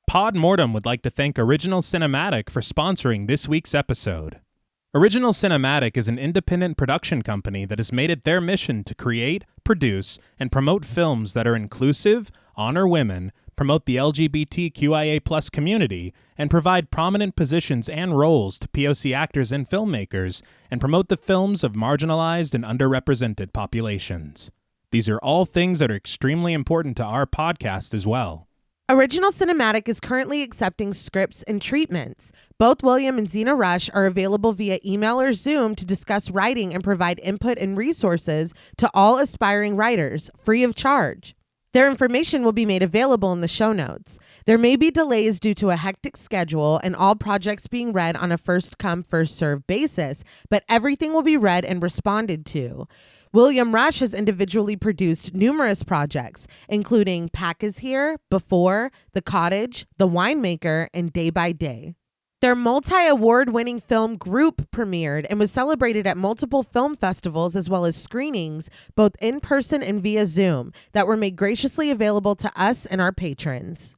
Pod Mortem would like to thank Original Cinematic for sponsoring this week's episode. Original Cinematic is an independent production company that has made it their mission to create, produce, and promote films that are inclusive, honor women, promote the LGBTQIA+ community, and provide prominent positions and roles to POC actors and filmmakers, and promote the films of marginalized and underrepresented populations. These are all things that are extremely important to our podcast as well. Original Cinematic is currently accepting scripts and treatments. Both William and Xxena Rush are available via email or Zoom to discuss writing and provide input and resources to all aspiring writers, free of charge. Their information will be made available in the show notes. There may be delays due to a hectic schedule and all projects being read on a first-come, first-served basis, but everything will be read and responded to. William Rush has individually produced numerous projects, including Pack is Here, Before, The Cottage, The Winemaker, and Day by Day. Their multi-award-winning film Group premiered and was celebrated at multiple film festivals as well as screenings, both in person and via Zoom, that were made graciously available to us and our patrons.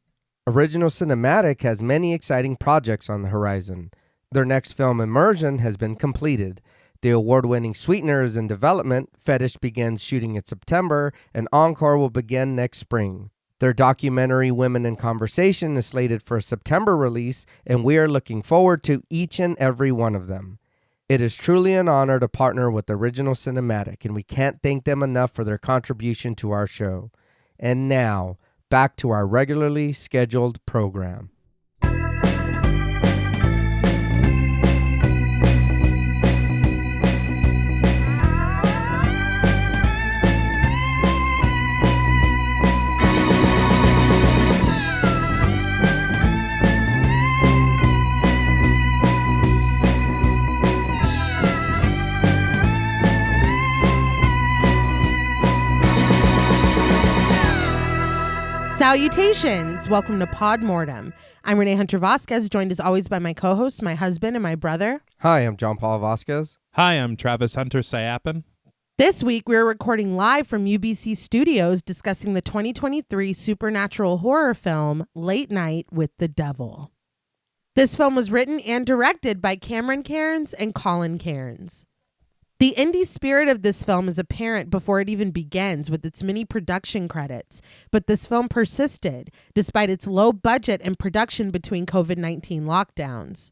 Original Cinematic has many exciting projects on the horizon. Their next film, Immersion, has been completed. The award-winning Sweetener is in development, Fetish begins shooting in September, and Encore will begin next spring. Their documentary Women in Conversation is slated for a September release, and we are looking forward to each and every one of them. It is truly an honor to partner with Original Cinematic, and we can't thank them enough for their contribution to our show. And now, back to our regularly scheduled program. Salutations! Welcome to Pod Mortem. I'm Reneé Hunter-Vasquez, joined as always by my co-host, my husband, and my brother. Hi, I'm John Paul Vasquez. Hi, I'm Travis Hunter-Sayapin. This week, we're recording live from UBC Studios discussing the 2023 supernatural horror film, Late Night with the Devil. This film was written and directed by Cameron Cairnes and Colin Cairnes. The indie spirit of this film is apparent before it even begins with its many production credits, but this film persisted despite its low budget and production between COVID-19 lockdowns.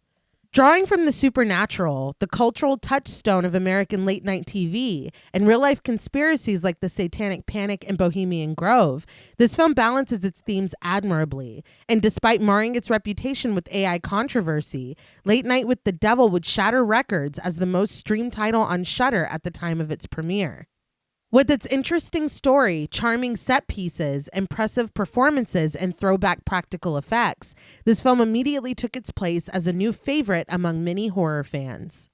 Drawing from the supernatural, the cultural touchstone of American late-night TV, and real-life conspiracies like the Satanic Panic and Bohemian Grove, this film balances its themes admirably. And despite marring its reputation with AI controversy, Late Night with the Devil would shatter records as the most streamed title on Shudder at the time of its premiere. With its interesting story, charming set pieces, impressive performances, and throwback practical effects, this film immediately took its place as a new favorite among many horror fans.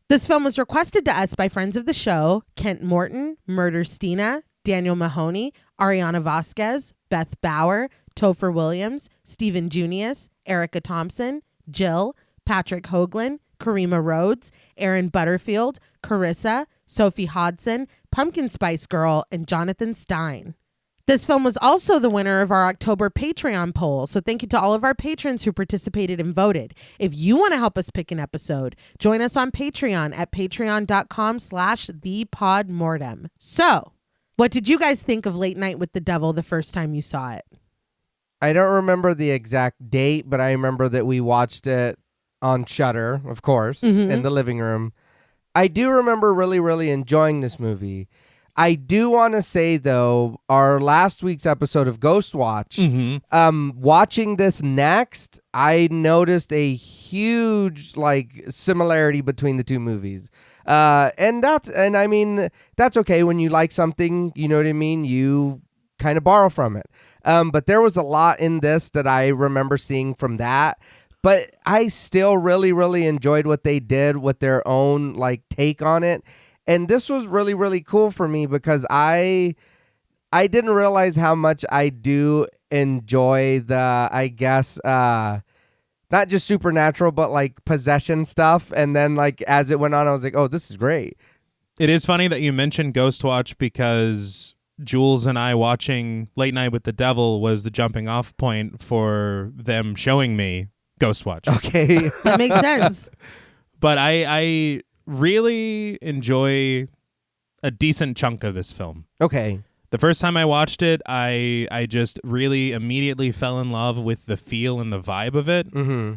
This film was requested to us by friends of the show, Kent Morton, Murder Stina, Daniel Mahoney, Ariana Vasquez, Beth Bauer, Topher Williams, Stephen Junius, Erica Thompson, Jill, Patrick Hoagland, Karima Rhodes, Aaron Butterfield, Carissa, Sophie Hodson, Pumpkin Spice Girl, and Jonathan Stein. This film was also the winner of our October Patreon poll, so thank you to all of our patrons who participated and voted. If you want to help us pick an episode, join us on Patreon at patreon.com/thepodmortem. So, what did you guys think of Late Night with the Devil the first time you saw it? I don't remember the exact date, but I remember that we watched it on Shudder, of course, in the living room. I do remember really, really enjoying this movie. I do want to say, though, our last week's episode of Ghost Watch, watching this next, I noticed a huge similarity between the two movies. And I mean, that's okay when you like something, you know what I mean? You kind of borrow from it. But there was a lot in this that I remember seeing from that. But I still really, really enjoyed what they did with their own take on it. And this was really, really cool for me because I didn't realize how much I do enjoy the, I guess, not just supernatural, but possession stuff. And then as it went on, I was like, oh, this is great. It is funny that you mentioned Ghost Watch because Jules and I watching Late Night with the Devil was the jumping off point for them showing me Ghostwatch. Okay. That makes sense. But I really enjoy a decent chunk of this film. Okay. The first time I watched it, I just really immediately fell in love with the feel and the vibe of it,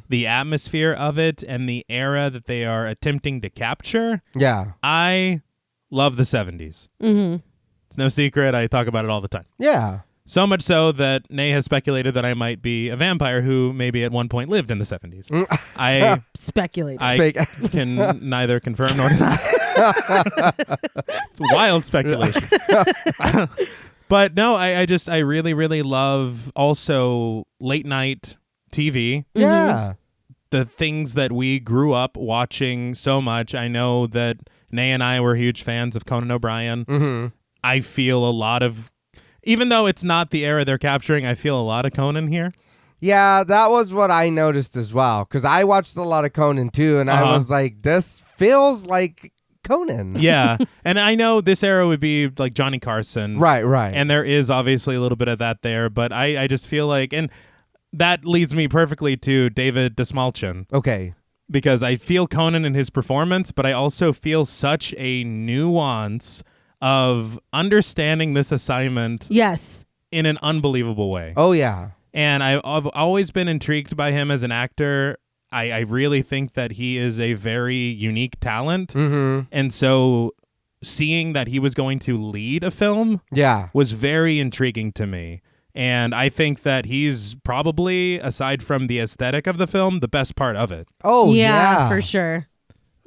the atmosphere of it, and the era that they are attempting to capture. Yeah. I love the 70s. It's no secret. I talk about it all the time. Yeah. So much so that Reneé has speculated that I might be a vampire who maybe at one point lived in the 70s. I Speculate. can neither confirm nor deny. It's wild speculation. But no, I really, really love also late night TV. Yeah. The things that we grew up watching so much. I know that Reneé and I were huge fans of Conan O'Brien. I feel a lot of, even though it's not the era they're capturing, I feel a lot of Conan here. Yeah, that was what I noticed as well. Because I watched a lot of Conan too, and I was like, this feels like Conan. Yeah. And I know this era would be like Johnny Carson. Right. And there is obviously a little bit of that there, but I just feel like, and that leads me perfectly to David Dastmalchian. Okay. Because I feel Conan in his performance, but I also feel such a nuance of understanding this assignment Yes. in an unbelievable way. Oh, yeah. And I've always been intrigued by him as an actor. I really think that he is a very unique talent. And so seeing that he was going to lead a film was very intriguing to me. And I think that he's probably, aside from the aesthetic of the film, the best part of it. Oh, yeah. For sure.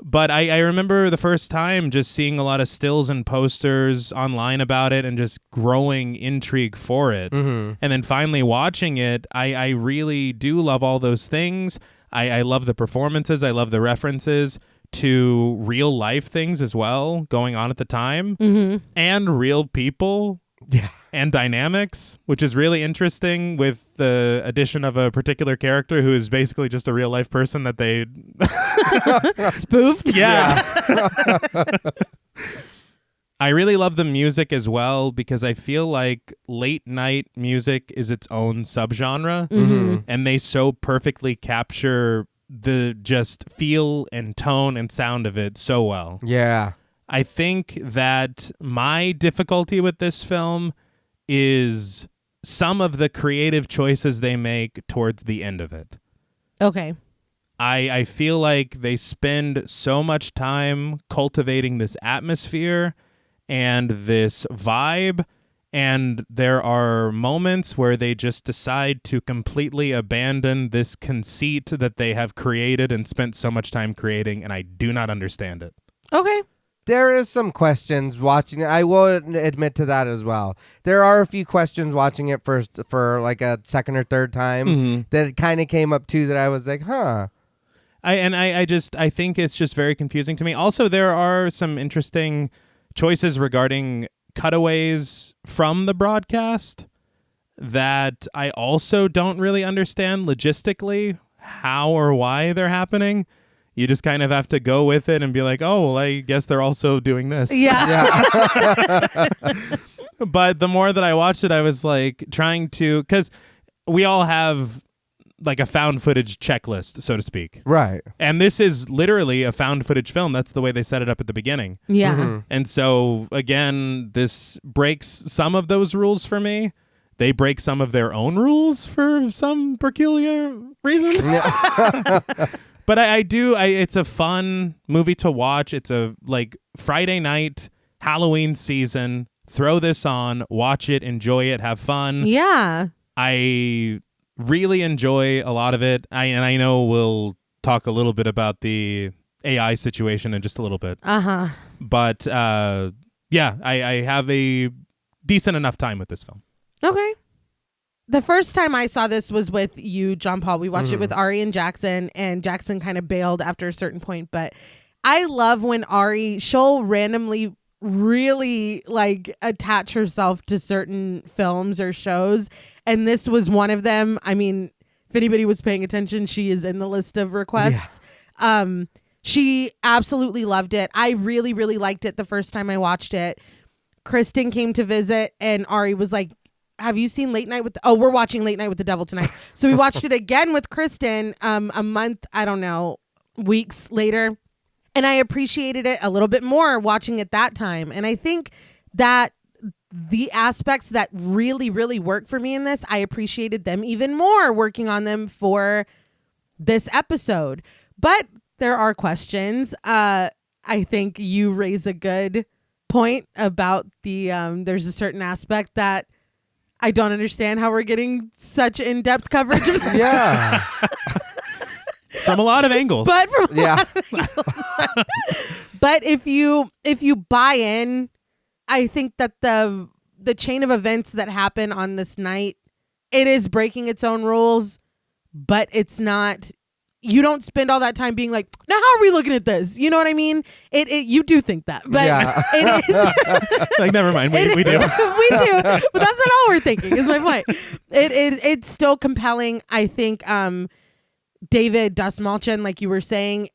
But I remember the first time just seeing a lot of stills and posters online about it and just growing intrigue for it. And then finally watching it, I really do love all those things. I love the performances. I love the references to real life things as well going on at the time and real people. Yeah. And dynamics, which is really interesting with the addition of a particular character who is basically just a real life person that they spoofed. Yeah. I really love the music as well because I feel like late night music is its own subgenre and they so perfectly capture the just feel and tone and sound of it so well. Yeah. I think that my difficulty with this film is some of the creative choices they make towards the end of it. Okay. I feel like they spend so much time cultivating this atmosphere and this vibe, and there are moments where they just decide to completely abandon this conceit that they have created and spent so much time creating, and I do not understand it. Okay. There is some questions watching it. I will admit to that as well. There are a few questions watching it for like a second or third time that kind of came up too that I was like, huh. I think it's just very confusing to me. Also, there are some interesting choices regarding cutaways from the broadcast that I also don't really understand logistically how or why they're happening. You just kind of have to go with it and be like, oh, well, I guess they're also doing this. Yeah. But the more that I watched it, I was like trying to, because we all have like a found footage checklist, so to speak. Right. And this is literally a found footage film. That's the way they set it up at the beginning. Yeah. And so, again, this breaks some of those rules for me. They break some of their own rules for some peculiar reason. But it's a fun movie to watch. It's a like Friday night, Halloween season. Throw this on, watch it, enjoy it, have fun. Yeah. I really enjoy a lot of it. I know we'll talk a little bit about the AI situation in just a little bit. But yeah, I have a decent enough time with this film. Okay. The first time I saw this was with you, John Paul. We watched it with Ari and Jackson kind of bailed after a certain point. But I love when she'll randomly really like attach herself to certain films or shows. And this was one of them. I mean, if anybody was paying attention, she is in the list of requests. Yeah. She absolutely loved it. I really, really liked it the first time I watched it. Kristen came to visit and Ari was like, have you seen Late Night with we're watching Late Night with the Devil tonight. So we watched it again with Kristen a month, I don't know, weeks later. And I appreciated it a little bit more watching it that time. And I think that the aspects that really, really work for me in this, I appreciated them even more working on them for this episode. But there are questions. I think you raise a good point about the there's a certain aspect that I don't understand how we're getting such in-depth coverage of this. Yeah. From a lot of angles. But from a lot of angles. But if you buy in, I think that the chain of events that happen on this night, it is breaking its own rules, but it's not. You don't spend all that time being like, now how are we looking at this? You know what I mean? You do think that, but it is like, never mind. We do. We do, but that's not all we're thinking. Is my point. It's still compelling. I think David Dastmalchian, like you were saying,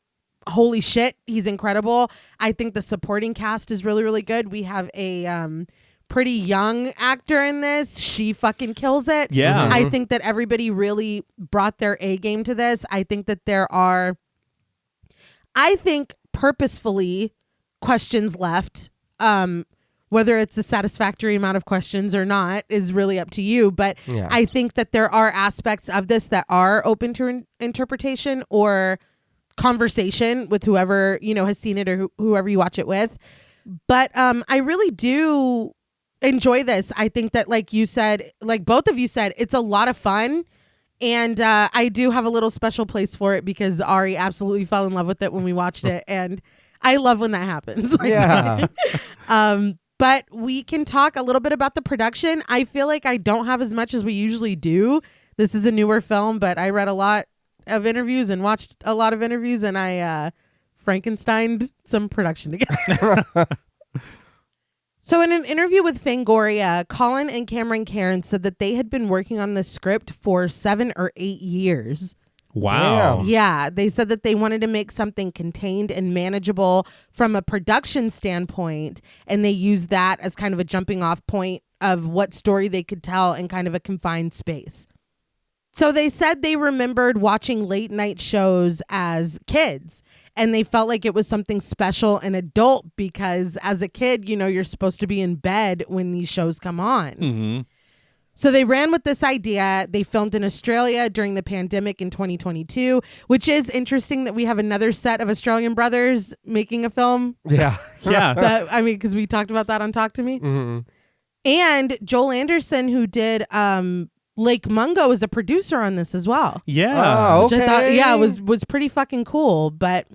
holy shit, he's incredible. I think the supporting cast is really, really good. We have a pretty young actor in this. She fucking kills it. Yeah. I think that everybody really brought their A game to this. I think that there are, purposefully questions left. Whether it's a satisfactory amount of questions or not is really up to you. But I think that there are aspects of this that are open to interpretation or conversation with whoever, has seen it or whoever you watch it with. But I really do enjoy this. I think that, like you said, like both of you said, it's a lot of fun. And I do have a little special place for it because Ari absolutely fell in love with it when we watched it. And I love when that happens. But we can talk a little bit about the production. I feel like I don't have as much as we usually do. This is a newer film, but I read a lot of interviews and watched a lot of interviews, and I Frankensteined some production together. So in an interview with Fangoria, Colin and Cameron Cairnes said that they had been working on this script for 7 or 8 years. Wow. Yeah, they said that they wanted to make something contained and manageable from a production standpoint, and they used that as kind of a jumping off point of what story they could tell in kind of a confined space. So they said they remembered watching late night shows as kids, and they felt like it was something special and adult because as a kid, you're supposed to be in bed when these shows come on. Mm-hmm. So they ran with this idea. They filmed in Australia during the pandemic in 2022, which is interesting that we have another set of Australian brothers making a film. Yeah. Yeah. Because we talked about that on Talk to Me. Mm-hmm. And Joel Anderson, who did Lake Mungo, is a producer on this as well. Yeah. Oh, okay. Which I thought, was pretty fucking cool. But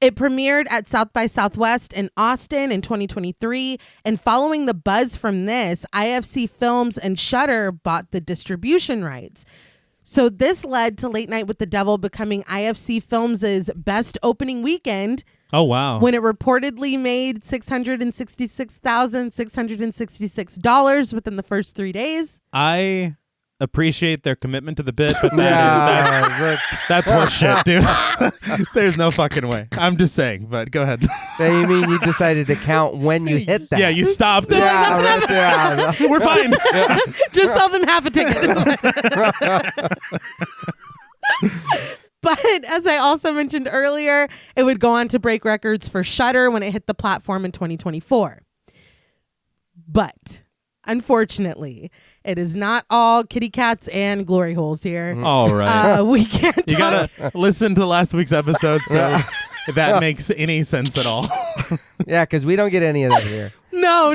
it premiered at South by Southwest in Austin in 2023. And following the buzz from this, IFC Films and Shudder bought the distribution rights. So this led to Late Night with the Devil becoming IFC Films' best opening weekend. Oh, wow. When it reportedly made $666,666 within the first 3 days. I appreciate their commitment to the bit, but that's horse shit, dude. There's no fucking way. I'm just saying, but go ahead. You mean you decided to count when you hit that? Yeah, you stopped. We're fine. Just sell them half a ticket. But as I also mentioned earlier, it would go on to break records for Shudder when it hit the platform in 2024. But unfortunately, it is not all kitty cats and glory holes here. All right. We can't You got to listen to last week's episode so if that makes any sense at all. Yeah, because we don't get any of that here. No.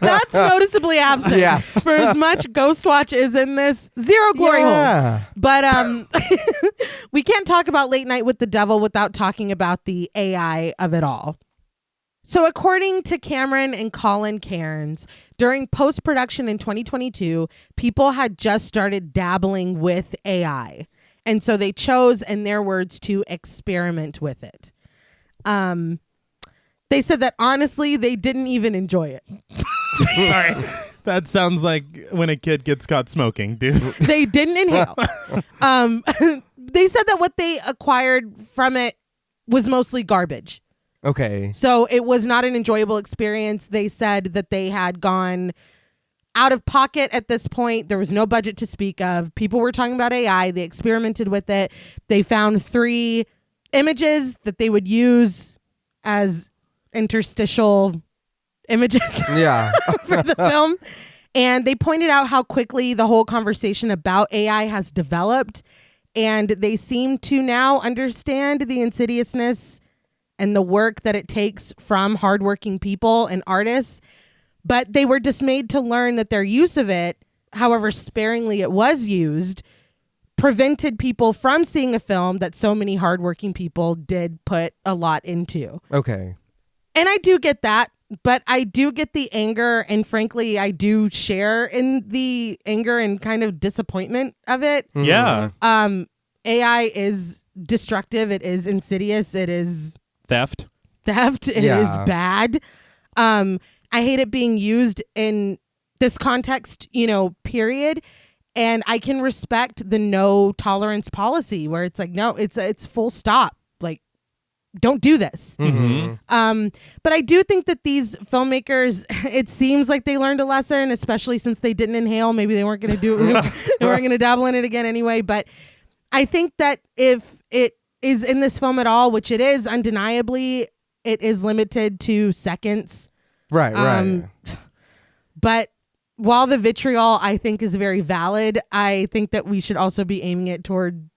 That's noticeably absent. Yes. For as much Ghostwatch is in this, zero glory holes. But we can't talk about Late Night with the Devil without talking about the AI of it all. So according to Cameron and Colin Cairnes, during post-production in 2022, people had just started dabbling with AI. And so they chose, in their words, to experiment with it. They said that honestly, they didn't even enjoy it. Sorry. That sounds like when a kid gets caught smoking, dude. They didn't inhale. They said that what they acquired from it was mostly garbage. Okay. So it was not an enjoyable experience. They said that they had gone out of pocket at this point. There was no budget to speak of. People were talking about AI. They experimented with it. They found 3 images that they would use as interstitial images Yeah. for the film. And they pointed out how quickly the whole conversation about AI has developed. And they seem to now understand the insidiousness and the work that it takes from hardworking people and artists. But they were dismayed to learn that their use of it, however sparingly it was used, prevented people from seeing a film that so many hardworking people did put a lot into. Okay. And I do get that, but I do get the anger, and frankly, I do share in the anger and kind of disappointment of it. Yeah. AI is destructive. It is insidious. It is Theft. It is bad. I hate it being used in this context, period. And I can respect the no tolerance policy where it's like, no, it's full stop. Like, don't do this. Mm-hmm. But I do think that these filmmakers, it seems like they learned a lesson, especially since they didn't inhale. Maybe they weren't going to do it. They weren't going to dabble in it again anyway. But I think that if it is in this film at all, which it is undeniably, it is limited to seconds. Right. But while the vitriol, I think, is very valid, I think that we should also be aiming it toward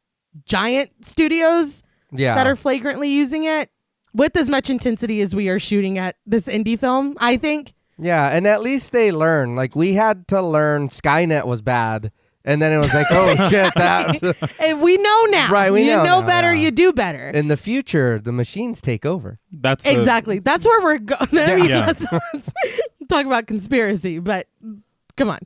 giant studios that are flagrantly using it with as much intensity as we are shooting at this indie film, I think. Yeah, and at least they learn. Like, we had to learn Skynet was bad. And then it was like, oh, shit, that... And we know now. Right, we know now, better, yeah. you do better. In the future, the machines take over. That's exactly. That's where we're going. I mean, Yeah. let's talk about conspiracy, but come on.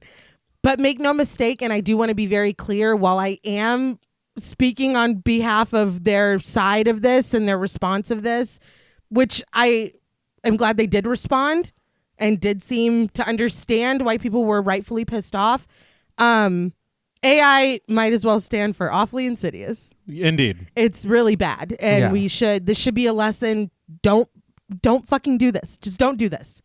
But make no mistake, and I do want to be very clear, while I am speaking on behalf of their side of this and their response of this, which I am glad they did respond and did seem to understand why people were rightfully pissed off. AI might as well stand for awfully insidious. Indeed. It's really bad. And this should be a lesson. Don't fucking do this. Just don't do this.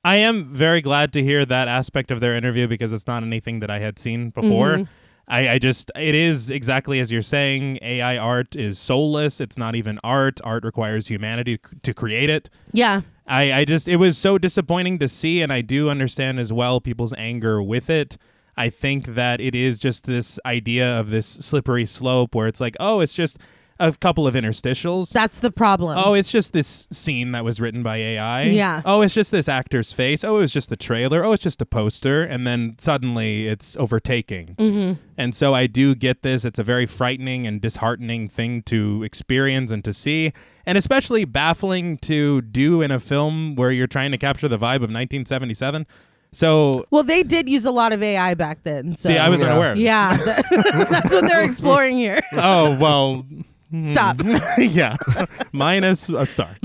I am very glad to hear that aspect of their interview because it's not anything that I had seen before. It is exactly as you're saying. AI art is soulless. It's not even art. Art requires humanity to create it. Yeah. It was so disappointing to see, and I do understand as well people's anger with it. I think that it is just this idea of this slippery slope where it's like, oh, it's just a couple of interstitials. That's the problem. Oh, it's just this scene that was written by AI. Yeah. Oh, it's just this actor's face. Oh, it was just the trailer. Oh, it's just a poster. And then suddenly it's overtaking. Mm-hmm. And so I do get this. It's a very frightening and disheartening thing to experience and to see. And especially baffling to do in a film where you're trying to capture the vibe of 1977. So, well, they did use a lot of AI back then. So. See, I was unaware of this. Yeah, that's what they're exploring here. Oh, well. Stop. Yeah. Minus a star.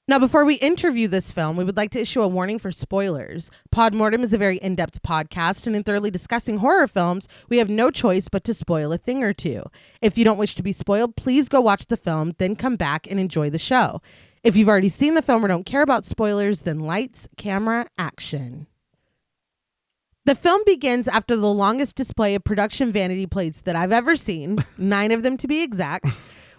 Now, before we interview this film, we would like to issue a warning for spoilers. Pod Mortem is a very in-depth podcast, and in thoroughly discussing horror films, we have no choice but to spoil a thing or two. If you don't wish to be spoiled, please go watch the film, then come back and enjoy the show. If you've already seen the film or don't care about spoilers, then lights, camera, action. The film begins after the longest display of production vanity plates that I've ever seen, 9 of them to be exact,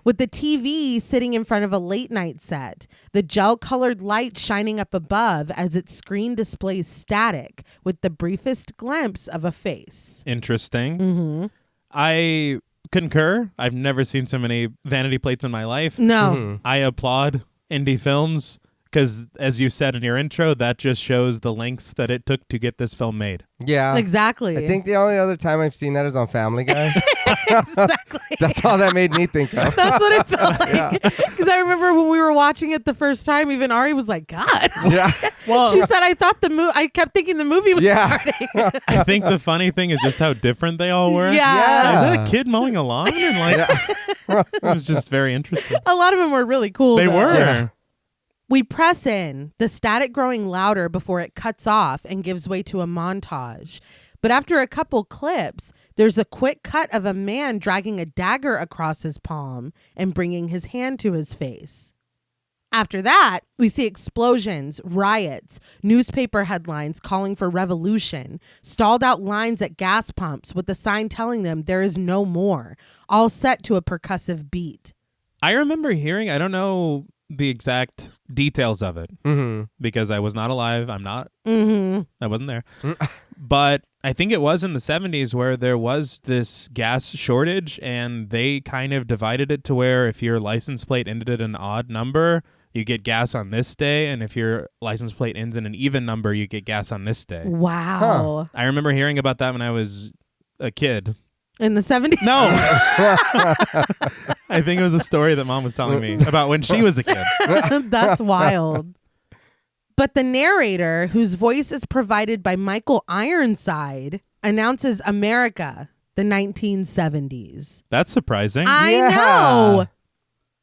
with the TV sitting in front of a late night set, the gel-colored lights shining up above as its screen displays static with the briefest glimpse of a face. Interesting. Mm-hmm. I concur. I've never seen so many vanity plates in my life. No. Mm-hmm. I applaud indie films because, as you said in your intro, that just shows the lengths that it took to get this film made. Yeah. Exactly. I think the only other time I've seen that is on Family Guy. Exactly. That's all that made me think of. That's what it felt like. Because I remember when we were watching it the first time, even Ari was like, God. Yeah. Well, She said, I thought I kept thinking the movie was starting. I think the funny thing is just how different they all were. Yeah. Is that a kid mowing a lawn? And it was just very interesting. A lot of them were really cool. They though. were. Yeah. We press in, the static growing louder before it cuts off and gives way to a montage. But after a couple clips, there's a quick cut of a man dragging a dagger across his palm and bringing his hand to his face. After that, we see explosions, riots, newspaper headlines calling for revolution, stalled out lines at gas pumps with the sign telling them there is no more, all set to a percussive beat. I remember hearing, I don't know the exact details of it because I was not alive. I wasn't there. But I think it was in the 70s where there was this gas shortage and they kind of divided it to where if your license plate ended at an odd number, you get gas on this day, and if your license plate ends in an even number, you get gas on this day. Wow. I remember hearing about that when I was a kid. In the 70s? No. I think it was a story that Mom was telling me about when she was a kid. That's wild. But the narrator, whose voice is provided by Michael Ironside, announces America, the 1970s. That's surprising. I know.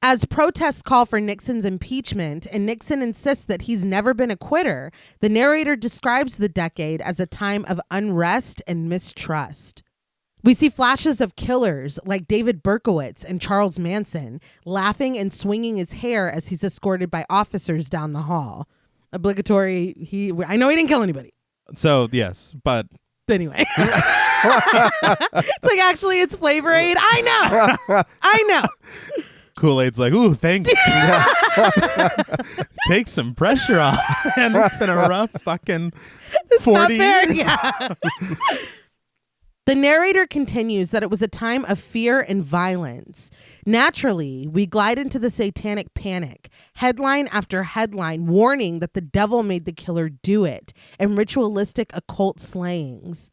As protests call for Nixon's impeachment and Nixon insists that he's never been a quitter, the narrator describes the decade as a time of unrest and mistrust. We see flashes of killers like David Berkowitz and Charles Manson laughing and swinging his hair as he's escorted by officers down the hall. Obligatory, I know he didn't kill anybody. So, yes, but... Anyway. It's like, actually, it's Flavor Aid. I know. Kool-Aid's like, ooh, thanks. Take some pressure off. And it's been a rough fucking 40 years. Yeah. The narrator continues that it was a time of fear and violence. Naturally, we glide into the satanic panic, headline after headline warning that the devil made the killer do it, and ritualistic occult slayings.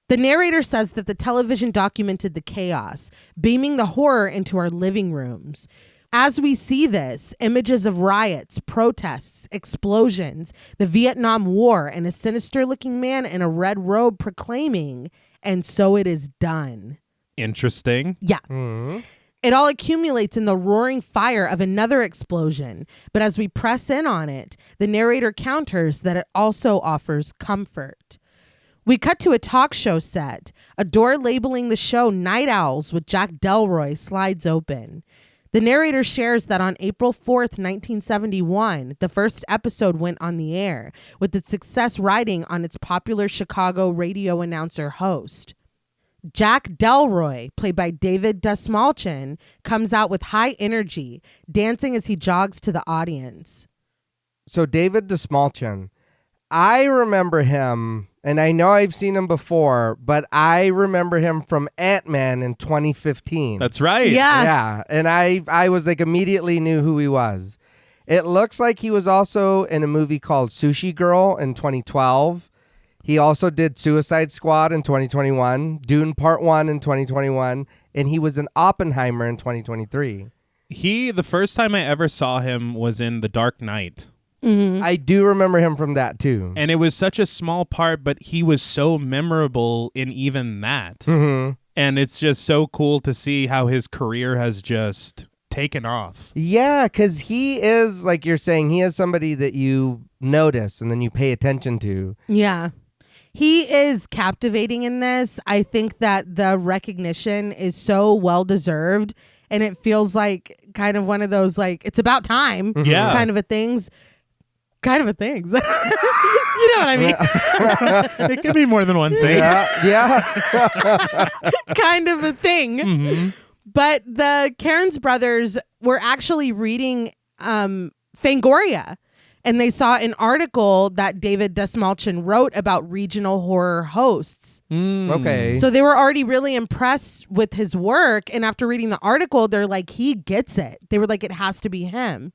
The narrator says that the television documented the chaos, beaming the horror into our living rooms. As we see this, images of riots, protests, explosions, the Vietnam War, and a sinister-looking man in a red robe proclaiming, "And so it is done." Interesting. Yeah. It all accumulates in the roaring fire of another explosion. But as we press in on it, the narrator counters that it also offers comfort. We cut to a talk show set. A door labeling the show Night Owls with Jack Delroy slides open. The narrator shares that on April 4th, 1971, the first episode went on the air, with its success riding on its popular Chicago radio announcer host. Jack Delroy, played by David Dastmalchian, comes out with high energy, dancing as he jogs to the audience. So David Dastmalchian, I remember him, and I know I've seen him before, but I remember him from Ant-Man in 2015. That's right. Yeah, and I was like immediately knew who he was. It looks like he was also in a movie called Sushi Girl in 2012. He also did Suicide Squad in 2021, Dune Part 1 in 2021, and he was in Oppenheimer in 2023. The first time I ever saw him was in The Dark Knight. Mm-hmm. I do remember him from that too. And it was such a small part, but he was so memorable in even that. Mm-hmm. And it's just so cool to see how his career has just taken off. Yeah, because he is, like you're saying, he is somebody that you notice and then you pay attention to. Yeah. He is captivating in this. I think that the recognition is so well deserved, and it feels like kind of one of those, like, it's about time kind of a things. You know what I mean? It could be more than one thing. Yeah. Kind of a thing. Mm-hmm. But the Cairnes brothers were actually reading Fangoria, and they saw an article that David Dastmalchian wrote about regional horror hosts. Okay. So they were already really impressed with his work, and after reading the article, they're like, he gets it. They were like, it has to be him.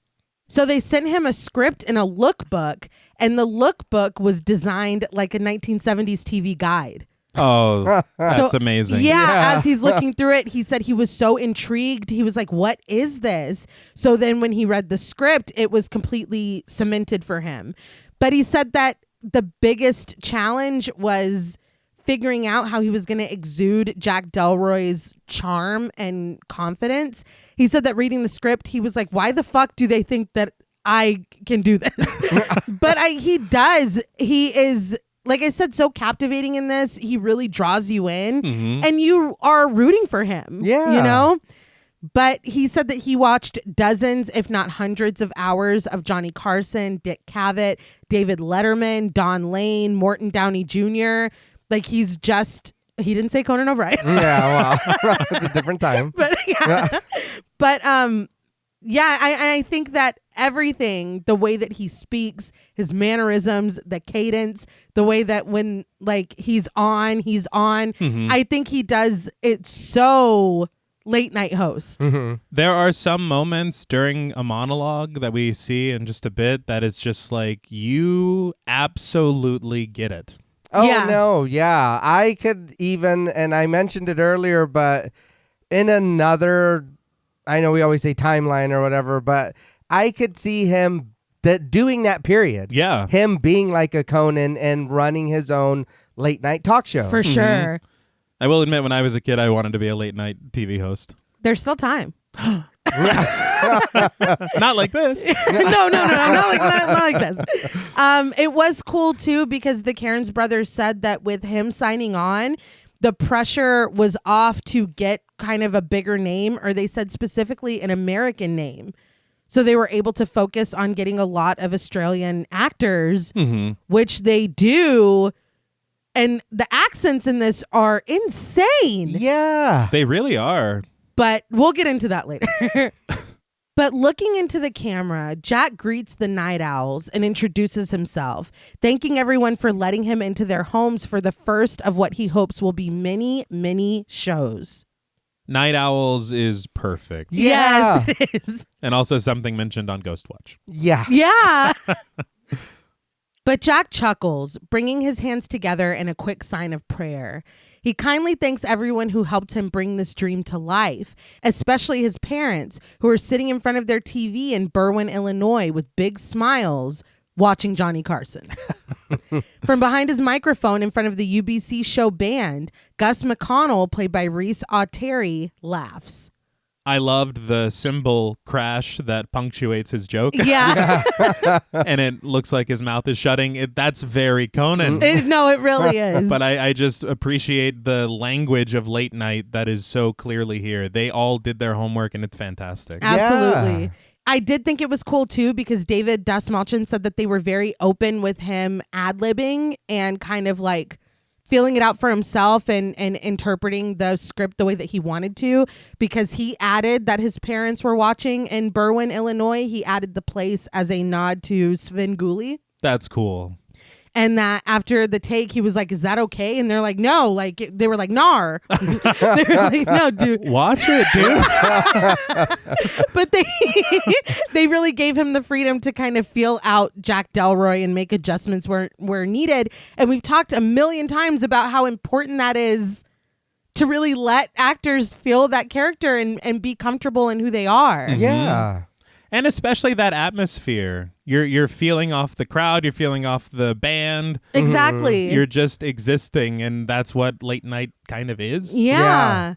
So they sent him a script and a lookbook, and the lookbook was designed like a 1970s TV guide. Oh, that's amazing. Yeah, as he's looking through it, he said he was so intrigued. He was like, what is this? So then when he read the script, it was completely cemented for him. But he said that the biggest challenge was figuring out how he was going to exude Jack Delroy's charm and confidence. He said that reading the script, he was like, why the fuck do they think that I can do this? But he does. He is like I said, so captivating in this. He really draws you in and you are rooting for him. Yeah. You know? But he said that he watched dozens, if not hundreds of hours of Johnny Carson, Dick Cavett, David Letterman, Don Lane, Morton Downey Jr. Like he didn't say Conan O'Brien. Yeah, well, it's a different time. But yeah. But I think that everything, the way that he speaks, his mannerisms, the cadence, the way that when like he's on, I think he does it so late night host. There are some moments during a monologue that we see in just a bit that it's just like, you absolutely get it. Oh, Yeah. no. Yeah. I could even, and I mentioned it earlier, but in another, I know we always say timeline or whatever, but I could see him doing that period. Yeah. Him being like a Conan and running his own late night talk show. For sure. I will admit, when I was a kid, I wanted to be a late night TV host. There's still time. Not like this. No, not like this. It was cool too because the Cairnes brothers said that with him signing on, the pressure was off to get kind of a bigger name, or they said specifically an American name. So they were able to focus on getting a lot of Australian actors, which they do. And the accents in this are insane. Yeah. They really are. But we'll get into that later. But looking into the camera, Jack greets the Night Owls and introduces himself, thanking everyone for letting him into their homes for the first of what he hopes will be many, many shows. Night Owls is perfect. Yeah. Yes, it is. And also something mentioned on Ghostwatch. Yeah. Yeah. But Jack chuckles, bringing his hands together in a quick sign of prayer. He kindly thanks everyone who helped him bring this dream to life, especially his parents, who are sitting in front of their TV in Berwyn, Illinois, with big smiles, watching Johnny Carson. From behind his microphone in front of the UBC show band, Gus McConnell, played by Rhys Auteri, laughs. I loved the cymbal crash that punctuates his joke. Yeah. And it looks like his mouth is shutting. That's very Conan. No, it really is. But I just appreciate the language of late night that is so clearly here. They all did their homework and it's fantastic. Absolutely. Yeah. I did think it was cool too because David Dastmalchian said that they were very open with him ad-libbing and kind of like feeling it out for himself and interpreting the script the way that he wanted to, because he added that his parents were watching in Berwyn, Illinois. He added the place as a nod to Svengoolie. That's cool. And that after the take, he was like, "Is that okay?" And they're like, "No." Like they were like, "Nar." They were like, "No, dude." Watch it, dude. But they really gave him the freedom to kind of feel out Jack Delroy and make adjustments where needed. And we've talked a million times about how important that is to really let actors feel that character and be comfortable in who they are. Yeah. And especially that atmosphere. You're feeling off the crowd. You're feeling off the band. Exactly. You're just existing. And that's what late night kind of is. Yeah.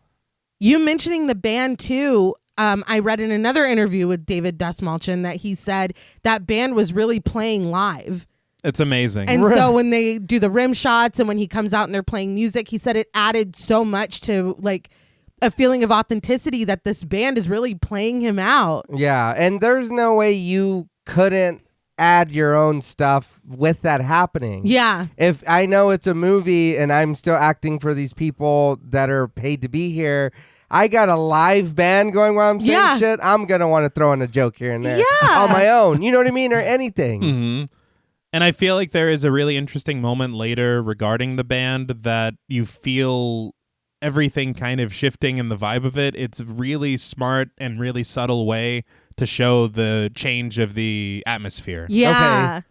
You mentioning the band too. I read in another interview with David Dastmalchian that he said that band was really playing live. It's amazing. And so when they do the rim shots and when he comes out and they're playing music, he said it added so much to like a feeling of authenticity that this band is really playing him out. Yeah. And there's no way you couldn't add your own stuff with that happening. Yeah. If I know it's a movie and I'm still acting for these people that are paid to be here, I got a live band going while I'm saying shit, I'm going to want to throw in a joke here and there on my own. You know what I mean? Or anything. Mm-hmm. And I feel like there is a really interesting moment later regarding the band that you feel everything kind of shifting in the vibe of it. It's really smart and really subtle way to show the change of the atmosphere. Yeah. Okay.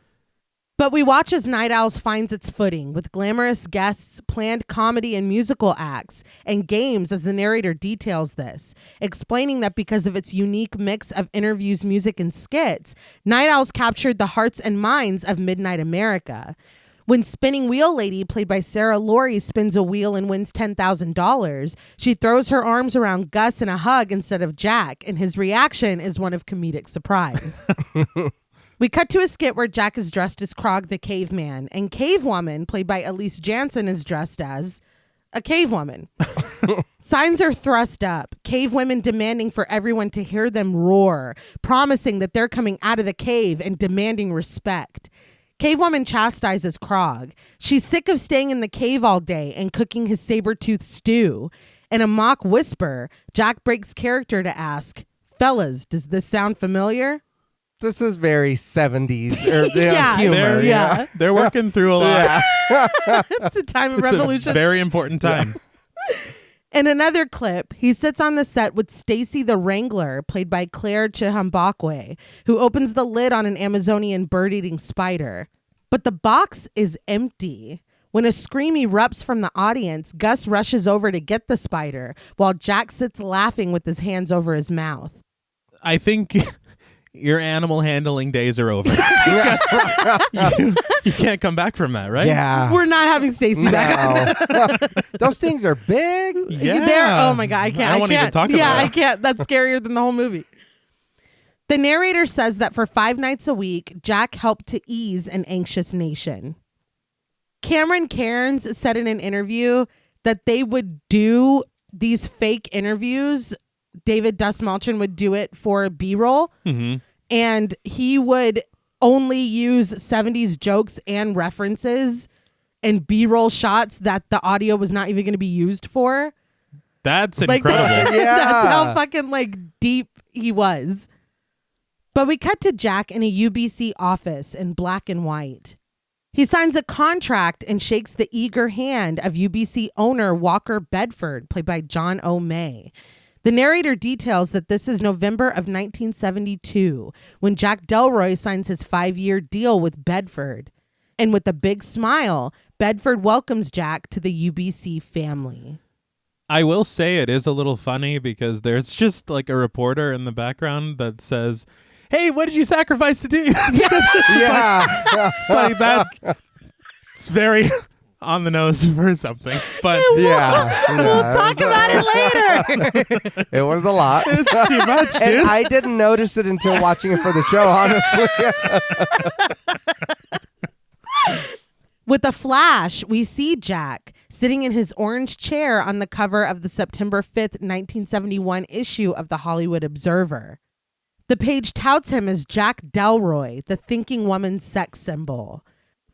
But we watch as Night Owls finds its footing with glamorous guests, planned comedy and musical acts, and games as the narrator details this, explaining that because of its unique mix of interviews, music, and skits, Night Owls captured the hearts and minds of Midnight America. When Spinning Wheel Lady, played by Sarah Laurie, spins a wheel and wins $10,000, she throws her arms around Gus in a hug instead of Jack, and his reaction is one of comedic surprise. We cut to a skit where Jack is dressed as Krog the caveman, and Cave Woman, played by Elise Jansen, is dressed as a cave woman. Signs are thrust up, cave women demanding for everyone to hear them roar, promising that they're coming out of the cave and demanding respect. Cave Woman chastises Krog. She's sick of staying in the cave all day and cooking his saber-toothed stew. In a mock whisper, Jack breaks character to ask, "Fellas, does this sound familiar?" This is very 70s Yeah, humor. yeah. They're working through a lot. It's a time of It's revolution. a very important time. In another clip, he sits on the set with Stacy the Wrangler, played by Claire Chihambakwe, who opens the lid on an Amazonian bird-eating spider. But the box is empty. When a scream erupts from the audience, Gus rushes over to get the spider, while Jack sits laughing with his hands over his mouth. I think your animal handling days are over. You can't come back from that, right? Yeah. We're not having Stacy back. No. Those things are big. Yeah. Oh my God, I can't. I don't want to even talk about Yeah, it. I can't. That's scarier than the whole movie. The narrator says that for 5 nights a week, Jack helped to ease an anxious nation. Cameron Cairnes said in an interview that they would do these fake interviews. David Dastmalchian would do it for B-roll, and he would only use 70s jokes and references and B-roll shots that the audio was not even going to be used for. That's Like, incredible. Yeah. That's how fucking deep he was. But we cut to Jack in a UBC office in black and white. He signs a contract and shakes the eager hand of UBC owner Walker Bedford, played by John O'May. The narrator details that this is November of 1972, when Jack Delroy signs his 5-year deal with Bedford. And with a big smile, Bedford welcomes Jack to the UBC family. I will say it is a little funny because there's just like a reporter in the background that says, "Hey, what did you sacrifice to do?" Yeah. It's like that. It's very on the nose for something, but Yeah. We'll talk about it later. It was a lot. it's too much, dude. And I didn't notice it until watching it for the show, honestly. With a flash, we see Jack sitting in his orange chair on the cover of the September 5th, 1971 issue of the Hollywood Observer. The page touts him as Jack Delroy, the thinking woman's sex symbol.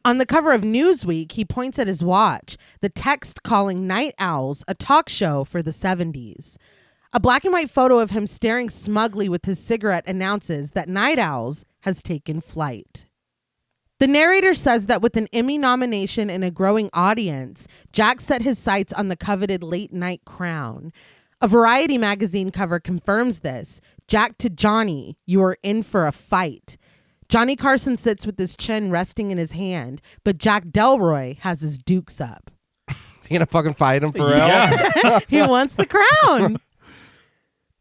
On the cover of Newsweek, he points at his watch, the text calling Night Owls a talk show for the 70s. A black and white photo of him staring smugly with his cigarette announces that Night Owls has taken flight. The narrator says that with an Emmy nomination and a growing audience, Jack set his sights on the coveted late night crown. A Variety magazine cover confirms this. Jack to Johnny, you are in for a fight. Johnny Carson sits with his chin resting in his hand, but Jack Delroy has his dukes up. Is he gonna fucking fight him for real? Yeah. He wants the crown.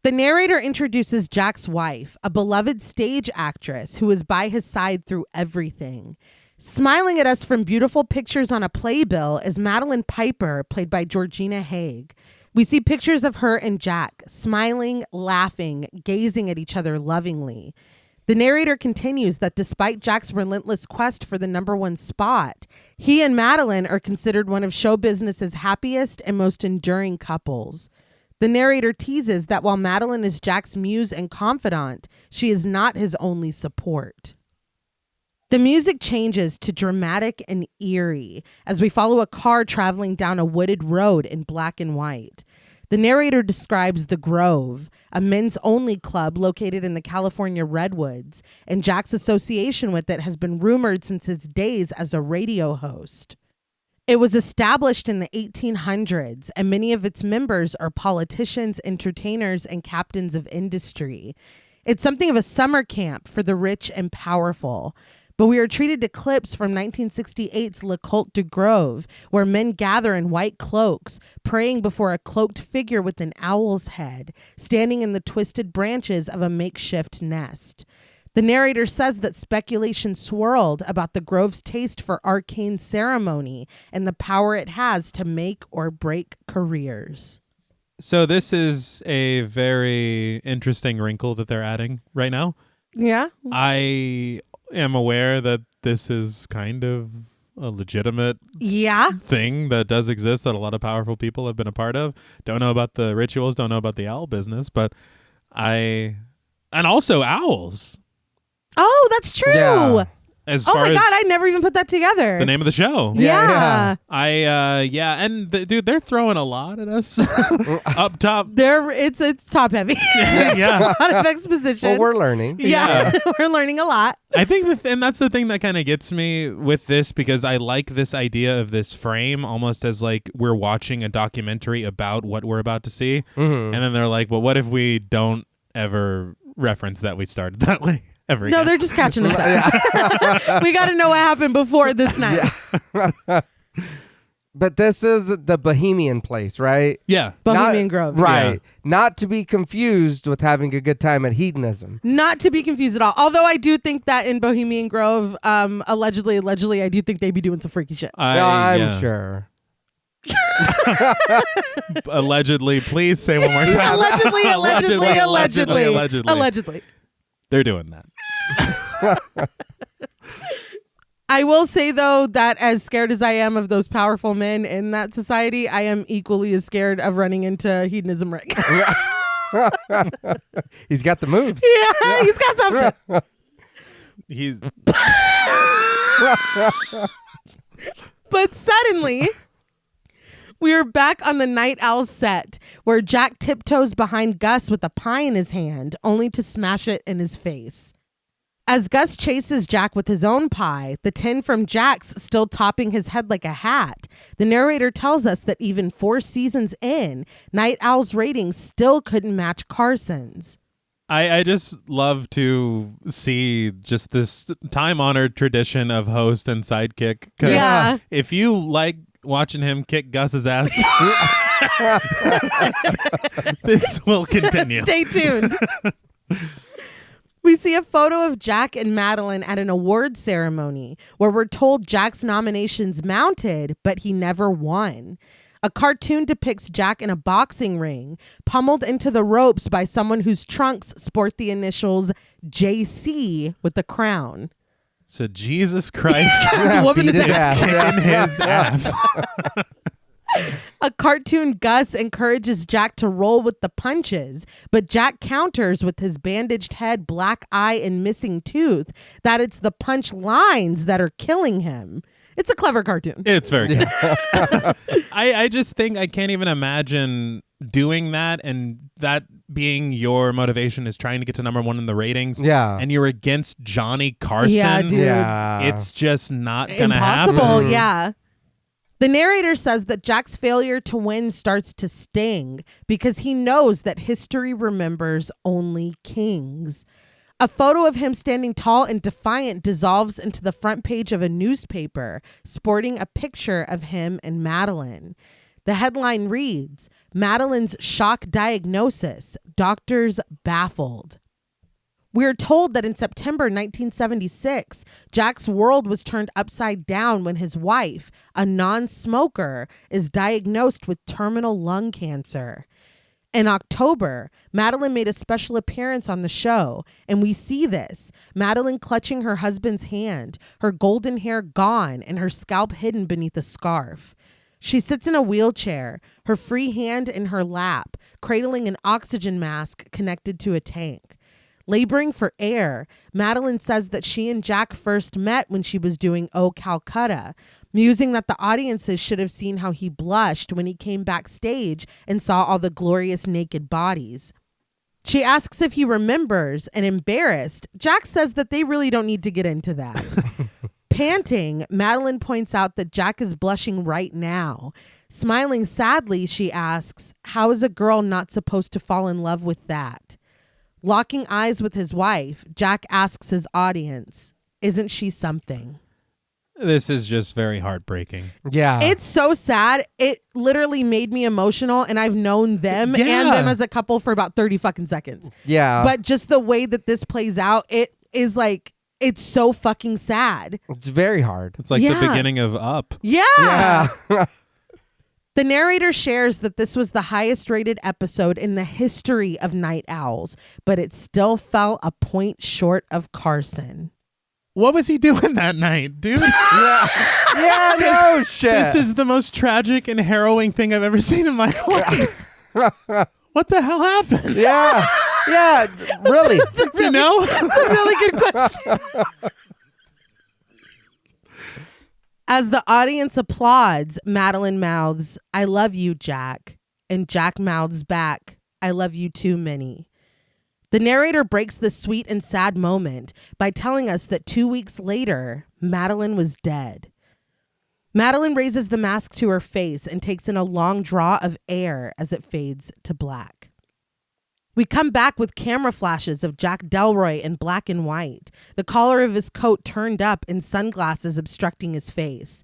The narrator introduces Jack's wife, a beloved stage actress who is by his side through everything. Smiling at us from beautiful pictures on a playbill is Madeline Piper, played by Georgina Haig. We see pictures of her and Jack, smiling, laughing, gazing at each other lovingly. The narrator continues that despite Jack's relentless quest for the #1 spot, he and Madeline are considered one of show business's happiest and most enduring couples. The narrator teases that while Madeline is Jack's muse and confidant, she is not his only support. The music changes to dramatic and eerie as we follow a car traveling down a wooded road in black and white. The narrator describes The Grove, a men's-only club located in the California Redwoods, and Jack's association with it has been rumored since his days as a radio host. It was established in the 1800s, and many of its members are politicians, entertainers, and captains of industry. It's something of a summer camp for the rich and powerful. But we are treated to clips from 1968's Le Culte du Grove, where men gather in white cloaks, praying before a cloaked figure with an owl's head, standing in the twisted branches of a makeshift nest. The narrator says that speculation swirled about the Grove's taste for arcane ceremony and the power it has to make or break careers. So this is a very interesting wrinkle that they're adding right now. Yeah? am aware that this is kind of a legitimate Yeah. thing that does exist that a lot of powerful people have been a part of. Don't know about the rituals, don't know about the owl business, but and also owls. Oh, that's true. Yeah. As Oh far my as God, I never even put that together. the name of the show. Yeah. And dude, they're throwing a lot at us up top. It's top heavy. Yeah. A lot of exposition. Well, we're learning. yeah. We're learning a lot. I think and that's the thing that kind of gets me with this, because I like this idea of this frame almost as like we're watching a documentary about what we're about to see. Mm-hmm. And then they're like, well, what if we don't ever reference that we started that way ever No, again? they're just catching us up. We got to know what happened before this night. But this is the Bohemian place, right? Yeah. Bohemian Grove. Right. Yeah. Not to be confused with having a good time at hedonism. Not to be confused at all. Although I do think that in Bohemian Grove, allegedly, I do think they be doing some freaky shit. I'm sure. Allegedly, please say one more time. Allegedly. They're doing that. I will say, though, that as scared as I am of those powerful men in that society, I am equally as scared of running into hedonism Rick. He's got the moves. Yeah, he's got something. He's But suddenly, we are back on the Night Owl set, where Jack tiptoes behind Gus with a pie in his hand, only to smash it in his face. As Gus chases Jack with his own pie, the tin from Jack's still topping his head like a hat, the narrator tells us that even 4 seasons in, Night Owl's ratings still couldn't match Carson's. I just love to see just this time-honored tradition of host and sidekick. 'Cause Yeah. if you like watching him kick Gus's ass, this will continue. Stay tuned. We see a photo of Jack and Madeline at an award ceremony where we're told Jack's nominations mounted, but he never won. A cartoon depicts Jack in a boxing ring, pummeled into the ropes by someone whose trunks sport the initials JC with the crown. So Jesus Christ, Whooping his beat his ass. kicking his ass. A cartoon Gus encourages Jack to roll with the punches, but Jack counters with his bandaged head, black eye, and missing tooth that it's the punch lines that are killing him. It's a clever cartoon. It's very good. I just think I can't even imagine doing that, and that being your motivation is trying to get to #1 in the ratings. Yeah. And you're against Johnny Carson. Yeah, dude. Yeah. It's just not gonna Impossible, happen. yeah. The narrator says that Jack's failure to win starts to sting because he knows that history remembers only kings. A photo of him standing tall and defiant dissolves into the front page of a newspaper, sporting a picture of him and Madeline. The headline reads, "Madeline's shock diagnosis, doctors baffled." We're told that in September 1976, Jack's world was turned upside down when his wife, a non-smoker, is diagnosed with terminal lung cancer. In October, Madeline made a special appearance on the show, and we see this, Madeline clutching her husband's hand, her golden hair gone and her scalp hidden beneath a scarf. She sits in a wheelchair, her free hand in her lap, cradling an oxygen mask connected to a tank. Laboring for air, Madeline says that she and Jack first met when she was doing Oh Calcutta, musing that the audiences should have seen how he blushed when he came backstage and saw all the glorious naked bodies. She asks if he remembers, and embarrassed, Jack says that they really don't need to get into that. Panting, Madeline points out that Jack is blushing right now. Smiling sadly, she asks, how is a girl not supposed to fall in love with that? Locking eyes with his wife, Jack asks his audience, isn't she something? This is just very heartbreaking. Yeah. It's so sad. It literally made me emotional, and I've known them and them as a couple for about 30 fucking seconds. Yeah. But just the way that this plays out, it is like, it's so fucking sad. It's very hard. It's like Yeah. the beginning of Up. Yeah. Yeah. The narrator shares that this was the highest rated episode in the history of Night Owls, but it still fell a point short of Carson. What was he doing that night, dude? Yeah, no shit. This is the most tragic and harrowing thing I've ever seen in my life. What the hell happened? Yeah, really. That's a really good question. As the audience applauds, Madeline mouths, "I love you, Jack." And Jack mouths back, "I love you too, Minnie." The narrator breaks the sweet and sad moment by telling us that 2 weeks later, Madeline was dead. Madeline raises the mask to her face and takes in a long draw of air as it fades to black. We come back with camera flashes of Jack Delroy in black and white, the collar of his coat turned up and sunglasses obstructing his face.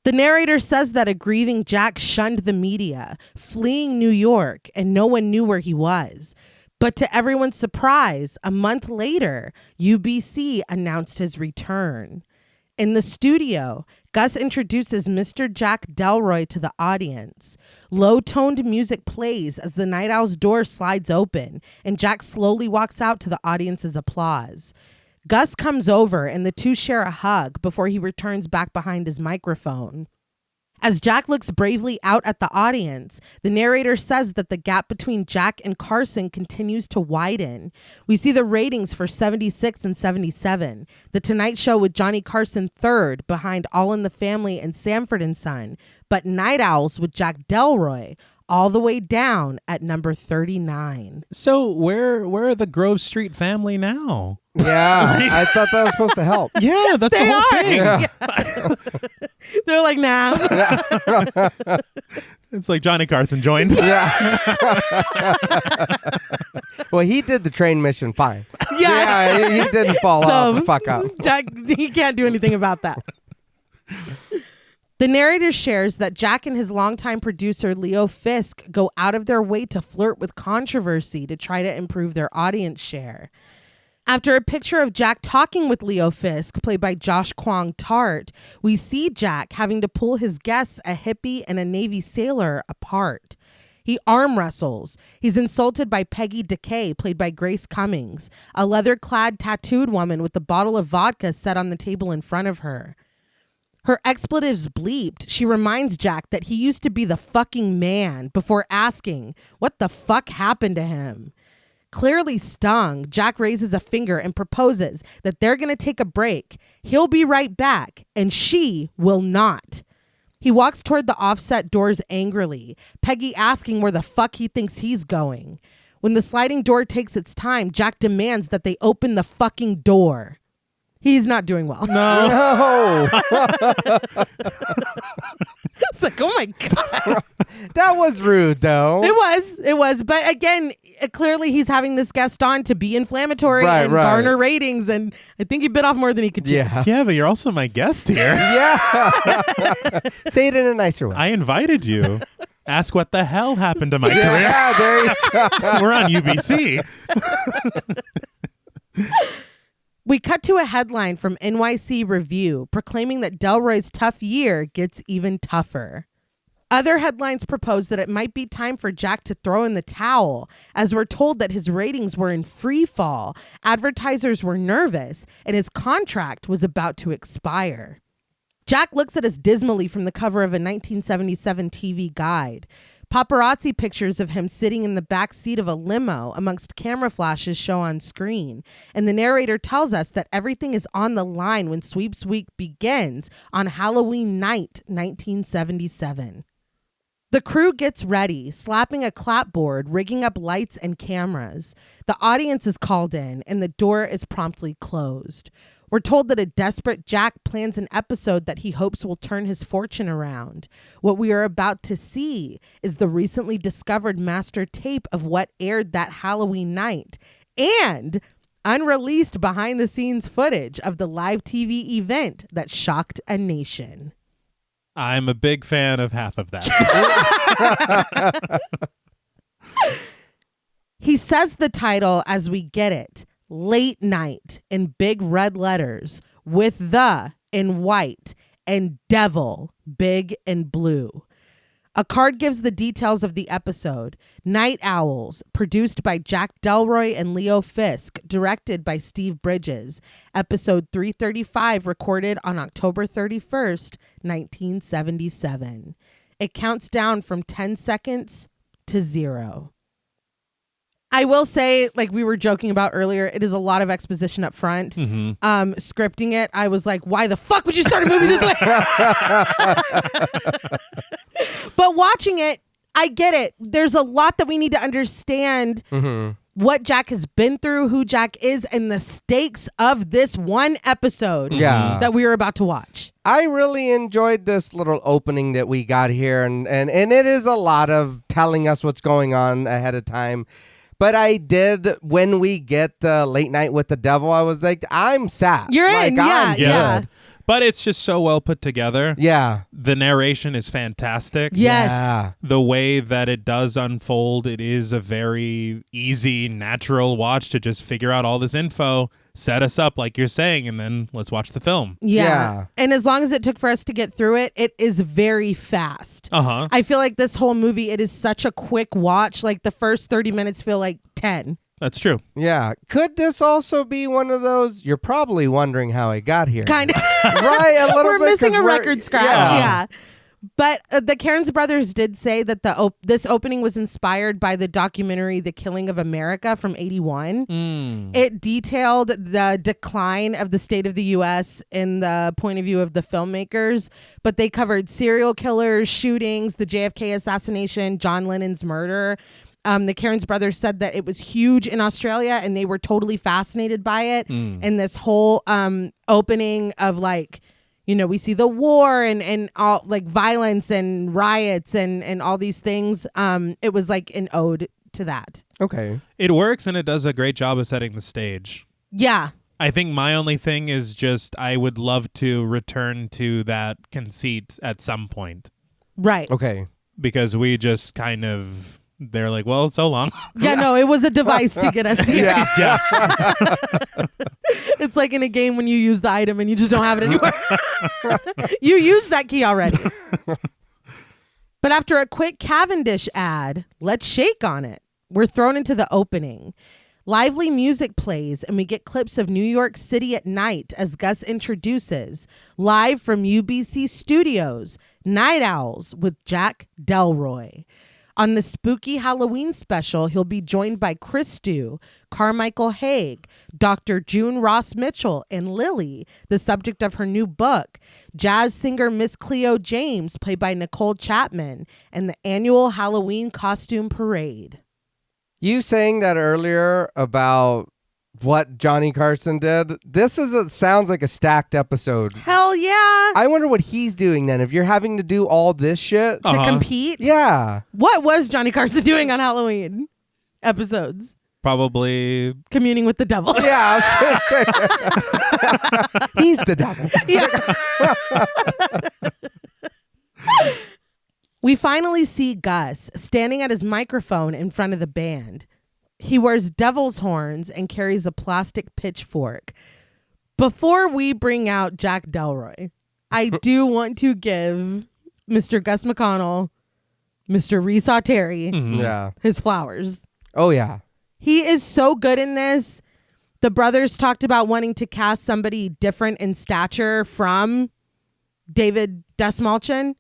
The narrator says that a grieving Jack shunned the media, fleeing New York, and no one knew where he was. But to everyone's surprise, a month later, UBC announced his return. In the studio, Gus introduces Mr. Jack Delroy to the audience. Low-toned music plays as the Night Owl's door slides open, and Jack slowly walks out to the audience's applause. Gus comes over, and the two share a hug before he returns back behind his microphone. As Jack looks bravely out at the audience, the narrator says that the gap between Jack and Carson continues to widen. We see the ratings for 76 and 77. The Tonight Show with Johnny Carson third behind All in the Family and Sanford and Son, but Night Owls with Jack Delroy all the way down at number 39. So where are the Grove Street family now? Yeah, I thought that was supposed to help. Yeah, that's the whole thing. Yeah. They're like, nah. It's like Johnny Carson joined. Yeah. Well, he did the train mission fine. Yeah. He didn't fall off the fuck up. Jack, he can't do anything about that. The narrator shares that Jack and his longtime producer, Leo Fisk, go out of their way to flirt with controversy to try to improve their audience share. After a picture of Jack talking with Leo Fisk, played by Josh Kwong Tart, we see Jack having to pull his guests, a hippie and a Navy sailor, apart. He arm wrestles. He's insulted by Peggy Decay, played by Grace Cummings, a leather-clad tattooed woman with a bottle of vodka set on the table in front of her. Her expletives bleeped, she reminds Jack that he used to be the fucking man before asking, what the fuck happened to him? Clearly stung, Jack raises a finger and proposes that they're going to take a break. He'll be right back, and she will not. He walks toward the offset doors angrily, Peggy asking where the fuck he thinks he's going. When the sliding door takes its time, Jack demands that they open the fucking door. He's not doing well. No. It's like, oh my God. That was rude, though. It was. But again, clearly he's having this guest on to be inflammatory and garner ratings. And I think he bit off more than he could chew. Yeah, but you're also my guest here. Yeah. Say it in a nicer way. I invited you. Ask what the hell happened to my career. Yeah, there you go. We're on UBC. We cut to a headline from NYC Review proclaiming that Delroy's tough year gets even tougher. Other headlines propose that it might be time for Jack to throw in the towel, as we're told that his ratings were in free fall, advertisers were nervous, and his contract was about to expire. Jack looks at us dismally from the cover of a 1977 TV guide. Paparazzi pictures of him sitting in the back seat of a limo amongst camera flashes show on screen. And the narrator tells us that everything is on the line when Sweeps Week begins on Halloween night, 1977. The crew gets ready, slapping a clapboard, rigging up lights and cameras. The audience is called in, and the door is promptly closed. We're told that a desperate Jack plans an episode that he hopes will turn his fortune around. What we are about to see is the recently discovered master tape of what aired that Halloween night and unreleased behind-the-scenes footage of the live TV event that shocked a nation. I'm a big fan of half of that. He says the title as we get it. Late Night in big red letters with the in white and devil big and blue. A card gives the details of the episode. Night Owls, produced by Jack Delroy and Leo Fisk, directed by Steve Bridges. Episode 335, recorded on October 31st, 1977. It counts down from 10 seconds to 0. I will say, like we were joking about earlier, it is a lot of exposition up front. Scripting it, I was like, why the fuck would you start a movie this way? But watching it, I get it. There's a lot that we need to understand what Jack has been through, who Jack is, and the stakes of this one episode that we were about to watch. I really enjoyed this little opening that we got here, and it is a lot of telling us what's going on ahead of time. But I did, when we get the Late Night with the Devil, I was like, I'm sad. You're in, yeah. But it's just so well put together. Yeah. The narration is fantastic. Yes. Yeah. The way that it does unfold, it is a very easy, natural watch to just figure out all this info, set us up like you're saying, and then let's watch the film. Yeah. And as long as it took for us to get through it, it is very fast. I feel like this whole movie, it is such a quick watch. Like the first 30 minutes feel like 10. That's true. Yeah. Could this also be one of those, you're probably wondering how it got here? Kind of. Right, a little We're bit. missing a record scratch. Yeah. But the Cairnes brothers did say that this opening was inspired by the documentary The Killing of America from 1981. It detailed the decline of the state of the U.S. in the point of view of the filmmakers, but they covered serial killers, shootings, the JFK assassination, John Lennon's murder. The Cairnes brothers said that it was huge in Australia and they were totally fascinated by it. And this whole opening of like, you know, we see the war and all like violence and riots and all these things. It was like an ode to that. Okay. It works and it does a great job of setting the stage. Yeah. I think my only thing is just I would love to return to that conceit at some point. Right. Okay. Because we just kind of... They're like, well, so long. Yeah, no, it was a device to get us here. Yeah. It's like in a game when you use the item and you just don't have it anymore. You used that key already. But after a quick Cavendish ad, let's shake on it. We're thrown into the opening. Lively music plays and we get clips of New York City at night as Gus introduces, live from UBC Studios, Night Owls with Jack Delroy. On the spooky Halloween special, he'll be joined by Chris Stew, Carmichael Haig, Dr. June Ross Mitchell, and Lily, the subject of her new book, jazz singer Miss Cleo James, played by Nicole Chapman, and the annual Halloween costume parade. You saying that earlier about what Johnny Carson did, sounds like a stacked episode. Hell yeah. I wonder what he's doing then. If you're having to do all this shit to compete? Yeah. What was Johnny Carson doing on Halloween episodes? Probably communing with the devil. Yeah, I was gonna say. He's the devil. Yeah. We finally see Gus standing at his microphone in front of the band. He wears devil's horns and carries a plastic pitchfork. Before we bring out Jack Delroy, I do want to give Mr. Gus McConnell, Mr. Rhys Terry, his flowers. Oh, yeah. He is so good in this. The brothers talked about wanting to cast somebody different in stature from David Dastmalchian.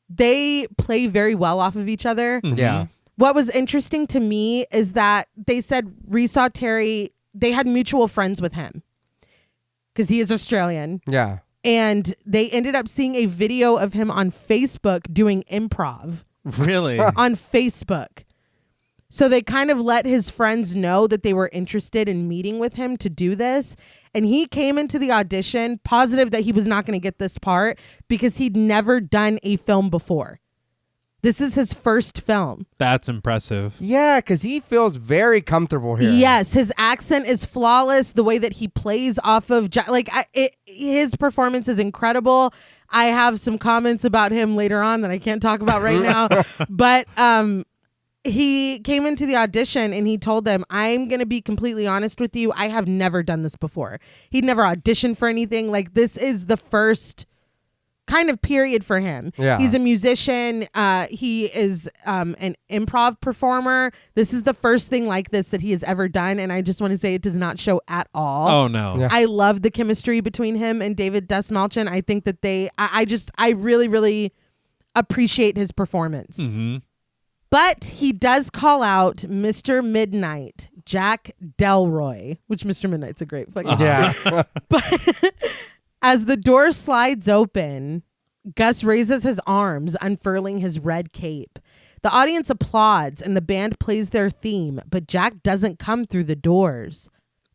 They play very well off of each other. Yeah. What was interesting to me is that they said Rhys Terry, they had mutual friends with him because he is Australian. Yeah. And they ended up seeing a video of him on Facebook doing improv. Really? On Facebook. So they kind of let his friends know that they were interested in meeting with him to do this. And he came into the audition positive that he was not going to get this part because he'd never done a film before. This is his first film. That's impressive. Yeah, because he feels very comfortable here. Yes, his accent is flawless. The way that he plays off of... his performance is incredible. I have some comments about him later on that I can't talk about right now. But he came into the audition and he told them, I'm going to be completely honest with you. I have never done this before. He'd never auditioned for anything. Like, this is the first kind of period for him. Yeah. He's a musician. He is an improv performer. This is the first thing like this that he has ever done. And I just want to say it does not show at all. Oh, no. Yeah. I love the chemistry between him and David Dastmalchian. I think that I really, really appreciate his performance. Mm-hmm. But he does call out Mr. Midnight, Jack Delroy, which Mr. Midnight's a great fucking Yeah. But as the door slides open, Gus raises his arms, unfurling his red cape. The audience applauds and the band plays their theme, but Jack doesn't come through the doors.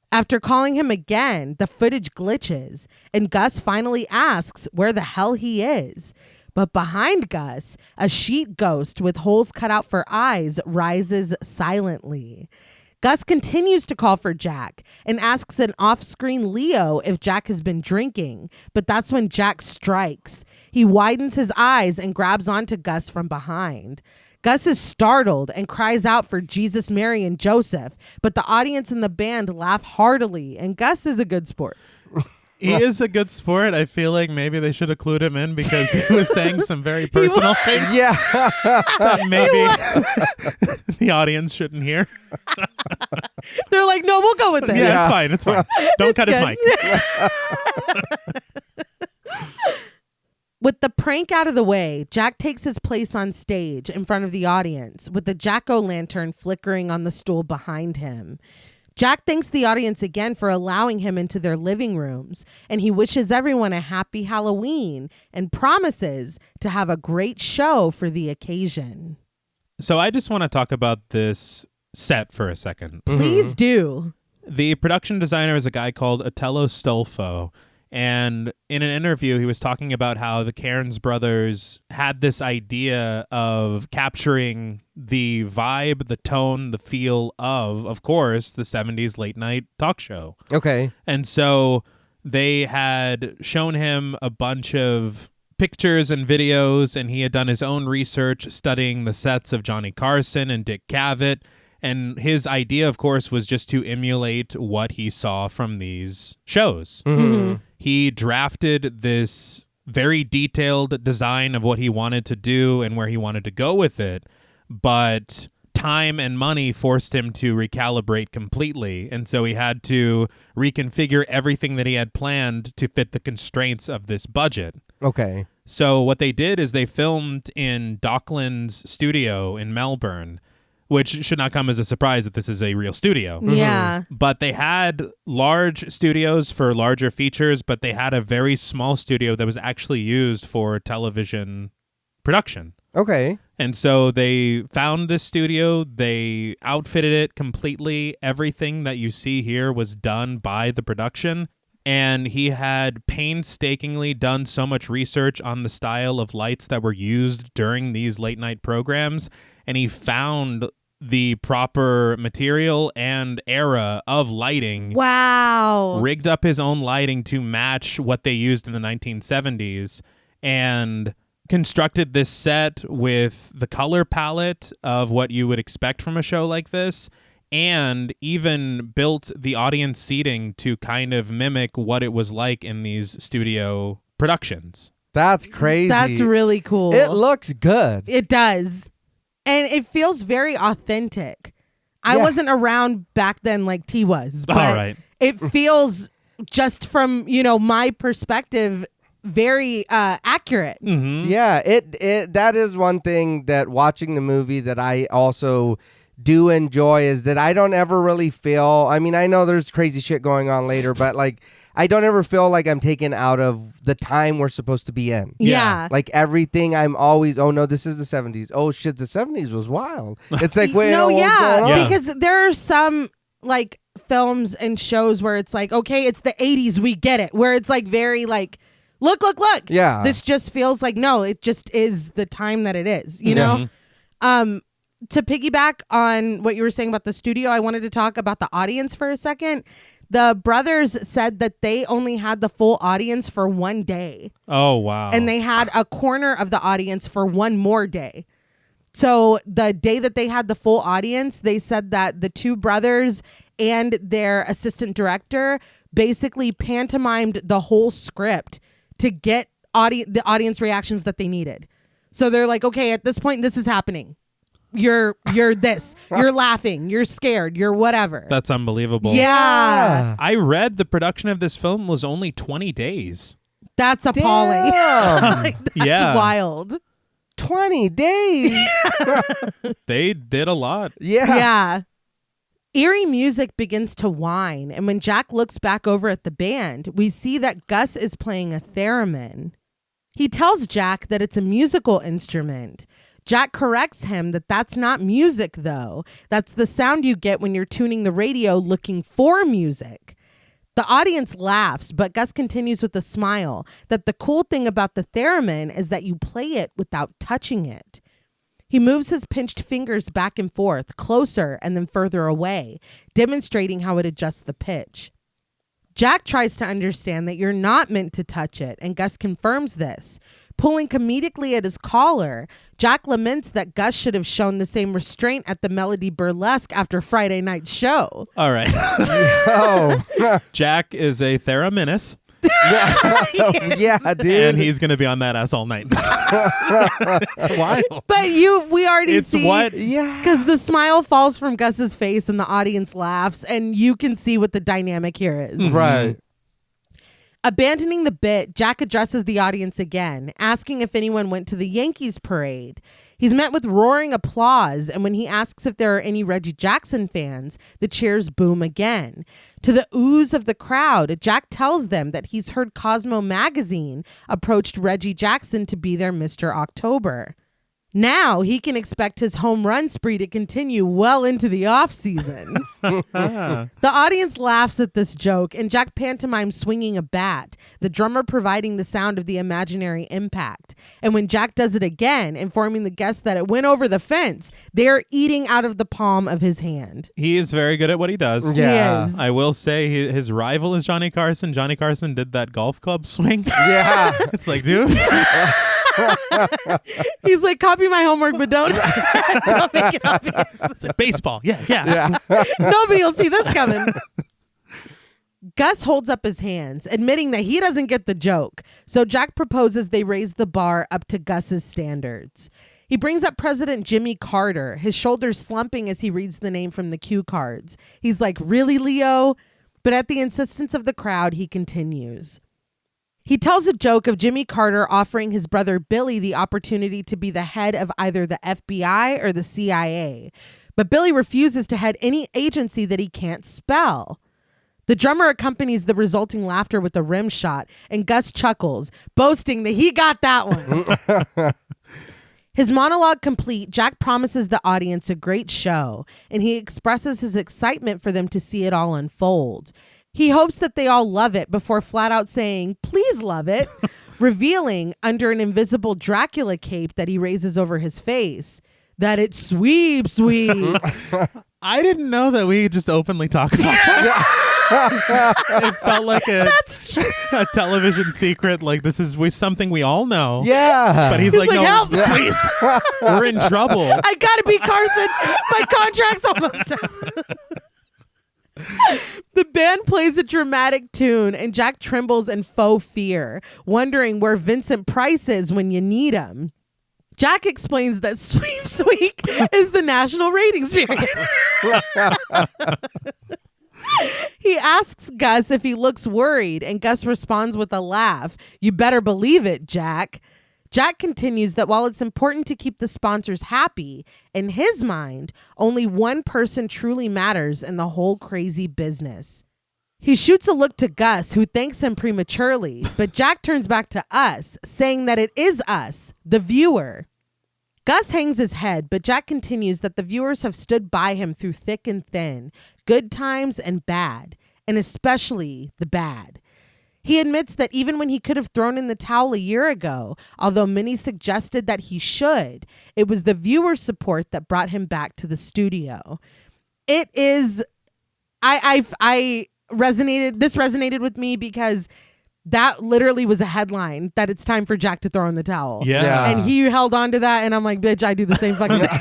After calling him again, the footage glitches, and Gus finally asks where the hell he is. But behind Gus, a sheet ghost with holes cut out for eyes rises silently. Gus continues to call for Jack and asks an off-screen Leo if Jack has been drinking, but that's when Jack strikes. He widens his eyes and grabs onto Gus from behind. Gus is startled and cries out for Jesus, Mary, and Joseph, but the audience and the band laugh heartily, and Gus is a good sport. He is a good sport. I feel like maybe they should have clued him in because he was saying some very personal things Yeah. that maybe the audience shouldn't hear. They're like, no, we'll go with this. Yeah, it's fine. It's fine. Don't cut his good. mic. With the prank out of the way, Jack takes his place on stage in front of the audience with the jack-o'-lantern flickering on the stool behind him. Jack thanks the audience again for allowing him into their living rooms, and he wishes everyone a happy Halloween and promises to have a great show for the occasion. So I just want to talk about this set for a second. Please do. The production designer is a guy called Otello Stolfo. And in an interview, he was talking about how the Cairnes brothers had this idea of capturing the vibe, the tone, the feel of course, the 70s late night talk show. Okay. And so they had shown him a bunch of pictures and videos, and he had done his own research studying the sets of Johnny Carson and Dick Cavett. And his idea, of course, was just to emulate what he saw from these shows. Mm-hmm. He drafted this very detailed design of what he wanted to do and where he wanted to go with it. But time and money forced him to recalibrate completely. And so he had to reconfigure everything that he had planned to fit the constraints of this budget. Okay. So what they did is they filmed in Dockland's studio in Melbourne, which should not come as a surprise that this is a real studio. Yeah. But they had large studios for larger features, but they had a very small studio that was actually used for television production. Okay. And so they found this studio, they outfitted it completely. Everything that you see here was done by the production. And he had painstakingly done so much research on the style of lights that were used during these late night programs. And he found the proper material and era of lighting. Wow. Rigged up his own lighting to match what they used in the 1970s. And constructed this set with the color palette of what you would expect from a show like this, and even built the audience seating to kind of mimic what it was like in these studio productions. That's crazy. That's really cool. It looks good. It does. And it feels very authentic. I Yeah. wasn't around back then like T was, but All right. it feels just from, my perspective, very accurate. Mm-hmm. Yeah, it that is one thing that watching the movie that I also do enjoy is that I don't ever really feel, I mean, I know there's crazy shit going on later, but like I don't ever feel like I'm taken out of the time we're supposed to be in. Yeah. Like everything, I'm always, oh no, this is the 70s. Oh shit, the 70s was wild. It's like, wait, no, what's going on? Yeah. because there are some like films and shows where it's like, okay, it's the 80s, we get it. Where it's like very like, look. Yeah. This just feels like, no, it just is the time that it is, you know? To piggyback on what you were saying about the studio, I wanted to talk about the audience for a second. The brothers said that they only had the full audience for one day. Oh, wow. And they had a corner of the audience for one more day. So the day that they had the full audience, they said that the two brothers and their assistant director basically pantomimed the whole script to get audience reactions that they needed. So they're like, okay, at this point, this is happening. You're this. You're laughing. You're scared. You're whatever. That's unbelievable. Yeah. I read the production of this film was only 20 days. That's appalling. That's wild. 20 days. They did a lot. Yeah. Eerie music begins to whine, and when Jack looks back over at the band, we see that Gus is playing a theremin. He tells Jack that it's a musical instrument. Jack corrects him that that's not music, though. That's the sound you get when you're tuning the radio looking for music. The audience laughs, but Gus continues with a smile that the cool thing about the theremin is that you play it without touching it. He moves his pinched fingers back and forth, closer and then further away, demonstrating how it adjusts the pitch. Jack tries to understand that you're not meant to touch it, and Gus confirms this. Pulling comedically at his collar, Jack laments that Gus should have shown the same restraint at the Melody Burlesque after Friday night's show. All right. Jack is a thereminist. Yeah, dude. And he's going to be on that ass all night. It's wild. But we already see. What? Yeah. Because the smile falls from Gus's face and the audience laughs, and you can see what the dynamic here is. Right. Abandoning the bit, Jack addresses the audience again, asking if anyone went to the Yankees parade. He's met with roaring applause, and when he asks if there are any Reggie Jackson fans, the cheers boom again. To the ooze of the crowd, Jack tells them that he's heard Cosmo magazine approached Reggie Jackson to be their Mr. October. Now he can expect his home run spree to continue well into the off season. The audience laughs at this joke, and Jack pantomimes swinging a bat, the drummer providing the sound of the imaginary impact. And when Jack does it again, informing the guests that it went over the fence, they're eating out of the palm of his hand. He is very good at what he does. Yeah. He is. I will say his rival is Johnny Carson. Johnny Carson did that golf club swing. Yeah. It's like, dude. He's like, copy my homework, but don't make it obvious. It's like baseball. Yeah. Nobody will see this coming. Gus holds up his hands, admitting that he doesn't get the joke. So Jack proposes they raise the bar up to Gus's standards. He brings up President Jimmy Carter, his shoulders slumping as he reads the name from the cue cards. He's like, really, Leo? But at the insistence of the crowd, he continues. He tells a joke of Jimmy Carter offering his brother Billy the opportunity to be the head of either the FBI or the CIA. But Billy refuses to head any agency that he can't spell. The drummer accompanies the resulting laughter with a rim shot, and Gus chuckles, boasting that he got that one. His monologue complete, Jack promises the audience a great show, and he expresses his excitement for them to see it all unfold. He hopes that they all love it before flat out saying, please love it, revealing under an invisible Dracula cape that he raises over his face that it's sweep. I didn't know that we just openly talk about that. It felt like a television secret. Like, this is something we all know. Yeah. But he's like, no, help. please. We're in trouble. I gotta be Carson. My contract's almost up. The band plays a dramatic tune, and Jack trembles in faux fear, wondering where Vincent Price is when you need him. Jack explains that Sweeps Week is the national ratings period. He asks Gus if he looks worried, and Gus responds with a laugh. You better believe it, Jack. Jack continues that while it's important to keep the sponsors happy, in his mind, only one person truly matters in the whole crazy business. He shoots a look to Gus, who thanks him prematurely, but Jack turns back to us, saying that it is us, the viewer. Gus hangs his head, but Jack continues that the viewers have stood by him through thick and thin, good times and bad, and especially the bad. He admits that even when he could have thrown in the towel a year ago, although many suggested that he should, it was the viewer support that brought him back to the studio. It is, I resonated with me because that literally was a headline that it's time for Jack to throw in the towel. Yeah. And he held on to that, and I'm like, bitch, I do the same fucking thing.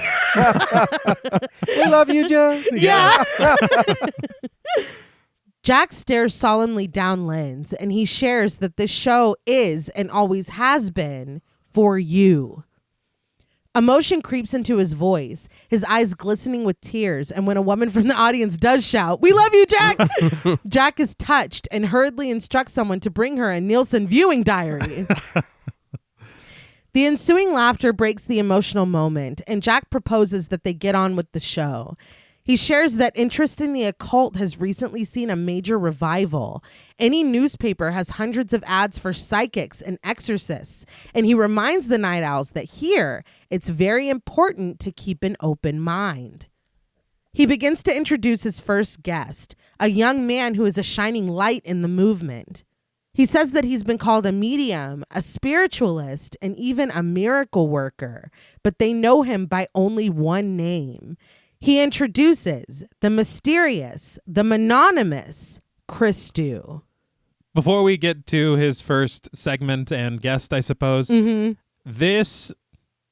We love you, Joe. Yeah. Jack stares solemnly down Linz, and he shares that this show is and always has been for you. Emotion creeps into his voice, his eyes glistening with tears, and when a woman from the audience does shout, "We love you, Jack!" Jack is touched and hurriedly instructs someone to bring her a Nielsen viewing diary. The ensuing laughter breaks the emotional moment, and Jack proposes that they get on with the show. He shares that interest in the occult has recently seen a major revival. Any newspaper has hundreds of ads for psychics and exorcists, and he reminds the Night Owls that here, it's very important to keep an open mind. He begins to introduce his first guest, a young man who is a shining light in the movement. He says that he's been called a medium, a spiritualist, and even a miracle worker, but they know him by only one name. He introduces the mysterious, the mononymous Christu. Before we get to his first segment and guest, I suppose, this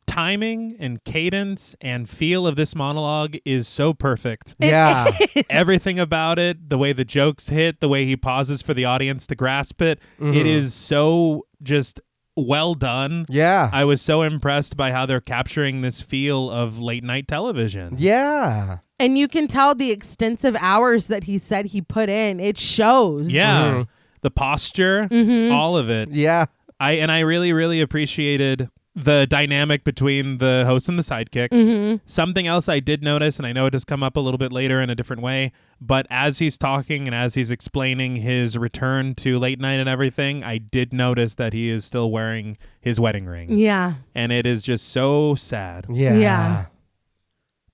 timing and cadence and feel of this monologue is so perfect. Yeah. Everything about it, the way the jokes hit, the way he pauses for the audience to grasp it, it is so just well done. Yeah. I was so impressed by how they're capturing this feel of late night television. Yeah. And you can tell the extensive hours that he said he put in. It shows. Yeah. The posture, all of it. Yeah. I really, really appreciated the dynamic between the host and the sidekick. Something else I did notice, and I know it has come up a little bit later in a different way, but as he's talking and as he's explaining his return to late night and everything, I did notice that he is still wearing his wedding ring. Yeah. And it is just so sad. Yeah.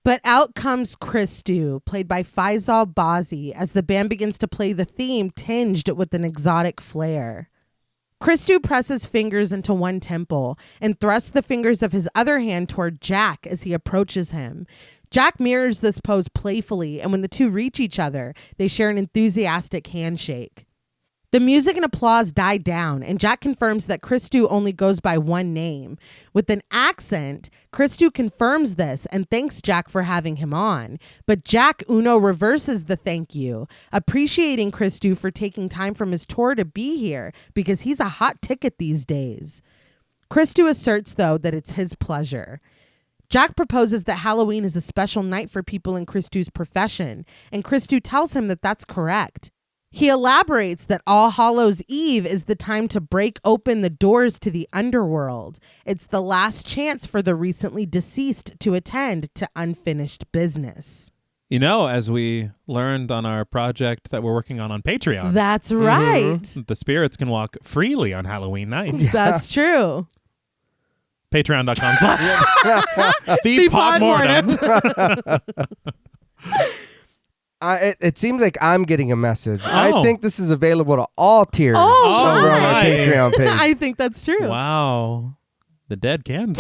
But out comes Christu, played by Faisal Bazi, as the band begins to play the theme tinged with an exotic flair. Christu presses fingers into one temple and thrusts the fingers of his other hand toward Jack as he approaches him. Jack mirrors this pose playfully, and when the two reach each other, they share an enthusiastic handshake. The music and applause die down, and Jack confirms that Christu only goes by one name. With an accent, Christu confirms this and thanks Jack for having him on. But Jack Uno reverses the thank you, appreciating Christu for taking time from his tour to be here because he's a hot ticket these days. Christu asserts, though, that it's his pleasure. Jack proposes that Halloween is a special night for people in Christu's profession, and Christu tells him that that's correct. He elaborates that All Hallows Eve is the time to break open the doors to the underworld. It's the last chance for the recently deceased to attend to unfinished business. You know, as we learned on our project that we're working on Patreon. That's right. The spirits can walk freely on Halloween night. That's true. Patreon.com/ The Pod Mortem. It seems like I'm getting a message. I think this is available to all tiers over on our Patreon page. I think that's true. Wow. The dead can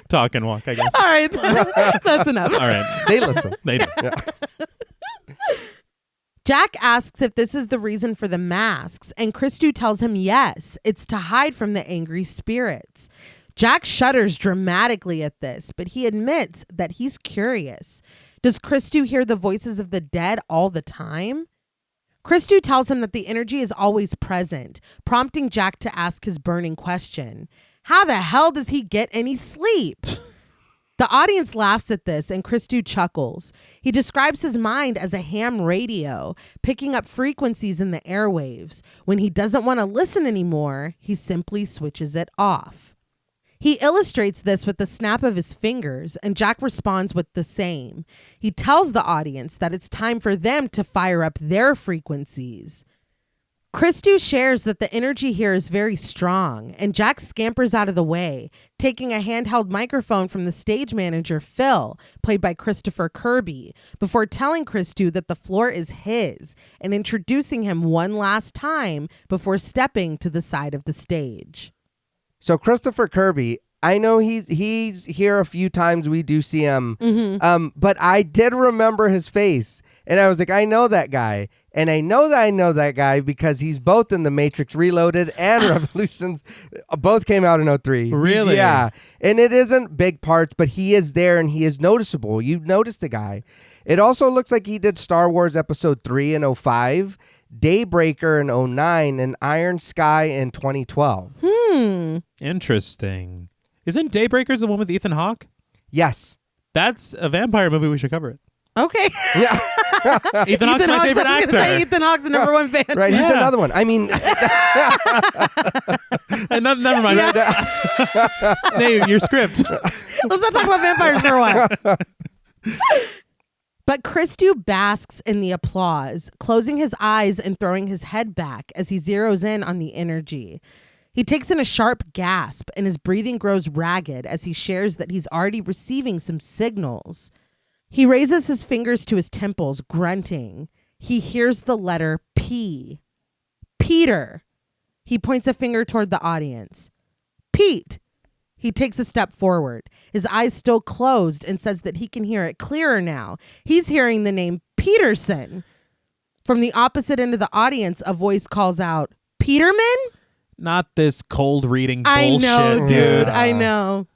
talk and walk, I guess. All right. That's enough. All right. They listen. They do. Yeah. Jack asks if this is the reason for the masks, and Christu tells him yes, it's to hide from the angry spirits. Jack shudders dramatically at this, but he admits that he's curious. Does Christu hear the voices of the dead all the time? Christu tells him that the energy is always present, prompting Jack to ask his burning question. How the hell does he get any sleep? The audience laughs at this, and Christu chuckles. He describes his mind as a ham radio, picking up frequencies in the airwaves. When he doesn't want to listen anymore, he simply switches it off. He illustrates this with the snap of his fingers, and Jack responds with the same. He tells the audience that it's time for them to fire up their frequencies. Christu shares that the energy here is very strong, and Jack scampers out of the way, taking a handheld microphone from the stage manager, Phil, played by Christopher Kirby, before telling Christu that the floor is his and introducing him one last time before stepping to the side of the stage. So Christopher Kirby, I know he's here a few times. We do see him, but I did remember his face, and I was like, I know that guy, and I know that guy because he's both in The Matrix Reloaded and Revolutions. Both came out in 2003. Really? Yeah, and it isn't big parts, but he is there and he is noticeable. You notice the guy, It also looks like he did Star Wars Episode 3 in 2005, Daybreaker in 2009, and Iron Sky in 2012. Interesting. Isn't Daybreakers the one with Ethan Hawke? Yes. That's a vampire movie. We should cover it. Okay. Yeah. Ethan Hawke's my favorite I was actor. gonna say Ethan Hawke's the number one fan. Right, he's Yeah. another one. I mean, Never mind. Nate, your script. Let's not talk about vampires for a while. But Christu basks in the applause, closing his eyes and throwing his head back as he zeroes in on the energy. He takes in a sharp gasp and his breathing grows ragged as he shares that he's already receiving some signals. He raises his fingers to his temples, grunting. He hears the letter P. Peter. He points a finger toward the audience. Pete. He takes a step forward, his eyes still closed, and says that he can hear it clearer now. He's hearing the name Peterson. From the opposite end of the audience, a voice calls out, Peterman? Not this cold reading bullshit, I know, dude. Yeah. I know.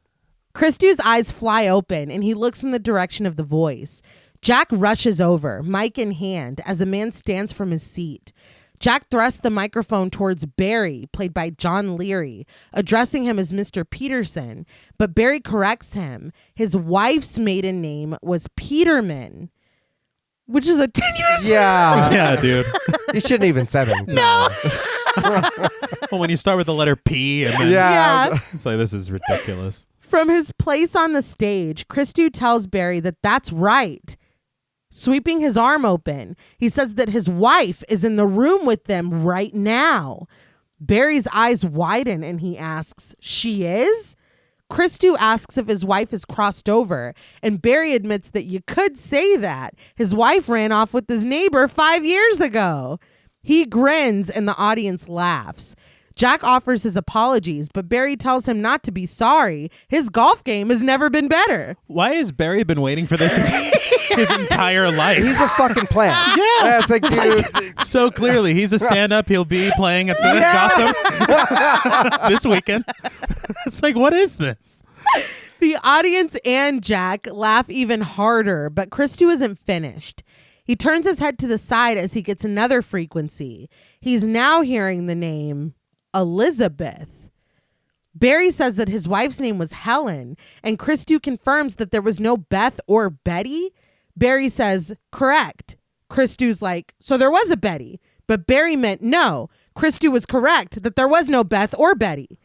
Christu's eyes fly open, and he looks in the direction of the voice. Jack rushes over, mic in hand, as a man stands from his seat. Jack thrusts the microphone towards Barry, played by John Leary, addressing him as Mr. Peterson. But Barry corrects him. His wife's maiden name was Peterman, which is a tenuous... yeah. Yeah, dude. You shouldn't even said it. No. Well, when you start with the letter P and then Yeah. it's like, this is ridiculous. From his place on the stage, Christu tells Barry that that's right. Sweeping his arm open, he says that his wife is in the room with them right now. Barry's eyes widen and he asks, she is? Christu asks if his wife is crossed over, and Barry admits that you could say that. His wife ran off with his neighbor 5 years ago. He grins and the audience laughs. Jack offers his apologies, but Barry tells him not to be sorry. His golf game has never been better. Why has Barry been waiting for this his entire life? He's a fucking plant. Yeah. It's like, dude. So clearly, he's a stand-up. He'll be playing at the Gotham this weekend. It's like, what is this? The audience and Jack laugh even harder, but Christu isn't finished. He turns his head to the side as he gets another frequency. He's now hearing the name Elizabeth. Barry says that his wife's name was Helen, and Christu confirms that there was no Beth or Betty. Barry says, correct. Christu's like, so there was a Betty. But Barry meant no. Christu was correct that there was no Beth or Betty.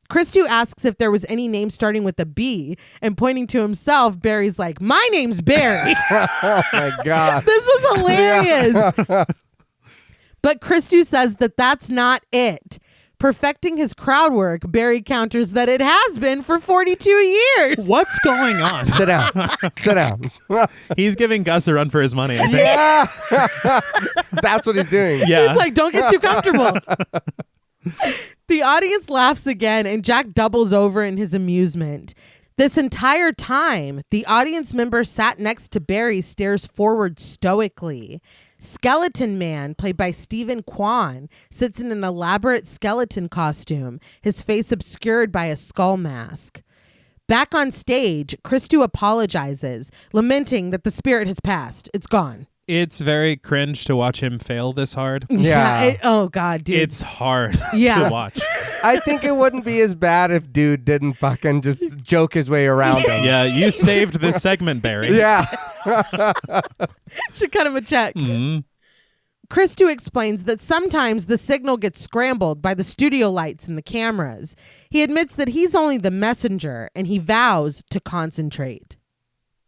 Christu asks if there was any name starting with a B, and pointing to himself, Barry's like, my name's Barry. Oh my God. This was hilarious. But Christu says that that's not it. Perfecting his crowd work, Barry counters that it has been for 42 years. What's going on? Sit down. Sit down. He's giving Gus a run for his money, I think. Yeah. That's what he's doing. Yeah. He's like, don't get too comfortable. The audience laughs again, and Jack doubles over in his amusement. This entire time, the audience member sat next to Barry stares forward stoically. Skeleton Man, played by Stephen Kwan, sits in an elaborate skeleton costume, his face obscured by a skull mask. Back on stage, Christu apologizes, lamenting that the spirit has passed. It's gone. It's very cringe to watch him fail this hard. Yeah. Oh, God, dude. It's hard Yeah. to watch. I think it wouldn't be as bad if dude didn't fucking just joke his way around him. Yeah, you saved this segment, Barry. Yeah. Should cut him a check. Mhm. Christu explains that sometimes the signal gets scrambled by the studio lights and the cameras. He admits that he's only the messenger, and he vows to concentrate.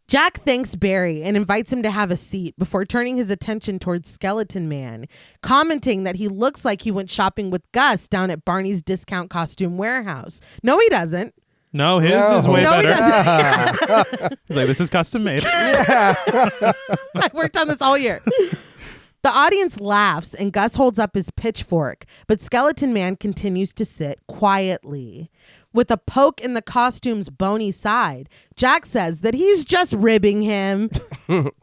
Jack thanks Barry and invites him to have a seat before turning his attention towards Skeleton Man, commenting that he looks like he went shopping with Gus down at Barney's Discount Costume Warehouse. No, he doesn't. No, his is way No, he better. doesn't. He's like, this is custom made. I worked on this all year. The audience laughs and Gus holds up his pitchfork, but Skeleton Man continues to sit quietly. With a poke in the costume's bony side, Jack says that he's just ribbing him.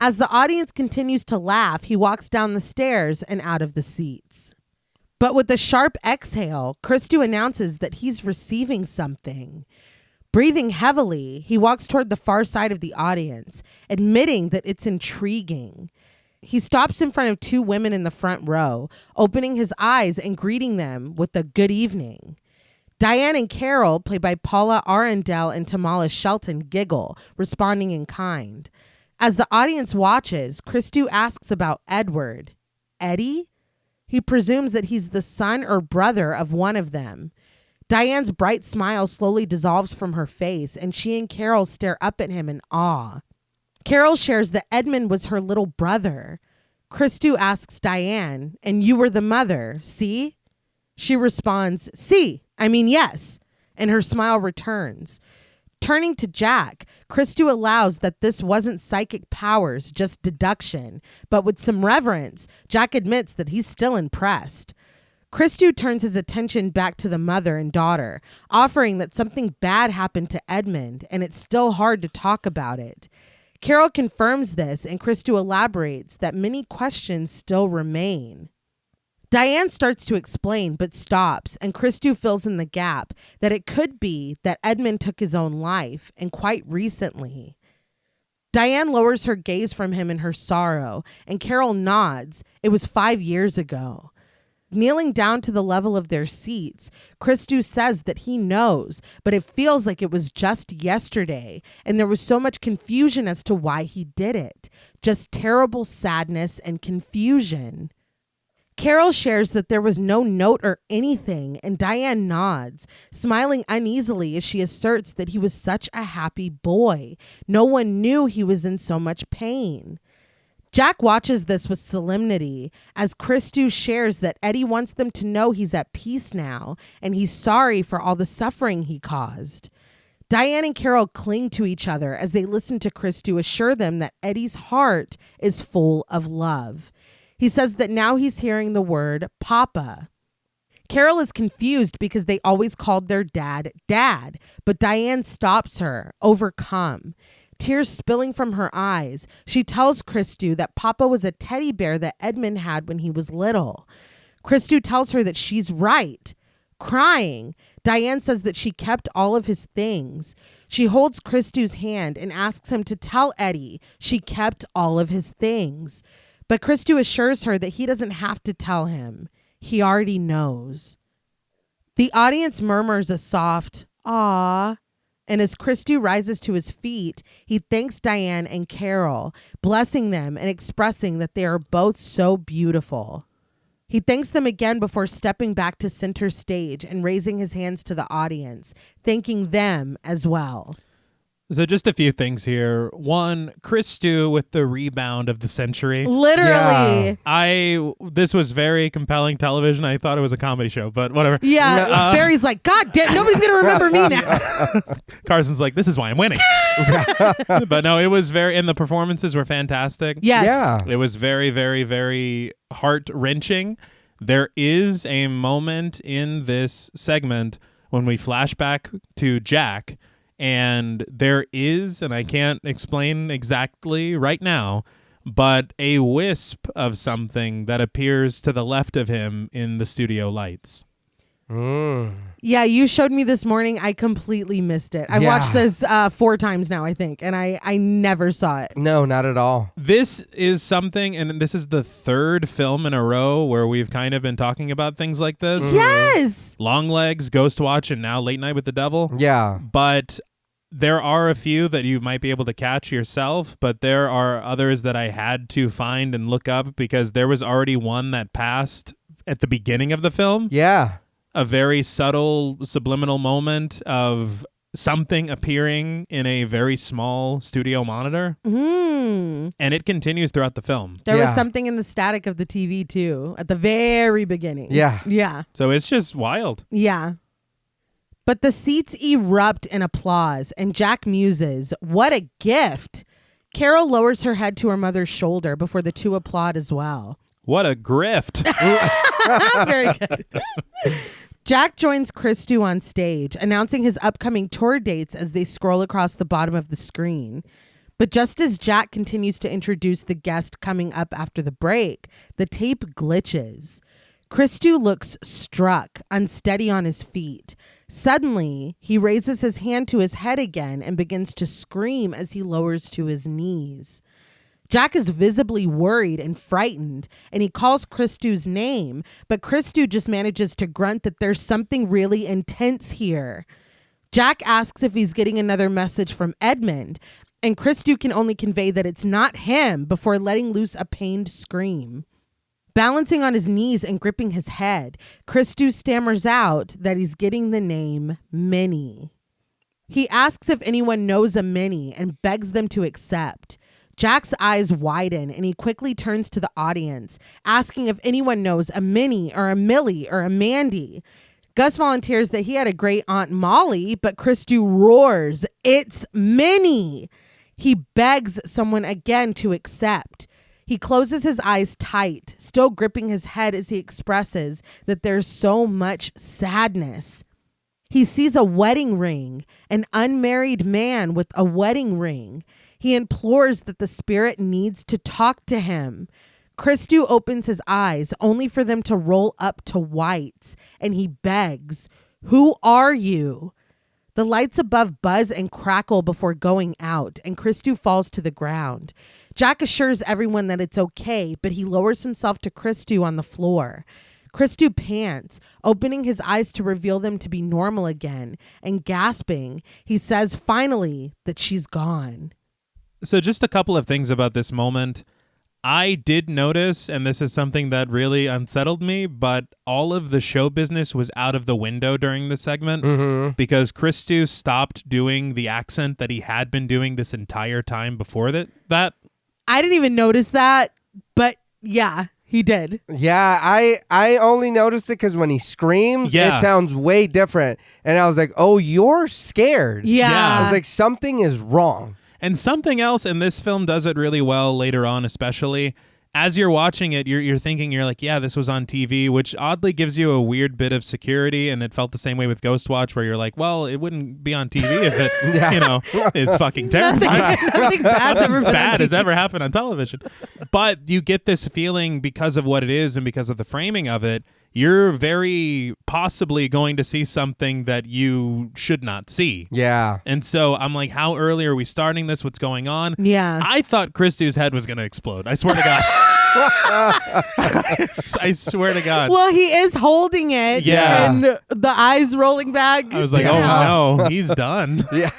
As the audience continues to laugh, he walks down the stairs and out of the seats. But with a sharp exhale, Christu announces that he's receiving something. Breathing heavily, he walks toward the far side of the audience, admitting that it's intriguing. He stops in front of 2 women in the front row, opening his eyes and greeting them with a good evening. Diane and Carol, played by Paula Arundel and Tamala Shelton, giggle, responding in kind. As the audience watches, Christou asks about Edward. Eddie? He presumes that he's the son or brother of one of them. Diane's bright smile slowly dissolves from her face, and she and Carol stare up at him in awe. Carol shares that Edmund was her little brother. Christou asks Diane, and you were the mother, see? She responds, yes, and her smile returns. Turning to Jack, Christou allows that this wasn't psychic powers, just deduction, but with some reverence, Jack admits that he's still impressed. Christou turns his attention back to the mother and daughter, offering that something bad happened to Edmund, and it's still hard to talk about it. Carol confirms this, and Christou elaborates that many questions still remain. Diane starts to explain, but stops, and Christou fills in the gap that it could be that Edmund took his own life, and quite recently. Diane lowers her gaze from him in her sorrow, and Carol nods. It was 5 years ago. Kneeling down to the level of their seats, Christou says that he knows, but it feels like it was just yesterday, and there was so much confusion as to why he did it. Just terrible sadness and confusion. Carol shares that there was no note or anything, and Diane nods, smiling uneasily as she asserts that he was such a happy boy. No one knew he was in so much pain. Jack watches this with solemnity as Christou shares that Eddie wants them to know he's at peace now, and he's sorry for all the suffering he caused. Diane and Carol cling to each other as they listen to Christou assure them that Eddie's heart is full of love. He says that now he's hearing the word Papa. Carol is confused because they always called their dad, Dad, but Diane stops her, overcome. Tears spilling from her eyes, she tells Christou that Papa was a teddy bear that Edmund had when he was little. Christou tells her that she's right. Crying, Diane says that she kept all of his things. She holds Christou's hand and asks him to tell Eddie she kept all of his things. But Christou assures her that he doesn't have to tell him. He already knows. The audience murmurs a soft, "Aw." And as Christou rises to his feet, he thanks Diane and Carol, blessing them and expressing that they are both so beautiful. He thanks them again before stepping back to center stage and raising his hands to the audience, thanking them as well. So just a few things here. One, Christou with the rebound of the century. Literally. Yeah. This was very compelling television. I thought it was a comedy show, but whatever. Yeah, Barry's like, God damn, nobody's going to remember me now. Carson's like, this is why I'm winning. But no, it was and the performances were fantastic. Yes. Yeah. It was very, very, very heart-wrenching. There is a moment in this segment when we flash back to Jack, and there is, and I can't explain exactly right now, but a wisp of something that appears to the left of him in the studio lights. Yeah, you showed me this morning. I completely missed it. I've watched this 4 times now, I think, and I never saw it. No, not at all. This is something, and this is the 3rd film in a row where we've kind of been talking about things like this. Yes! Longlegs, Ghost Watch, and now Late Night with the Devil. Yeah. But there are a few that you might be able to catch yourself, but there are others that I had to find and look up because there was already one that passed at the beginning of the film. Yeah. A very subtle subliminal moment of something appearing in a very small studio monitor. And it continues throughout the film. There was something in the static of the TV too at the very beginning. Yeah. Yeah. So it's just wild. Yeah. But the seats erupt in applause, and Jack muses, "What a gift." Carol lowers her head to her mother's shoulder before the two applaud as well. What a grift. Very good. Jack joins Christou on stage, announcing his upcoming tour dates as they scroll across the bottom of the screen. But just as Jack continues to introduce the guest coming up after the break, the tape glitches. Christou looks struck, unsteady on his feet. Suddenly, he raises his hand to his head again and begins to scream as he lowers to his knees. Jack is visibly worried and frightened, and he calls Christu's name, but Christu just manages to grunt that there's something really intense here. Jack asks if he's getting another message from Edmund, and Christu can only convey that it's not him before letting loose a pained scream. Balancing on his knees and gripping his head, Christu stammers out that he's getting the name Minnie. He asks if anyone knows a Minnie and begs them to accept. Jack's eyes widen and he quickly turns to the audience, asking if anyone knows a Minnie or a Millie or a Mandy. Gus volunteers that he had a great Aunt Molly, but Christu roars, "It's Minnie!" He begs someone again to accept. He closes his eyes tight, still gripping his head as he expresses that there's so much sadness. He sees a wedding ring, an unmarried man with a wedding ring. He implores that the spirit needs to talk to him. Christu opens his eyes, only for them to roll up to whites, and he begs, "Who are you?" The lights above buzz and crackle before going out, and Christu falls to the ground. Jack assures everyone that it's okay, but he lowers himself to Christu on the floor. Christu pants, opening his eyes to reveal them to be normal again, and gasping, he says finally that she's gone. So just a couple of things about this moment. I did notice, and this is something that really unsettled me, but all of the show business was out of the window during the segment because Christu stopped doing the accent that he had been doing this entire time before that. I didn't even notice that, but yeah, he did. Yeah, I only noticed it because when he screams, it sounds way different. And I was like, oh, you're scared. Yeah. I was like, something is wrong. And something else, and this film does it really well later on, especially as you're watching it, you're thinking, you're like, yeah, this was on TV, which oddly gives you a weird bit of security. And it felt the same way with Ghostwatch, where you're like, well, it wouldn't be on TV if it, is fucking terrifying. Nothing bad has ever happened on television. But you get this feeling because of what it is and because of the framing of it, you're very possibly going to see something that you should not see. Yeah. And so I'm like, how early are we starting this? What's going on? Yeah. I thought Christu's head was going to explode. I swear to God. I swear to God. Well, he is holding it. Yeah. And the eyes rolling back. I was like, oh no, he's done. Yeah.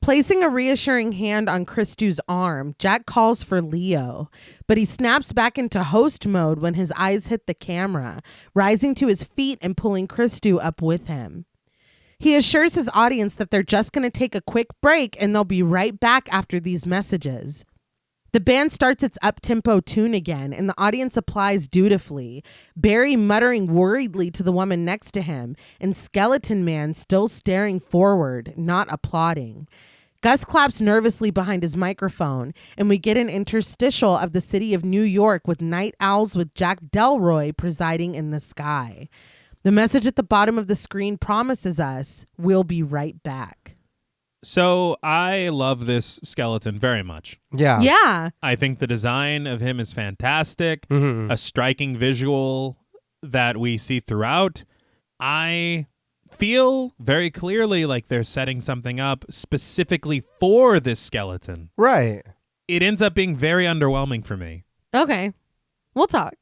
Placing a reassuring hand on Christu's arm, Jack calls for Leo, but he snaps back into host mode when his eyes hit the camera, rising to his feet and pulling Christu up with him. He assures his audience that they're just going to take a quick break and they'll be right back after these messages. The band starts its up-tempo tune again, and the audience applies dutifully, Barry muttering worriedly to the woman next to him, and Skeleton Man still staring forward, not applauding. Gus claps nervously behind his microphone, and we get an interstitial of the city of New York with night owls with Jack Delroy presiding in the sky. The message at the bottom of the screen promises us, "We'll be right back." So I love this skeleton very much. Yeah. Yeah. I think the design of him is fantastic. Mm-hmm. A striking visual that we see throughout. I feel very clearly like they're setting something up specifically for this skeleton. Right. It ends up being very underwhelming for me. Okay. We'll talk.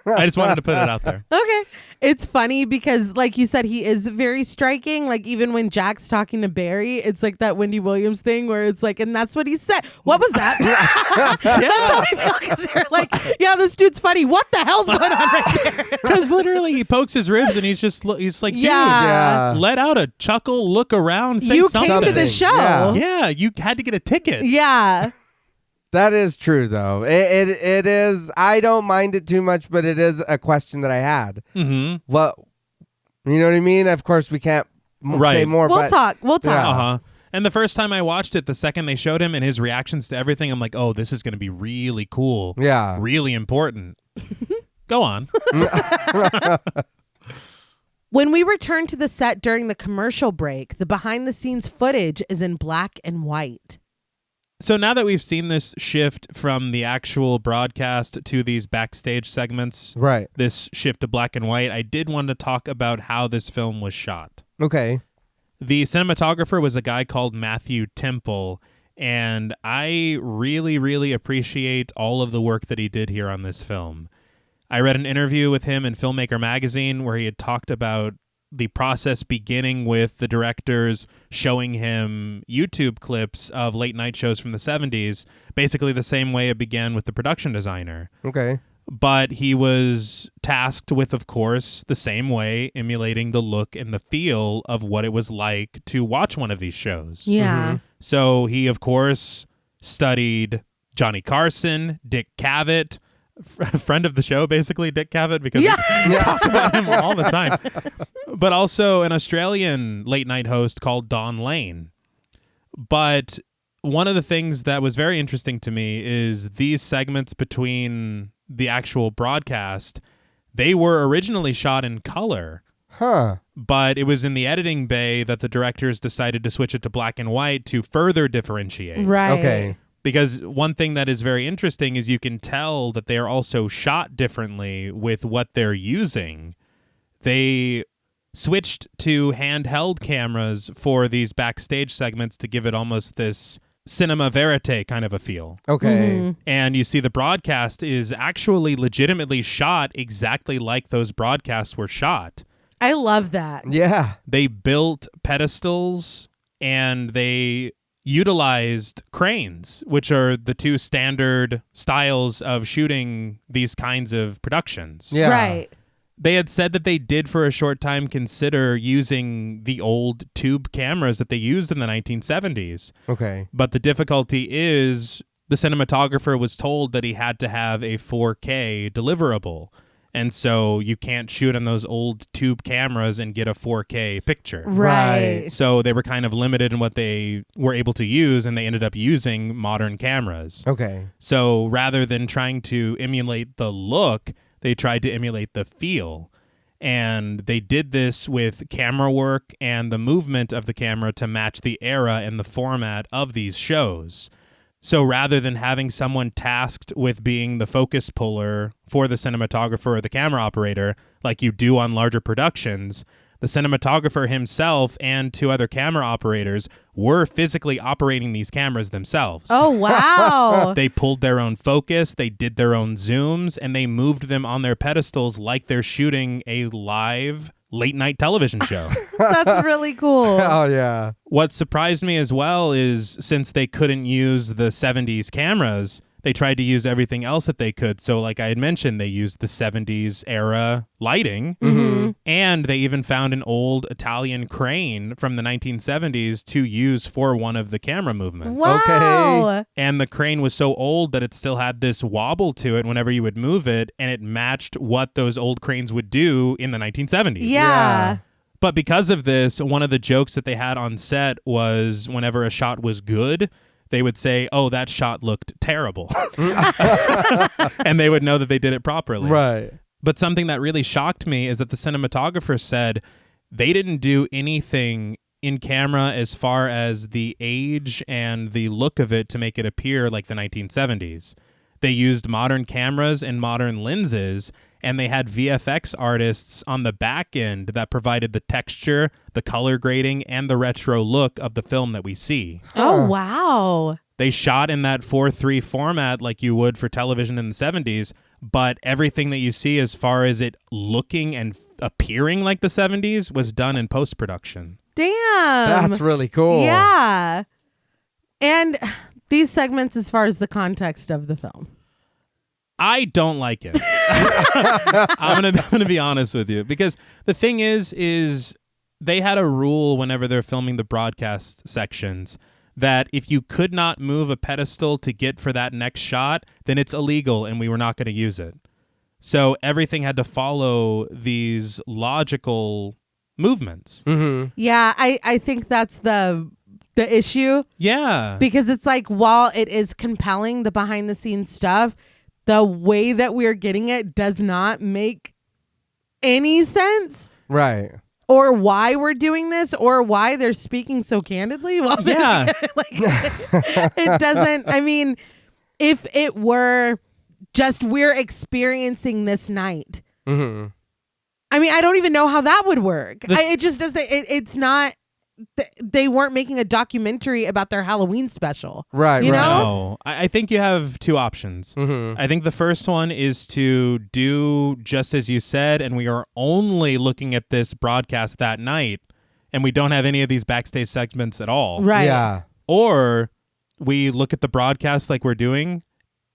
I just wanted to put it out there. Okay. It's funny because, like you said, he is very striking. Like, even when Jack's talking to Barry, it's like that Wendy Williams thing where it's like, and that's what he said. What was that? That's how I feel, because they're like, yeah, this dude's funny. What the hell's going on right there? Because literally he pokes his ribs and he's like, dude, Yeah. let out a chuckle, look around, say You something. came to the show. Yeah. Yeah, you had to get a ticket. Yeah. That is true, though. It is. I don't mind it too much, but it is a question that I had. Mm-hmm. What, you know what I mean? Of course, we can't say more. We'll talk. Yeah. Uh-huh. And the first time I watched it, the second they showed him and his reactions to everything, I'm like, oh, this is going to be really cool. Yeah. Really important. Go on. When we return to the set during the commercial break, the behind-the-scenes footage is in black and white. So now that we've seen this shift from the actual broadcast to these backstage segments, Right. this shift to black and white, I did want to talk about how this film was shot. Okay. The cinematographer was a guy called Matthew Temple, and I really, really appreciate all of the work that he did here on this film. I read an interview with him in Filmmaker Magazine where he had talked about the process beginning with the directors showing him YouTube clips of late night shows from the 70s, basically the same way it began with the production designer. Okay. But he was tasked with, of course, the same way, emulating the look and the feel of what it was like to watch one of these shows. Yeah. So he, of course, studied Johnny Carson, Dick Cavett, friend of the show, basically, Dick Cavett, because we talk about him all the time. But also an Australian late-night host called Don Lane. But one of the things that was very interesting to me is these segments between the actual broadcast, they were originally shot in color. Huh. But it was in the editing bay that the directors decided to switch it to black and white to further differentiate. Right. Okay. Because one thing that is very interesting is you can tell that they are also shot differently with what they're using. They switched to handheld cameras for these backstage segments to give it almost this cinema verite kind of a feel. Okay. And you see the broadcast is actually legitimately shot exactly like those broadcasts were shot. I love that. Yeah. They built pedestals and they utilized cranes, which are the two standard styles of shooting these kinds of productions. Yeah. Right. They had said that they did for a short time consider using the old tube cameras that they used in the 1970s. Okay. But the difficulty is the cinematographer was told that he had to have a 4K deliverable. And so you can't shoot on those old tube cameras and get a 4K picture. Right. So they were kind of limited in what they were able to use, and they ended up using modern cameras. Okay. So rather than trying to emulate the look, they tried to emulate the feel. And they did this with camera work and the movement of the camera to match the era and the format of these shows. So rather than having someone tasked with being the focus puller for the cinematographer or the camera operator, like you do on larger productions, the cinematographer himself and two other camera operators were physically operating these cameras themselves. Oh, wow. They pulled their own focus, they did their own zooms, and they moved them on their pedestals like they're shooting a live late night television show. That's really cool. Oh, yeah. What surprised me as well is since they couldn't use the 70s cameras, they tried to use everything else that they could. So like I had mentioned, they used the 70s era lighting, and they even found an old Italian crane from the 1970s to use for one of the camera movements. Wow. And the crane was so old that it still had this wobble to it whenever you would move it, and it matched what those old cranes would do in the 1970s. Yeah. But because of this, one of the jokes that they had on set was whenever a shot was good, they would say, oh, that shot looked terrible. And they would know that they did it properly. Right. But something that really shocked me is that the cinematographer said they didn't do anything in camera as far as the age and the look of it to make it appear like the 1970s. They used modern cameras and modern lenses, and they had VFX artists on the back end that provided the texture, the color grading, and the retro look of the film that we see. Oh, wow. They shot in that 4:3 format like you would for television in the 70s, but everything that you see as far as it looking and appearing like the 70s was done in post-production. Damn. That's really cool. Yeah. And these segments as far as the context of the film. I don't like it. I'm gonna be honest with you, because the thing is they had a rule whenever they're filming the broadcast sections that if you could not move a pedestal to get for that next shot, then it's illegal and we were not going to use it. So everything had to follow these logical movements. Mm-hmm. Yeah, I think that's the issue. Yeah. Because it's like, while it is compelling, the behind the scenes stuff, the way that we're getting it does not make any sense. Right. or why we're doing this or why they're speaking so candidly. Well, Yeah. It doesn't. I mean, if it were just we're experiencing this night. Mm-hmm. I mean, I don't even know how that would work. It just doesn't. It's not. They weren't making a documentary about their Halloween special. Right. You right. know? No, I think you have two options. Mm-hmm. I think the first one is to do just as you said, and we are only looking at this broadcast that night, and we don't have any of these backstage segments at all. Right. Yeah. Or we look at the broadcast like we're doing,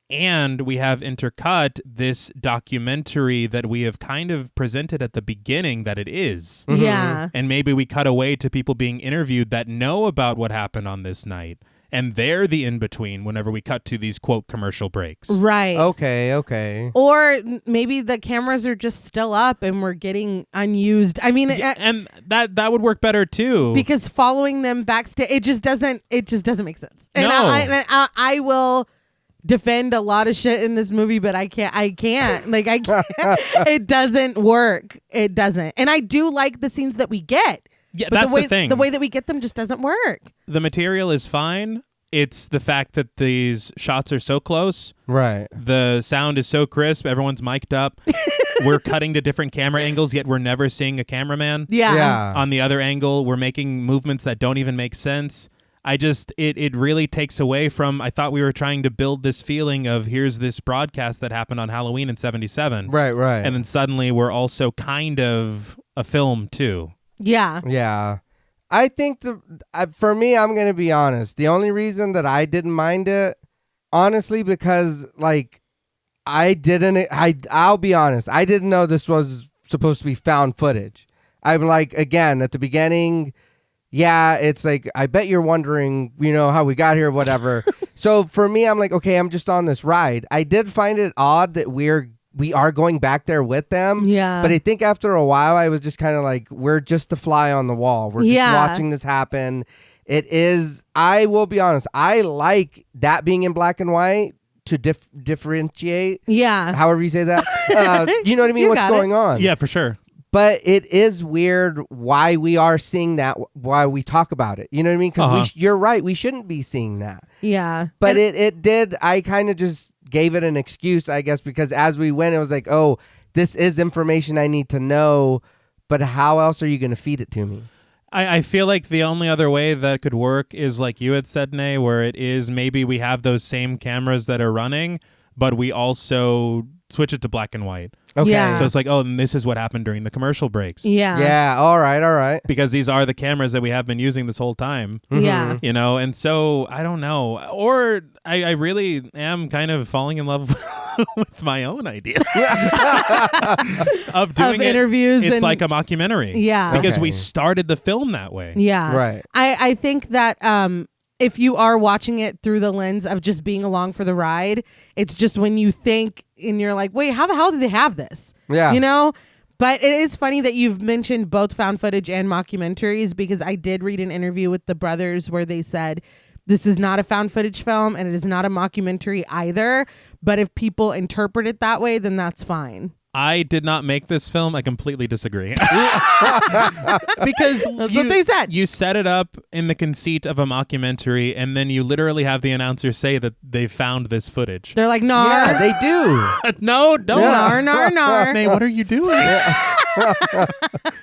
and we have intercut this documentary that we have kind of presented at the beginning that it is. Mm-hmm. Yeah. And maybe we cut away to people being interviewed that know about what happened on this night. And they're the in-between whenever we cut to these, quote, commercial breaks. Right. Okay. Or maybe the cameras are just still up and we're getting unused. I mean, And that would work better, too. because following them backstage, it just doesn't make sense. And No. I will defend a lot of shit in this movie, but I can't. Like, I can't. It doesn't work. It doesn't. And I do like the scenes that we get. Yeah, But that's the the thing. The way that we get them just doesn't work. The material is fine. It's the fact that these shots are so close. Right. The sound is so crisp. Everyone's mic'd up. We're cutting to different camera angles, yet we're never seeing a cameraman. Yeah. On the other angle, we're making movements that don't even make sense. It really takes away from, I thought we were trying to build this feeling of here's this broadcast that happened on Halloween in 77. Right. And then suddenly we're also kind of a film too. Yeah. Yeah. I think for me, I'm going to be honest. The only reason that I didn't mind it, honestly, because like I'll be honest. I didn't know this was supposed to be found footage. I'm like, again, at the beginning, yeah, it's like, I bet you're wondering, how we got here, whatever. So for me, I'm like, okay, I'm just on this ride. I did find it odd that we are going back there with them. Yeah. But I think after a while, I was just kind of like, we're just a fly on the wall. We're just watching this happen. It is, I will be honest, I like that being in black and white to differentiate. Yeah. However you say that. You know what I mean? You What's got going it. on? Yeah, for sure. But it is weird why we are seeing that, why we talk about it. You know what I mean? Because you're right. We shouldn't be seeing that. Yeah. But it did. I kind of just gave it an excuse, I guess, because as we went, it was like, oh, this is information I need to know. But how else are you going to feed it to me? I feel like the only other way that could work is like you had said, Reneé, where it is maybe we have those same cameras that are running, but we also switch it to black and white. Okay. Yeah. So it's like, oh, and this is what happened during the commercial breaks. Yeah. Yeah. All right. Because these are the cameras that we have been using this whole time. Yeah. And so I don't know. Or I really am kind of falling in love with my own idea of doing interviews. It's and, like a mockumentary. Yeah. Because we Okay. started the film that way. Yeah. Right. I think that if you are watching it through the lens of just being along for the ride, it's just when you think and you're like, wait, how the hell do they have this? Yeah. But it is funny that you've mentioned both found footage and mockumentaries, because I did read an interview with the brothers where they said this is not a found footage film and it is not a mockumentary either. But if people interpret it that way, then that's fine. I did not make this film. I completely disagree. Because That's what they said. You set it up in the conceit of a mockumentary, and then you literally have the announcer say that they found this footage. They're like, nar. Yeah, they do. No, don't. Nar, nar, nar. Reneé, what are you doing?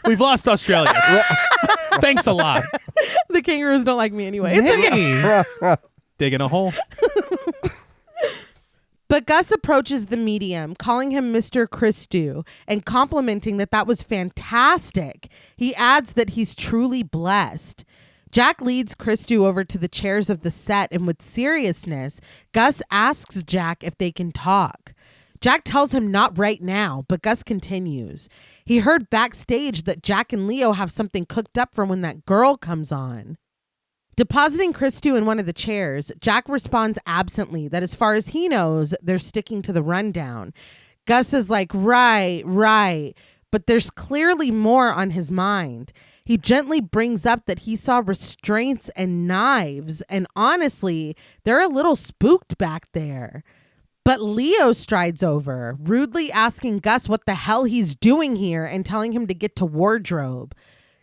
We've lost Australia. Thanks a lot. The kangaroos don't like me anyway. It's okay. Digging a hole. But Gus approaches the medium, calling him Mr. Christou and complimenting that was fantastic. He adds that he's truly blessed. Jack leads Christou over to the chairs of the set, and with seriousness, Gus asks Jack if they can talk. Jack tells him not right now, but Gus continues. He heard backstage that Jack and Leo have something cooked up for when that girl comes on. Depositing Christou in one of the chairs, Jack responds absently that as far as he knows, they're sticking to the rundown. Gus is like, right, but there's clearly more on his mind. He gently brings up that he saw restraints and knives, and honestly, they're a little spooked back there. But Leo strides over, rudely asking Gus what the hell he's doing here and telling him to get to wardrobe.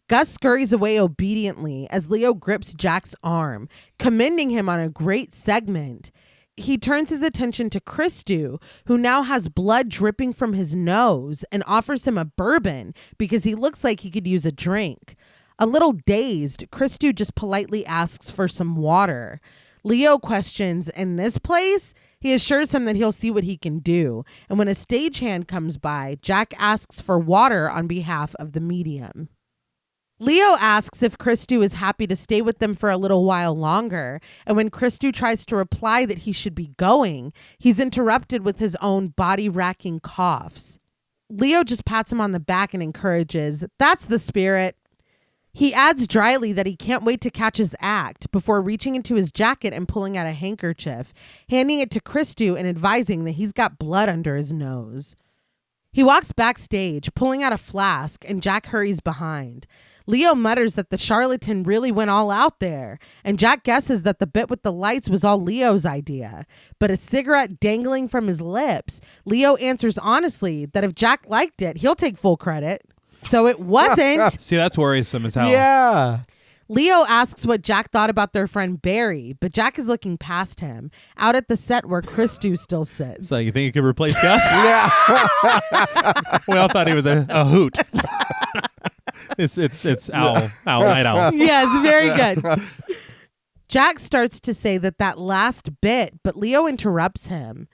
Gus scurries away obediently as Leo grips Jack's arm, commending him on a great segment. He turns his attention to Christu, who now has blood dripping from his nose, and offers him a bourbon because he looks like he could use a drink. A little dazed, Christu just politely asks for some water. Leo questions, "In this place?" He assures him that he'll see what he can do. And when a stagehand comes by, Jack asks for water on behalf of the medium. Leo asks if Christu is happy to stay with them for a little while longer, and when Christu tries to reply that he should be going, he's interrupted with his own body-racking coughs. Leo just pats him on the back and encourages, "That's the spirit." He adds dryly that he can't wait to catch his act before reaching into his jacket and pulling out a handkerchief, handing it to Christu and advising that he's got blood under his nose. He walks backstage, pulling out a flask, and Jack hurries behind. Leo mutters that the charlatan really went all out there, and Jack guesses that the bit with the lights was all Leo's idea. But a cigarette dangling from his lips, Leo answers honestly that if Jack liked it, he'll take full credit. So it wasn't. See, that's worrisome as hell. Yeah. Leo asks what Jack thought about their friend Barry, but Jack is looking past him, out at the set where Christu still sits. So you think you could replace Gus? Yeah. We all thought he was a hoot. It's owl, night owls. Yes, very good. Jack starts to say that last bit, but Leo interrupts him.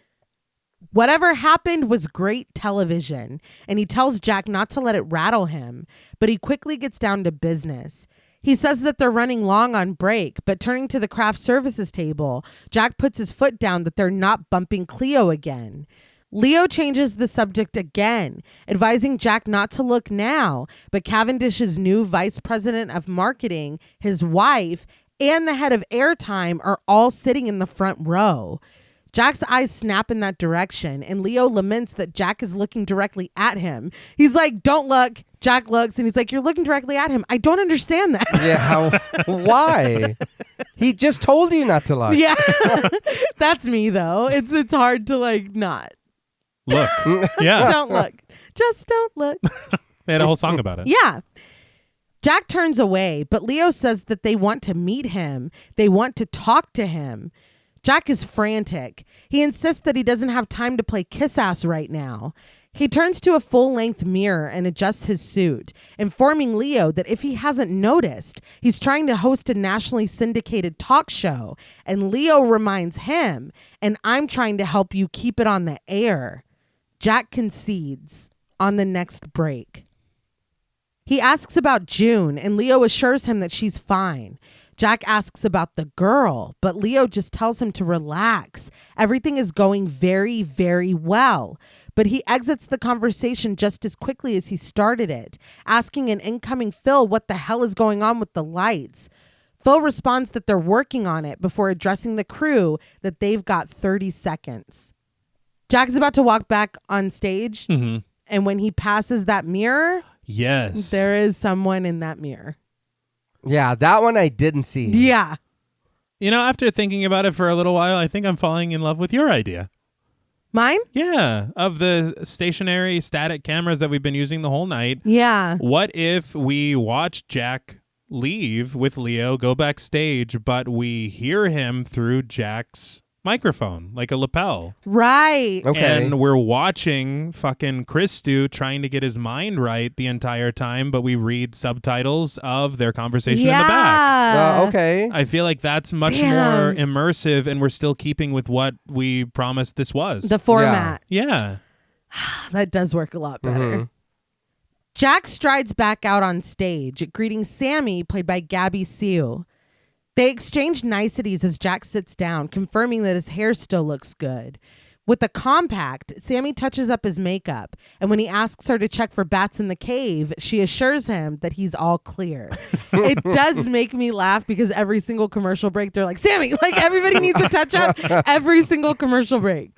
Whatever happened was great television, and he tells Jack not to let it rattle him, but he quickly gets down to business. He says that they're running long on break, but turning to the craft services table, Jack puts his foot down that they're not bumping Cleo again. Leo changes the subject again, advising Jack not to look now, but Cavendish's new vice president of marketing, his wife, and the head of Airtime are all sitting in the front row. Jack's eyes snap in that direction, and Leo laments that Jack is looking directly at him. He's like, "Don't look." Jack looks, and he's like, "You're looking directly at him. I don't understand that." Yeah. Why? He just told you not to look. Yeah. That's me, though. It's hard to, not. Look. Yeah. Don't look. Just don't look. They had a whole song about it. Yeah. Jack turns away, but Leo says that they want to meet him. They want to talk to him. Jack is frantic. He insists that he doesn't have time to play kiss ass right now. He turns to a full-length mirror and adjusts his suit, informing Leo that if he hasn't noticed, he's trying to host a nationally syndicated talk show, and Leo reminds him, "And I'm trying to help you keep it on the air." Jack concedes on the next break. He asks about June, and Leo assures him that she's fine. Jack asks about the girl, but Leo just tells him to relax. Everything is going very, very well. But he exits the conversation just as quickly as he started it, asking an incoming Phil what the hell is going on with the lights. Phil responds that they're working on it before addressing the crew that they've got 30 seconds. Jack's about to walk back on stage, and when he passes that mirror, yes, there is someone in that mirror. Yeah, that one I didn't see. Yeah. You know, after thinking about it for a little while, I think I'm falling in love with your idea. Mine? Yeah, of the stationary static cameras that we've been using the whole night. Yeah. What if we watch Jack leave with Leo, go backstage, but we hear him through Jack's microphone, like a lapel. Right. Okay. And we're watching fucking Christu trying to get his mind right the entire time, but we read subtitles of their conversation in the back. Okay. I feel like that's much more immersive, and we're still keeping with what we promised this was. The format. Yeah. That does work a lot better. Jack strides back out on stage, greeting Sammy, played by Gabby Siu. They exchange niceties as Jack sits down, confirming that his hair still looks good. With the compact, Sammy touches up his makeup, and when he asks her to check for bats in the cave, she assures him that he's all clear. It does make me laugh because every single commercial break, they're like, "Sammy," like everybody needs a touch up every single commercial break.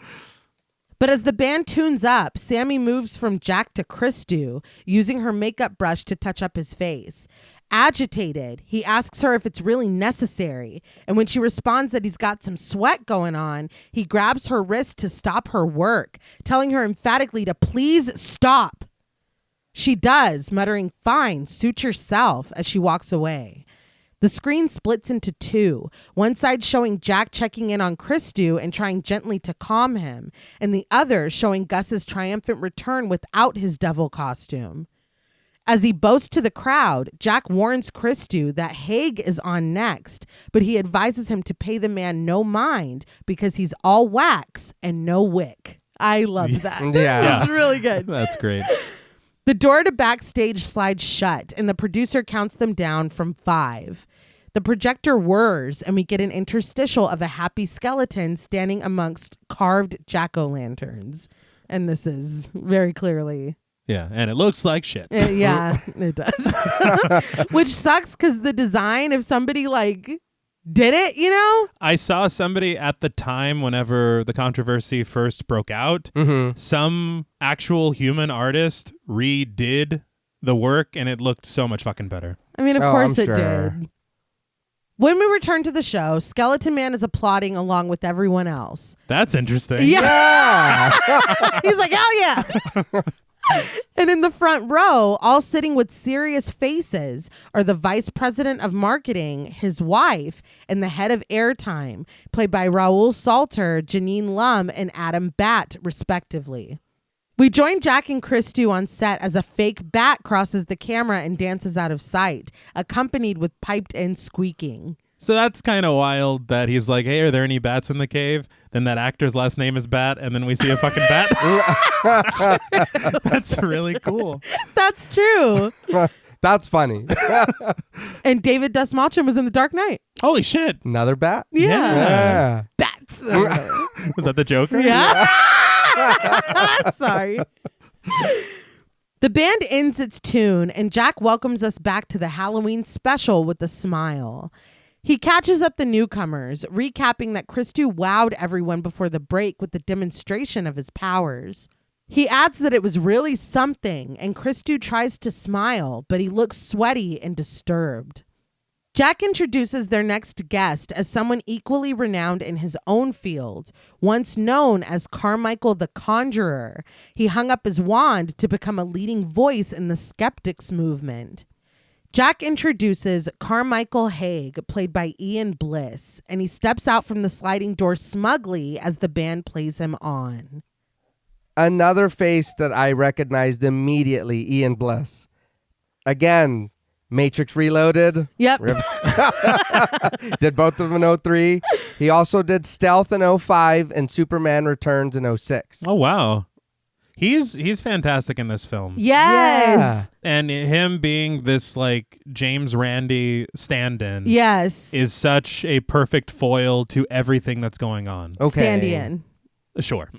But as the band tunes up, Sammy moves from Jack to Christu, using her makeup brush to touch up his face. Agitated, he asks her if it's really necessary, and when she responds that he's got some sweat going on, he grabs her wrist to stop her work, telling her emphatically to please stop. She does, muttering, "Fine, suit yourself," as she walks away. The screen splits into two, one side showing Jack checking in on Christu and trying gently to calm him, and the other showing Gus's triumphant return without his devil costume. As he boasts to the crowd, Jack warns Christu that Haig is on next, but he advises him to pay the man no mind because he's all wax and no wick. I love that. Yeah. It's really good. That's great. The door to backstage slides shut, and the producer counts them down from 5. The projector whirs, and we get an interstitial of a happy skeleton standing amongst carved jack-o'-lanterns. And this is very clearly... Yeah, and it looks like shit. Yeah, it does. Which sucks because the design, if somebody did it, I saw somebody at the time, whenever the controversy first broke out, some actual human artist redid the work, and it looked so much fucking better. I mean, of course I'm it sure. did. When we return to the show, Skeleton Man is applauding along with everyone else. That's interesting. Yeah. He's like, hell yeah. And in the front row, all sitting with serious faces, are the vice president of marketing, his wife, and the head of airtime, played by Raoul Salter, Janine Lum, and Adam Batt, respectively. We join Jack and Christu on set as a fake bat crosses the camera and dances out of sight, accompanied with piped-in squeaking. So that's kind of wild that he's like, hey, are there any bats in the cave? Then that actor's last name is Bat, and then we see a fucking bat. That's really cool. That's true. That's funny. And David Dastmalchian was in The Dark Knight. Holy shit. Another bat? Yeah. Bats. Was that the Joker? Yeah. Sorry. The band ends its tune, and Jack welcomes us back to the Halloween special with a smile. He catches up the newcomers, recapping that Christu wowed everyone before the break with the demonstration of his powers. He adds that it was really something, and Christu tries to smile, but he looks sweaty and disturbed. Jack introduces their next guest as someone equally renowned in his own field, once known as Carmichael the Conjurer. He hung up his wand to become a leading voice in the skeptics movement. Jack introduces Carmichael Haig, played by Ian Bliss, and he steps out from the sliding door smugly as the band plays him on. Another face that I recognized immediately, Ian Bliss. Again, Matrix Reloaded. Yep. Did both of them in 03. He also did Stealth in 05 and Superman Returns in 06. Oh, wow. He's fantastic in this film. Yes. Yeah. And him being this James Randi stand-in Yes. is such a perfect foil to everything that's going on. Okay. Stand-in. Sure.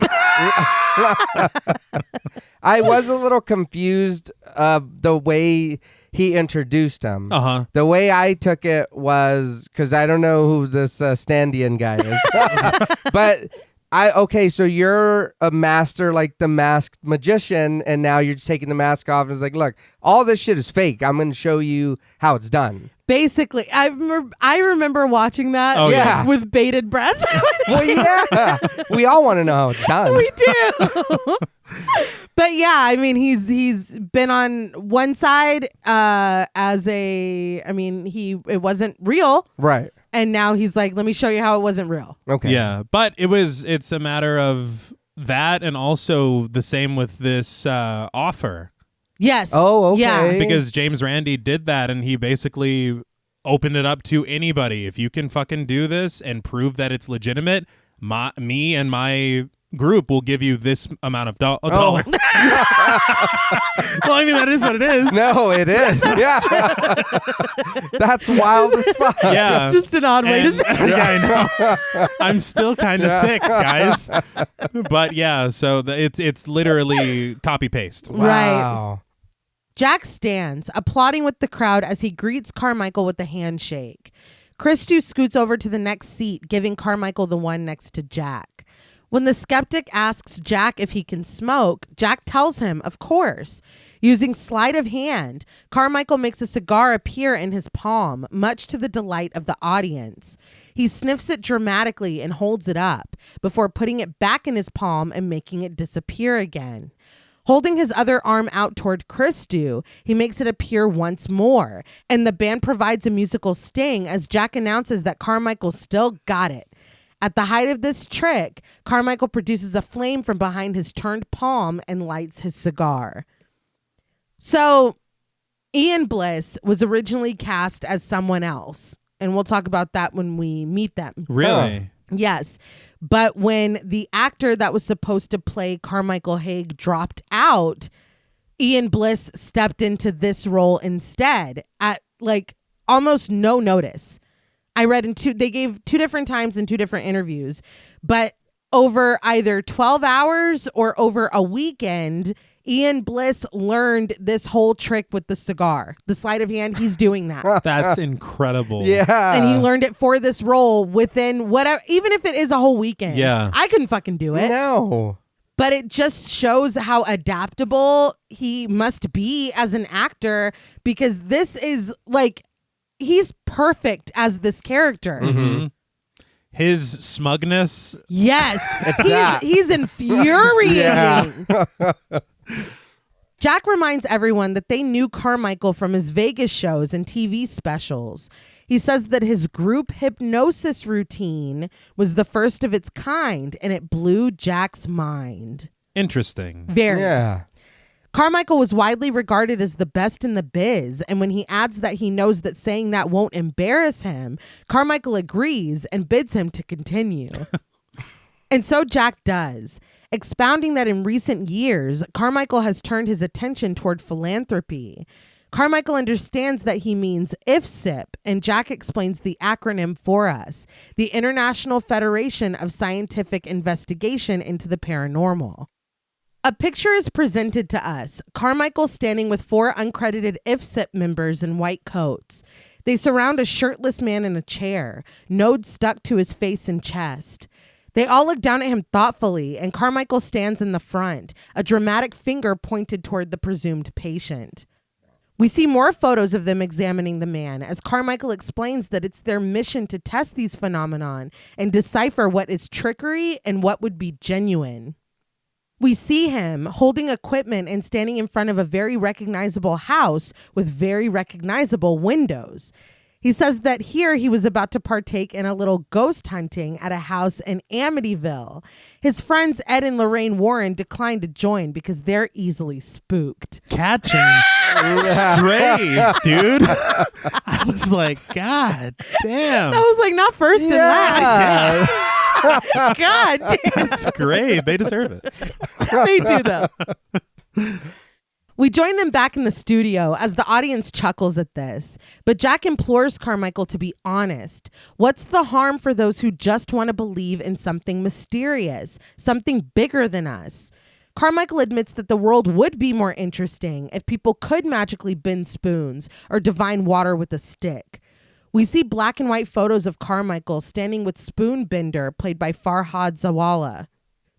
I was a little confused the way he introduced him. Uh-huh. The way I took it was, because I don't know who this stand-in guy is, but so you're a master, like the masked magician, and now you're just taking the mask off and it's like, look, all this shit is fake. I'm going to show you how it's done. Basically, I remember watching that yeah. with bated breath. Well, yeah. We all want to know how it's done. We do. But yeah, I mean, he's been on one side it wasn't real. Right. And now he's like, let me show you how it wasn't real. Okay. Yeah, but it's a matter of that, and also the same with this offer. Yes. Oh, okay. Yeah. Because James Randi did that, and he basically opened it up to anybody. If you can fucking do this and prove that it's legitimate, me and my group will give you this amount of dollars. Well, I mean, that is what it is. No, it is. Yeah. That's wild as fuck. Yeah. It's just an odd way to say it. Yeah, I know. I'm still kind of sick, guys. But yeah, so it's literally copy paste. Wow. Jack stands, applauding with the crowd as he greets Carmichael with a handshake. Christu scoots over to the next seat, giving Carmichael the one next to Jack. When the skeptic asks Jack if he can smoke, Jack tells him, of course. Using sleight of hand, Carmichael makes a cigar appear in his palm, much to the delight of the audience. He sniffs it dramatically and holds it up, before putting it back in his palm and making it disappear again. Holding his other arm out toward Christou, he makes it appear once more, and the band provides a musical sting as Jack announces that Carmichael still got it. At the height of this trick, Carmichael produces a flame from behind his turned palm and lights his cigar. So, Ian Bliss was originally cast as someone else, and we'll talk about that when we meet them. Really? Yes. But when the actor that was supposed to play Carmichael Hague dropped out, Ian Bliss stepped into this role instead at like almost no notice. I read they gave 2 different times in 2 different interviews, but over either 12 hours or over a weekend, Ian Bliss learned this whole trick with the cigar. The sleight of hand, he's doing that. That's incredible. Yeah. And he learned it for this role within whatever, even if it is a whole weekend. Yeah. I couldn't fucking do it. No. But it just shows how adaptable he must be as an actor, because this is like, he's perfect as this character. Mm-hmm. His smugness. Yes. that. He's infuriating. Yeah. Jack reminds everyone that they knew Carmichael from his Vegas shows and TV specials. He says that his group hypnosis routine was the first of its kind, and it blew Jack's mind. Interesting. Very. Yeah. Carmichael was widely regarded as the best in the biz, and when he adds that he knows that saying that won't embarrass him, Carmichael agrees and bids him to continue. And so Jack does, expounding that in recent years, Carmichael has turned his attention toward philanthropy. Carmichael understands that he means IFSIP, and Jack explains the acronym for us, the International Federation of Scientific Investigation into the Paranormal. A picture is presented to us, Carmichael standing with 4 uncredited IFSIP members in white coats. They surround a shirtless man in a chair, node stuck to his face and chest. They all look down at him thoughtfully, and Carmichael stands in the front, a dramatic finger pointed toward the presumed patient. We see more photos of them examining the man as Carmichael explains that it's their mission to test these phenomenon and decipher what is trickery and what would be genuine. We see him holding equipment and standing in front of a very recognizable house with very recognizable windows. He says that here he was about to partake in a little ghost hunting at a house in Amityville. His friends Ed and Lorraine Warren declined to join because they're easily spooked. Catching strays, dude. I was like, God damn. I was like, not first and last. Yeah. God damn. It's great. They deserve it. They do, though. We join them back in the studio as the audience chuckles at this, but Jack implores Carmichael to be honest. What's the harm for those who just want to believe in something mysterious, something bigger than us? Carmichael admits that the world would be more interesting if people could magically bend spoons or divine water with a stick. We see black and white photos of Carmichael standing with Spoon Bender, played by Farhad Zawala.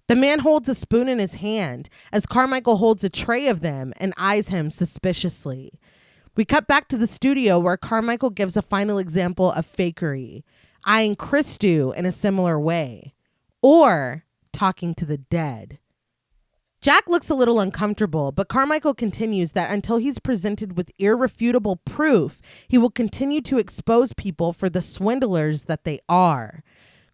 The man holds a spoon in his hand as Carmichael holds a tray of them and eyes him suspiciously. We cut back to the studio where Carmichael gives a final example of fakery, eyeing Christou in a similar way, or talking to the dead. Jack looks a little uncomfortable, but Carmichael continues that until he's presented with irrefutable proof, he will continue to expose people for the swindlers that they are.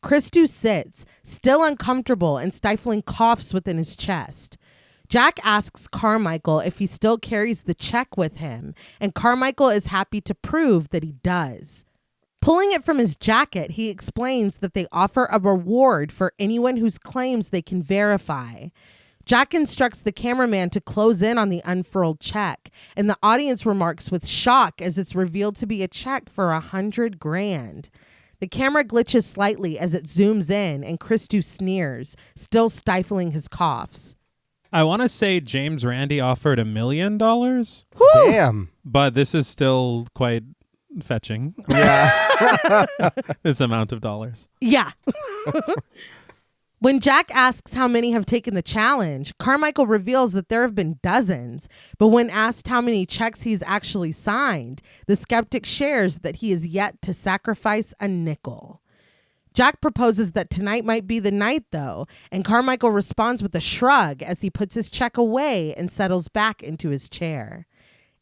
Christou sits, still uncomfortable and stifling coughs within his chest. Jack asks Carmichael if he still carries the check with him, and Carmichael is happy to prove that he does. Pulling it from his jacket, he explains that they offer a reward for anyone whose claims they can verify. Jack instructs the cameraman to close in on the unfurled check, and the audience remarks with shock as it's revealed to be a check for $100,000. The camera glitches slightly as it zooms in, and Christou sneers, still stifling his coughs. I want to say James Randi offered $1 million, Damn. but this is still quite fetching. Yeah. This amount of dollars. Yeah. When Jack asks how many have taken the challenge, Carmichael reveals that there have been dozens. But when asked how many checks he's actually signed, the skeptic shares that he is yet to sacrifice a nickel. Jack proposes that tonight might be the night, though, and Carmichael responds with a shrug as he puts his check away and settles back into his chair.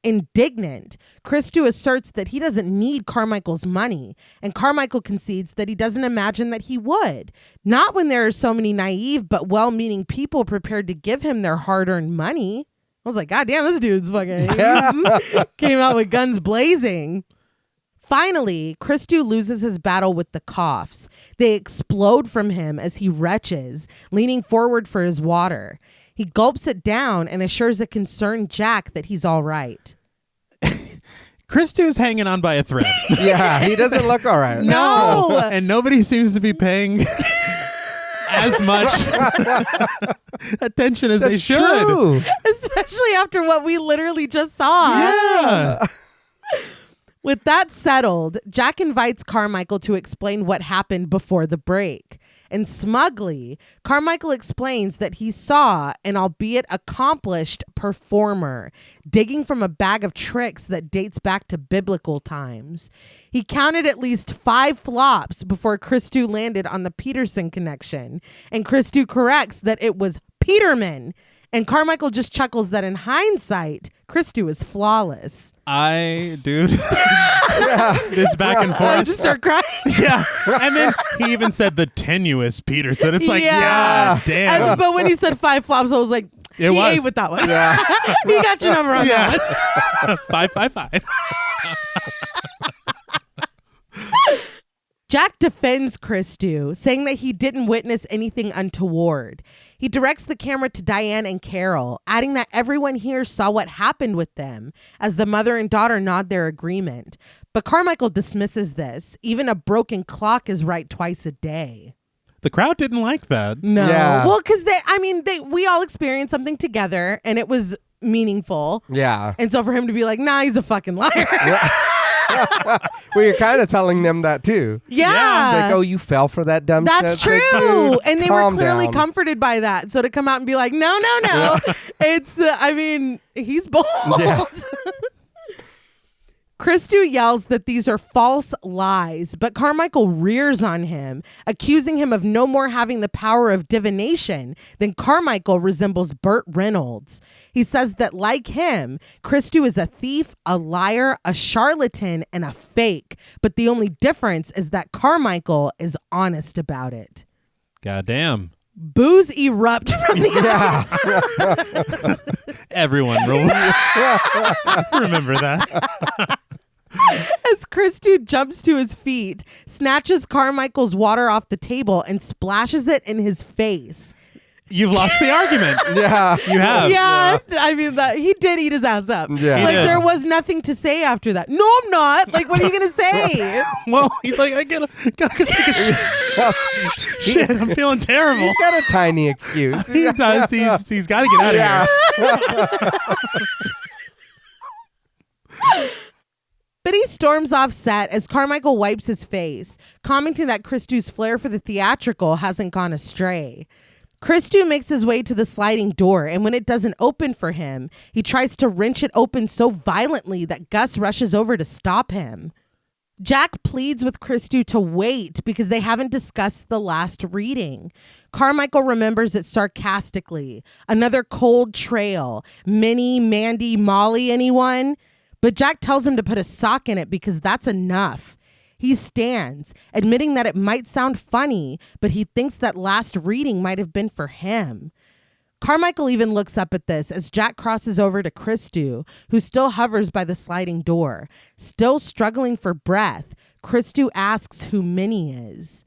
Indignant, Christou asserts that he doesn't need Carmichael's money, and Carmichael concedes that he doesn't imagine that he would. Not when there are so many naive but well-meaning people prepared to give him their hard-earned money. I was like, God damn, this dude's fucking came out with guns blazing. Finally, Christou loses his battle with the coughs. They explode from him as he retches, leaning forward for his water. He gulps it down and assures a concerned Jack that he's all right. Christou's hanging on by a thread. Yeah, he doesn't look all right. No! And nobody seems to be paying as much attention as they should. True. Especially after what we literally just saw. Yeah. With that settled, Jack invites Carmichael to explain what happened before the break. And smugly, Carmichael explains that he saw an albeit accomplished performer digging from a bag of tricks that dates back to biblical times. He counted at least 5 flops before Christou landed on the Peterson connection. And Christou corrects that it was Peterman. And Carmichael just chuckles that in hindsight, Christou is flawless. This back and I forth. just start crying. Yeah. And then he even said the tenuous Peterson. It's like, yeah, damn. But when he said 5 flops, I was like, he ate with that one. Yeah. He got your number on that one. 555. Jack defends Christou, saying that he didn't witness anything untoward. He directs the camera to Diane and Carol, adding that everyone here saw what happened with them, as the mother and daughter nod their agreement. But Carmichael dismisses this. Even a broken clock is right twice a day. The crowd didn't like that. No. Yeah. Well, because we all experienced something together, and it was meaningful. Yeah. And so for him to be like, nah, he's a fucking liar. Well, you're kind of telling them that too. Yeah. Like, oh, you fell for that dumb shit. That's It's like, true. dude, And they were calm clearly down. comforted by that. So to come out and be like, no. It's, he's bold. Yeah. Christou yells that these are false lies, but Carmichael rears on him, accusing him of no more having the power of divination than Carmichael resembles Burt Reynolds. He says that, like him, Christou is a thief, a liar, a charlatan, and a fake. But the only difference is that Carmichael is honest about it. Goddamn. Boos erupt from the audience. Everyone remember that. As Christou jumps to his feet, snatches Carmichael's water off the table and splashes it in his face. You've lost the argument. Yeah. You have. Yeah, that he did eat his ass up. Yeah. Like He did. there was nothing to say after that. No, I'm not. Like, what are you gonna say? Well, he's like, I gotta take a shit. I'm feeling terrible. He's got a tiny excuse. He does. He's got to get out of here. But he storms off set as Carmichael wipes his face, commenting that Christou's flair for the theatrical hasn't gone astray. Christou makes his way to the sliding door, and when it doesn't open for him, he tries to wrench it open so violently that Gus rushes over to stop him. Jack pleads with Christou to wait because they haven't discussed the last reading. Carmichael remembers it sarcastically. Another cold trail. Minnie, Mandy, Molly, anyone? But Jack tells him to put a sock in it because that's enough. He stands, admitting that it might sound funny, but he thinks that last reading might have been for him. Carmichael even looks up at this as Jack crosses over to Christou, who still hovers by the sliding door. Still struggling for breath, Christou asks who Minnie is.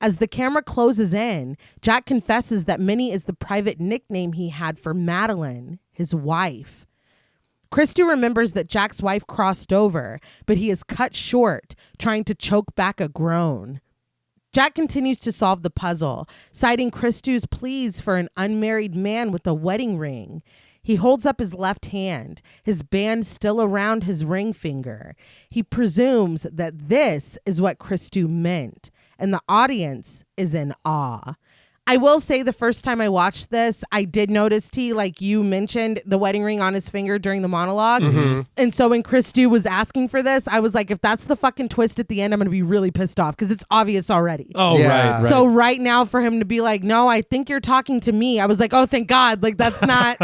As the camera closes in, Jack confesses that Minnie is the private nickname he had for Madeline, his wife. Christou remembers that Jack's wife crossed over, but he is cut short, trying to choke back a groan. Jack continues to solve the puzzle, citing Christou's pleas for an unmarried man with a wedding ring. He holds up his left hand, his band still around his ring finger. He presumes that this is what Christou meant, and the audience is in awe. I will say the first time I watched this, I did notice, T, like you mentioned, the wedding ring on his finger during the monologue. Mm-hmm. And so when Chris Dew was asking for this, I was like, if that's the fucking twist at the end, I'm going to be really pissed off because it's obvious already. Oh, Yeah. right. So right now for him to be like, no, I think you're talking to me. I was like, oh, thank God. Like, that's not...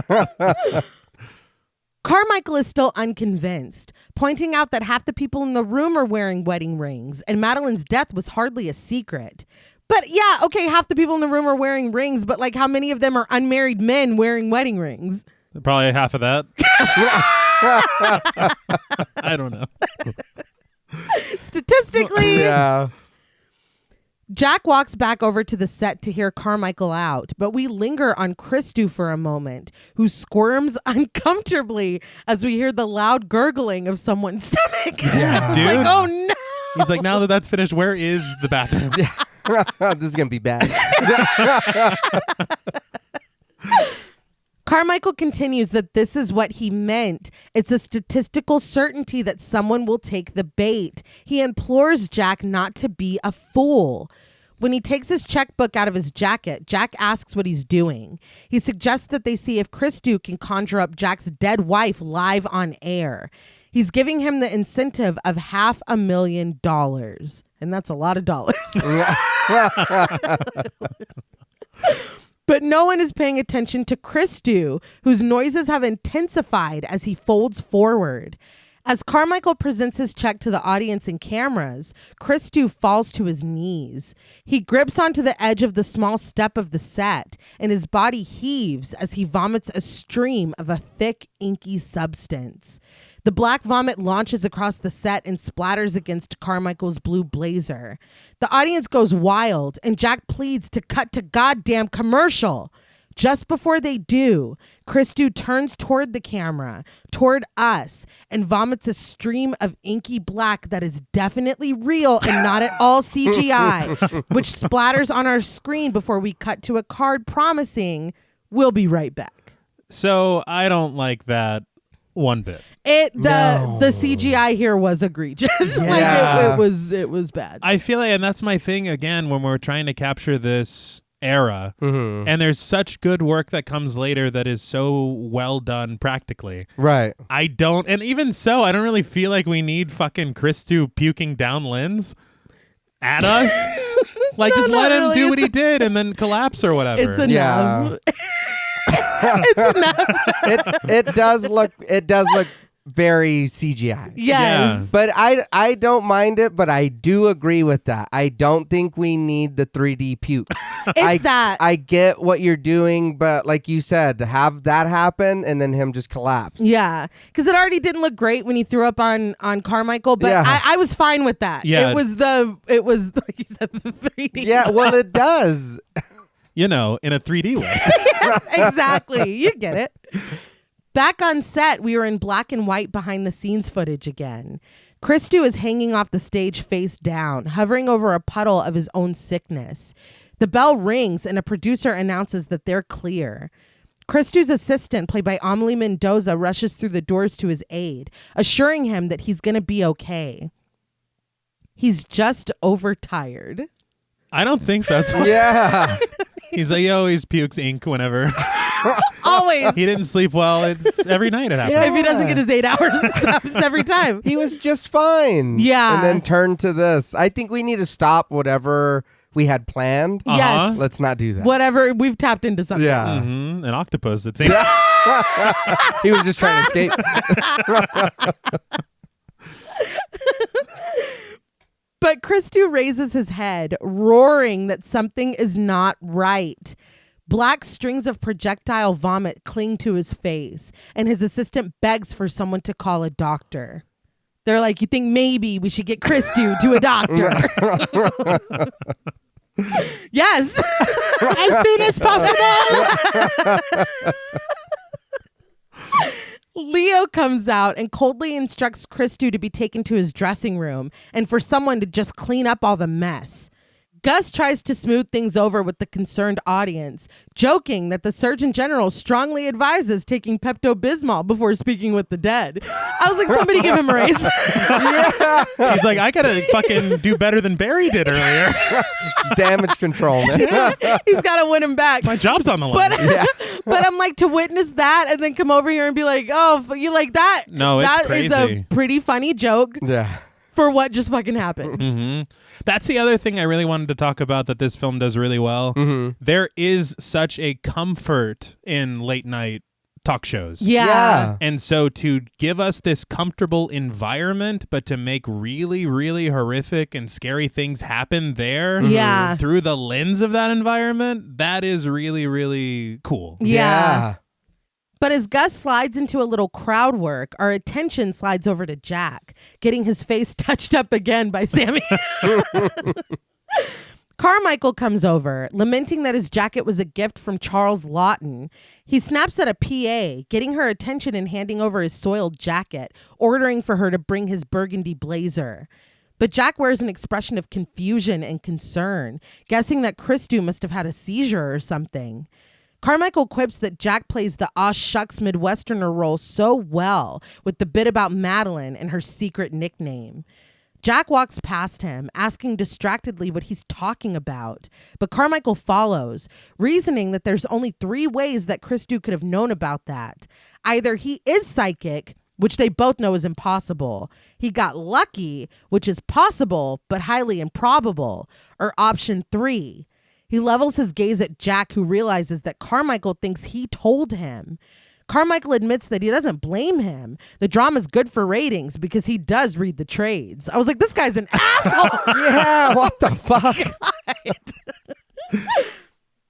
Carmichael is still unconvinced, pointing out that half the people in the room are wearing wedding rings, and Madeline's death was hardly a secret. But yeah, okay, half the people in the room are wearing rings, but like how many of them are unmarried men wearing wedding rings? Probably half of that. I don't know. Statistically. Yeah. Jack walks back over to the set to hear Carmichael out, but we linger on Christu for a moment, who squirms uncomfortably as we hear the loud gurgling of someone's stomach. Yeah, dude. Like, oh no. He's like, now that that's finished, where is the bathroom? This is going to be bad. Carmichael continues that this is what he meant. It's a statistical certainty that someone will take the bait. He implores Jack not to be a fool. When he takes his checkbook out of his jacket, Jack asks what he's doing. He suggests that they see if Christu can conjure up Jack's dead wife live on air. He's giving him the incentive of $500,000. And that's a lot of dollars. But no one is paying attention to Christu, whose noises have intensified as he folds forward. As Carmichael presents his check to the audience and cameras, Christu falls to his knees. He grips onto the edge of the small step of the set, and his body heaves as he vomits a stream of a thick, inky substance. The black vomit launches across the set and splatters against Carmichael's blue blazer. The audience goes wild, and Jack pleads to cut to goddamn commercial. Just before they do, Christu turns toward the camera, toward us, and vomits a stream of inky black that is definitely real and not at all CGI, which splatters on our screen before we cut to a card promising, "We'll be right back." So I don't like that one bit. The CGI here was egregious. Yeah. Like it was bad. I feel like, and that's my thing again, when we're trying to capture this era, and there's such good work that comes later that is so well done practically. Right. And even so, I don't really feel like we need fucking Christu puking down Lynn's at us. Like, just let him do what he did and then collapse or whatever. It's enough. Yeah. It's enough. It does look very CGI. Yes. Yeah. But I don't mind it, but I do agree with that. I don't think we need the 3D puke. I get what you're doing, but like you said, to have that happen and then him just collapse. Yeah, because it already didn't look great when he threw up on Carmichael, but Yeah. I was fine with that. Yeah. It was like you said, the 3D. Yeah, well, it does. You know, in a 3D way. Exactly. You get it. Back on set, we were in black and white behind the scenes footage again. Christu is hanging off the stage face down, hovering over a puddle of his own sickness. The bell rings and a producer announces that they're clear. Christu's assistant, played by Amelie Mendoza, rushes through the doors to his aid, assuring him that he's going to be okay. He's just overtired. I don't think that's what Yeah. he's like, he always pukes ink whenever. Always. He didn't sleep well. It's every night it happens. Yeah. If he doesn't get his 8 hours, it happens every time. He was just fine. Yeah. And then turn to this. I think we need to stop whatever we had planned. Yes. Let's not do that. Whatever. We've tapped into something. Yeah. An octopus. It seems. He was just trying to escape. But Christu raises his head, roaring that something is not right. Black strings of projectile vomit cling to his face, and his assistant begs for someone to call a doctor. They're like, you think maybe we should get Christu to a doctor? Yes. As soon as possible. Leo comes out and coldly instructs Christu to be taken to his dressing room and for someone to just clean up all the mess. Gus tries to smooth things over with the concerned audience, joking that the Surgeon General strongly advises taking Pepto-Bismol before speaking with the dead. I was like, somebody give him a raise. Yeah. He's like, I gotta fucking do better than Barry did earlier. Damage control, man. He's got to win him back. My job's on the line. But I'm like, to witness that and then come over here and be like, oh, you like that? No, it's That is crazy. a pretty funny joke Yeah. for what just fucking happened. Mm-hmm. That's the other thing I really wanted to talk about that this film does really well. Mm-hmm. There is such a comfort in late night talk shows. Yeah. And so to give us this comfortable environment, but to make really, really horrific and scary things happen there Yeah. through the lens of that environment, that is really, really cool. Yeah. But as Gus slides into a little crowd work, our attention slides over to Jack, getting his face touched up again by Sammy. Carmichael comes over, lamenting that his jacket was a gift from Charles Lawton. He snaps at a PA, getting her attention and handing over his soiled jacket, ordering for her to bring his burgundy blazer. But Jack wears an expression of confusion and concern, guessing that Christou must have had a seizure or something. Carmichael quips that Jack plays the aw shucks Midwesterner role so well with the bit about Madeline and her secret nickname. Jack walks past him, asking distractedly what he's talking about, but Carmichael follows, reasoning that there's only 3 ways that Christou could have known about that. Either he is psychic, which they both know is impossible, he got lucky, which is possible but highly improbable, or option 3. He levels his gaze at Jack, who realizes that Carmichael thinks he told him. Carmichael admits that he doesn't blame him. The drama's good for ratings because he does read the trades. I was like, this guy's an asshole. Yeah, what the fuck?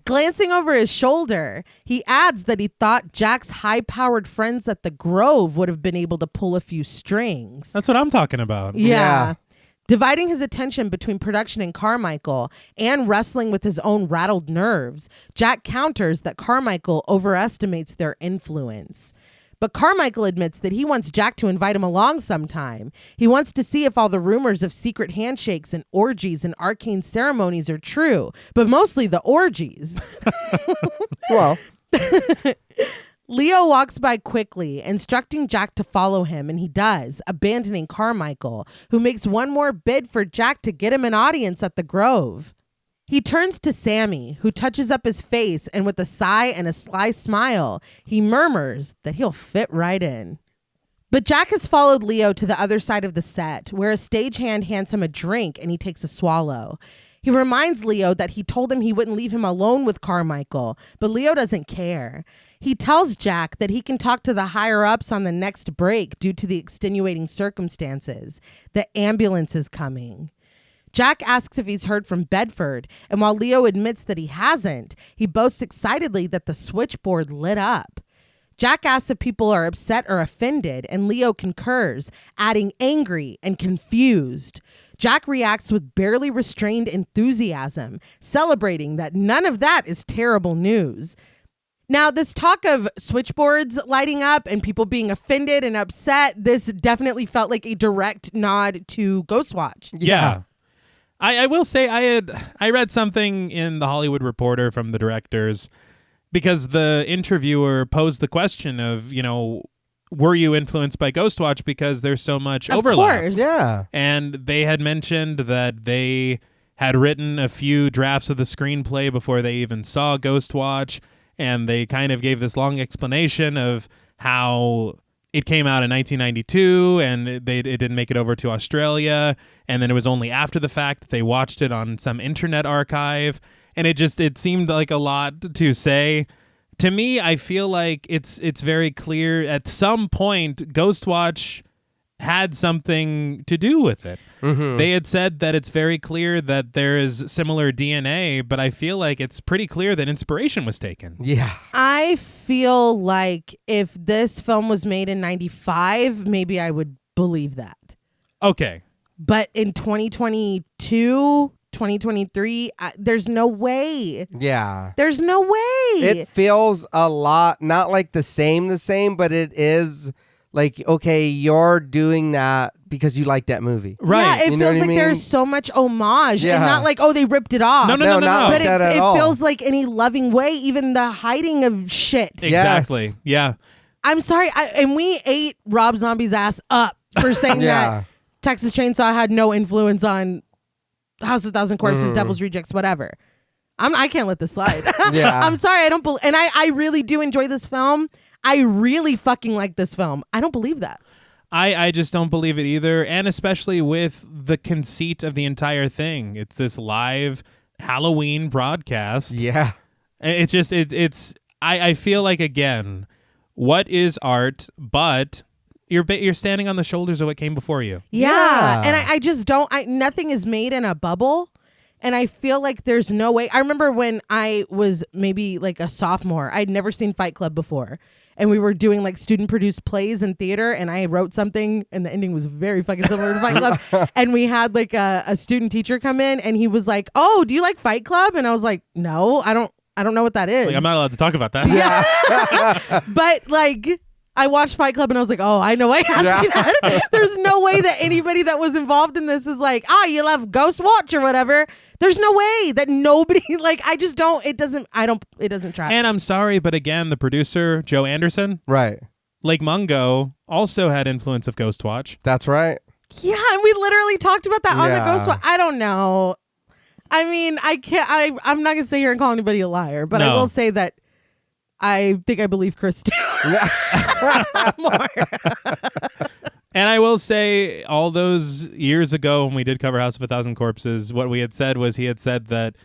Glancing over his shoulder, he adds that he thought Jack's high-powered friends at the Grove would have been able to pull a few strings. That's what I'm talking about. Yeah. Dividing his attention between production and Carmichael and wrestling with his own rattled nerves, Jack counters that Carmichael overestimates their influence. But Carmichael admits that he wants Jack to invite him along sometime. He wants to see if all the rumors of secret handshakes and orgies and arcane ceremonies are true, but mostly the orgies. Well, Leo walks by quickly, instructing Jack to follow him, and he does, abandoning Carmichael, who makes one more bid for Jack to get him an audience at the Grove. He turns to Sammy, who touches up his face, and with a sigh and a sly smile, he murmurs that he'll fit right in. But Jack has followed Leo to the other side of the set, where a stagehand hands him a drink and he takes a swallow. He reminds Leo that he told him he wouldn't leave him alone with Carmichael, but Leo doesn't care. He tells Jack that he can talk to the higher-ups on the next break due to the extenuating circumstances. The ambulance is coming. Jack asks if he's heard from Bedford, and while Leo admits that he hasn't, he boasts excitedly that the switchboard lit up. Jack asks if people are upset or offended, and Leo concurs, adding angry and confused. Jack reacts with barely restrained enthusiasm, celebrating that none of that is terrible news. Now, this talk of switchboards lighting up and people being offended and upset, this definitely felt like a direct nod to Ghostwatch. Yeah. I will say I read something in The Hollywood Reporter from the directors, because the interviewer posed the question of, were you influenced by Ghostwatch because there's so much overlap? Of course. yeah. And they had mentioned that they had written a few drafts of the screenplay before they even saw Ghostwatch, and they kind of gave this long explanation of how it came out in 1992 and it didn't make it over to Australia, and then it was only after the fact that they watched it on some internet archive, and it seemed like a lot to say. To me, I feel like it's very clear at some point Ghostwatch had something to do with it. Mm-hmm. They had said that it's very clear that there is similar DNA, but I feel like it's pretty clear that inspiration was taken. Yeah. I feel like if this film was made in 95, maybe I would believe that. Okay. But in 2022, 2023, there's no way. Yeah. There's no way. It feels a lot, not like the same, but it is like, okay, you're doing that because you like that movie. Right. Yeah, it You know feels what I like mean? there's so much homage Yeah. and not like, oh, they ripped it off. No. not But like that at it all. feels like any loving way, even the hiding of shit. Exactly. Yeah. I'm sorry. And we ate Rob Zombie's ass up for saying Yeah. that Texas Chainsaw had no influence on House of a Thousand Corpses, Devil's Rejects, whatever. I can't let this slide. Yeah. I'm sorry. I don't believe, and I really do enjoy this film. I really fucking like this film. I don't believe that. I just don't believe it either, and especially with the conceit of the entire thing. It's this live Halloween broadcast. Yeah. It's just it's I feel like, again, what is art but you're standing on the shoulders of what came before you. Yeah. And I just don't, nothing is made in a bubble. And I feel like there's no way. I remember when I was maybe like a sophomore, I'd never seen Fight Club before. And we were doing like student produced plays in theater, and I wrote something and the ending was very fucking similar to Fight Club. And we had like a student teacher come in and he was like, "Oh, do you like Fight Club?" And I was like, "No, I don't know what that is." Like, I'm not allowed to talk about that. Yeah. But like, I watched Fight Club and I was like, "Oh, I know why I asked you that." There's no way that anybody that was involved in this is like, "Oh, you love Ghost Watch or whatever." There's no way that nobody, like, I just don't, it doesn't track. And I'm sorry, but again, the producer, Joe Anderson, Right. Lake Mungo, also had influence of Ghostwatch. That's right. Yeah, and we literally talked about that on the Yeah. Ghost Watch. I don't know. I mean, I'm not going to sit here and call anybody a liar, but I No. will say that I think I believe Chris too. More. And I will say, all those years ago when we did cover House of a Thousand Corpses, what we had said was he had said that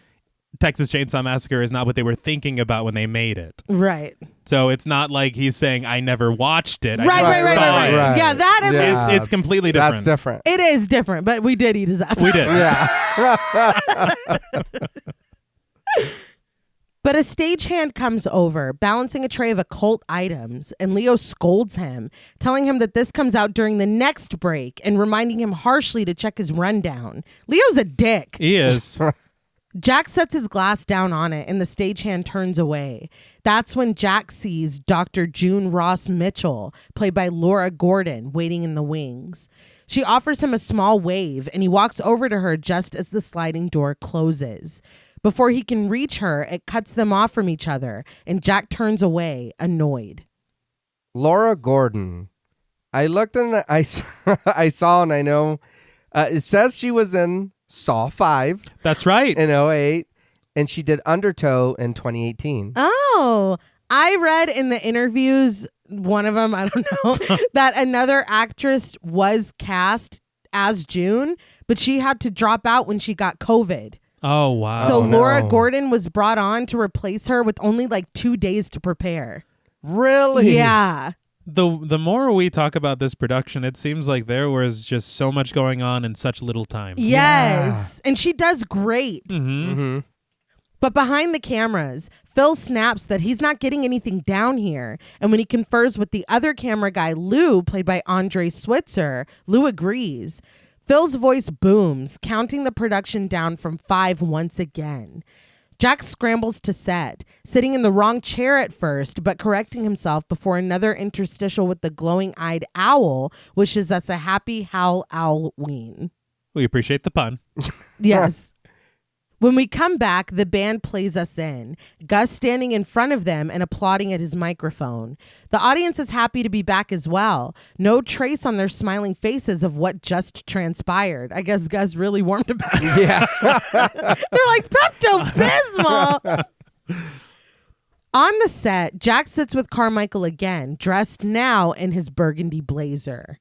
Texas Chainsaw Massacre is not what they were thinking about when they made it. Right. So it's not like he's saying, I never watched it. I Right, never right. saw it. Right. Yeah, that at Yeah. least It's completely different. That's different. it is different, but we did eat his ass. We did. Yeah. But a stagehand comes over, balancing a tray of occult items, and Leo scolds him, telling him that this comes out during the next break and reminding him harshly to check his rundown. Leo's a dick. He is. Jack sets his glass down on it, and the stagehand turns away. That's when Jack sees Dr. June Ross Mitchell, played by Laura Gordon, waiting in the wings. She offers him a small wave, and he walks over to her just as the sliding door closes. Before he can reach her, it cuts them off from each other, and Jack turns away, annoyed. Laura Gordon. I looked and I saw and I know it says she was in Saw 5 That's right. in 2008 and she did Undertow in 2018. Oh, I read in the interviews, one of them, I don't know, that another actress was cast as June, but she had to drop out when she got COVID. Oh, wow. So Laura no. Gordon was brought on to replace her with only like 2 days to prepare. Really? Yeah. The more we talk about this production, it seems like there was just so much going on in such little time. Yes. And she does great. Mm-hmm. But behind the cameras, Phil snaps that he's not getting anything down here. And when he confers with the other camera guy, Lou, played by Andre Switzer, Lou agrees. Phil's voice booms, counting the production down from 5 once again. Jack scrambles to set, sitting in the wrong chair at first, but correcting himself before another interstitial with the glowing-eyed owl wishes us a happy Halloween. We appreciate the pun. Yes. When we come back, the band plays us in, Gus standing in front of them and applauding at his microphone. The audience is happy to be back as well. No trace on their smiling faces of what just transpired. I guess Gus really warmed it back. Yeah. They're like, Pepto-Bismol! On the set, Jack sits with Carmichael again, dressed now in his burgundy blazer.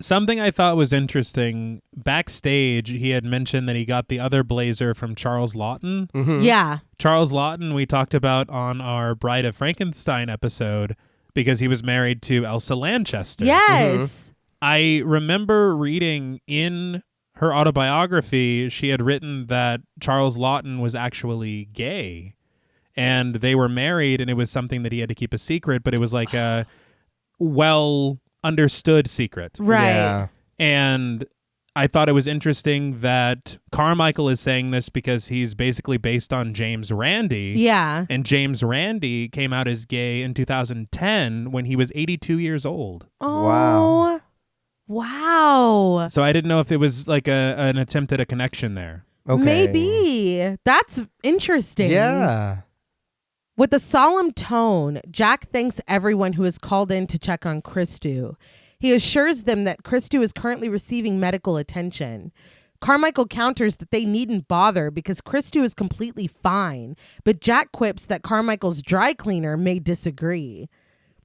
Something I thought was interesting, backstage, he had mentioned that he got the other blazer from Charles Lawton. Mm-hmm. Yeah. Charles Lawton we talked about on our Bride of Frankenstein episode because he was married to Elsa Lanchester. Yes. I remember reading in her autobiography, she had written that Charles Lawton was actually gay and they were married and it was something that he had to keep a secret, but it was like a well understood secret. Right. Yeah. And I thought it was interesting that Carmichael is saying this because he's basically based on James Randi. Yeah. And James Randi came out as gay in 2010 when he was 82 years old. Oh. Wow. Wow. So I didn't know if it was like an attempt at a connection there. Okay. Maybe. That's interesting. Yeah. With a solemn tone, Jack thanks everyone who has called in to check on Christou. He assures them that Christou is currently receiving medical attention. Carmichael counters that they needn't bother because Christou is completely fine, but Jack quips that Carmichael's dry cleaner may disagree.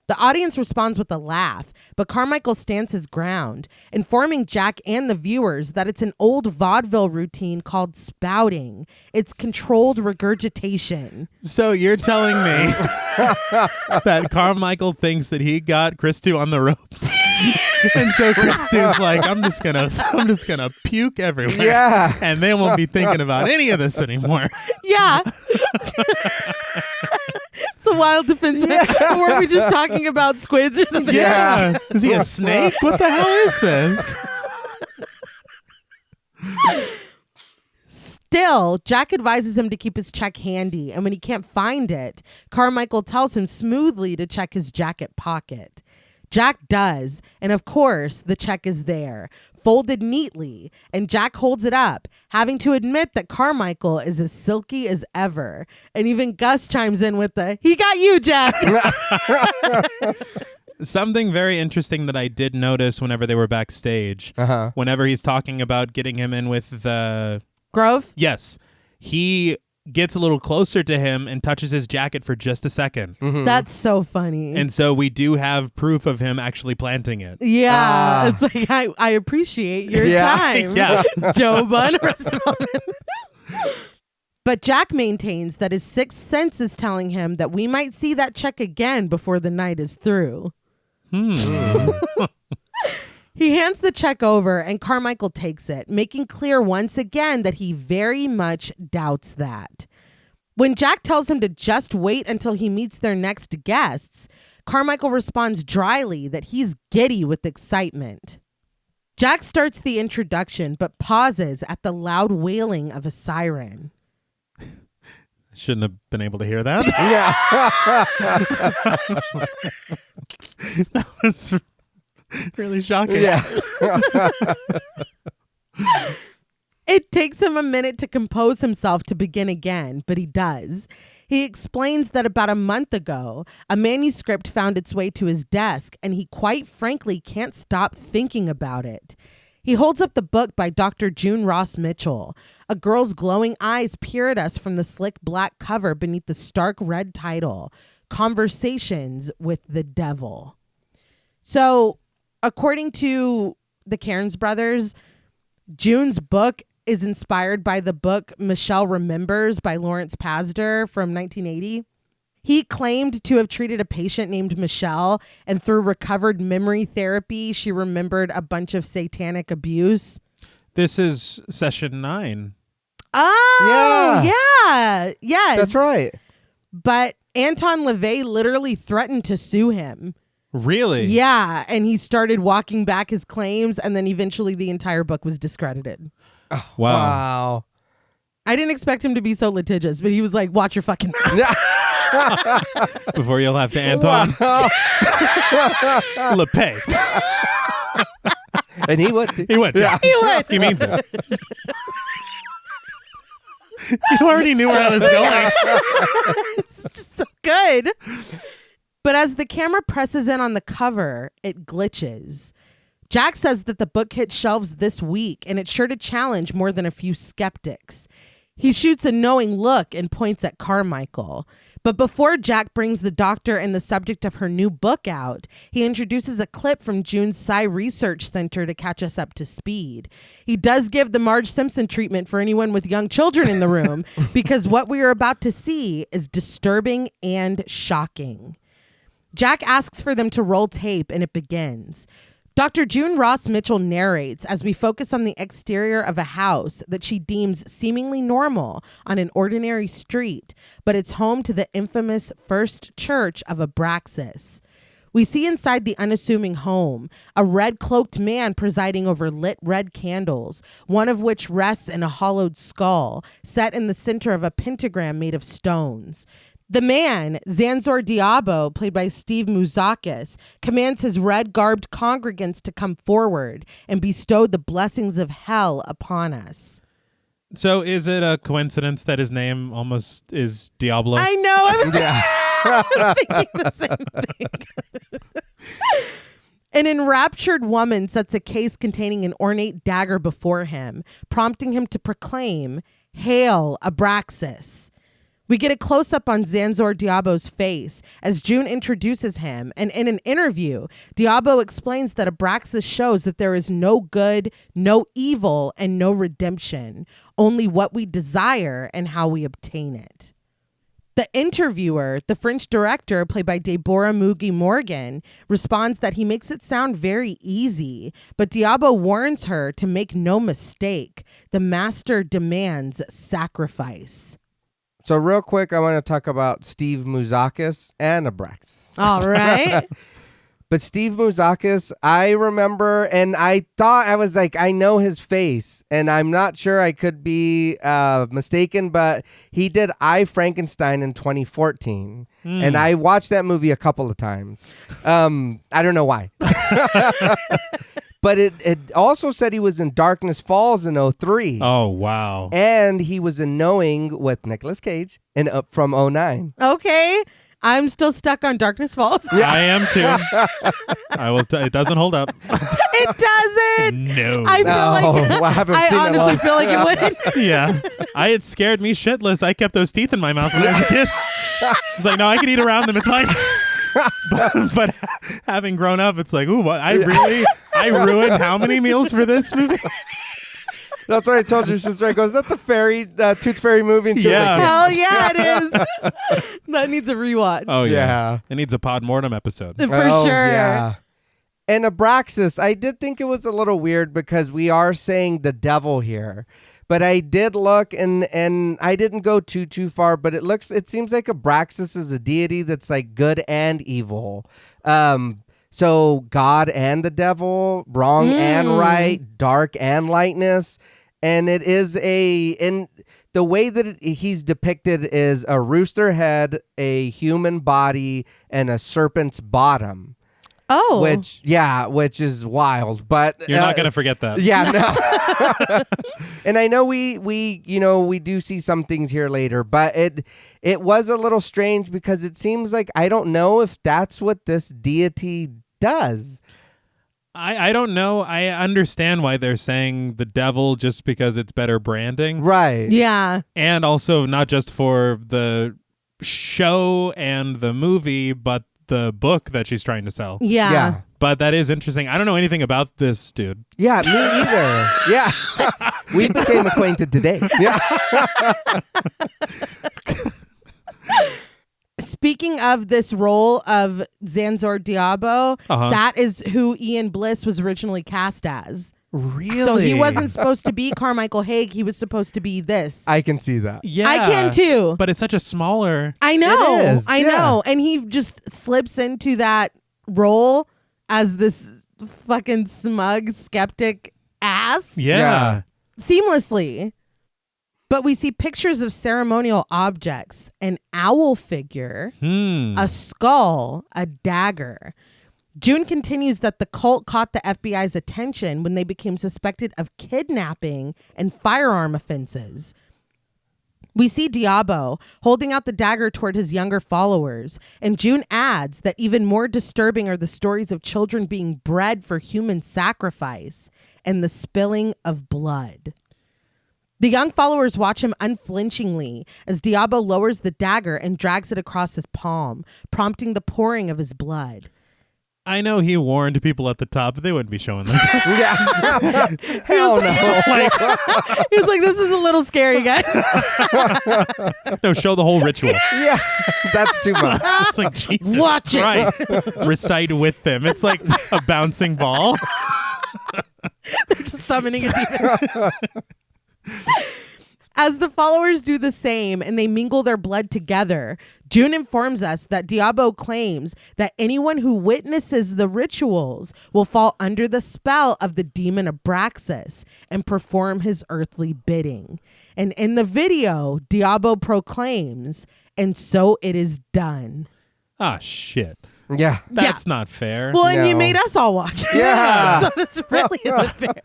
The audience responds with a laugh, but Carmichael stands his ground, informing Jack and the viewers that it's an old vaudeville routine called spouting. It's controlled regurgitation. So you're telling me that Carmichael thinks that he got Christou on the ropes, and so Christou's like, I'm just gonna puke everywhere, Yeah. and they won't be thinking about any of this anymore. Yeah. It's a wild defense. Yeah. Weren't we just talking about squids or something? Yeah. Is he a snake? What the hell is this? Still, Jack advises him to keep his check handy, and when he can't find it, Carmichael tells him smoothly to check his jacket pocket. Jack does, and of course, the check is there, folded neatly, and Jack holds it up, having to admit that Carmichael is as silky as ever. And even Gus chimes in with the, "He got you, Jack." Something very interesting that I did notice whenever they were backstage, whenever he's talking about getting him in with the... Grove? Yes. He gets a little closer to him and touches his jacket for just a second. That's so funny. And so we do have proof of him actually planting it. Yeah, it's like, I appreciate your time, Yeah. Joe Bun. But Jack maintains that his sixth sense is telling him that we might see that check again before the night is through. He hands the check over and Carmichael takes it, making clear once again that he very much doubts that. When Jack tells him to just wait until he meets their next guests, Carmichael responds dryly that he's giddy with excitement. Jack starts the introduction but pauses at the loud wailing of a siren. Shouldn't have been able to hear that. That was really shocking. Yeah. It takes him a minute to compose himself to begin again, but he does. He explains that about a month ago, a manuscript found its way to his desk, and he quite frankly can't stop thinking about it. He holds up the book by Dr. June Ross Mitchell. A girl's glowing eyes peer at us from the slick black cover beneath the stark red title, Conversations with the Devil. So, according to the Cairnes brothers, June's book is inspired by the book Michelle Remembers by Lawrence Pasder from 1980. He claimed to have treated a patient named Michelle, and through recovered memory therapy, she remembered a bunch of satanic abuse. This is session 9. Oh, yeah. Yes. That's right. But Anton LaVey literally threatened to sue him. Really? Yeah, and he started walking back his claims, and then eventually the entire book was discredited. Oh, Wow. I didn't expect him to be so litigious, but he was like, watch your fucking mouth. Before you'll have to Anton. LePay. And he would. He would. Yeah. He would. He means it. You already knew where I was going. It's just so good. But as the camera presses in on the cover, it glitches. Jack says that the book hit shelves this week, and it's sure to challenge more than a few skeptics. He shoots a knowing look and points at Carmichael. But before Jack brings the doctor and the subject of her new book out, he introduces a clip from June's Psy Research Center to catch us up to speed. He does give the Marge Simpson treatment for anyone with young children in the room, because what we are about to see is disturbing and shocking. Jack asks for them to roll tape, and it begins. Dr. June Ross Mitchell narrates as we focus on the exterior of a house that she deems seemingly normal on an ordinary street, but it's home to the infamous First Church of Abraxas. We see inside the unassuming home a red-cloaked man presiding over lit red candles, one of which rests in a hollowed skull set in the center of a pentagram made of stones. The man, Zanzor Diabo, played by Steve Mouzakis, commands his red-garbed congregants to come forward and bestow the blessings of hell upon us. So is it a coincidence that his name almost is Diablo? I know. I was thinking the same thing. An enraptured woman sets a case containing an ornate dagger before him, prompting him to proclaim, "Hail, Abraxas." We get a close-up on Zanzor Diabo's face as June introduces him, and in an interview, Diabo explains that Abraxas shows that there is no good, no evil, and no redemption, only what we desire and how we obtain it. The interviewer, the French director, played by Deborah Mugi Morgan, responds that he makes it sound very easy, but Diabo warns her to make no mistake. The master demands sacrifice. So real quick, I want to talk about Steve Mouzakis and Abraxas. All right. But Steve Mouzakis, I remember, and I thought, I was like, I know his face, and I'm not sure, I could be mistaken, but he did I, Frankenstein in 2014. And I watched that movie a couple of times. I don't know why. But it also said he was in Darkness Falls in 2003. Oh, wow. And he was in Knowing with Nicolas Cage from 2009. Okay. I'm still stuck on Darkness Falls. Yeah. I am too. I will. It doesn't hold up. It doesn't. No. I feel like I haven't I seen it honestly feel like it wouldn't. Yeah. It scared me shitless. I kept those teeth in my mouth when I was a kid. It's like, no, I can eat around them. It's fine. but having grown up, it's like, ooh, what? I ruined how many meals for this movie? That's what I told your sister. I go, is that the Tooth Fairy movie? And she was Yeah. like, Hell yeah, it is. That needs a rewatch. Oh, yeah. Yeah. It needs a Pod Mortem episode. For sure. Yeah. And Abraxas, I did think it was a little weird because we are saying the devil here. But I did look and I didn't go too far, but it seems like Abraxas is a deity that's like good and evil. So God and the devil, wrong and right, dark and lightness. And it is in the way that he's depicted is a rooster head, a human body, and a serpent's bottom. Oh. Which is wild, but You're not going to forget that. Yeah, no. And I know we do see some things here later, but it was a little strange because it seems like I don't know if that's what this deity does. I don't know. I understand why they're saying the devil just because it's better branding. Right. Yeah. And also not just for the show and the movie, but the book that she's trying to sell. Yeah. But that is interesting. I don't know anything about this dude. Yeah, me either. Yeah. We became acquainted today. Yeah. Speaking of this role of Zanzor Diabo, that is who Ian Bliss was originally cast as. Really? So he wasn't supposed to be Carmichael Haig. He was supposed to be this. I can see that. Yeah. I can too. But it's such a smaller... I know. It is, I know. And he just slips into that role as this fucking smug skeptic ass Yeah. seamlessly. But we see pictures of ceremonial objects, an owl figure, a skull, a dagger. June continues that the cult caught the FBI's attention when they became suspected of kidnapping and firearm offenses. We see Diabo holding out the dagger toward his younger followers, and June adds that even more disturbing are the stories of children being bred for human sacrifice and the spilling of blood. The young followers watch him unflinchingly as Diabo lowers the dagger and drags it across his palm, prompting the pouring of his blood. I know he warned people at the top, but they wouldn't be showing this. Yeah. Hell no. He's like, this is a little scary, guys. No, show the whole ritual. Yeah. That's too much. It's like, Jesus Watch it. Christ. Recite with them. It's like a bouncing ball. They're just summoning a demon. As the followers do the same and they mingle their blood together, June informs us that Diabo claims that anyone who witnesses the rituals will fall under the spell of the demon Abraxas and perform his earthly bidding. And in the video, Diabo proclaims, "And so it is done." Ah, shit. Yeah. That's not fair. Well, and you No. made us all watch it. Yeah. So this really isn't fair.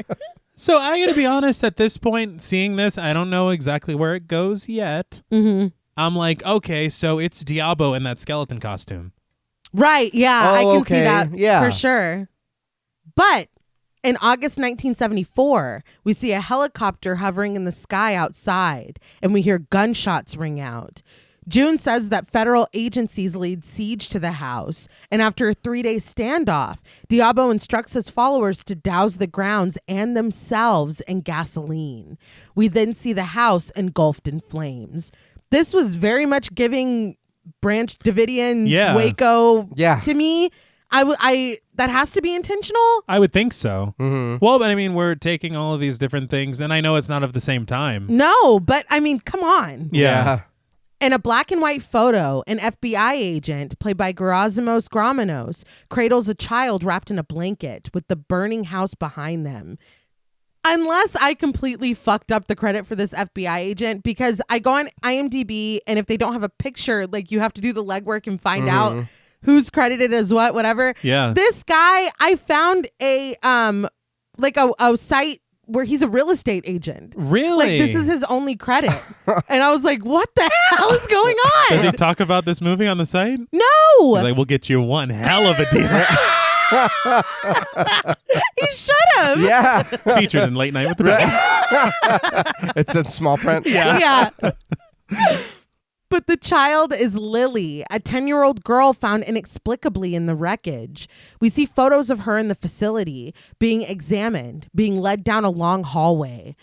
So I gotta be honest, at this point, seeing this, I don't know exactly where it goes yet. Mm-hmm. I'm like, okay, so it's Diabo in that skeleton costume. Right. Yeah, I can see okay. that Yeah. for sure. But in August 1974, we see a helicopter hovering in the sky outside, and we hear gunshots ring out. June says that federal agencies laid siege to the house, and after a 3-day standoff, Diabo instructs his followers to douse the grounds and themselves in gasoline. We then see the house engulfed in flames. This was very much giving Branch Davidian Waco to me. That has to be intentional. I would think so. Mm-hmm. Well, but I mean, we're taking all of these different things, and I know it's not of the same time. No, but I mean, come on. Yeah. In a black and white photo, an FBI agent, played by Gerasimos Gramenos, cradles a child wrapped in a blanket with the burning house behind them. Unless I completely fucked up the credit for this FBI agent, because I go on IMDb, and if they don't have a picture, like, you have to do the legwork and find out who's credited as what, whatever. Yeah. This guy, I found a site where he's a real estate agent. Really? Like, this is his only credit. And I was like, what the hell is going on? Does he talk about this movie on the site? No. He's like, we'll get you one hell of a deal. He should have. Yeah. Featured in Late Night with the Devil. It's in small print. Yeah. But the child is Lily, a 10-year-old girl found inexplicably in the wreckage. We see photos of her in the facility, being examined, being led down a long hallway.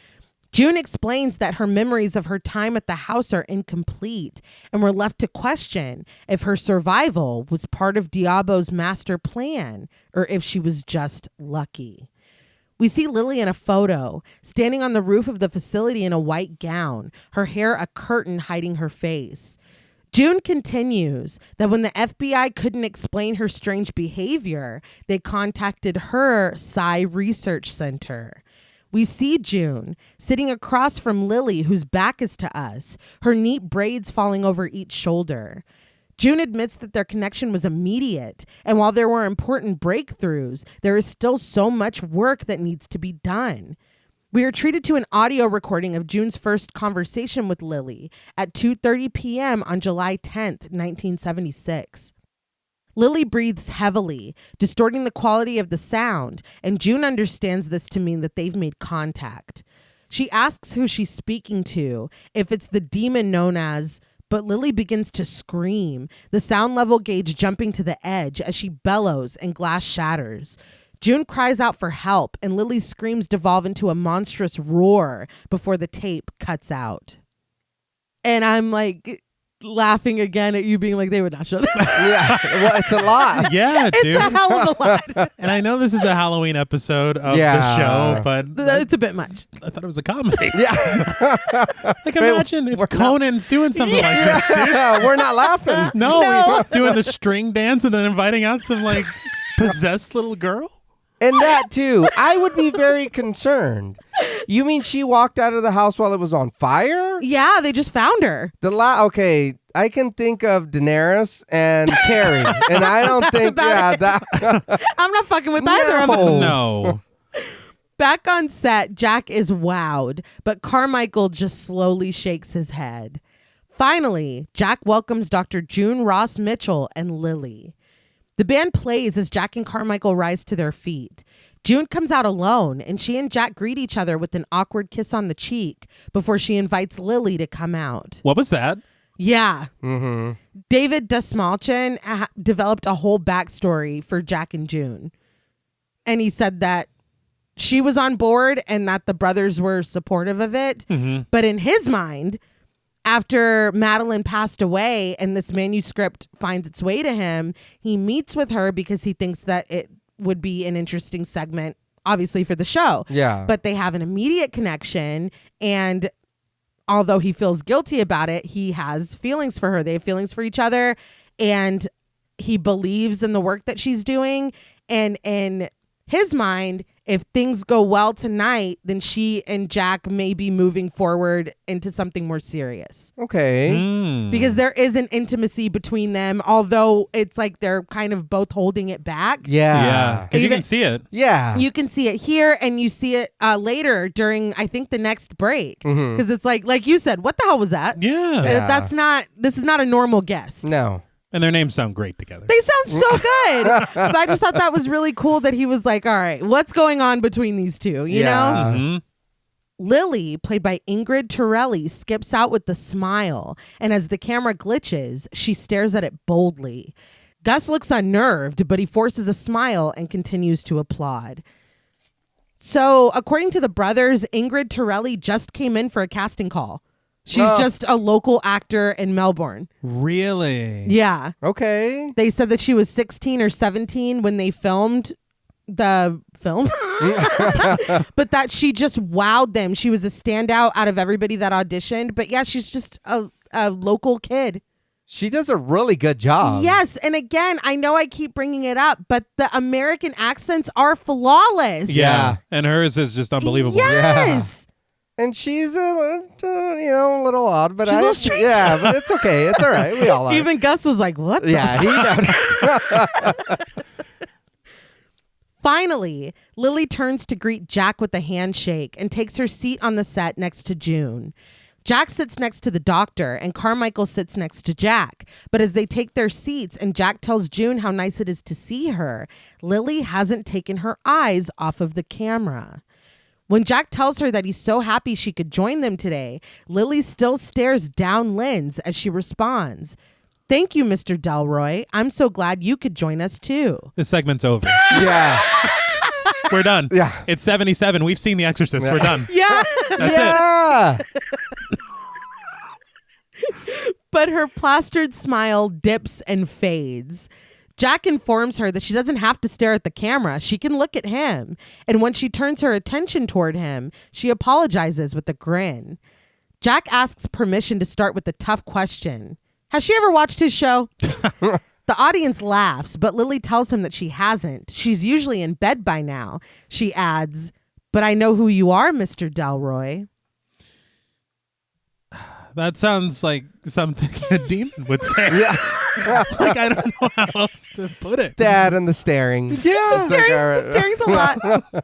June explains that her memories of her time at the house are incomplete, and we're left to question if her survival was part of Diabo's master plan or if she was just lucky. We see Lily in a photo, standing on the roof of the facility in a white gown, her hair a curtain hiding her face. June continues that when the FBI couldn't explain her strange behavior, they contacted her Psi Research Center. We see June sitting across from Lily, whose back is to us, her neat braids falling over each shoulder. June admits that their connection was immediate, and while there were important breakthroughs, there is still so much work that needs to be done. We are treated to an audio recording of June's first conversation with Lily at 2:30 p.m. on July 10th, 1976. Lily breathes heavily, distorting the quality of the sound, and June understands this to mean that they've made contact. She asks who she's speaking to, if it's the demon known as... But Lily begins to scream, the sound level gauge jumping to the edge as she bellows and glass shatters. June cries out for help, and Lily's screams devolve into a monstrous roar before the tape cuts out. And I'm like laughing again at you being like, they would not show this. Yeah. Well, it's a lot. Yeah, dude. It's a hell of a lot. And I know this is a Halloween episode of the show, but It's a bit much. I thought it was a comedy. Yeah. Like, imagine if Conan's doing something like this, dude. We're not laughing. No, doing the string dance and then inviting out some, like, possessed little girl? And that too, I would be very concerned. You mean she walked out of the house while it was on fire? Yeah, they just found her. Okay, I can think of Daenerys and Carrie, and I don't think that. I'm not fucking with either of them. No. Back on set, Jack is wowed, but Carmichael just slowly shakes his head. Finally, Jack welcomes Dr. June Ross Mitchell and Lily. The band plays as Jack and Carmichael rise to their feet. June comes out alone, and she and Jack greet each other with an awkward kiss on the cheek before she invites Lily to come out. What was that? Yeah. Mm-hmm. David Dasmalchian developed a whole backstory for Jack and June. And he said that she was on board and that the brothers were supportive of it. Mm-hmm. But in his mind, after Madeline passed away and this manuscript finds its way to him, he meets with her because he thinks that it would be an interesting segment, obviously, for the show. Yeah. But they have an immediate connection, and although he feels guilty about it, he has feelings for her. They have feelings for each other, and he believes in the work that she's doing. And in his mind, if things go well tonight, then she and Jack may be moving forward into something more serious. Okay. Because there is an intimacy between them, although it's like they're kind of both holding it back. Yeah. Because you can see it. Yeah. You can see it here, and you see it later during, I think, the next break. Because it's like you said, what the hell was that? Yeah. This is not a normal guest. No. And their names sound great together. They sound so good. But I just thought that was really cool that he was like, all right, what's going on between these two? You know? Lily, played by Ingrid Torelli, skips out with the smile. And as the camera glitches, she stares at it boldly. Gus looks unnerved, but he forces a smile and continues to applaud. So, according to the brothers, Ingrid Torelli just came in for a casting call. She's just a local actor in Melbourne. Really? Yeah. Okay. They said that she was 16 or 17 when they filmed the film, but that she just wowed them. She was a standout out of everybody that auditioned. But yeah, she's just a local kid. She does a really good job. Yes. And again, I know I keep bringing it up, but the American accents are flawless. Yeah. And hers is just unbelievable. Yes. And she's a little odd, but She's a little strange. Yeah, but it's okay. It's all right. We all are. Even Gus was like, what the Yeah, he noticed. Finally, Lily turns to greet Jack with a handshake and takes her seat on the set next to June. Jack sits next to the doctor and Carmichael sits next to Jack. But as they take their seats and Jack tells June how nice it is to see her, Lily hasn't taken her eyes off of the camera. When Jack tells her that he's so happy she could join them today, Lily still stares down Linz as she responds, "Thank you, Mr. Delroy. I'm so glad you could join us too." This segment's over. Yeah. We're done. Yeah. It's 77. We've seen The Exorcist. Yeah. We're done. Yeah. That's it. But her plastered smile dips and fades. Jack informs her that she doesn't have to stare at the camera. She can look at him. And when she turns her attention toward him, she apologizes with a grin. Jack asks permission to start with a tough question. Has she ever watched his show? The audience laughs, but Lily tells him that she hasn't. She's usually in bed by now. She adds, "But I know who you are, Mr. Delroy." That sounds like something a demon would say. Yeah. Like, I don't know how else to put it. That and the staring. Yeah, It's the staring's a lot.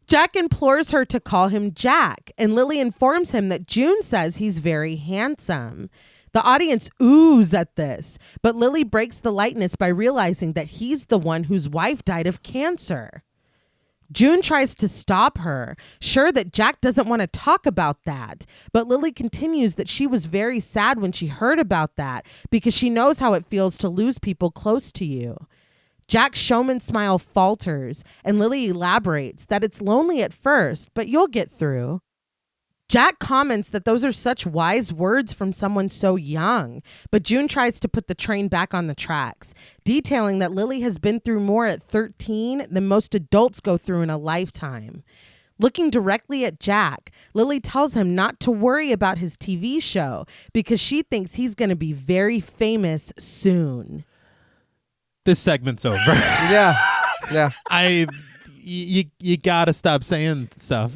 Jack implores her to call him Jack, and Lily informs him that June says he's very handsome. The audience oohs at this, but Lily breaks the lightness by realizing that he's the one whose wife died of cancer. June tries to stop her, sure that Jack doesn't want to talk about that. But Lily continues that she was very sad when she heard about that because she knows how it feels to lose people close to you. Jack's showman smile falters, and Lily elaborates that it's lonely at first, but you'll get through. Jack comments that those are such wise words from someone so young, but June tries to put the train back on the tracks, detailing that Lily has been through more at 13 than most adults go through in a lifetime. Looking directly at Jack, Lily tells him not to worry about his TV show because she thinks he's going to be very famous soon. This segment's over. Yeah. Yeah. You gotta stop saying stuff.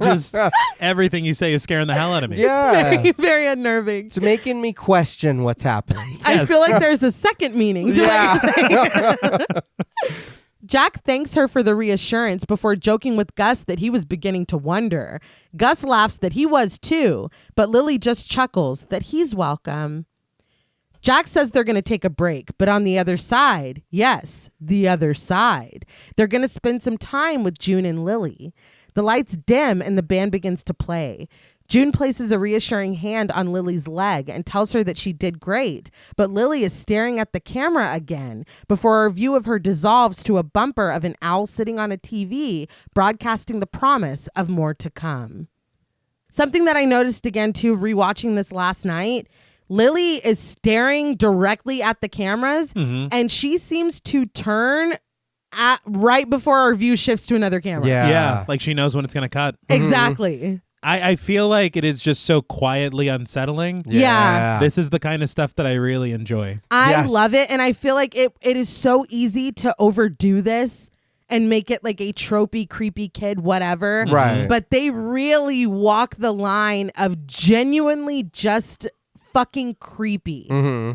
Just everything you say is scaring the hell out of me. Yeah. Very, very unnerving. It's making me question what's happening. I Yes. feel like there's a second meaning to what you're saying. Jack thanks her for the reassurance before joking with Gus that he was beginning to wonder. Gus laughs that he was too, but Lily just chuckles that he's welcome. Jack says they're going to take a break, but on the other side, yes, the other side, they're going to spend some time with June and Lily. The lights dim and the band begins to play. June places a reassuring hand on Lily's leg and tells her that she did great, but Lily is staring at the camera again before our view of her dissolves to a bumper of an owl sitting on a TV broadcasting the promise of more to come. Something that I noticed again too, rewatching this last night, Lily is staring directly at the cameras and she seems to turn right before our view shifts to another camera. Yeah. Yeah, like she knows when it's gonna cut. Exactly. I feel like it is just so quietly unsettling. Yeah. This is the kind of stuff that I really enjoy. I love it. And I feel like it is so easy to overdo this and make it like a tropey, creepy kid, whatever. Right. But they really walk the line of genuinely just fucking creepy. Mm-hmm.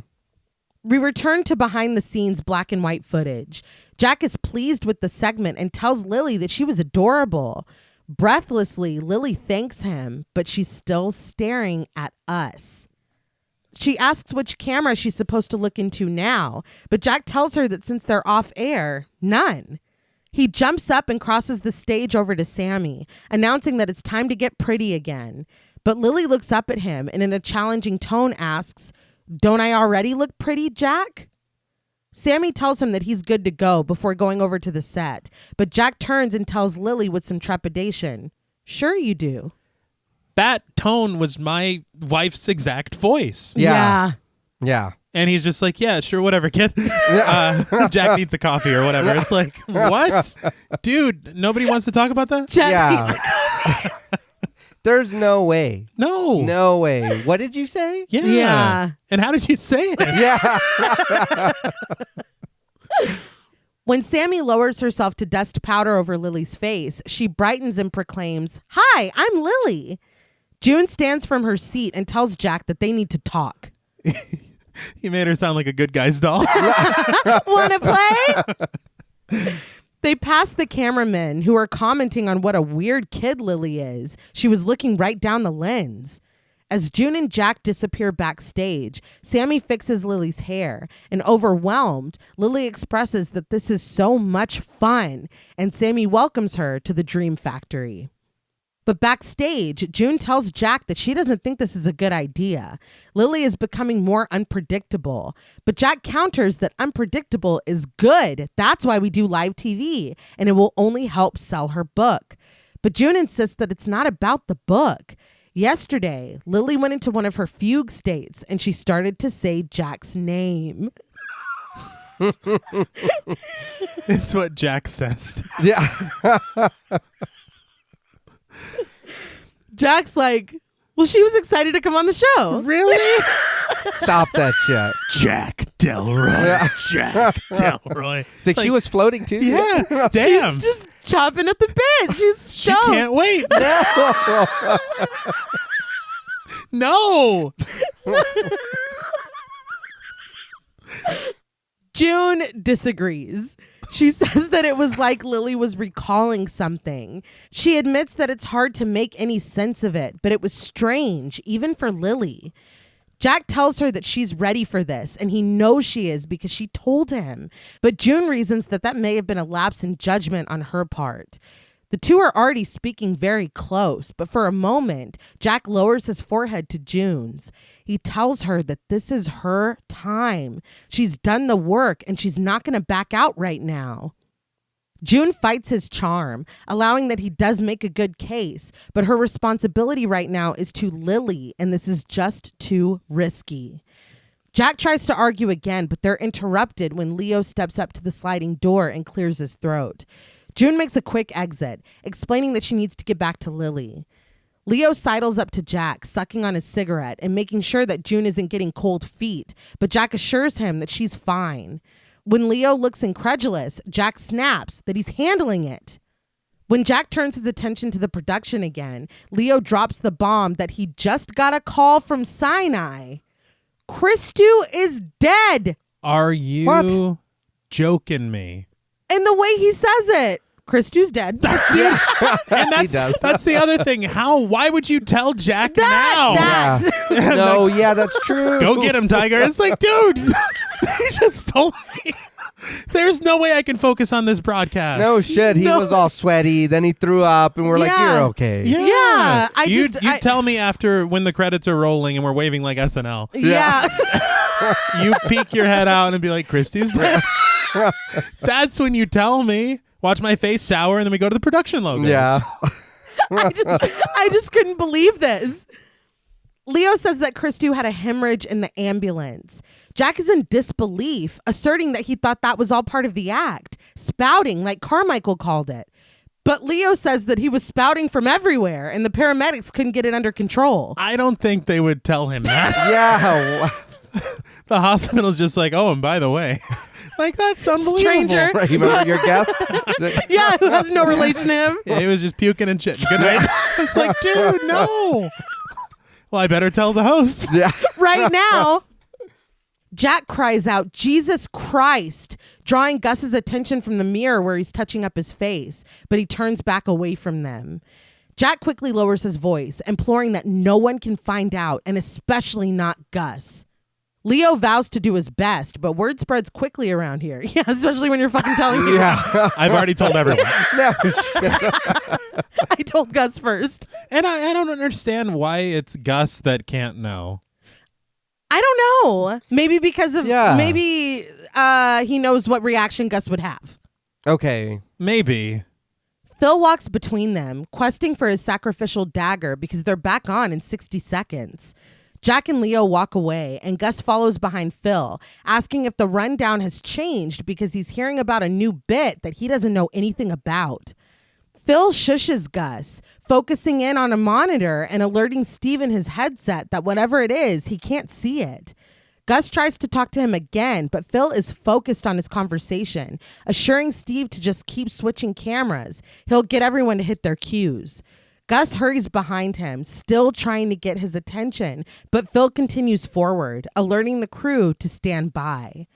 We return to behind the scenes black and white footage. Jack is pleased with the segment and tells Lily that she was adorable. Breathlessly, Lily thanks him, but she's still staring at us. She asks which camera she's supposed to look into now, but Jack tells her that since they're off air, none. He jumps up and crosses the stage over to Sammy, announcing that it's time to get pretty again. But Lily looks up at him and in a challenging tone asks, "Don't I already look pretty, Jack?" Sammy tells him that he's good to go before going over to the set, but Jack turns and tells Lily with some trepidation, "Sure you do." That tone was my wife's exact voice. Yeah. And he's just like, yeah, sure, whatever, kid. Jack needs a coffee or whatever. It's like, what? Dude, nobody wants to talk about that? Jack needs a coffee. There's no way. No way. What did you say? Yeah. And how did you say it? Yeah. When Sammy lowers herself to dust powder over Lily's face, she brightens and proclaims, "Hi, I'm Lily." June stands from her seat and tells Jack that they need to talk. He made her sound like a good guy's doll. Wanna play? They pass the cameramen who are commenting on what a weird kid Lily is. She was looking right down the lens. As June and Jack disappear backstage, Sammy fixes Lily's hair, and overwhelmed, Lily expresses that this is so much fun, and Sammy welcomes her to the Dream Factory. But backstage, June tells Jack that she doesn't think this is a good idea. Lily is becoming more unpredictable, but Jack counters that unpredictable is good. That's why we do live TV, and it will only help sell her book. But June insists that it's not about the book. Yesterday, Lily went into one of her fugue states and she started to say Jack's name. It's what Jack says. Yeah. Jack's like, well, she was excited to come on the show. Really? Stop that shit. Jack Delroy. Jack Delroy. It's like she was floating too. Yeah. Damn. She's just chopping at the bit. She's stoked. She can't wait. No. June disagrees. She says that it was like Lily was recalling something. She admits that it's hard to make any sense of it, but it was strange, even for Lily. Jack tells her that she's ready for this, and he knows she is because she told him. But June reasons that that may have been a lapse in judgment on her part. The two are already speaking very close, but for a moment, Jack lowers his forehead to June's. He tells her that this is her time. She's done the work, and she's not going to back out right now. June fights his charm, allowing that he does make a good case, but her responsibility right now is to Lily, and this is just too risky. Jack tries to argue again, but they're interrupted when Leo steps up to the sliding door and clears his throat. June makes a quick exit, explaining that she needs to get back to Lily. Leo sidles up to Jack, sucking on his cigarette and making sure that June isn't getting cold feet, but Jack assures him that she's fine. When Leo looks incredulous, Jack snaps that he's handling it. When Jack turns his attention to the production again, Leo drops the bomb that he just got a call from Sinai. Christu is dead. Are you joking me? And the way he says it, Christu's dead. And that's the other thing. Why would you tell Jack now? No, yeah, that's true. Go get him, Tiger. It's like, dude, you just told me. There's no way I can focus on this broadcast. No shit. He was all sweaty. Then he threw up, and we're like, "You're okay." Yeah. You tell me after when the credits are rolling and we're waving like SNL. Yeah. You peek your head out and be like, "Christy's dead." That's when you tell me. Watch my face sour, and then we go to the production logos. Yeah. I just couldn't believe this. Leo says that Christu had a hemorrhage in the ambulance. Jack is in disbelief, asserting that he thought that was all part of the act, spouting like Carmichael called it. But Leo says that he was spouting from everywhere and the paramedics couldn't get it under control. I don't think they would tell him that. Yeah. The hospital's just like, oh, and by the way, like, that's unbelievable. Stranger. Right, you remember your guest? Yeah, who has no relation to him. Yeah, he was just puking and shitting. Good night. It's like, dude, no. Well, I better tell the host. Yeah. Right now, Jack cries out, Jesus Christ, drawing Gus's attention from the mirror where he's touching up his face, but he turns back away from them. Jack quickly lowers his voice, imploring that no one can find out, and especially not Gus. Leo vows to do his best, but word spreads quickly around here. Yeah, especially when you're fucking telling me. Yeah. I've already told everyone. No. I told Gus first. And I don't understand why it's Gus that can't know. I don't know. Maybe because of, maybe he knows what reaction Gus would have. Okay. Maybe. Phil walks between them, questing for his sacrificial dagger because they're back on in 60 seconds. Jack and Leo walk away, and Gus follows behind Phil, asking if the rundown has changed because he's hearing about a new bit that he doesn't know anything about. Phil shushes Gus, focusing in on a monitor and alerting Steve in his headset that whatever it is, he can't see it. Gus tries to talk to him again, but Phil is focused on his conversation, assuring Steve to just keep switching cameras. He'll get everyone to hit their cues. Gus hurries behind him, still trying to get his attention, but Phil continues forward, alerting the crew to stand by.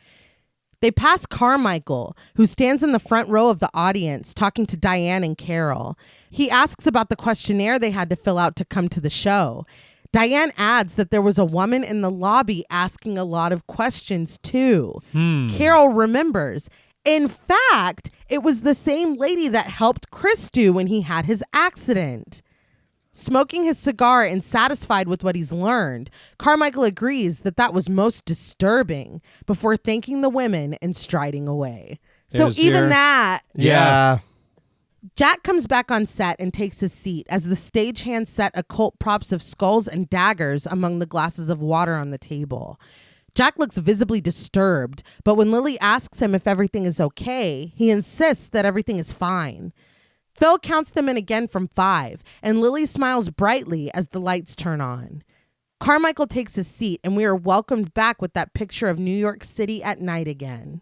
They pass Carmichael, who stands in the front row of the audience, talking to Diane and Carol. He asks about the questionnaire they had to fill out to come to the show. Diane adds that there was a woman in the lobby asking a lot of questions, too. Carol remembers. In fact, it was the same lady that helped Chris do when he had his accident. Smoking his cigar and satisfied with what he's learned, Carmichael agrees that that was most disturbing before thanking the women and striding away. So even that... Yeah. Jack comes back on set and takes his seat as the stagehands set occult props of skulls and daggers among the glasses of water on the table. Jack looks visibly disturbed, but when Lily asks him if everything is okay, he insists that everything is fine. Phil counts them in again from 5, and Lily smiles brightly as the lights turn on. Carmichael takes his seat, and we are welcomed back with that picture of New York City at night again.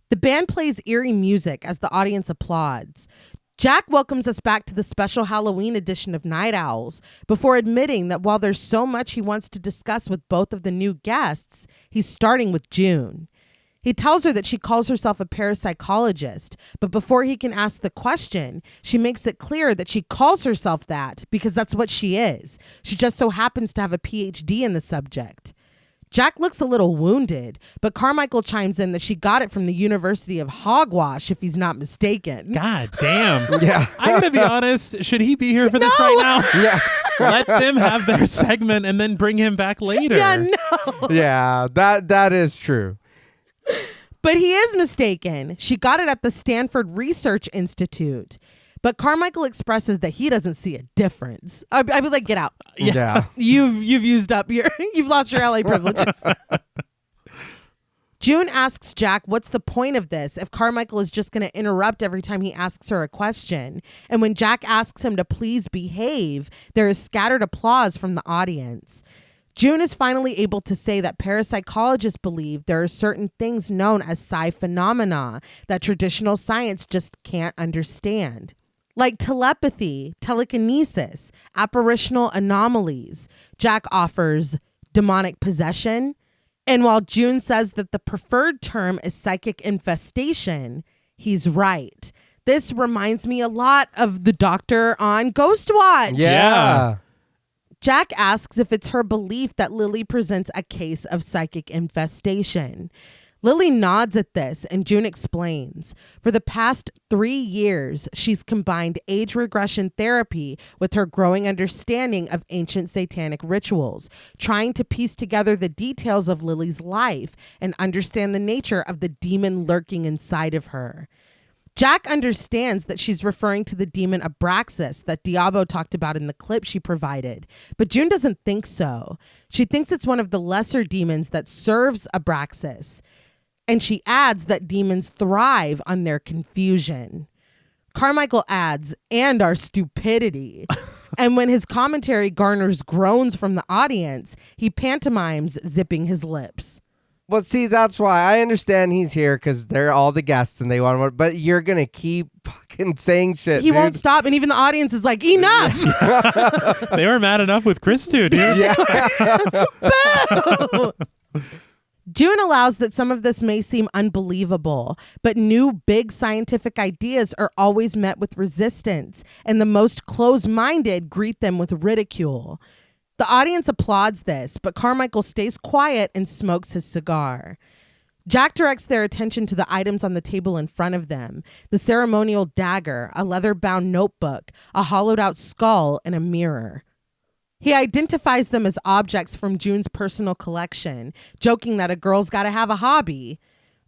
The band plays eerie music as the audience applauds. Jack welcomes us back to the special Halloween edition of Night Owls before admitting that while there's so much he wants to discuss with both of the new guests, he's starting with June. He tells her that she calls herself a parapsychologist, but before he can ask the question, she makes it clear that she calls herself that because that's what she is. She just so happens to have a PhD in the subject. Jack looks a little wounded, but Carmichael chimes in that she got it from the University of Hogwash, if he's not mistaken. God damn. Yeah. I'm going to be honest. Should he be here for this right now? Yeah. Let them have their segment and then bring him back later. Yeah, no. Yeah, that is true. But he is mistaken. She got it at the Stanford Research Institute. But Carmichael expresses that he doesn't see a difference. I'd be like, get out. Yeah. You've used up you've lost your LA privileges. June asks Jack what's the point of this if Carmichael is just going to interrupt every time he asks her a question. And when Jack asks him to please behave, there is scattered applause from the audience. June is finally able to say that parapsychologists believe there are certain things known as psi phenomena that traditional science just can't understand. Like telepathy, telekinesis, apparitional anomalies. Jack offers demonic possession. And while June says that the preferred term is psychic infestation, he's right. This reminds me a lot of the doctor on Ghost Watch. Yeah. Jack asks if it's her belief that Lily presents a case of psychic infestation. Lily nods at this, and June explains. For the past 3 years, she's combined age regression therapy with her growing understanding of ancient satanic rituals, trying to piece together the details of Lily's life and understand the nature of the demon lurking inside of her. Jack understands that she's referring to the demon Abraxas that Diabo talked about in the clip she provided, but June doesn't think so. She thinks it's one of the lesser demons that serves Abraxas. And she adds that demons thrive on their confusion. Carmichael adds, and our stupidity. And when his commentary garners groans from the audience, he pantomimes zipping his lips. Well, see, that's why I understand he's here because they're all the guests and they want more. But you're going to keep fucking saying shit. He won't stop. And even the audience is like, enough. They were mad enough with Chris too, dude. Yeah. Boo! June allows that some of this may seem unbelievable, but new big scientific ideas are always met with resistance, and the most close-minded greet them with ridicule. The audience applauds this, but Carmichael stays quiet and smokes his cigar. Jack directs their attention to the items on the table in front of them: the ceremonial dagger, a leather-bound notebook, a hollowed-out skull, and a mirror. He identifies them as objects from June's personal collection, joking that a girl's got to have a hobby.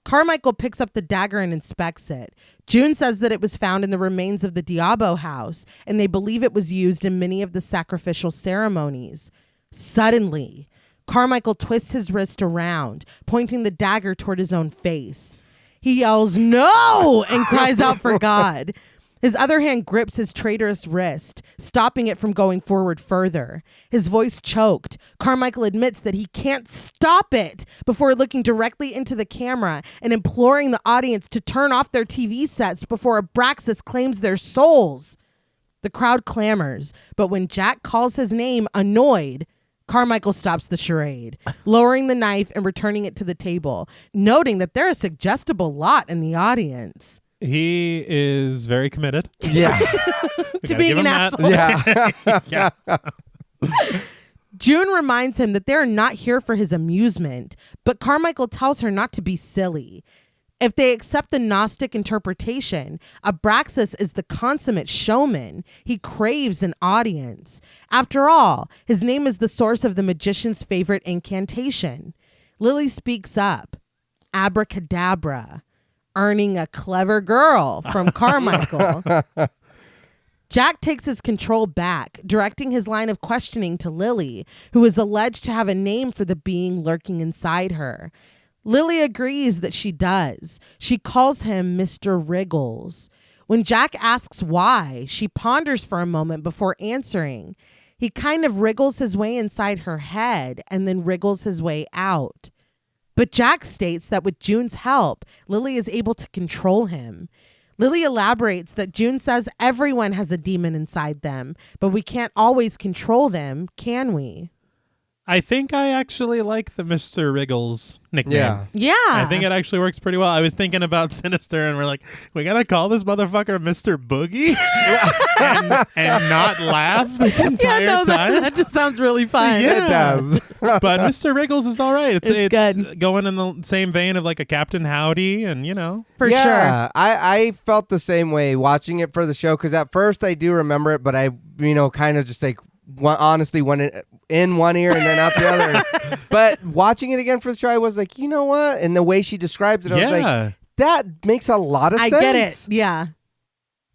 Carmichael picks up the dagger and inspects it. June says that it was found in the remains of the Diabo house, and they believe it was used in many of the sacrificial ceremonies. Suddenly, Carmichael twists his wrist around, pointing the dagger toward his own face. He yells, "No!" and cries out for God. His other hand grips his traitorous wrist, stopping it from going forward further. His voice choked. Carmichael admits that he can't stop it before looking directly into the camera and imploring the audience to turn off their TV sets before Abraxas claims their souls. The crowd clamors, but when Jack calls his name, annoyed, Carmichael stops the charade, lowering the knife and returning it to the table, noting that they're a suggestible lot in the audience. He is very committed. Yeah. To being an asshole. Yeah. June reminds him that they're not here for his amusement, but Carmichael tells her not to be silly. If they accept the Gnostic interpretation, Abraxas is the consummate showman. He craves an audience. After all, his name is the source of the magician's favorite incantation. Lily speaks up. Abracadabra. Earning a clever girl from Carmichael. Jack takes his control back, directing his line of questioning to Lily, who is alleged to have a name for the being lurking inside her. Lily agrees that she does. She calls him Mr. Wriggles. When Jack asks why, she ponders for a moment before answering. He kind of wriggles his way inside her head and then wriggles his way out. But Jack states that with June's help, Lily is able to control him. Lily elaborates that June says everyone has a demon inside them, but we can't always control them, can we? I think I actually like the Mr. Wriggles nickname. Yeah. I think it actually works pretty well. I was thinking about Sinister, and we're like, we gotta call this motherfucker Mr. Boogie and not laugh this entire time. That just sounds really fun. It does. But Mr. Wriggles is all right. It's good. Going in the same vein of like a Captain Howdy, and you know. For sure. I felt the same way watching it for the show because at first I do remember it, but I, kind of just like honestly went in one ear and then out the other. But watching it again for the show, I was like, you know what? And the way she describes it, I was like, that makes a lot of sense. I get it. Yeah.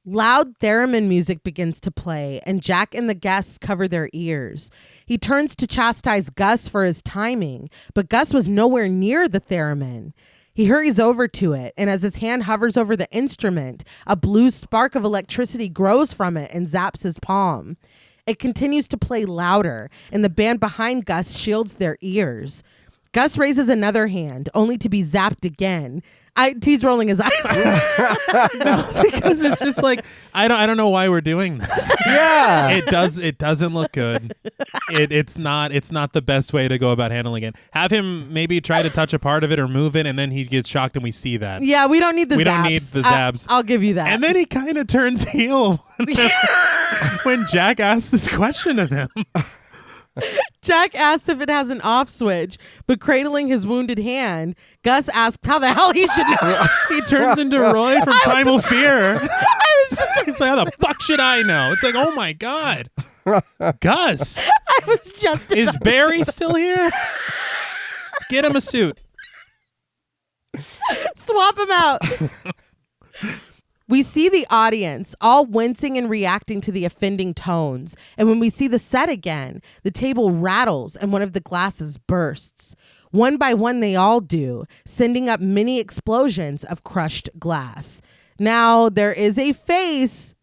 Loud theremin music begins to play, and Jack and the guests cover their ears. He turns to chastise Gus for his timing, but Gus was nowhere near the theremin. He hurries over to it, and as his hand hovers over the instrument, a blue spark of electricity grows from it and zaps his palm. It continues to play louder, and the band behind Gus shields their ears. Gus raises another hand, only to be zapped again. He's rolling his eyes. No, because it's just like I don't know why we're doing this. Yeah, it doesn't look good. It's not the best way to go about handling it. Have him maybe try to touch a part of it or move it, and then he gets shocked, and we see that. Yeah, we don't need the zaps. We don't need the zabs. I'll give you that. And then he kind of turns heel when Jack asks this question of him. Jack asks if it has an off switch, but cradling his wounded hand, Gus asks how the hell he should know. He turns into Roy from Primal Fear. He's like, how the fuck should I know? It's like, oh my God. Gus. I was just Is Barry still here? Get him a suit. Swap him out. We see the audience all wincing and reacting to the offending tones. And when we see the set again, the table rattles and one of the glasses bursts. One by one, they all do, sending up many explosions of crushed glass. Now there is a face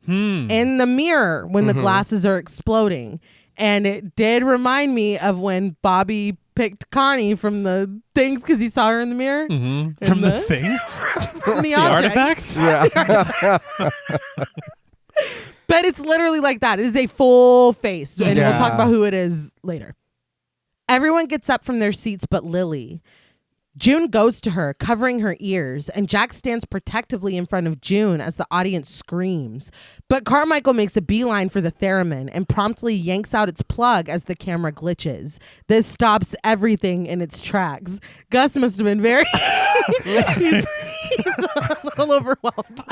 in the mirror when the glasses are exploding. And it did remind me of when Bobby picked Connie from the things because he saw her in the mirror. From the thing? From the artifacts? Yeah. But it's literally like that. It is a full face. And we'll talk about who it is later. Everyone gets up from their seats but Lily. June goes to her, covering her ears, and Jack stands protectively in front of June as the audience screams. But Carmichael makes a beeline for the theremin and promptly yanks out its plug as the camera glitches. This stops everything in its tracks. Gus must have been very... he's a little overwhelmed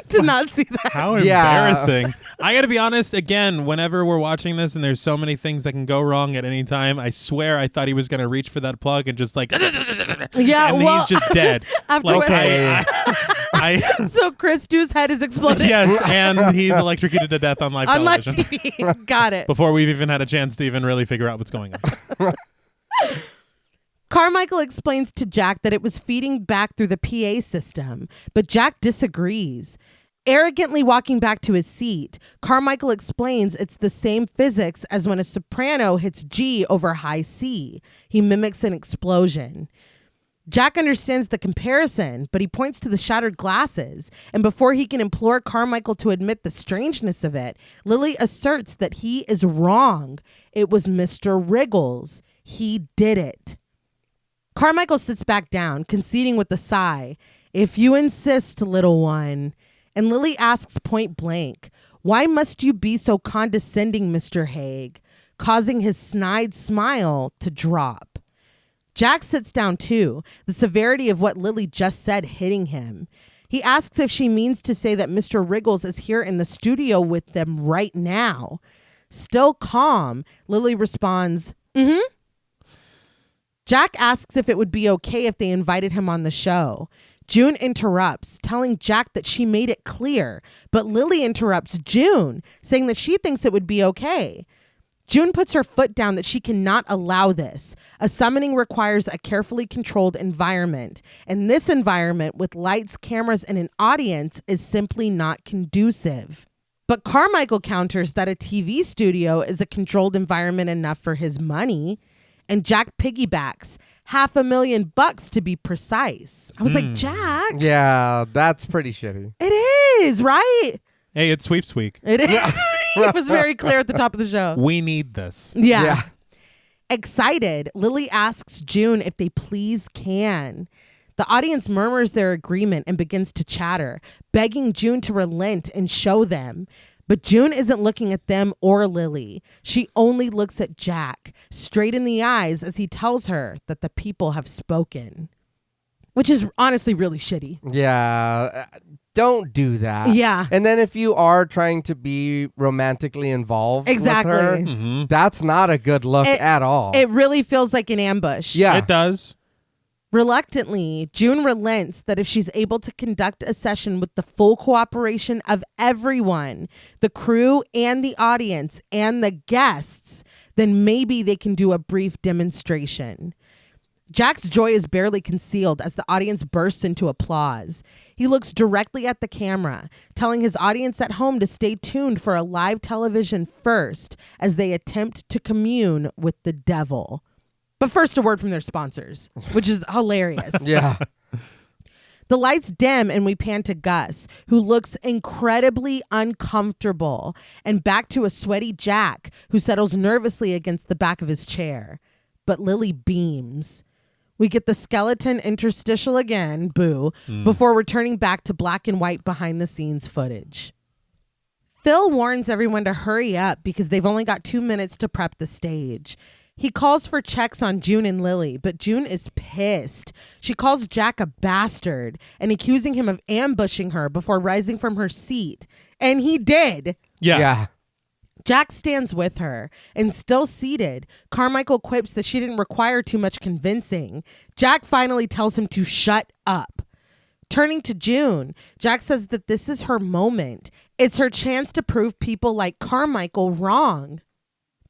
to not see that. How embarrassing. I gotta be honest, again, whenever we're watching this and there's so many things that can go wrong at any time, I swear I thought he was gonna reach for that plug and just like Yeah, and well, he's just dead. So Chris Stew's head is exploding. Yes, and he's electrocuted to death on live on live television. TV. Got it. Before we've even had a chance to even really figure out what's going on. Carmichael explains to Jack that it was feeding back through the PA system, but Jack disagrees. Arrogantly walking back to his seat, Carmichael explains it's the same physics as when a soprano hits G over high C. He mimics an explosion. Jack understands the comparison, but he points to the shattered glasses, and before he can implore Carmichael to admit the strangeness of it, Lily asserts that he is wrong. It was Mr. Wriggles. He did it. Carmichael sits back down, conceding with a sigh. If you insist, little one. And Lily asks point blank, why must you be so condescending, Mr. Haig? Causing his snide smile to drop. Jack sits down too, the severity of what Lily just said hitting him. He asks if she means to say that Mr. Wriggles is here in the studio with them right now. Still calm, Lily responds, mm-hmm. Jack asks if it would be okay if they invited him on the show. June interrupts, telling Jack that she made it clear, but Lily interrupts June, saying that she thinks it would be okay. June puts her foot down that she cannot allow this. A summoning requires a carefully controlled environment, and this environment with lights, cameras, and an audience is simply not conducive. But Carmichael counters that a TV studio is a controlled environment enough for his money, and Jack piggybacks. $500,000 to be precise. I was like, Jack. Yeah, that's pretty shitty. It is, right? Hey, it's sweeps week. It is. It was very clear at the top of the show. We need this. Yeah. Excited, Lily asks June if they please can. The audience murmurs their agreement and begins to chatter, begging June to relent and show them. But June isn't looking at them or Lily. She only looks at Jack, straight in the eyes as he tells her that the people have spoken. Which is honestly really shitty. Yeah, don't do that. Yeah. And then if you are trying to be romantically involved with her, that's not a good look at all. It really feels like an ambush. Yeah. It does. Reluctantly, June relents that if she's able to conduct a session with the full cooperation of everyone, the crew and the audience and the guests, then maybe they can do a brief demonstration. Jack's joy is barely concealed as the audience bursts into applause. He looks directly at the camera, telling his audience at home to stay tuned for a live television first as they attempt to commune with the devil. But first, a word from their sponsors, which is hilarious. Yeah. The lights dim and we pan to Gus, who looks incredibly uncomfortable, and back to a sweaty Jack, who settles nervously against the back of his chair. But Lily beams. We get the skeleton interstitial again, boo, before returning back to black and white behind the scenes footage. Phil warns everyone to hurry up because they've only got 2 minutes to prep the stage. He calls for checks on June and Lily, but June is pissed. She calls Jack a bastard and accusing him of ambushing her before rising from her seat. And he did. Yeah. Jack stands with her, and still seated, Carmichael quips that she didn't require too much convincing. Jack finally tells him to shut up. Turning to June, Jack says that this is her moment. It's her chance to prove people like Carmichael wrong.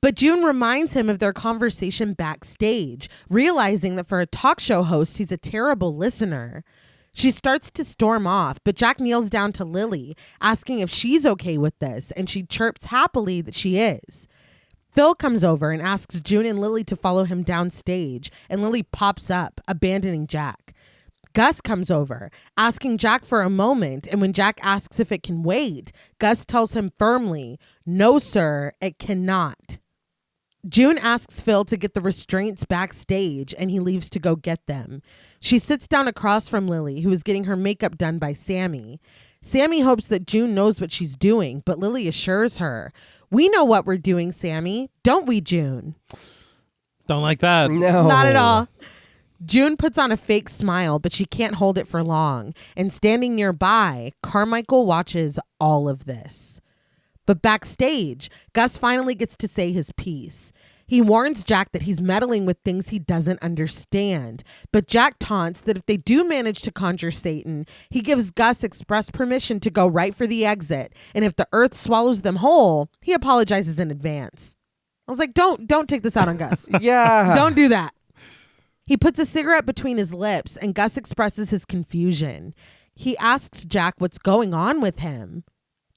But June reminds him of their conversation backstage, realizing that for a talk show host, he's a terrible listener. She starts to storm off, but Jack kneels down to Lily, asking if she's okay with this, and she chirps happily that she is. Phil comes over and asks June and Lily to follow him downstage, and Lily pops up, abandoning Jack. Gus comes over, asking Jack for a moment, and when Jack asks if it can wait, Gus tells him firmly, "No, sir, it cannot." June asks Phil to get the restraints backstage, and he leaves to go get them. She sits down across from Lily, who is getting her makeup done by Sammy. Sammy hopes that June knows what she's doing, but Lily assures her, "We know what we're doing, Sammy. Don't we, June?" Don't like that. No. Not at all. June puts on a fake smile, but she can't hold it for long. And standing nearby, Carmichael watches all of this. But backstage, Gus finally gets to say his piece. He warns Jack that he's meddling with things he doesn't understand. But Jack taunts that if they do manage to conjure Satan, he gives Gus express permission to go right for the exit. And if the earth swallows them whole, he apologizes in advance. I was like, don't take this out on Gus. Yeah. Don't do that. He puts a cigarette between his lips, and Gus expresses his confusion. He asks Jack what's going on with him.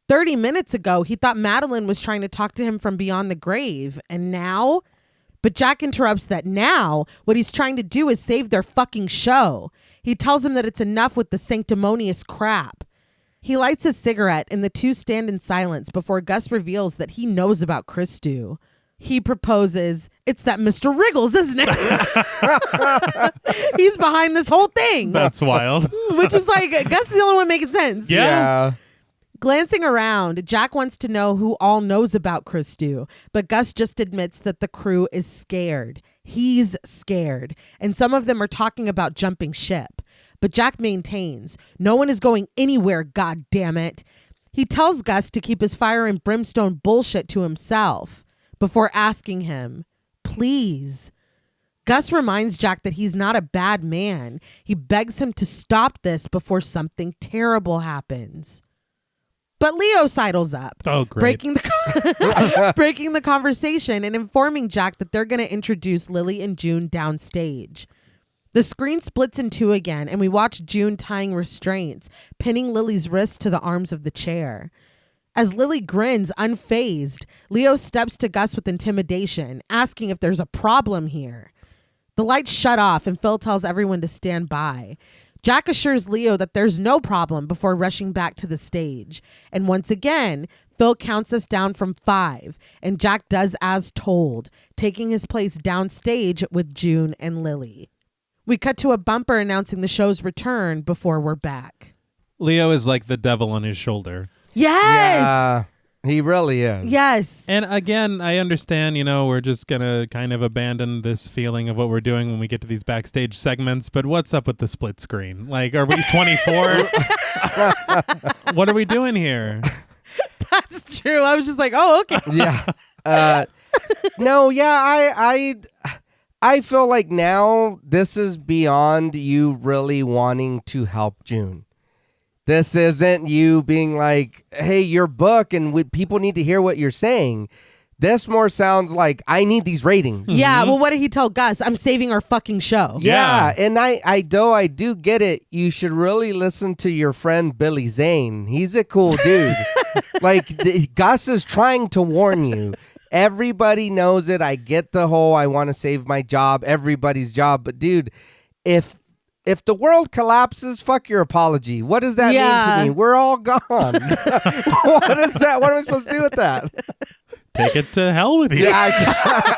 30 minutes ago, he thought Madeline was trying to talk to him from beyond the grave. And now? But Jack interrupts that now what he's trying to do is save their fucking show. He tells him that it's enough with the sanctimonious crap. He lights a cigarette and the two stand in silence before Gus reveals that he knows about Christou. He proposes, "It's that Mr. Wriggles, isn't it?" He's behind this whole thing. That's wild. Which is like, Gus is the only one making sense. Yeah. Glancing around, Jack wants to know who all knows about Christou, but Gus just admits that the crew is scared. He's scared. And some of them are talking about jumping ship. But Jack maintains, no one is going anywhere, god damn it. He tells Gus to keep his fire and brimstone bullshit to himself before asking him, "Please." Gus reminds Jack that he's not a bad man. He begs him to stop this before something terrible happens. But Leo sidles up, Oh, great. breaking the conversation and informing Jack that they're going to introduce Lily and June downstage. The screen splits in two again, and we watch June tying restraints, pinning Lily's wrists to the arms of the chair. As Lily grins, unfazed, Leo steps to Gus with intimidation, asking if there's a problem here. The lights shut off, and Phil tells everyone to stand by. Jack assures Leo that there's no problem before rushing back to the stage. And once again, Phil counts us down from 5, and Jack does as told, taking his place downstage with June and Lily. We cut to a bumper announcing the show's return before we're back. Leo is like the devil on his shoulder. Yes! Yeah, he really is. Yes. And again, I understand, we're just going to kind of abandon this feeling of what we're doing when we get to these backstage segments, but what's up with the split screen? Like, are we 24? What are we doing here? That's true. I was just like, oh, okay. Yeah. No, yeah, I feel like now this is beyond you really wanting to help June. This isn't you being like, hey, your book and people need to hear what you're saying. This more sounds like, I need these ratings. Yeah, well, what did he tell Gus? I'm saving our fucking show. Yeah, and I do get it. You should really listen to your friend Billy Zane. He's a cool dude. Gus is trying to warn you. Everybody knows it. I get the whole I want to save my job, everybody's job. But dude, if the world collapses, fuck your apology. What does that mean to me? We're all gone. What is that? What am I supposed to do with that? Take it to hell with you. Yeah,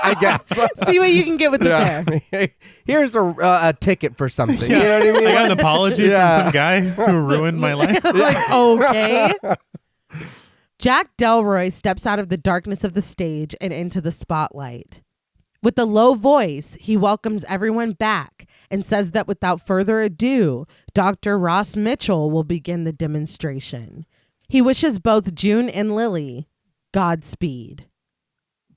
I guess. See what you can get with it there. Here's a ticket for something. You know what I mean? I got an apology from some guy who ruined my life. Like, okay. Jack Delroy steps out of the darkness of the stage and into the spotlight. With a low voice, he welcomes everyone back and says that without further ado, Dr. Ross Mitchell will begin the demonstration. He wishes both June and Lily Godspeed.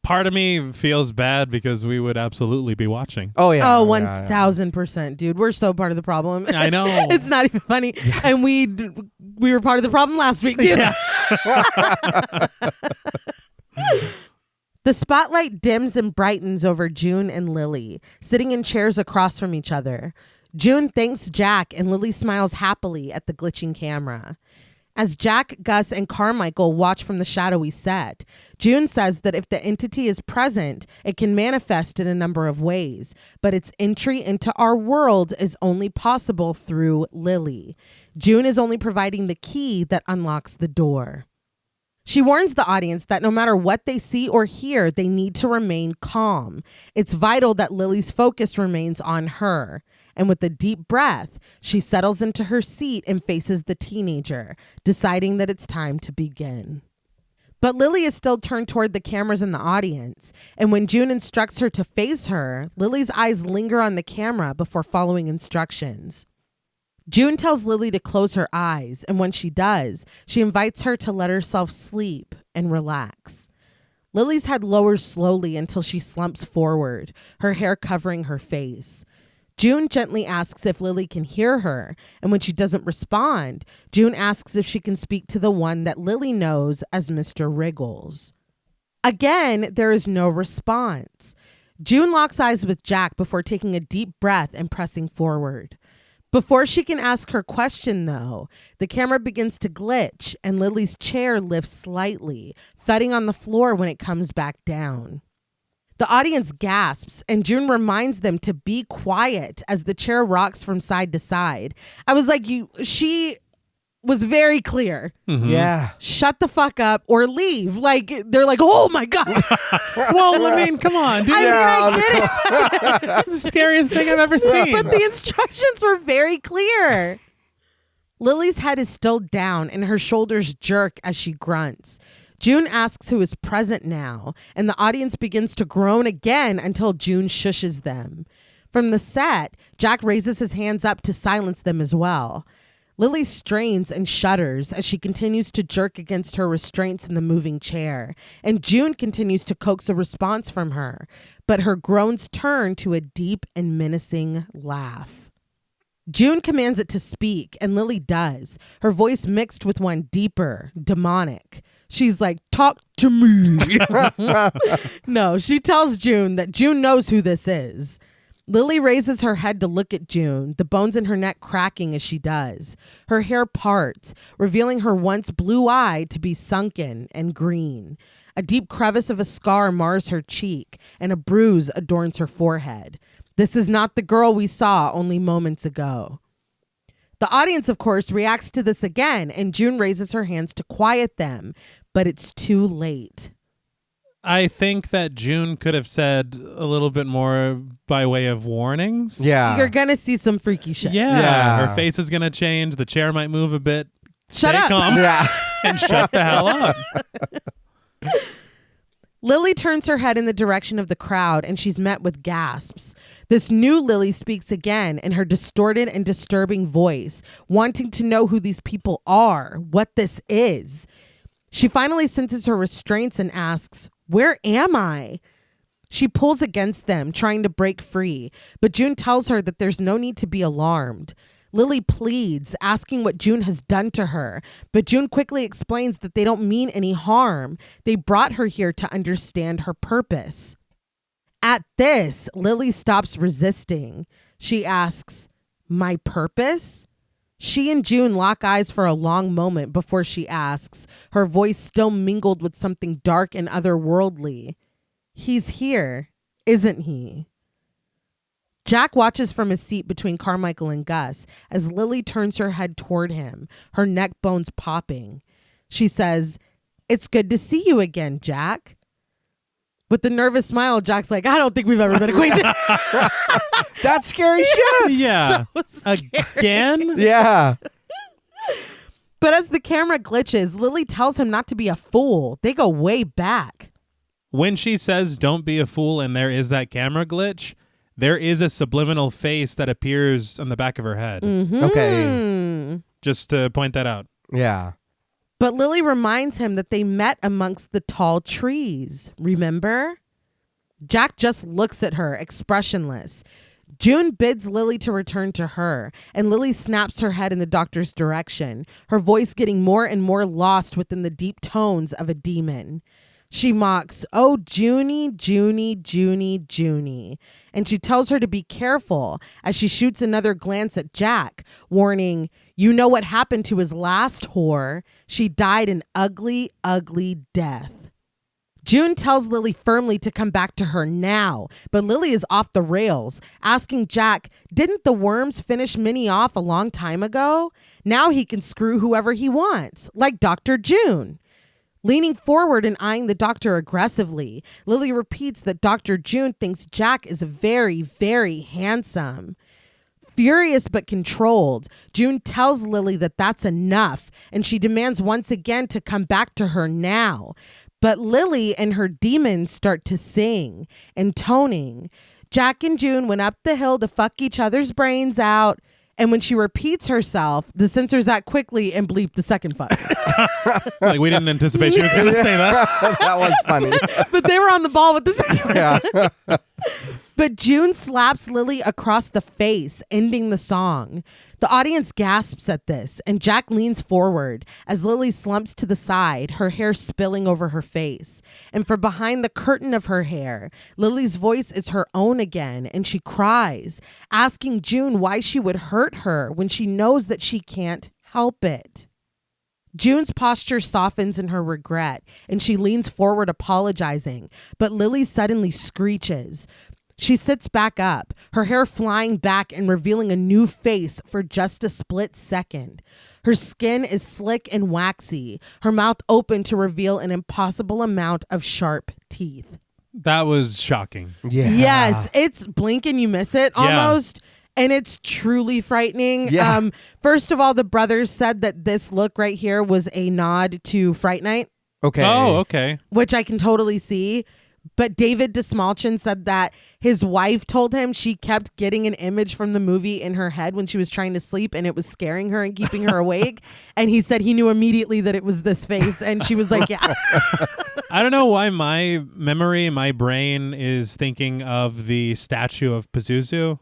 Part of me feels bad because we would absolutely be watching. Oh, yeah. Oh, 1,000%, dude. We're so part of the problem. I know. It's not even funny. Yeah. And we were part of the problem last week, too. Yeah. The spotlight dims and brightens over June and Lily, sitting in chairs across from each other. June thanks Jack and Lily smiles happily at the glitching camera. As Jack, Gus, and Carmichael watch from the shadowy set, June says that if the entity is present, it can manifest in a number of ways, but its entry into our world is only possible through Lily. June is only providing the key that unlocks the door. She warns the audience that no matter what they see or hear, they need to remain calm. It's vital that Lily's focus remains on her. And with a deep breath, she settles into her seat and faces the teenager, deciding that it's time to begin. But Lily is still turned toward the cameras in the audience, and when June instructs her to face her, Lily's eyes linger on the camera before following instructions. June tells Lily to close her eyes, and when she does, she invites her to let herself sleep and relax. Lily's head lowers slowly until she slumps forward, her hair covering her face. June gently asks if Lily can hear her, and when she doesn't respond, June asks if she can speak to the one that Lily knows as Mr. Wriggles. Again, there is no response. June locks eyes with Jack before taking a deep breath and pressing forward. Before she can ask her question, though, the camera begins to glitch and Lily's chair lifts slightly, thudding on the floor when it comes back down. The audience gasps and June reminds them to be quiet as the chair rocks from side to side. I was like, she was very clear. Mm-hmm. Yeah. Shut the fuck up or leave. Like, they're like, oh my God. Well, I mean, come on, dude. I get it. It's the scariest thing I've ever seen. But the instructions were very clear. Lily's head is still down and her shoulders jerk as she grunts. June asks who is present now, and the audience begins to groan again until June shushes them. From the set, Jack raises his hands up to silence them as well. Lily strains and shudders as she continues to jerk against her restraints in the moving chair, and June continues to coax a response from her, but her groans turn to a deep and menacing laugh. June commands it to speak, and Lily does, her voice mixed with one deeper, demonic. She's like, talk to me. No, she tells June that June knows who this is. Lily raises her head to look at June, the bones in her neck cracking as she does. Her hair parts, revealing her once blue eye to be sunken and green. A deep crevice of a scar mars her cheek, and a bruise adorns her forehead. This is not the girl we saw only moments ago. The audience, of course, reacts to this again, and June raises her hands to quiet them, but it's too late. I think that June could have said a little bit more by way of warnings. Yeah. You're going to see some freaky shit. Yeah. Her face is going to change. The chair might move a bit. Shut Stay up. calm Yeah. and shut the hell up. Lily turns her head in the direction of the crowd and she's met with gasps. This new Lily speaks again in her distorted and disturbing voice, wanting to know who these people are, what this is. She finally senses her restraints and asks, "Where am I?" She pulls against them, trying to break free, but June tells her that there's no need to be alarmed. Lily pleads, asking what June has done to her, but June quickly explains that they don't mean any harm. They brought her here to understand her purpose. At this, Lily stops resisting. She asks, "My purpose?" She and June lock eyes for a long moment before she asks, her voice still mingled with something dark and otherworldly. "He's here, isn't he?" Jack watches from his seat between Carmichael and Gus as Lily turns her head toward him, her neck bones popping. She says, "It's good to see you again, Jack." With a nervous smile, Jack's like, "I don't think we've ever been acquainted." That's scary shit. Yeah. So scary. Again? Yeah. But as the camera glitches, Lily tells him not to be a fool. They go way back. When she says don't be a fool and there is that camera glitch, there is a subliminal face that appears on the back of her head. Mm-hmm. Okay. Just to point that out. Yeah. But Lily reminds him that they met amongst the tall trees. Remember? Jack just looks at her, expressionless. June bids Lily to return to her, and Lily snaps her head in the doctor's direction, her voice getting more and more lost within the deep tones of a demon. She mocks, "Oh, Junie, Junie, Junie, Junie." And she tells her to be careful as she shoots another glance at Jack, warning, "You know what happened to his last whore. She died an ugly, ugly death." June tells Lily firmly to come back to her now, but Lily is off the rails, asking Jack, "Didn't the worms finish Minnie off a long time ago? Now he can screw whoever he wants, like Dr. June." Leaning forward and eyeing the doctor aggressively, Lily repeats that Dr. June thinks Jack is very, very handsome. Furious but controlled, June tells Lily that that's enough, and she demands once again to come back to her now. But Lily and her demons start to sing, intoning, "Jack and June went up the hill to fuck each other's brains out." And when she repeats herself, the censors act quickly and bleep the second fuck. Like, we didn't anticipate she was going to say that. That was funny. But they were on the ball with the second. Yeah. But June slaps Lily across the face, ending the song. The audience gasps at this, and Jack leans forward as Lily slumps to the side, her hair spilling over her face. And from behind the curtain of her hair, Lily's voice is her own again, and she cries, asking June why she would hurt her when she knows that she can't help it. June's posture softens in her regret, and she leans forward apologizing, but Lily suddenly screeches. She sits back up, her hair flying back and revealing a new face for just a split second. Her skin is slick and waxy, her mouth open to reveal an impossible amount of sharp teeth. That was shocking. Yeah. Yes, it's blink and you miss it Yeah. almost. And it's truly frightening. Yeah. First of all, the brothers said that this look right here was a nod to Fright Night, Okay. Oh, okay. which I can totally see. But David DeSmalchin said that his wife told him she kept getting an image from the movie in her head when she was trying to sleep, and it was scaring her and keeping her awake. And he said he knew immediately that it was this face. And she was like, yeah. I don't know why my memory, my brain is thinking of the statue of Pazuzu,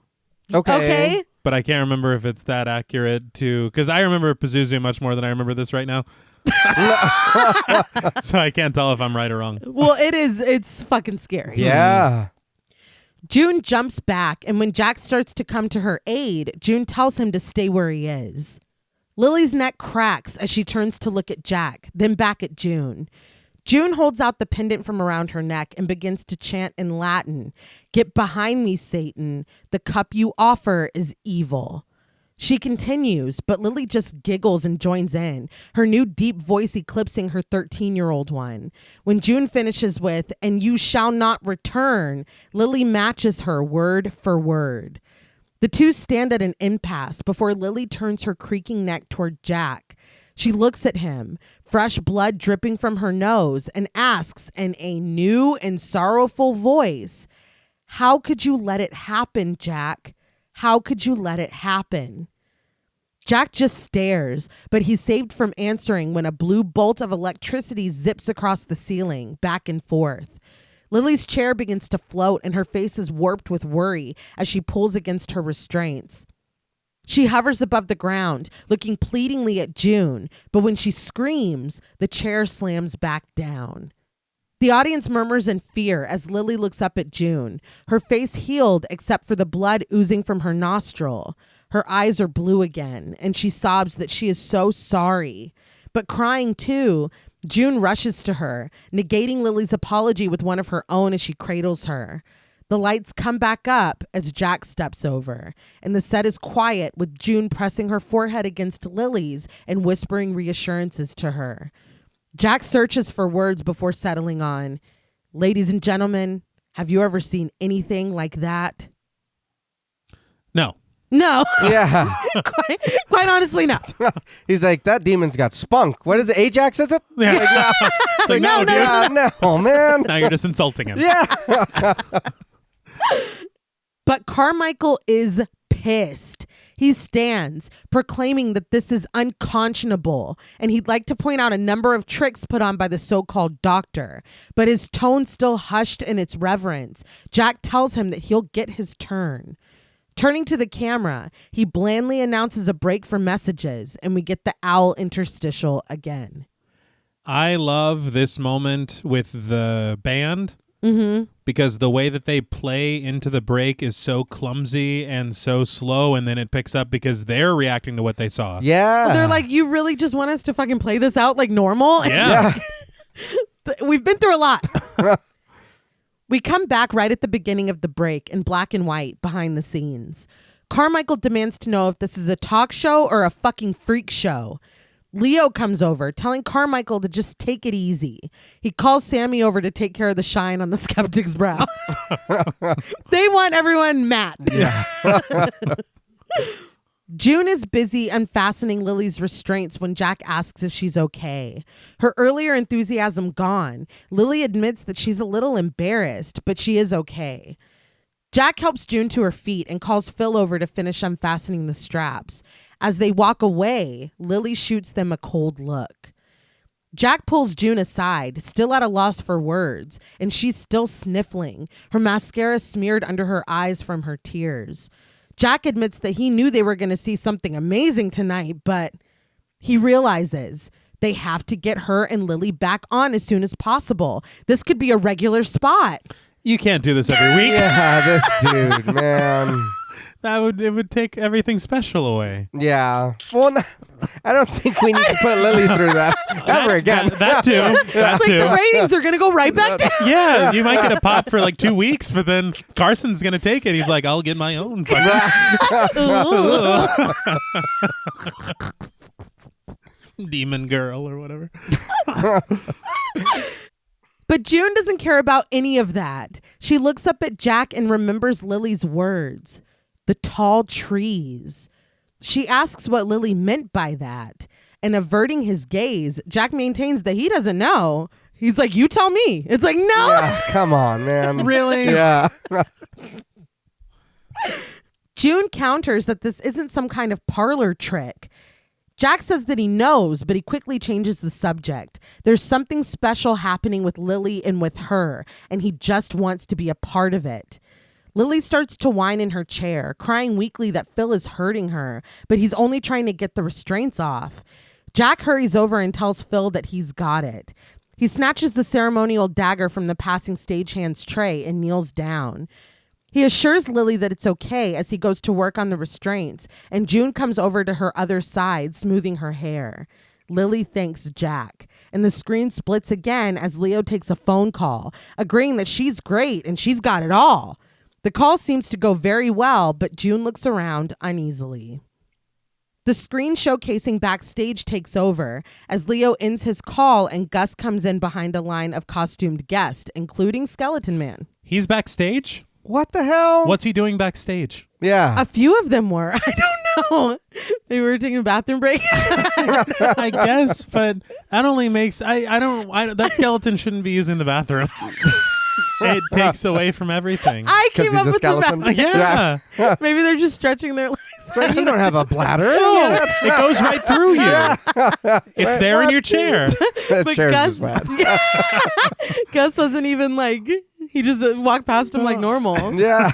Okay. but I can't remember if it's that accurate to, because I remember Pazuzu much more than I remember this right now. So I can't tell if I'm right or wrong. Well, it's fucking scary. Yeah. June jumps back, and when Jack starts to come to her aid, June tells him to stay where he is. Lily's neck cracks as she turns to look at Jack, then back at June. June holds out the pendant from around her neck and begins to chant in Latin, "Get behind me, Satan. The cup you offer is evil." She continues, but Lily just giggles and joins in, her new deep voice eclipsing her 13-year-old one. When June finishes with, "And you shall not return," Lily matches her word for word. The two stand at an impasse before Lily turns her creaking neck toward Jack. She looks at him, fresh blood dripping from her nose, and asks in a new and sorrowful voice, "How could you let it happen, Jack? How could you let it happen?" Jack just stares, but he's saved from answering when a blue bolt of electricity zips across the ceiling, back and forth. Lily's chair begins to float, and her face is warped with worry as she pulls against her restraints. She hovers above the ground, looking pleadingly at June, but when she screams, the chair slams back down. The audience murmurs in fear as Lily looks up at June, her face healed except for the blood oozing from her nostril. Her eyes are blue again, and she sobs that she is so sorry. But crying too, June rushes to her, negating Lily's apology with one of her own as she cradles her. The lights come back up as Jack steps over, and the set is quiet with June pressing her forehead against Lily's and whispering reassurances to her. Jack searches for words before settling on, "Ladies and gentlemen, have you ever seen anything like that?" No. No. Yeah. quite honestly, no. He's like, that demon's got spunk. What is it? Ajax, is it? Yeah. It's like, no, dude. No, man. Now you're just insulting him. Yeah. But Carmichael is pissed. He stands, proclaiming that this is unconscionable, and he'd like to point out a number of tricks put on by the so-called doctor. But his tone still hushed in its reverence. Jack tells him that he'll get his turn. Turning to the camera, he blandly announces a break for messages, and we get the owl interstitial again. I love this moment with the band because the way that they play into the break is so clumsy and so slow, and then it picks up because they're reacting to what they saw. Yeah. Well, they're like, you really just want us to fucking play this out like normal? Yeah. We've been through a lot. We come back right at the beginning of the break in black and white behind the scenes. Carmichael demands to know if this is a talk show or a fucking freak show. Leo comes over, telling Carmichael to just take it easy. He calls Sammy over to take care of the shine on the skeptic's brow. They want everyone mad. Yeah. June is busy unfastening Lily's restraints when Jack asks if she's okay. Her earlier enthusiasm gone, Lily admits that she's a little embarrassed, but she is okay. Jack helps June to her feet and calls Phil over to finish unfastening the straps. As they walk away, Lily shoots them a cold look. Jack pulls June aside, still at a loss for words, and she's still sniffling, her mascara smeared under her eyes from her tears. Jack admits that he knew they were going to see something amazing tonight, but he realizes they have to get her and Lily back on as soon as possible. This could be a regular spot. You can't do this every week. Yeah, this dude, man. It would take everything special away. Yeah. Well, I don't think we need to put Lily through that ever again. That too. That It's like too. the ratings are going to go right back down. Yeah, you might get a pop for like 2 weeks, but then Carson's going to take it. He's like, I'll get my own. Demon girl or whatever. But June doesn't care about any of that. She looks up at Jack and remembers Lily's words. The tall trees. She asks what Lily meant by that. And averting his gaze, Jack maintains that he doesn't know. He's like, you tell me. It's like, no. Yeah, come on, man. Really? Yeah. June counters that this isn't some kind of parlor trick. Jack says that he knows, but he quickly changes the subject. There's something special happening with Lily and with her, and he just wants to be a part of it. Lily starts to whine in her chair, crying weakly that Phil is hurting her, but he's only trying to get the restraints off. Jack hurries over and tells Phil that he's got it. He snatches the ceremonial dagger from the passing stagehand's tray and kneels down. He assures Lily that it's okay as he goes to work on the restraints, and June comes over to her other side, smoothing her hair. Lily thanks Jack, and the screen splits again as Leo takes a phone call, agreeing that she's great and she's got it all. The call seems to go very well, but June looks around uneasily. The screen showcasing backstage takes over as Leo ends his call and Gus comes in behind a line of costumed guests, including Skeleton Man. He's backstage? What the hell? What's he doing backstage? Yeah. A few of them were. I don't know. They were taking a bathroom break. I guess, but that only makes... that skeleton shouldn't be using the bathroom. It takes away from everything. I came up he's a with skeleton? the Yeah. Maybe they're just stretching their legs. You don't have a bladder. No, it goes right through you. It's there in your chair. That But chair's Gus, just bad. Gus wasn't even like, he just walked past him like normal. Yeah.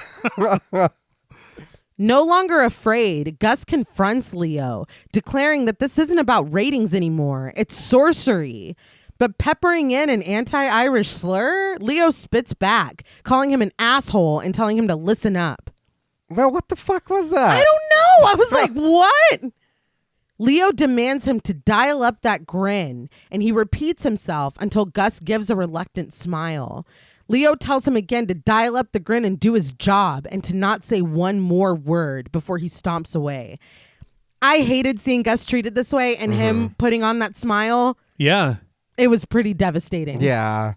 No longer afraid, Gus confronts Leo, declaring that this isn't about ratings anymore. It's sorcery. But peppering in an anti-Irish slur, Leo spits back, calling him an asshole and telling him to listen up. Well, what the fuck was that? I don't know. I was like, what? Leo demands him to dial up that grin, and he repeats himself until Gus gives a reluctant smile. Leo tells him again to dial up the grin and do his job and to not say one more word before he stomps away. I hated seeing Gus treated this way and him putting on that smile. Yeah. It was pretty devastating. Yeah.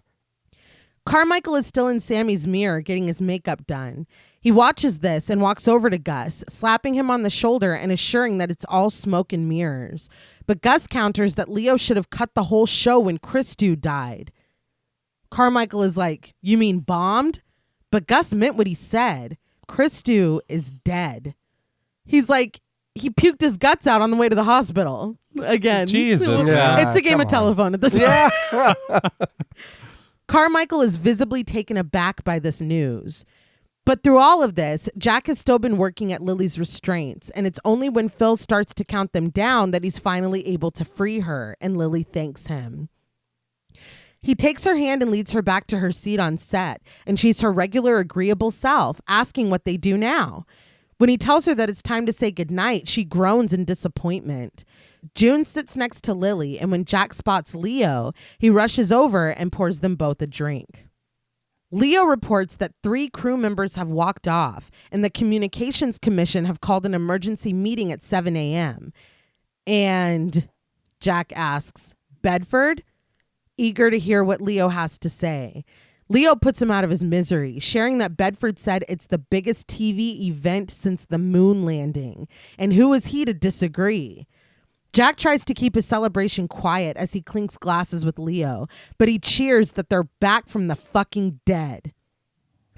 Carmichael is still in Sammy's mirror getting his makeup done. He watches this and walks over to Gus, slapping him on the shoulder and assuring that it's all smoke and mirrors. But Gus counters that Leo should have cut the whole show when Christou died. Carmichael is like, you mean bombed? But Gus meant what he said. Christou is dead. He's like, he puked his guts out on the way to the hospital. Again. Jesus, Yeah. It's a game come of telephone at this point. Yeah. Carmichael is visibly taken aback by this news. But through all of this, Jack has still been working at Lily's restraints, and it's only when Phil starts to count them down that he's finally able to free her, and Lily thanks him. He takes her hand and leads her back to her seat on set, and she's her regular agreeable self, asking what they do now. When he tells her that it's time to say goodnight, she groans in disappointment. June sits next to Lily, and when Jack spots Leo, he rushes over and pours them both a drink. Leo reports that 3 crew members have walked off, and the Communications Commission have called an emergency meeting at 7 a.m. And Jack asks, Bedford? Eager to hear what Leo has to say. Leo puts him out of his misery, sharing that Bedford said it's the biggest TV event since the moon landing. And who is he to disagree? Jack tries to keep his celebration quiet as he clinks glasses with Leo, but he cheers that they're back from the fucking dead.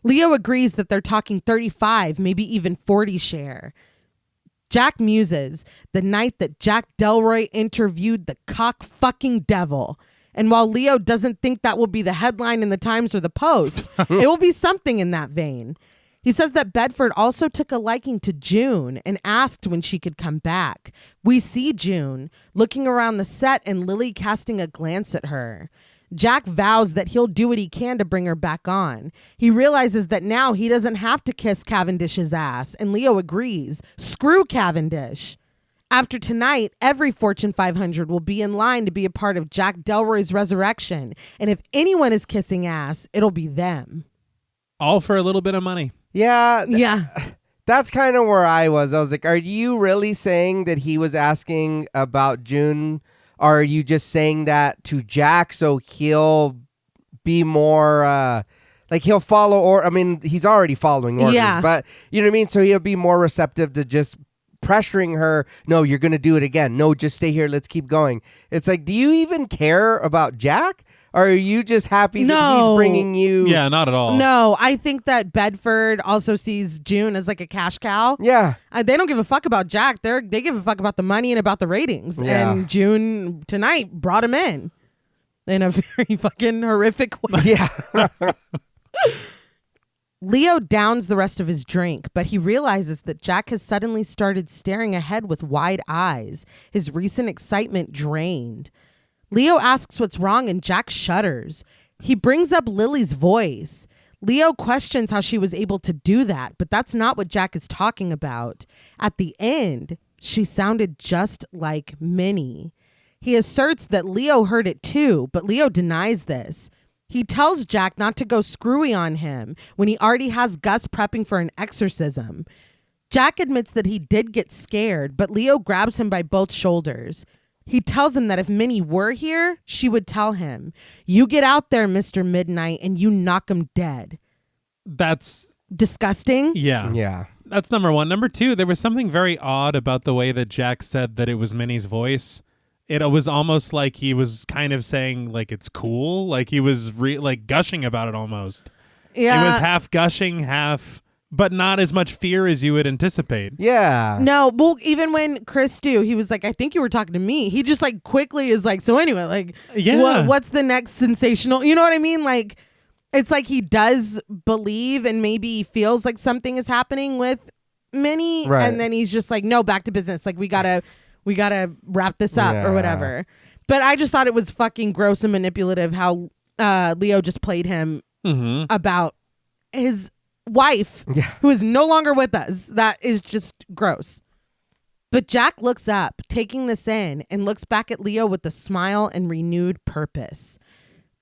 Leo agrees that they're talking 35, maybe even 40 share. Jack muses, the night that Jack Delroy interviewed the cock fucking devil. And while Leo doesn't think that will be the headline in the Times or the Post, it will be something in that vein. He says that Bedford also took a liking to June and asked when she could come back. We see June looking around the set and Lily casting a glance at her. Jack vows that he'll do what he can to bring her back on. He realizes that now he doesn't have to kiss Cavendish's ass, and Leo agrees. Screw Cavendish. After tonight, every Fortune 500 will be in line to be a part of Jack Delroy's resurrection. And if anyone is kissing ass, it'll be them. All for a little bit of money. Yeah. Yeah. That's kind of where I was. I was like, are you really saying that he was asking about June? Or are you just saying that to Jack so he'll be more... like he'll follow, or I mean, he's already following orders. Yeah. But you know what I mean? So he'll be more receptive to just pressuring her. No, you're going to do it again. No, just stay here. Let's keep going. It's like, do you even care about Jack? Or are you just happy that he's bringing you? Yeah, not at all. No, I think that Bedford also sees June as like a cash cow. Yeah. They don't give a fuck about Jack. They give a fuck about the money and about the ratings. Yeah. And June tonight brought him in a very fucking horrific way. Yeah. Leo downs the rest of his drink, but he realizes that Jack has suddenly started staring ahead with wide eyes, his recent excitement drained. Leo asks what's wrong and Jack shudders. He brings up Lily's voice. Leo questions how she was able to do that, but that's not what Jack is talking about. At the end, she sounded just like Minnie. He asserts that Leo heard it too, but Leo denies this. He tells Jack not to go screwy on him when he already has Gus prepping for an exorcism. Jack admits that he did get scared, but Leo grabs him by both shoulders. He tells him that if Minnie were here, she would tell him, "You get out there, Mr. Midnight, and you knock him dead." That's disgusting. Yeah. Yeah. That's number one. Number two, there was something very odd about the way that Jack said that it was Minnie's voice. It was almost like he was kind of saying like it's cool, like he was like gushing about it almost. Yeah. It was half gushing, half, but not as much fear as you would anticipate. Yeah. No, well, even when Chris he was like, "I think you were talking to me." He just like quickly is like, "So anyway, like, Yeah. what's the next sensational?" You know what I mean? Like, it's like he does believe and maybe feels like something is happening with Minnie, Right. and then he's just like, "No, back to business. Like, we gotta wrap this up or whatever." But I just thought it was fucking gross and manipulative how Leo just played him about his wife, who is no longer with us. That is just gross. But Jack looks up, taking this in, and looks back at Leo with a smile and renewed purpose.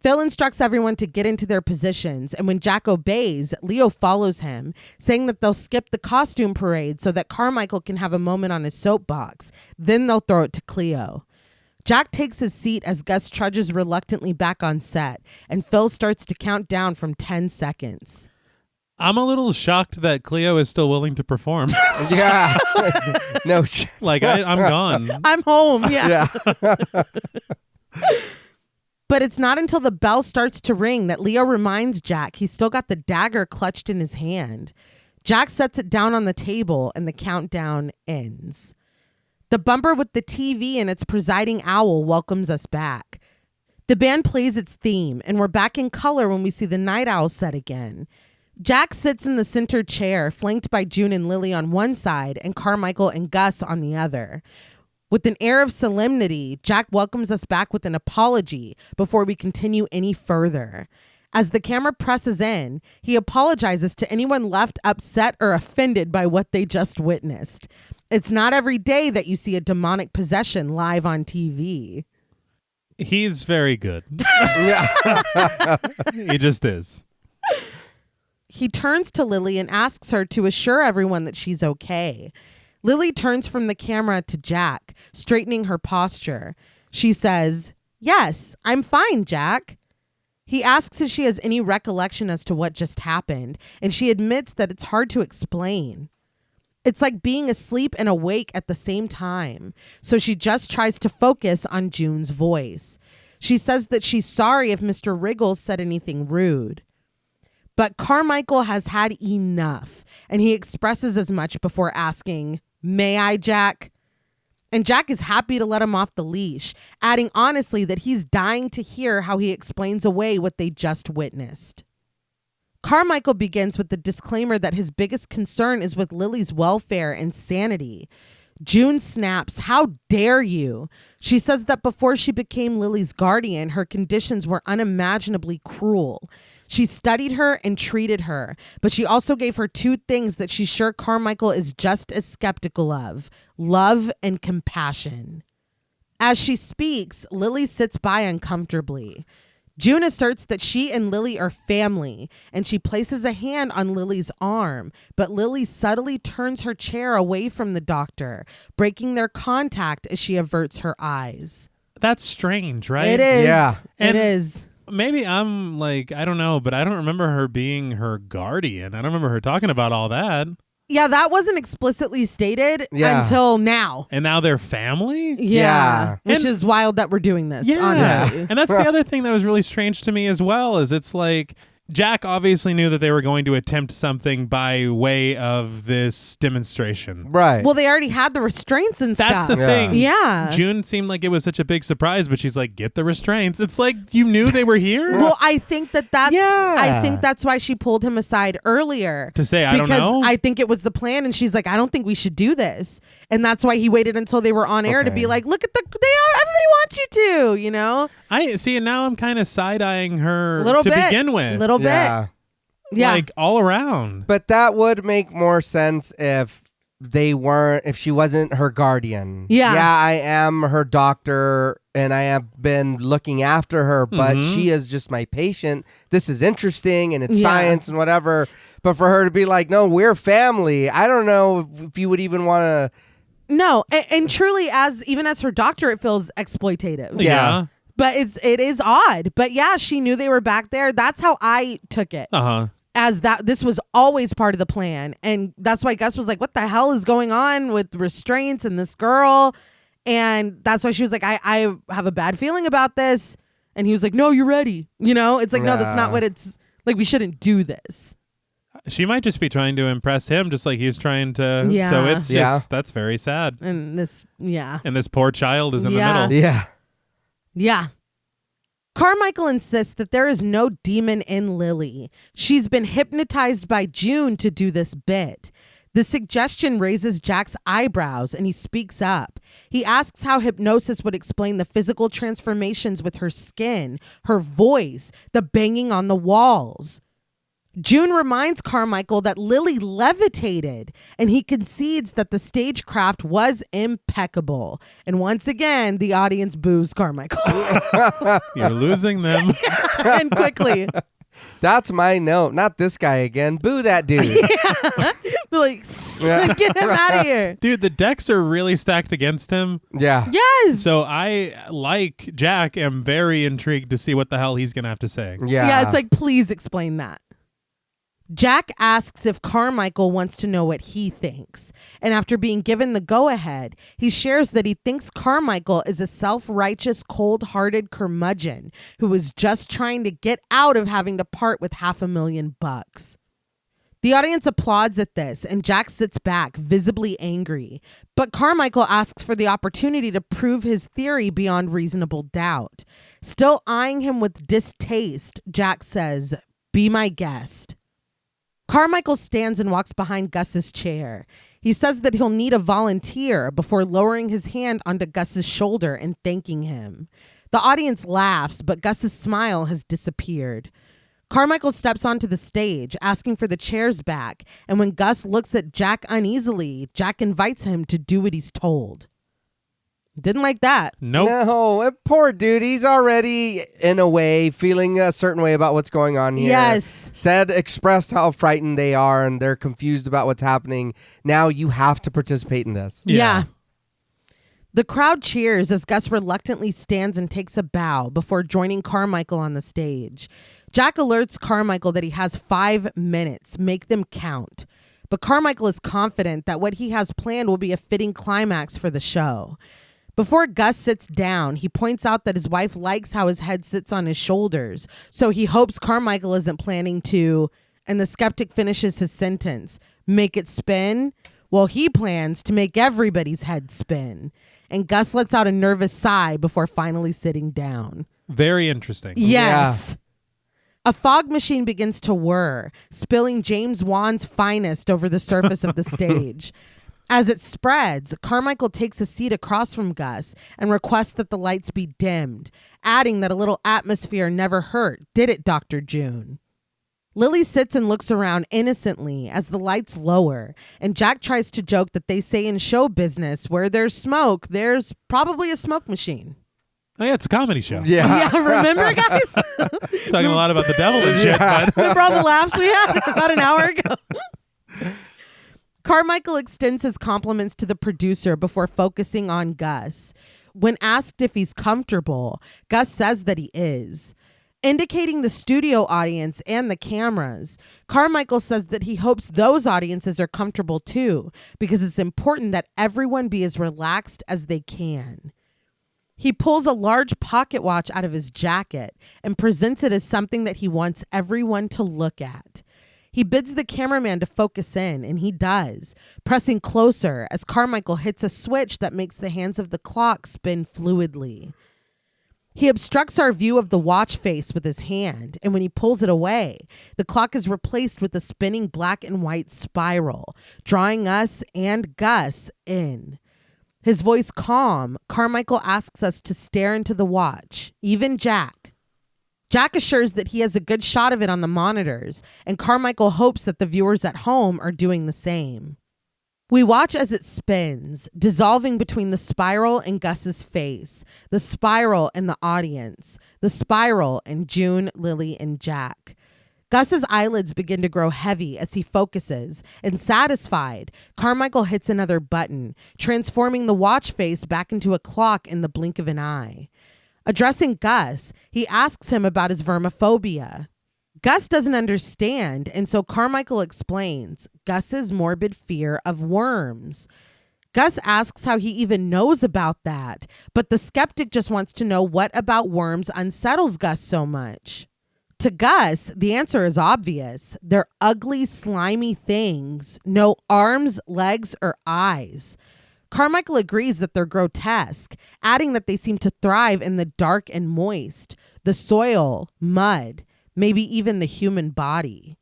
Phil instructs everyone to get into their positions, and when Jack obeys, Leo follows him, saying that they'll skip the costume parade so that Carmichael can have a moment on his soapbox. Then they'll throw it to Cleo. Jack takes his seat as Gus trudges reluctantly back on set, and Phil starts to count down from 10 seconds. I'm a little shocked that Cleo is still willing to perform. Yeah. No shit. Like, I'm gone. I'm home. Yeah. Yeah. But it's not until the bell starts to ring that Leo reminds Jack he's still got the dagger clutched in his hand. Jack sets it down on the table and the countdown ends. The bumper with the TV and its presiding owl welcomes us back. The band plays its theme and we're back in color when we see the night owl set again. Jack sits in the center chair, flanked by June and Lily on one side and Carmichael and Gus on the other. With an air of solemnity, Jack welcomes us back with an apology before we continue any further. As the camera presses in, he apologizes to anyone left upset or offended by what they just witnessed. It's not every day that you see a demonic possession live on TV. He's very good. He just is. He turns to Lily and asks her to assure everyone that she's okay. Lily turns from the camera to Jack, straightening her posture. She says, "Yes, I'm fine, Jack." He asks if she has any recollection as to what just happened, and she admits that it's hard to explain. It's like being asleep and awake at the same time, so she just tries to focus on June's voice. She says that she's sorry if Mr. Wriggles said anything rude. But Carmichael has had enough, and he expresses as much before asking, "May I, Jack?" And Jack is happy to let him off the leash, adding honestly that he's dying to hear how he explains away what they just witnessed. Carmichael begins with the disclaimer that his biggest concern is with Lily's welfare and sanity. June snaps, "How dare you?" She says that before she became Lily's guardian, her conditions were unimaginably cruel. She studied her and treated her, but she also gave her two things that she's sure Carmichael is just as skeptical of: love and compassion. As she speaks, Lily sits by uncomfortably. June asserts that she and Lily are family, and she places a hand on Lily's arm, but Lily subtly turns her chair away from the doctor, breaking their contact as she averts her eyes. That's strange, right? It is. Yeah. It is. Maybe I'm like, I don't know, but I don't remember her being her guardian. I don't remember her talking about all that. Yeah, that wasn't explicitly stated Yeah. until now. And now they're family? Yeah. Which And- is wild that we're doing this, Yeah. honestly. And that's the other thing that was really strange to me as well, is it's like Jack obviously knew that they were going to attempt something by way of this demonstration. Right. Well, they already had the restraints and That's stuff. the thing. Yeah. June seemed like it was such a big surprise, but she's like, "Get the restraints." It's like, you knew they were here? Well, I think that's Yeah. I think that's why she pulled him aside earlier. To say, I don't know? Because I think it was the plan, and she's like, "I don't think we should do this." And that's why he waited until they were on air to be Okay. like, "Look at everybody wants you to," you know? I see, and now I'm kind of side-eyeing her Little to bit. begin with. Little yeah. bit. Yeah. Like, all around. But that would make more sense if she wasn't her guardian. Yeah. Yeah, I am her doctor and I have been looking after her, but Mhm. she is just my patient. This is interesting and it's Yeah. science and whatever. But for her to be like, "No, we're family," I don't know if you would even want to. No, and truly, even as her doctor, it feels exploitative. Yeah. But it is odd. But yeah, she knew they were back there. That's how I took it. Uh-huh. As that this was always part of the plan. And that's why Gus was like, "What the hell is going on with restraints and this girl?" And that's why she was like, I have a bad feeling about this. And he was like, "No, you're ready." You know, it's like, no, that's not Yeah. what it's like. We shouldn't do this. She might just be trying to impress him, just like he's trying to. Yeah. So it's just, Yeah. that's very sad. And this, yeah. And this poor child is in Yeah. the middle. Yeah. Yeah. Carmichael insists that there is no demon in Lily. She's been hypnotized by June to do this bit. The suggestion raises Jack's eyebrows and he speaks up. He asks how hypnosis would explain the physical transformations with her skin, her voice, the banging on the walls. June reminds Carmichael that Lily levitated, and he concedes that the stagecraft was impeccable. And once again, the audience boos Carmichael. You're losing them. And quickly. That's my note. Not this guy again. Boo that dude. They're like, get him out of here. Dude, the decks are really stacked against him. Yeah. Yes. So I, like Jack, am very intrigued to see what the hell he's going to have to say. Yeah. Yeah, it's like, please explain that. Jack asks if Carmichael wants to know what he thinks. And after being given the go-ahead, he shares that he thinks Carmichael is a self-righteous, cold-hearted curmudgeon who is just trying to get out of having to part with $500,000. The audience applauds at this, and Jack sits back, visibly angry. But Carmichael asks for the opportunity to prove his theory beyond reasonable doubt. Still eyeing him with distaste, Jack says, "Be my guest." Carmichael stands and walks behind Gus's chair. He says that he'll need a volunteer before lowering his hand onto Gus's shoulder and thanking him. The audience laughs, but Gus's smile has disappeared. Carmichael steps onto the stage, asking for the chairs back, and when Gus looks at Jack uneasily, Jack invites him to do what he's told. Didn't like that. Nope. No, poor dude. He's already, in a way, feeling a certain way about what's going on here. Yes. Expressed how frightened they are and they're confused about what's happening. Now you have to participate in this. Yeah. The crowd cheers as Gus reluctantly stands and takes a bow before joining Carmichael on the stage. Jack alerts Carmichael that he has 5 minutes. Make them count. But Carmichael is confident that what he has planned will be a fitting climax for the show. Before Gus sits down, he points out that his wife likes how his head sits on his shoulders, so he hopes Carmichael isn't planning to, and the skeptic finishes his sentence, make it spin? Well, he plans to make everybody's head spin. And Gus lets out a nervous sigh before finally sitting down. Very interesting. Yes. Yeah. A fog machine begins to whir, spilling James Wan's finest over the surface of the stage. As it spreads, Carmichael takes a seat across from Gus and requests that the lights be dimmed, adding that a little atmosphere never hurt, did it, Dr. June? Lily sits and looks around innocently as the lights lower, and Jack tries to joke that they say in show business, where there's smoke, there's probably a smoke machine. Oh, yeah, it's a comedy show. Yeah. Yeah, remember, guys? Talking a lot about the devil and shit, but Remember all the laughs we had about an hour ago? Carmichael extends his compliments to the producer before focusing on Gus. When asked if he's comfortable, Gus says that he is. Indicating the studio audience and the cameras, Carmichael says that he hopes those audiences are comfortable too, because it's important that everyone be as relaxed as they can. He pulls a large pocket watch out of his jacket and presents it as something that he wants everyone to look at. He bids the cameraman to focus in, and he does, pressing closer as Carmichael hits a switch that makes the hands of the clock spin fluidly. He obstructs our view of the watch face with his hand, and when he pulls it away, the clock is replaced with a spinning black and white spiral, drawing us and Gus in. His voice calm, Carmichael asks us to stare into the watch, even Jack. Jack assures that he has a good shot of it on the monitors, and Carmichael hopes that the viewers at home are doing the same. We watch as it spins, dissolving between the spiral and Gus's face, the spiral and the audience, the spiral and June, Lily, and Jack. Gus's eyelids begin to grow heavy as he focuses, and satisfied, Carmichael hits another button, transforming the watch face back into a clock in the blink of an eye. Addressing Gus, he asks him about his vermophobia. Gus doesn't understand, and so Carmichael explains Gus's morbid fear of worms. Gus asks how he even knows about that, but the skeptic just wants to know what about worms unsettles Gus so much. To Gus, the answer is obvious. They're ugly, slimy things. No arms, legs, or eyes. Carmichael agrees that they're grotesque, adding that they seem to thrive in the dark and moist, the soil, mud, maybe even the human body.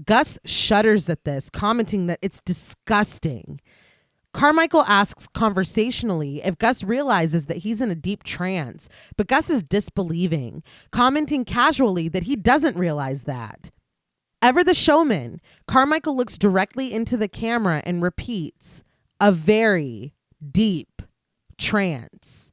Gus shudders at this, commenting that it's disgusting. Carmichael asks conversationally if Gus realizes that he's in a deep trance, but Gus is disbelieving, commenting casually that he doesn't realize that. Ever the showman, Carmichael looks directly into the camera and repeats, a very deep trance.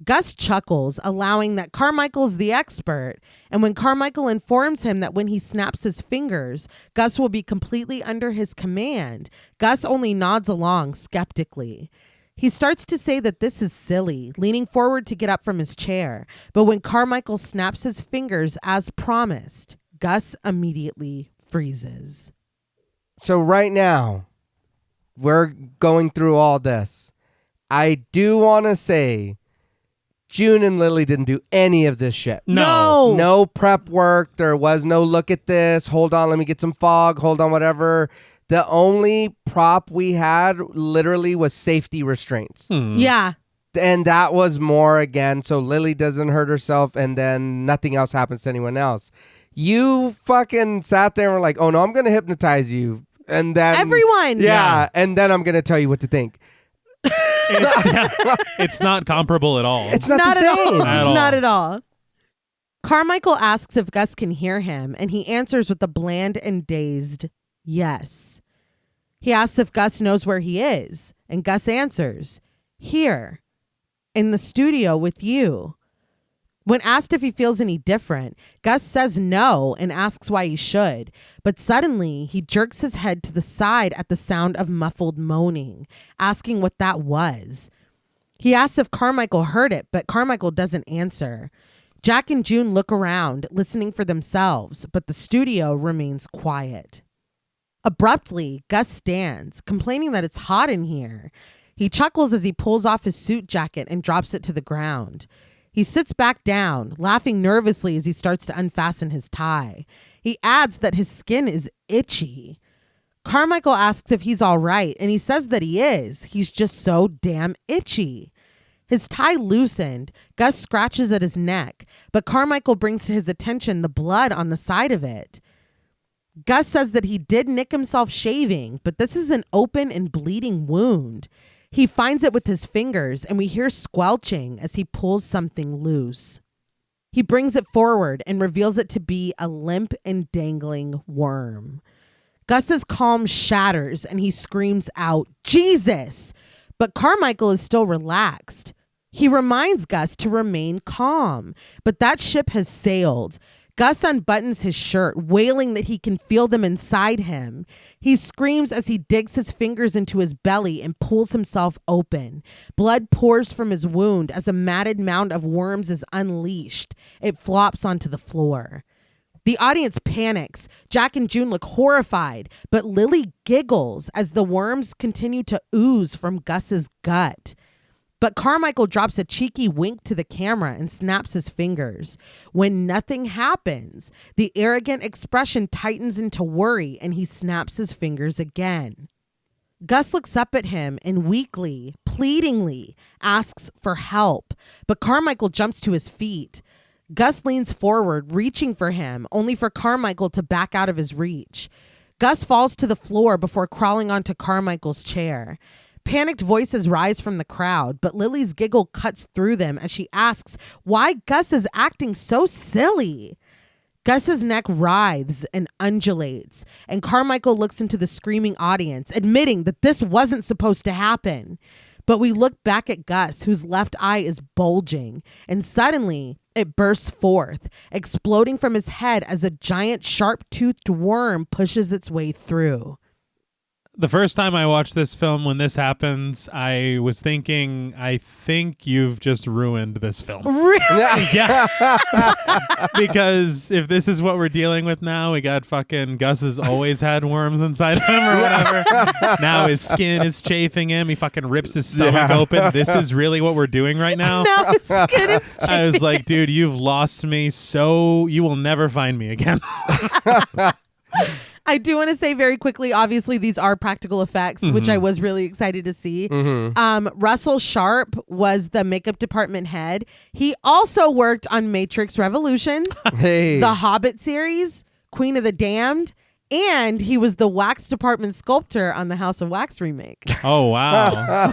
Gus chuckles, allowing that Carmichael's the expert, and when Carmichael informs him that when he snaps his fingers, Gus will be completely under his command, Gus only nods along skeptically. He starts to say that this is silly, leaning forward to get up from his chair, but when Carmichael snaps his fingers as promised, Gus immediately freezes. So right now, we're going through all this. I do want to say June and Lily didn't do any of this shit. No. No prep work. There was no look at this. Hold on, let me get some fog. Hold on, whatever. The only prop we had literally was safety restraints. Yeah. And that was more again, so Lily doesn't hurt herself and then nothing else happens to anyone else. You fucking sat there and were like, oh no, I'm going to hypnotize you. And then everyone. Yeah. And then I'm going to tell you what to think. It's not comparable at all. It's not the at same. all. At all. Not at all. Carmichael asks if Gus can hear him, and he answers with a bland and dazed yes. He asks if Gus knows where he is, and Gus answers, here, in the studio with you. When asked if he feels any different, Gus says no and asks why he should, but suddenly he jerks his head to the side at the sound of muffled moaning, asking what that was. He asks if Carmichael heard it, but Carmichael doesn't answer. Jack and June look around, listening for themselves, but the studio remains quiet. Abruptly, Gus stands, complaining that it's hot in here. He chuckles as he pulls off his suit jacket and drops it to the ground. He sits back down, laughing nervously as he starts to unfasten his tie. He adds that his skin is itchy. Carmichael asks if he's all right, and he says that he is. He's just so damn itchy. His tie loosened. Gus scratches at his neck, but Carmichael brings to his attention the blood on the side of it. Gus says that he did nick himself shaving, but this is an open and bleeding wound. He finds it with his fingers, and we hear squelching as he pulls something loose. He brings it forward and reveals it to be a limp and dangling worm. Gus's calm shatters, and he screams out, Jesus! But Carmichael is still relaxed. He reminds Gus to remain calm, but that ship has sailed. Gus unbuttons his shirt, wailing that he can feel them inside him. He screams as he digs his fingers into his belly and pulls himself open. Blood pours from his wound as a matted mound of worms is unleashed. It flops onto the floor. The audience panics. Jack and June look horrified, but Lily giggles as the worms continue to ooze from Gus's gut. But Carmichael drops a cheeky wink to the camera and snaps his fingers. When nothing happens, the arrogant expression tightens into worry and he snaps his fingers again. Gus looks up at him and weakly, pleadingly asks for help, but Carmichael jumps to his feet. Gus leans forward, reaching for him, only for Carmichael to back out of his reach. Gus falls to the floor before crawling onto Carmichael's chair. Panicked voices rise from the crowd, but Lily's giggle cuts through them as she asks why Gus is acting so silly. Gus's neck writhes and undulates, and Carmichael looks into the screaming audience, admitting that this wasn't supposed to happen. But we look back at Gus, whose left eye is bulging, and suddenly it bursts forth, exploding from his head as a giant sharp-toothed worm pushes its way through. The first time I watched this film, when this happens, I was thinking, I think you've just ruined this film. Really? Yeah. Because if this is what we're dealing with now, we got fucking Gus has always had worms inside him or whatever. Now his skin is chafing him. He fucking rips his stomach open. This is really what we're doing right now. Now his skin is chafing. I was like, dude, you've lost me, so you will never find me again. I do want to say very quickly, obviously these are practical effects, which I was really excited to see. Russell Sharp was the makeup department head. He also worked on Matrix Revolutions, the Hobbit series, Queen of the Damned, and he was the wax department sculptor on the House of Wax remake. Oh, wow.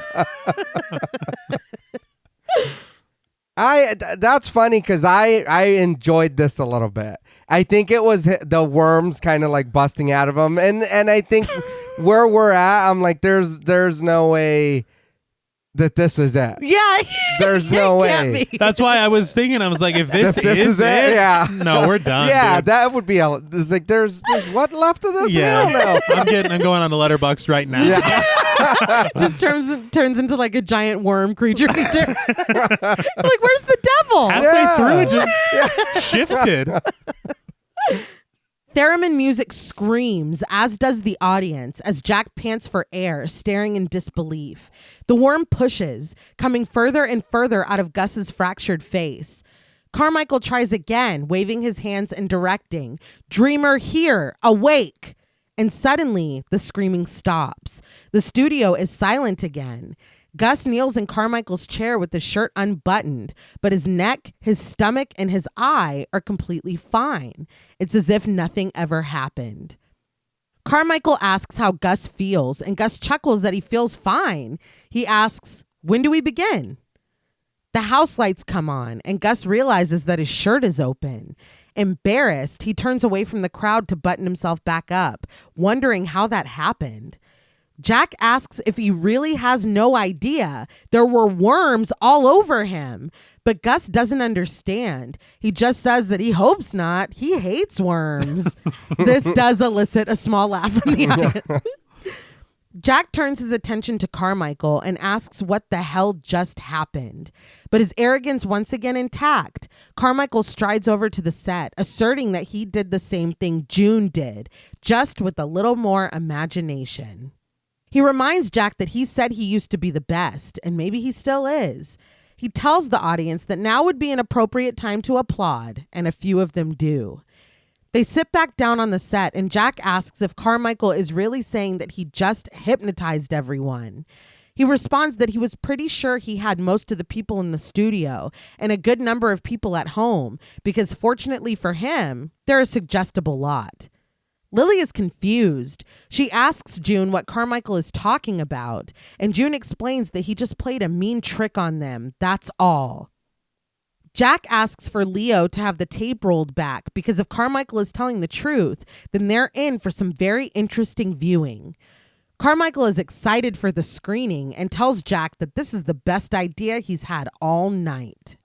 That's funny because I enjoyed this a little bit. I think it was the worms kind of like busting out of him, and I think where we're at, I'm like, there's no way that this is it. Yeah, there's no way. That's why I was thinking. I was like, if this is it, yeah, no, we're done. Yeah, dude. that would be. It's like there's what left of this? Yeah, Hell no. I'm going on the Letterboxd right now. Yeah. Just turns into like a giant worm creature. Like, where's the devil? Halfway through, it just shifted. Theremin music screams, as does the audience, as Jack pants for air, staring in disbelief. The worm pushes, coming further and further out of Gus's fractured face. Carmichael tries again, waving his hands and directing, "Dreamer here, awake!" And suddenly, the screaming stops. The studio is silent again. Gus kneels in Carmichael's chair with his shirt unbuttoned, but his neck, his stomach, and his eye are completely fine. It's as if nothing ever happened. Carmichael asks how Gus feels, and Gus chuckles that he feels fine. He asks, when do we begin? The house lights come on, and Gus realizes that his shirt is open. Embarrassed, he turns away from the crowd to button himself back up, wondering how that happened. Jack asks if he really has no idea. There were worms all over him. But Gus doesn't understand. He just says that he hopes not. He hates worms. This does elicit a small laugh from the audience. Jack turns his attention to Carmichael and asks what the hell just happened. But his arrogance once again intact. Carmichael strides over to the set, asserting that he did the same thing June did, just with a little more imagination. He reminds Jack that he said he used to be the best, and maybe he still is. He tells the audience that now would be an appropriate time to applaud, and a few of them do. They sit back down on the set, and Jack asks if Carmichael is really saying that he just hypnotized everyone. He responds that he was pretty sure he had most of the people in the studio and a good number of people at home, because fortunately for him, they're a suggestible lot. Lily is confused. She asks June what Carmichael is talking about, and June explains that he just played a mean trick on them. That's all. Jack asks for Leo to have the tape rolled back because if Carmichael is telling the truth, then they're in for some very interesting viewing. Carmichael is excited for the screening and tells Jack that this is the best idea he's had all night.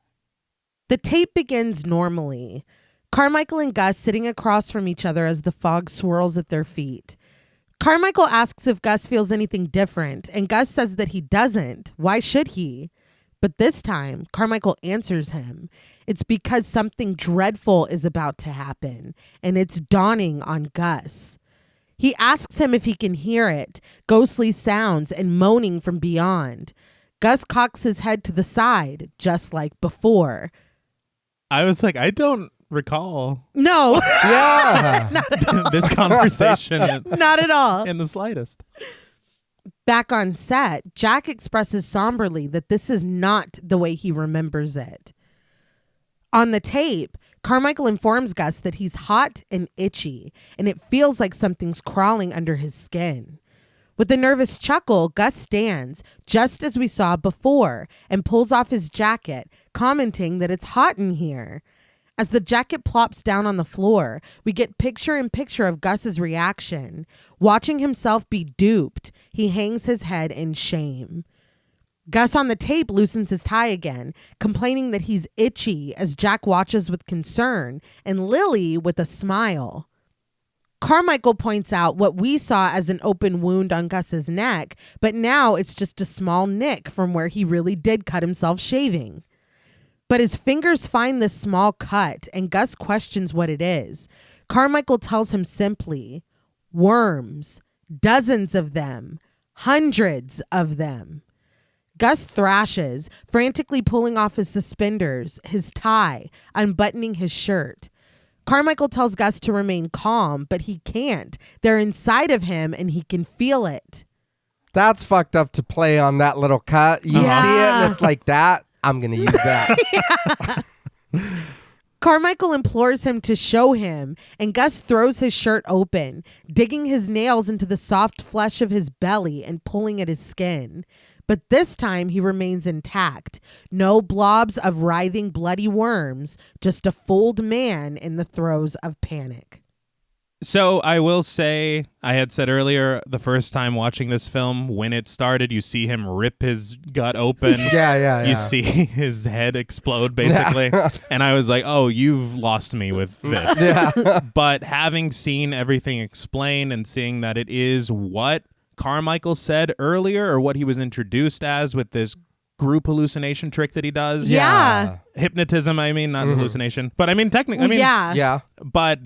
The tape begins normally. Carmichael and Gus sitting across from each other as the fog swirls at their feet. Carmichael asks if Gus feels anything different, and Gus says that he doesn't. Why should he? But this time, Carmichael answers him. It's because something dreadful is about to happen, and it's dawning on Gus. He asks him if he can hear it, ghostly sounds and moaning from beyond. Gus cocks his head to the side, just like before. I was like, I don't recall No. Yeah. this conversation Not at all. in the slightest. Back on set, Jack expresses somberly that this is not the way he remembers it. On the tape, Carmichael informs Gus that he's hot and itchy, and it feels like something's crawling under his skin. With a nervous chuckle, Gus stands, just as we saw before, and pulls off his jacket, commenting that it's hot in here. As the jacket plops down on the floor, we get picture-in-picture of Gus's reaction. Watching himself be duped, he hangs his head in shame. Gus on the tape loosens his tie again, complaining that he's itchy as Jack watches with concern, and Lily with a smile. Carmichael points out what we saw as an open wound on Gus's neck, but now it's just a small nick from where he really did cut himself shaving. But his fingers find this small cut, and Gus questions what it is. Carmichael tells him simply, worms, dozens of them, hundreds of them. Gus thrashes, frantically pulling off his suspenders, his tie, unbuttoning his shirt. Carmichael tells Gus to remain calm, but he can't. They're inside of him, and he can feel it. That's fucked up to play on that little cut. You see it, and it's like that. I'm going to use that. Carmichael implores him to show him, and Gus throws his shirt open, digging his nails into the soft flesh of his belly and pulling at his skin. But this time he remains intact. No blobs of writhing bloody worms, just a fooled man in the throes of panic. So I will say, I had said earlier, the first time watching this film, when it started, you see him rip his gut open. Yeah. You see his head explode, basically. And I was like, oh, you've lost me with this. Yeah. But having seen everything explained and seeing that it is what Carmichael said earlier, or what he was introduced as with this group hallucination trick that he does. Yeah. Hypnotism, I mean, not hallucination. But I mean, technically, I mean, Yeah. But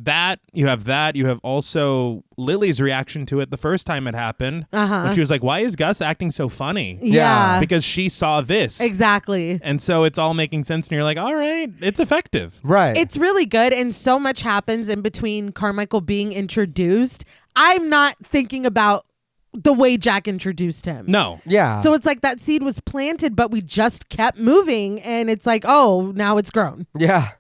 you have also Lily's reaction to it the first time it happened. When she was like, why is Gus acting so funny? Yeah. Because she saw this. Exactly. And so it's all making sense. And you're like, all right, it's effective. Right. It's really good. And so much happens in between Carmichael being introduced. I'm not thinking about the way Jack introduced him. No. Yeah. So it's like that seed was planted, but we just kept moving. And it's like, oh, now it's grown. Yeah.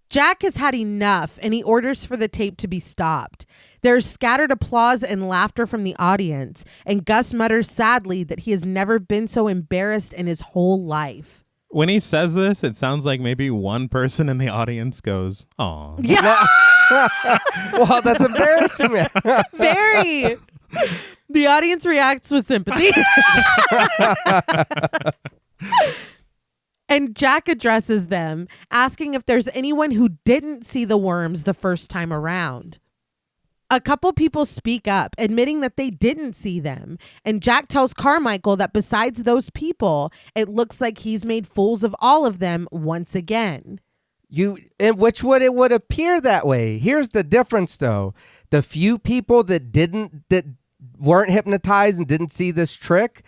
Jack has had enough, and he orders for the tape to be stopped. There's scattered applause and laughter from the audience, and Gus mutters sadly that he has never been so embarrassed in his whole life. When he says this, it sounds like maybe one person in the audience goes, "Aw." Yeah. Well, that's embarrassing, man. Very. The audience reacts with sympathy. And Jack addresses them, asking if there's anyone who didn't see the worms the first time around. A couple people speak up, admitting that they didn't see them. And Jack tells Carmichael that besides those people, it looks like he's made fools of all of them once again. It would appear that way. Here's the difference, though. The few people that weren't hypnotized and didn't see this trick,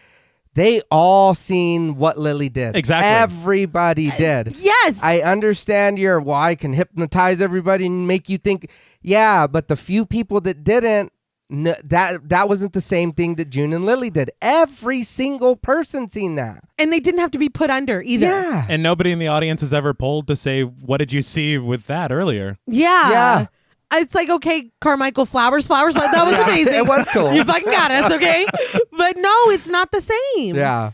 they all seen what Lily did. Exactly. Everybody did. Yes. I understand I can hypnotize everybody and make you think. Yeah, but the few people that didn't, that wasn't the same thing that June and Lily did. Every single person seen that. And they didn't have to be put under either. Yeah. And nobody in the audience has ever polled to say, what did you see with that earlier? Yeah. Yeah. It's like, okay, Carmichael, flowers. That was amazing. It was cool. You fucking got us, okay? But no, it's not the same. Yeah.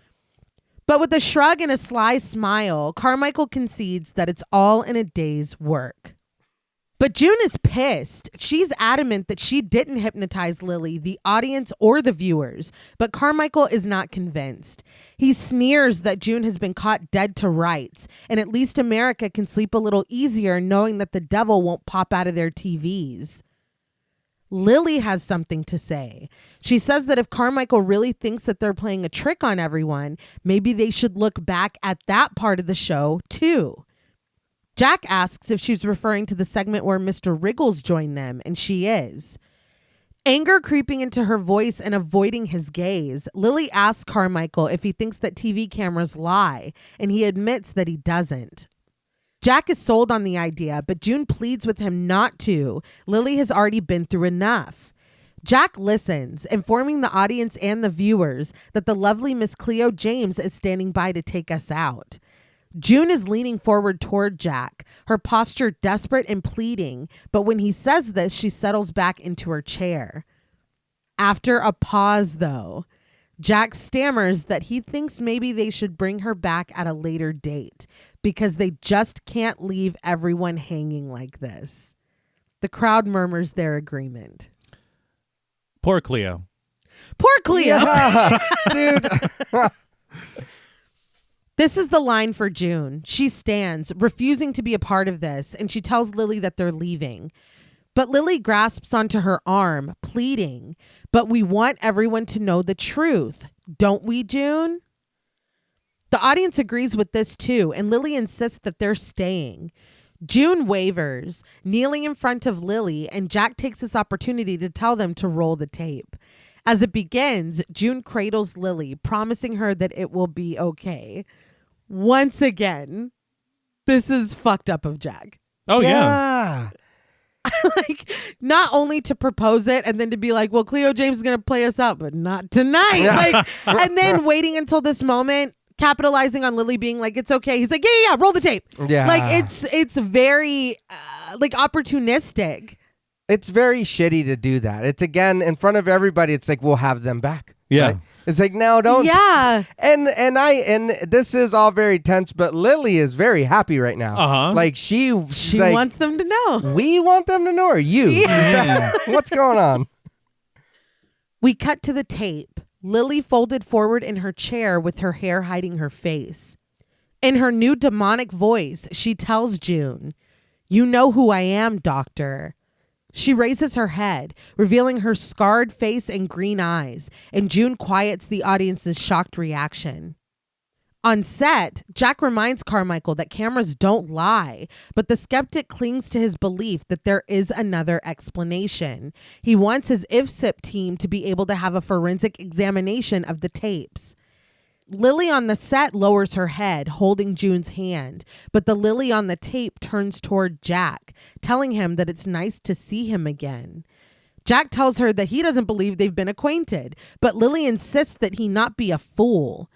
But with a shrug and a sly smile, Carmichael concedes that it's all in a day's work. But June is pissed. She's adamant that she didn't hypnotize Lily, the audience, or the viewers. But Carmichael is not convinced. He sneers that June has been caught dead to rights, and at least America can sleep a little easier knowing that the devil won't pop out of their TVs. Lily has something to say. She says that if Carmichael really thinks that they're playing a trick on everyone, maybe they should look back at that part of the show, too. Jack asks if she's referring to the segment where Mr. Wriggles joined them, and she is. Anger creeping into her voice and avoiding his gaze, Lily asks Carmichael if he thinks that TV cameras lie, and he admits that he doesn't. Jack is sold on the idea, but June pleads with him not to. Lily has already been through enough. Jack listens, informing the audience and the viewers that the lovely Miss Cleo James is standing by to take us out. June is leaning forward toward Jack, her posture desperate and pleading, but when he says this, she settles back into her chair. After a pause, though, Jack stammers that he thinks maybe they should bring her back at a later date because they just can't leave everyone hanging like this. The crowd murmurs their agreement. Poor Cleo. Poor Cleo! Yeah, dude. This is the line for June. She stands, refusing to be a part of this, and she tells Lily that they're leaving. But Lily grasps onto her arm, pleading, "But we want everyone to know the truth. Don't we, June?" The audience agrees with this too, and Lily insists that they're staying. June wavers, kneeling in front of Lily, and Jack takes this opportunity to tell them to roll the tape. As it begins, June cradles Lily, promising her that it will be okay. Once again, this is fucked up of Jack. Oh, yeah. Like, not only to propose it and then to be like, well, Cleo James is going to play us out, but not tonight. Like, and then waiting until this moment, capitalizing on Lily being like, it's okay. He's like, yeah, roll the tape. Yeah. Like, it's very, like, opportunistic. It's very shitty to do that. It's, again, in front of everybody, it's like, we'll have them back. Yeah. Right? It's like, no, don't. Yeah. And this is all very tense, but Lily is very happy right now. Uh-huh. Like she like, wants them to know. We want them to know, or you? Yeah. What's going on? We cut to the tape. Lily folded forward in her chair with her hair hiding her face. In her new demonic voice, she tells June, "You know who I am, Doctor." She raises her head, revealing her scarred face and green eyes, and June quiets the audience's shocked reaction. On set, Jack reminds Carmichael that cameras don't lie, but the skeptic clings to his belief that there is another explanation. He wants his IFSIP team to be able to have a forensic examination of the tapes. Lily on the set lowers her head, holding June's hand, but the Lily on the tape turns toward Jack, telling him that it's nice to see him again. Jack tells her that he doesn't believe they've been acquainted, but Lily insists that he not be a fool.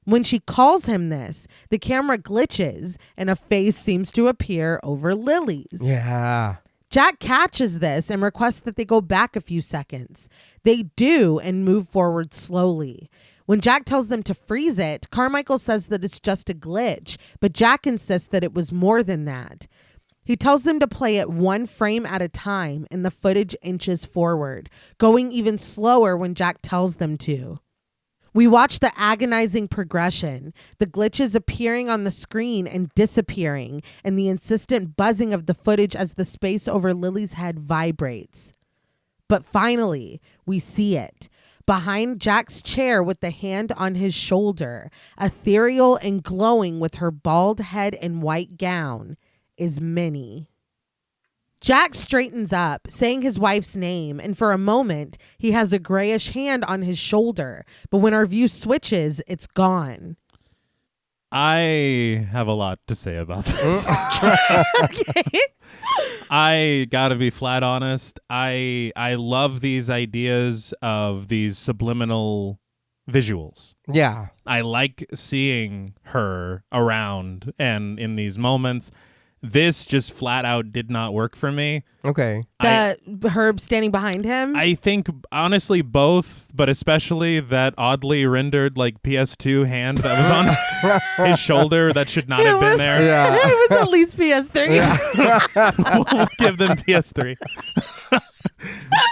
When she calls him this, the camera glitches and a face seems to appear over Lily's. Yeah. Jack catches this and requests that they go back a few seconds. They do and move forward slowly. When Jack tells them to freeze it, Carmichael says that it's just a glitch, but Jack insists that it was more than that. He tells them to play it one frame at a time, and the footage inches forward, going even slower when Jack tells them to. We watch the agonizing progression, the glitches appearing on the screen and disappearing, and the insistent buzzing of the footage as the space over Lily's head vibrates. But finally, we see it. Behind Jack's chair with the hand on his shoulder, ethereal and glowing with her bald head and white gown, is Minnie. Jack straightens up, saying his wife's name, and for a moment, he has a grayish hand on his shoulder. But when our view switches, it's gone. I have a lot to say about this. Okay. I gotta be flat honest. I love these ideas of these subliminal visuals. Yeah. I like seeing her around and in these moments. This just flat out did not work for me. Okay. Herb standing behind him? I think, honestly, both, but especially that oddly rendered, like, PS2 hand that was on his shoulder that should not have been there. Yeah. It was at least PS3. Yeah. We'll give them PS3.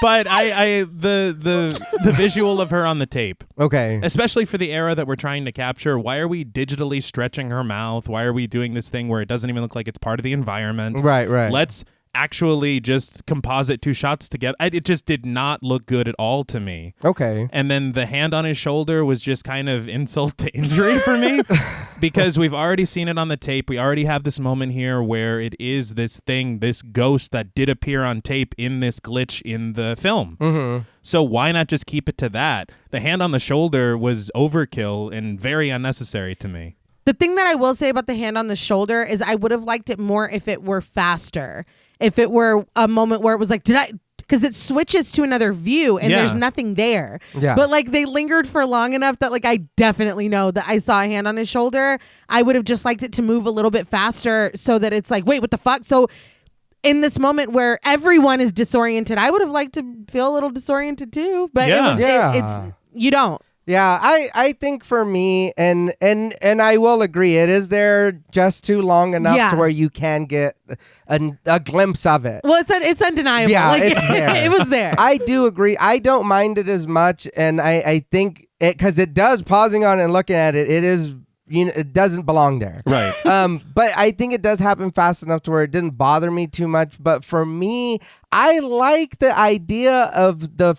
But the visual of her on the tape, Okay. especially for the era that we're trying to capture, why are we digitally stretching her mouth? Why are we doing this thing where it doesn't even look like it's part of the environment? Right. Let's actually just composite two shots together. It just did not look good at all to me. Okay. And then the hand on his shoulder was just kind of insult to injury for me because we've already seen it on the tape. We already have this moment here where it is this thing, this ghost that did appear on tape in this glitch in the film. Mm-hmm. So why not just keep it to that? The hand on the shoulder was overkill and very unnecessary to me. The thing that I will say about the hand on the shoulder is I would have liked it more if it were faster. If it were a moment where it was like, because it switches to another view and there's nothing there. Yeah. But like they lingered for long enough that like I definitely know that I saw a hand on his shoulder. I would have just liked it to move a little bit faster so that it's like, wait, what the fuck? So in this moment where everyone is disoriented, I would have liked to feel a little disoriented too. But it's you don't. Yeah, I think for me, and I will agree, it is there just too long enough to where you can get a glimpse of it. Well, it's undeniable. Yeah, like, it's there. It was there. I do agree. I don't mind it as much, and I think it, because it does, pausing on it and looking at it, it is, it doesn't belong there. Right. But I think it does happen fast enough to where it didn't bother me too much. But for me, I like the idea of the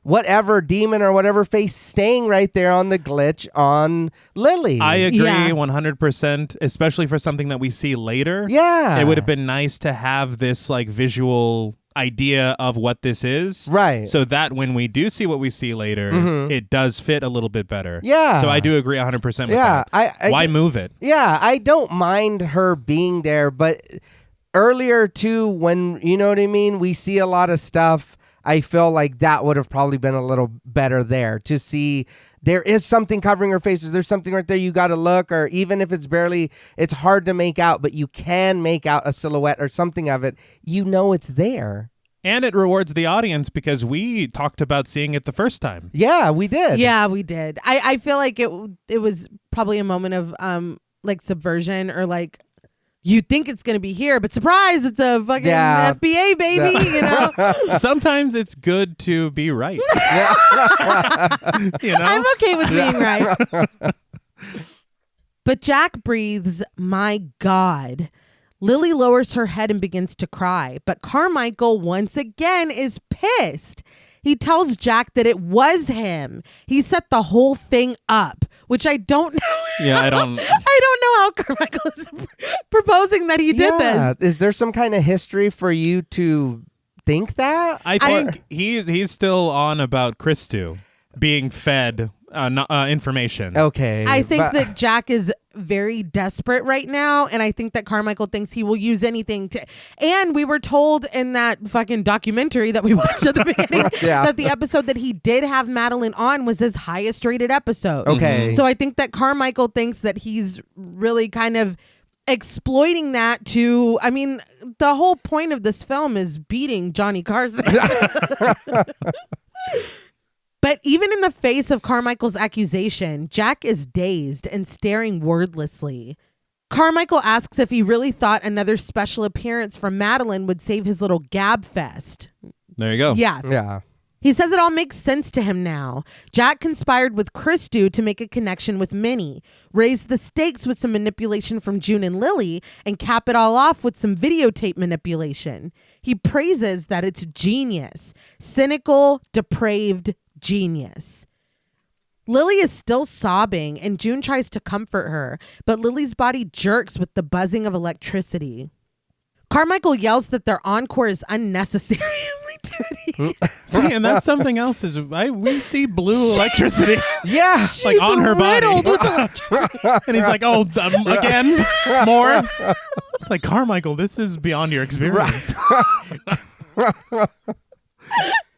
whatever demon or whatever face staying right there on the glitch on Lily. I agree 100%, especially for something that we see later. Yeah. It would have been nice to have this like visual idea of what this is. Right. So that when we do see what we see later, it does fit a little bit better. Yeah. So I do agree 100% with that. Why move it? Yeah, I don't mind her being there, but earlier too, when, you know what I mean, we see a lot of stuff, I feel like that would have probably been a little better there to see there is something covering her face. There's something right there you got to look, or even if it's barely, it's hard to make out, but you can make out a silhouette or something of it. You know it's there. And it rewards the audience because we talked about seeing it the first time. Yeah, we did. Yeah, we did. I feel like it was probably a moment of like subversion, or like, you think it's going to be here, but surprise, it's a fucking FBA, baby, you know? Sometimes it's good to be right. You know? I'm okay with being right. But Jack breathes, "My God." Lily lowers her head and begins to cry, but Carmichael once again is pissed. He tells Jack that it was him. He set the whole thing up, which I don't know. Yeah, I don't know how Carmichael is proposing that he did this. Is there some kind of history for you to think that? I think he's still on about Christu being fed information. Okay. I think that Jack is very desperate right now, and I think that Carmichael thinks he will use anything to. And we were told in that fucking documentary that we watched at the beginning that the episode that he did have Madeline on was his highest rated episode. Okay. So I think that Carmichael thinks that he's really kind of exploiting that to, I mean, the whole point of this film is beating Johnny Carson. But even in the face of Carmichael's accusation, Jack is dazed and staring wordlessly. Carmichael asks if he really thought another special appearance from Madeline would save his little gab fest. There you go. Yeah. He says it all makes sense to him now. Jack conspired with Christu to make a connection with Minnie, raise the stakes with some manipulation from June and Lily, and cap it all off with some videotape manipulation. He praises that it's genius. Cynical, depraved genius. Lily is still sobbing, and June tries to comfort her, but Lily's body jerks with the buzzing of electricity. Carmichael yells that their encore is unnecessary. See, and that's something else is we see blue electricity. Yeah. Like on her body. With electricity. And he's like, oh, again, more. It's like, Carmichael, this is beyond your experience.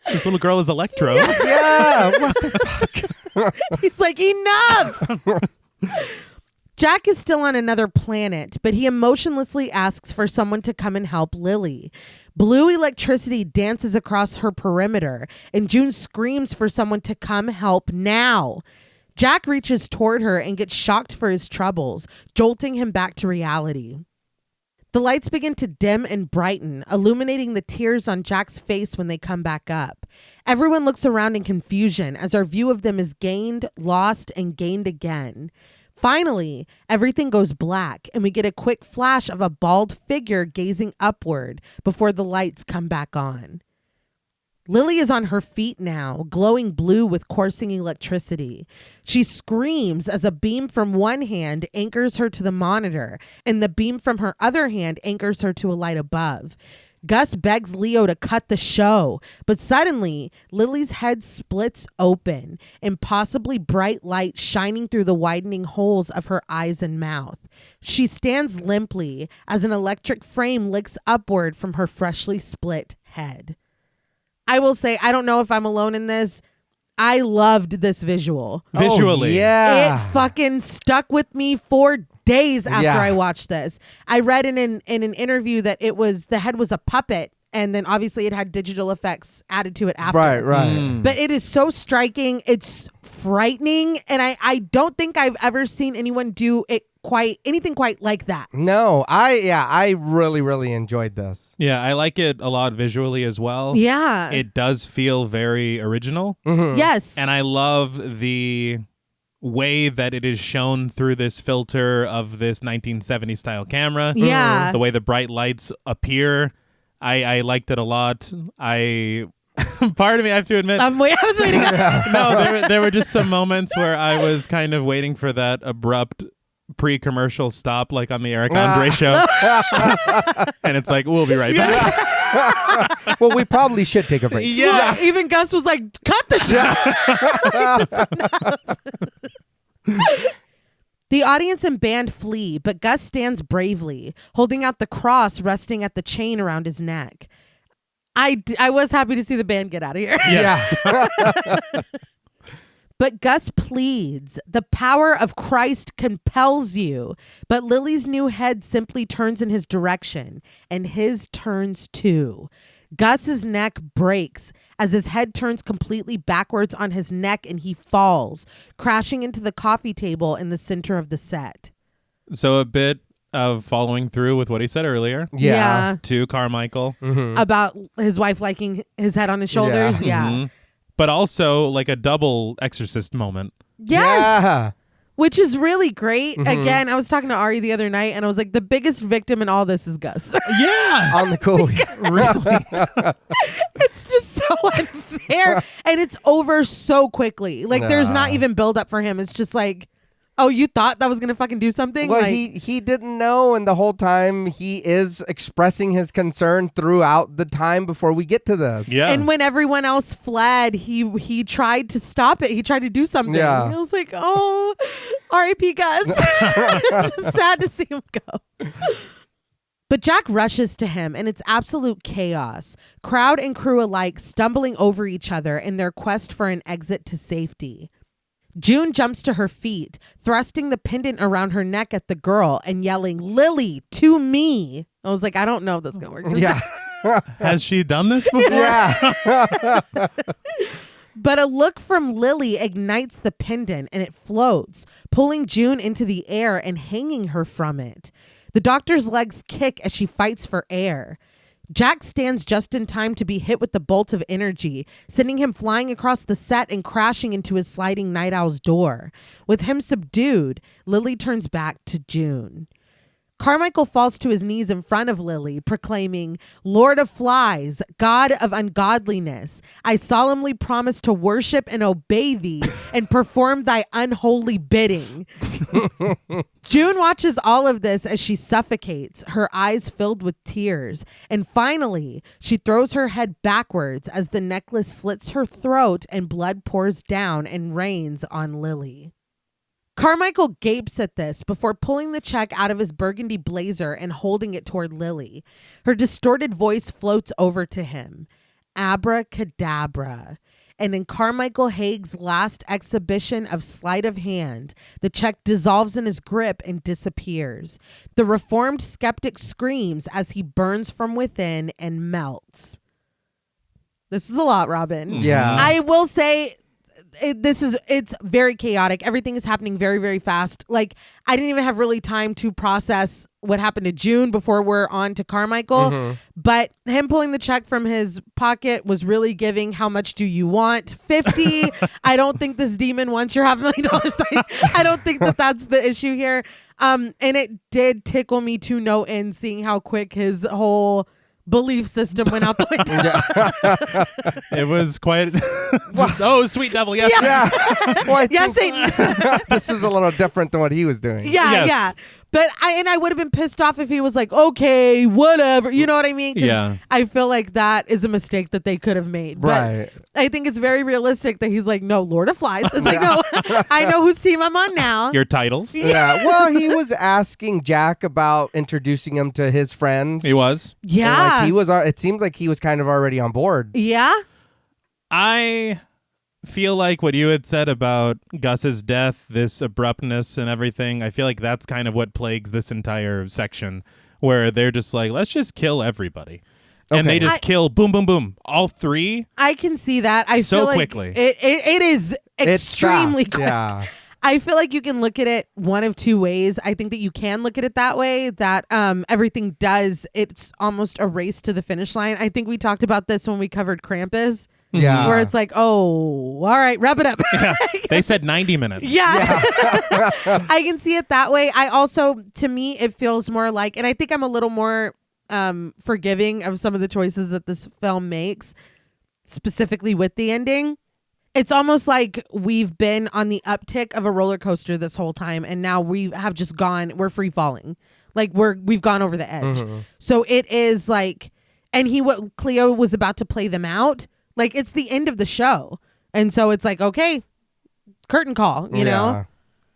This little girl is Electro. Yeah. What the fuck? He's like, enough. Jack is still on another planet, but he emotionlessly asks for someone to come and help Lily. Blue electricity dances across her perimeter, and June screams for someone to come help now. Jack reaches toward her and gets shocked for his troubles, jolting him back to reality. The lights begin to dim and brighten, illuminating the tears on Jack's face when they come back up. Everyone looks around in confusion as our view of them is gained, lost, and gained again. Finally, everything goes black, and we get a quick flash of a bald figure gazing upward before the lights come back on. Lily is on her feet now, glowing blue with coursing electricity. She screams as a beam from one hand anchors her to the monitor, and the beam from her other hand anchors her to a light above. Gus begs Leo to cut the show, but suddenly Lily's head splits open, impossibly bright light shining through the widening holes of her eyes and mouth. She stands limply as an electric frame licks upward from her freshly split head. I will say, I don't know if I'm alone in this. I loved this visual. Visually. Oh, yeah. It fucking stuck with me for days after I watched this. I read in an interview that the head was a puppet, and then obviously it had digital effects added to it after. Right. But it is so striking. It's frightening, and I don't think I've ever seen anyone do anything quite like that. No, I really enjoyed this. Yeah, I like it a lot visually as well. Yeah. It does feel very original. Mm-hmm. Yes. And I love the way that it is shown through this filter of this 1970s style camera. Yeah. The way the bright lights appear. I liked it a lot. Part of me, I have to admit. I was waiting. No, there were just some moments where I was kind of waiting for that abrupt pre-commercial stop, like on the Eric Andre show. And it's like, we'll be right back. Well, we probably should take a break. Yeah. Well, even Gus was like, cut the show. The audience and band flee, but Gus stands bravely, holding out the cross resting at the chain around his neck. I was happy to see the band get out of here. Yes. But Gus pleads. The power of Christ compels you. But Lily's new head simply turns in his direction, and his turns too. Gus's neck breaks as his head turns completely backwards on his neck, and he falls, crashing into the coffee table in the center of the set. So a bit of following through with what he said earlier. Yeah. To Carmichael. Mm-hmm. About his wife liking his head on his shoulders. Yeah. Mm-hmm. But also like a double Exorcist moment. Yes. Yeah. Which is really great. Mm-hmm. Again, I was talking to Ari the other night, and I was like, the biggest victim in all this is Gus. Yeah. On the cool. Really? It's just so unfair. And it's over so quickly. Like, there's not even build up for him. It's just like, oh, you thought that was going to fucking do something? Well, like, he didn't know, and the whole time he is expressing his concern throughout the time before we get to this. Yeah. and when everyone else fled, he tried to stop it. He tried to do something. Yeah. And I was like, oh, R.I.P. Gus. It's just sad to see him go. But Jack rushes to him, and it's absolute chaos. Crowd and crew alike stumbling over each other in their quest for an exit to safety. June jumps to her feet, thrusting the pendant around her neck at the girl and yelling, "Lily, to me." I was like, I don't know if that's going to work. Yeah. Has she done this before? Yeah. But a look from Lily ignites the pendant and it floats, pulling June into the air and hanging her from it. The doctor's legs kick as she fights for air. Jack stands just in time to be hit with the bolt of energy, sending him flying across the set and crashing into his sliding night owl's door. With him subdued, Lily turns back to June. Carmichael falls to his knees in front of Lily, proclaiming, "Lord of Flies, God of ungodliness, I solemnly promise to worship and obey thee and perform thy unholy bidding." June watches all of this as she suffocates, her eyes filled with tears. And finally, she throws her head backwards as the necklace slits her throat and blood pours down and rains on Lily. Carmichael gapes at this before pulling the check out of his burgundy blazer and holding it toward Lily. Her distorted voice floats over to him. Abracadabra. And in Carmichael Haig's last exhibition of sleight of hand, the check dissolves in his grip and disappears. The reformed skeptic screams as he burns from within and melts. This is a lot, Robin. Yeah. I will say... It's very chaotic. Everything is happening very, very fast. Like, I didn't even have really time to process what happened to June before we're on to Carmichael. But him pulling the check from his pocket was really giving, how much do you want? 50. I don't think this demon wants your $500,000. I don't think that's the issue here. And it did tickle me to no end seeing how quick his whole belief system went out the window. It was quite oh, sweet devil, yes. Yeah. Well, I Yes, think this is a little different than what he was doing. Yeah, Yes. yeah. But I would have been pissed off if he was like, okay, whatever. You know what I mean? 'Cause Yeah. I feel like that is a mistake that they could have made. But Right. I think it's very realistic that he's like, no, Lord of Flies. It's like, no, I know whose team I'm on now. Your titles. Yeah. Well, he was asking Jack about introducing him to his friends. He was. And, Yeah. like, he was. It seems like he was kind of already on board. Yeah. I feel like what you had said about Gus's death, this abruptness and everything, I feel like that's kind of what plagues this entire section, where they're just like, let's just kill everybody. And Okay. they just kill, boom, boom, boom, all three. I can see that. I So feel like quickly. It is It's extremely fast, quick. Yeah. I feel like you can look at it one of two ways. I think that you can look at it that way, that everything it's almost a race to the finish line. I think we talked about this when we covered Krampus, Yeah. where it's like, oh, all right, wrap it up. Yeah. They said 90 minutes. Yeah. I can see it that way. I also, to me, it feels more like, and I think I'm a little more forgiving of some of the choices that this film makes, specifically with the ending. It's almost like we've been on the uptick of a roller coaster this whole time, and now we have just we're free falling. Like we've gone over the edge. So it is like, and what Cleo was about to play them out, like it's the end of the show. And so it's like, okay, curtain call, you know?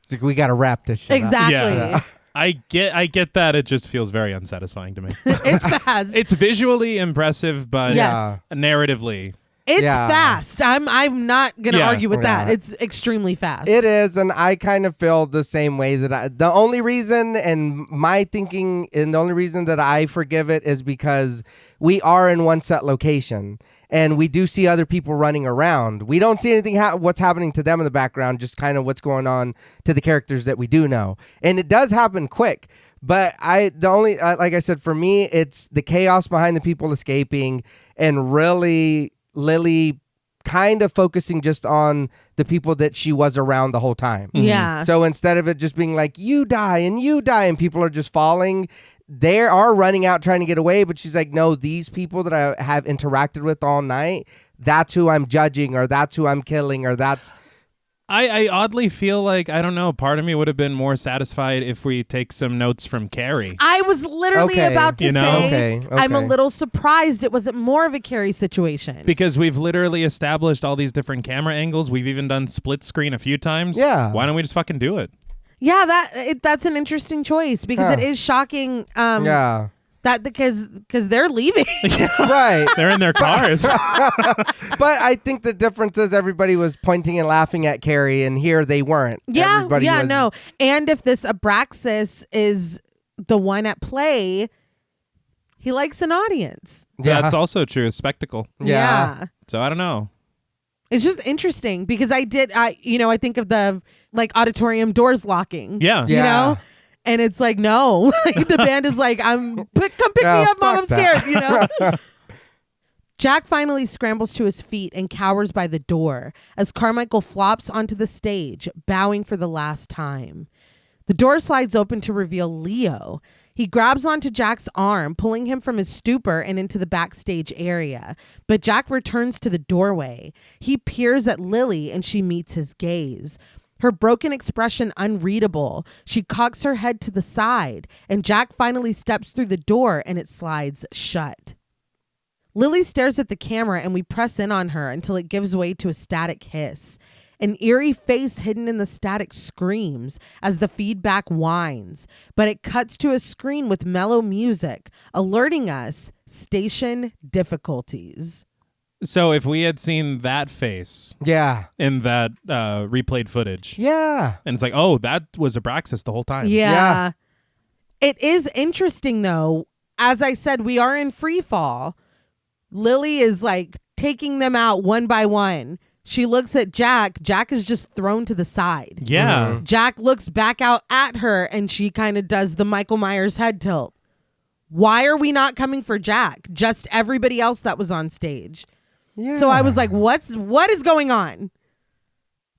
It's like, we got to wrap this shit up. Exactly. Yeah. I get that. It just feels very unsatisfying to me. It's fast. It's visually impressive, but Yes. narratively. It's Yeah. fast. I'm not going to Yeah. argue with that. Yeah. It's extremely fast. It is, and I kind of feel the same way that the only reason and my thinking and the only reason that I forgive it is because we are in one set location and we do see other people running around. We don't see anything what's happening to them in the background, just kind of what's going on to the characters that we do know. And it does happen quick. But like I said, for me, it's the chaos behind the people escaping and really Lily kind of focusing just on the people that she was around the whole time. Yeah. So instead of it just being like, you die and people are just falling, they are running out trying to get away. But she's like, no, these people that I have interacted with all night, that's who I'm judging, or that's who I'm killing, or that's... I oddly feel like, I don't know, part of me would have been more satisfied if we take some notes from Carrie. I was literally Okay. about to You know? say, Okay. I'm a little surprised it wasn't more of a Carrie situation. Because we've literally established all these different camera angles. We've even done split screen a few times. Yeah. Why don't we just fucking do it? Yeah, that's an interesting choice because Huh. it is shocking. Yeah. That because they're leaving. Right. They're in their cars. But I think the difference is everybody was pointing and laughing at Carrie, and here they weren't. Everybody was... no. And if this Abraxas is the one at play, he likes an audience. Yeah. That's also true. A spectacle. Yeah. So I don't know. It's just interesting because I think of the like auditorium doors locking. Yeah. You know? And it's like, no. Like, the band is like, come pick me up, Mom, I'm scared, you know? Jack finally scrambles to his feet and cowers by the door as Carmichael flops onto the stage, bowing for the last time. The door slides open to reveal Leo. He grabs onto Jack's arm, pulling him from his stupor and into the backstage area. But Jack returns to the doorway. He peers at Lily and she meets his gaze. Her broken expression unreadable. She cocks her head to the side, and Jack finally steps through the door and it slides shut. Lily stares at the camera and we press in on her until it gives way to a static hiss. An eerie face hidden in the static screams as the feedback whines, but it cuts to a screen with mellow music, alerting us station difficulties. So if we had seen that face in that replayed footage, and it's like, oh, that was Abraxas the whole time. Yeah. It is interesting, though. As I said, we are in free fall. Lily is like taking them out one by one. She looks at Jack. Jack is just thrown to the side. Yeah. Mm-hmm. Jack looks back out at her and she kind of does the Michael Myers head tilt. Why are we not coming for Jack? Just everybody else that was on stage. Yeah. So I was like, what is going on?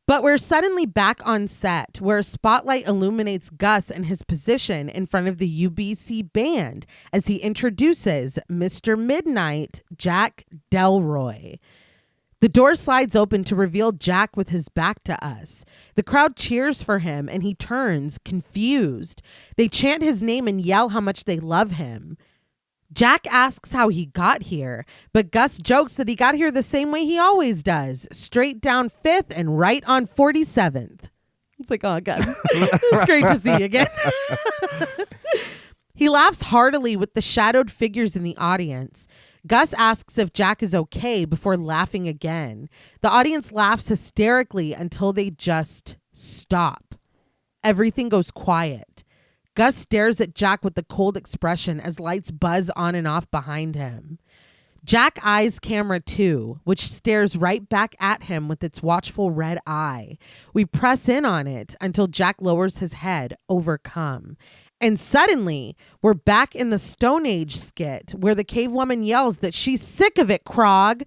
But we're suddenly back on set where a spotlight illuminates Gus and his position in front of the UBC band as he introduces Mr. Midnight, Jack Delroy. The door slides open to reveal Jack with his back to us. The crowd cheers for him and he turns, confused. They chant his name and yell how much they love him. Jack asks how he got here, but Gus jokes that he got here the same way he always does, straight down 5th and right on 47th. It's like, oh, Gus, it's great to see you again. He laughs heartily with the shadowed figures in the audience. Gus asks if Jack is okay before laughing again. The audience laughs hysterically until they just stop. Everything goes quiet. Gus stares at Jack with a cold expression as lights buzz on and off behind him. Jack eyes camera 2, which stares right back at him with its watchful red eye. We press in on it until Jack lowers his head, overcome. And suddenly, we're back in the Stone Age skit where the cave woman yells that she's sick of it, Krog.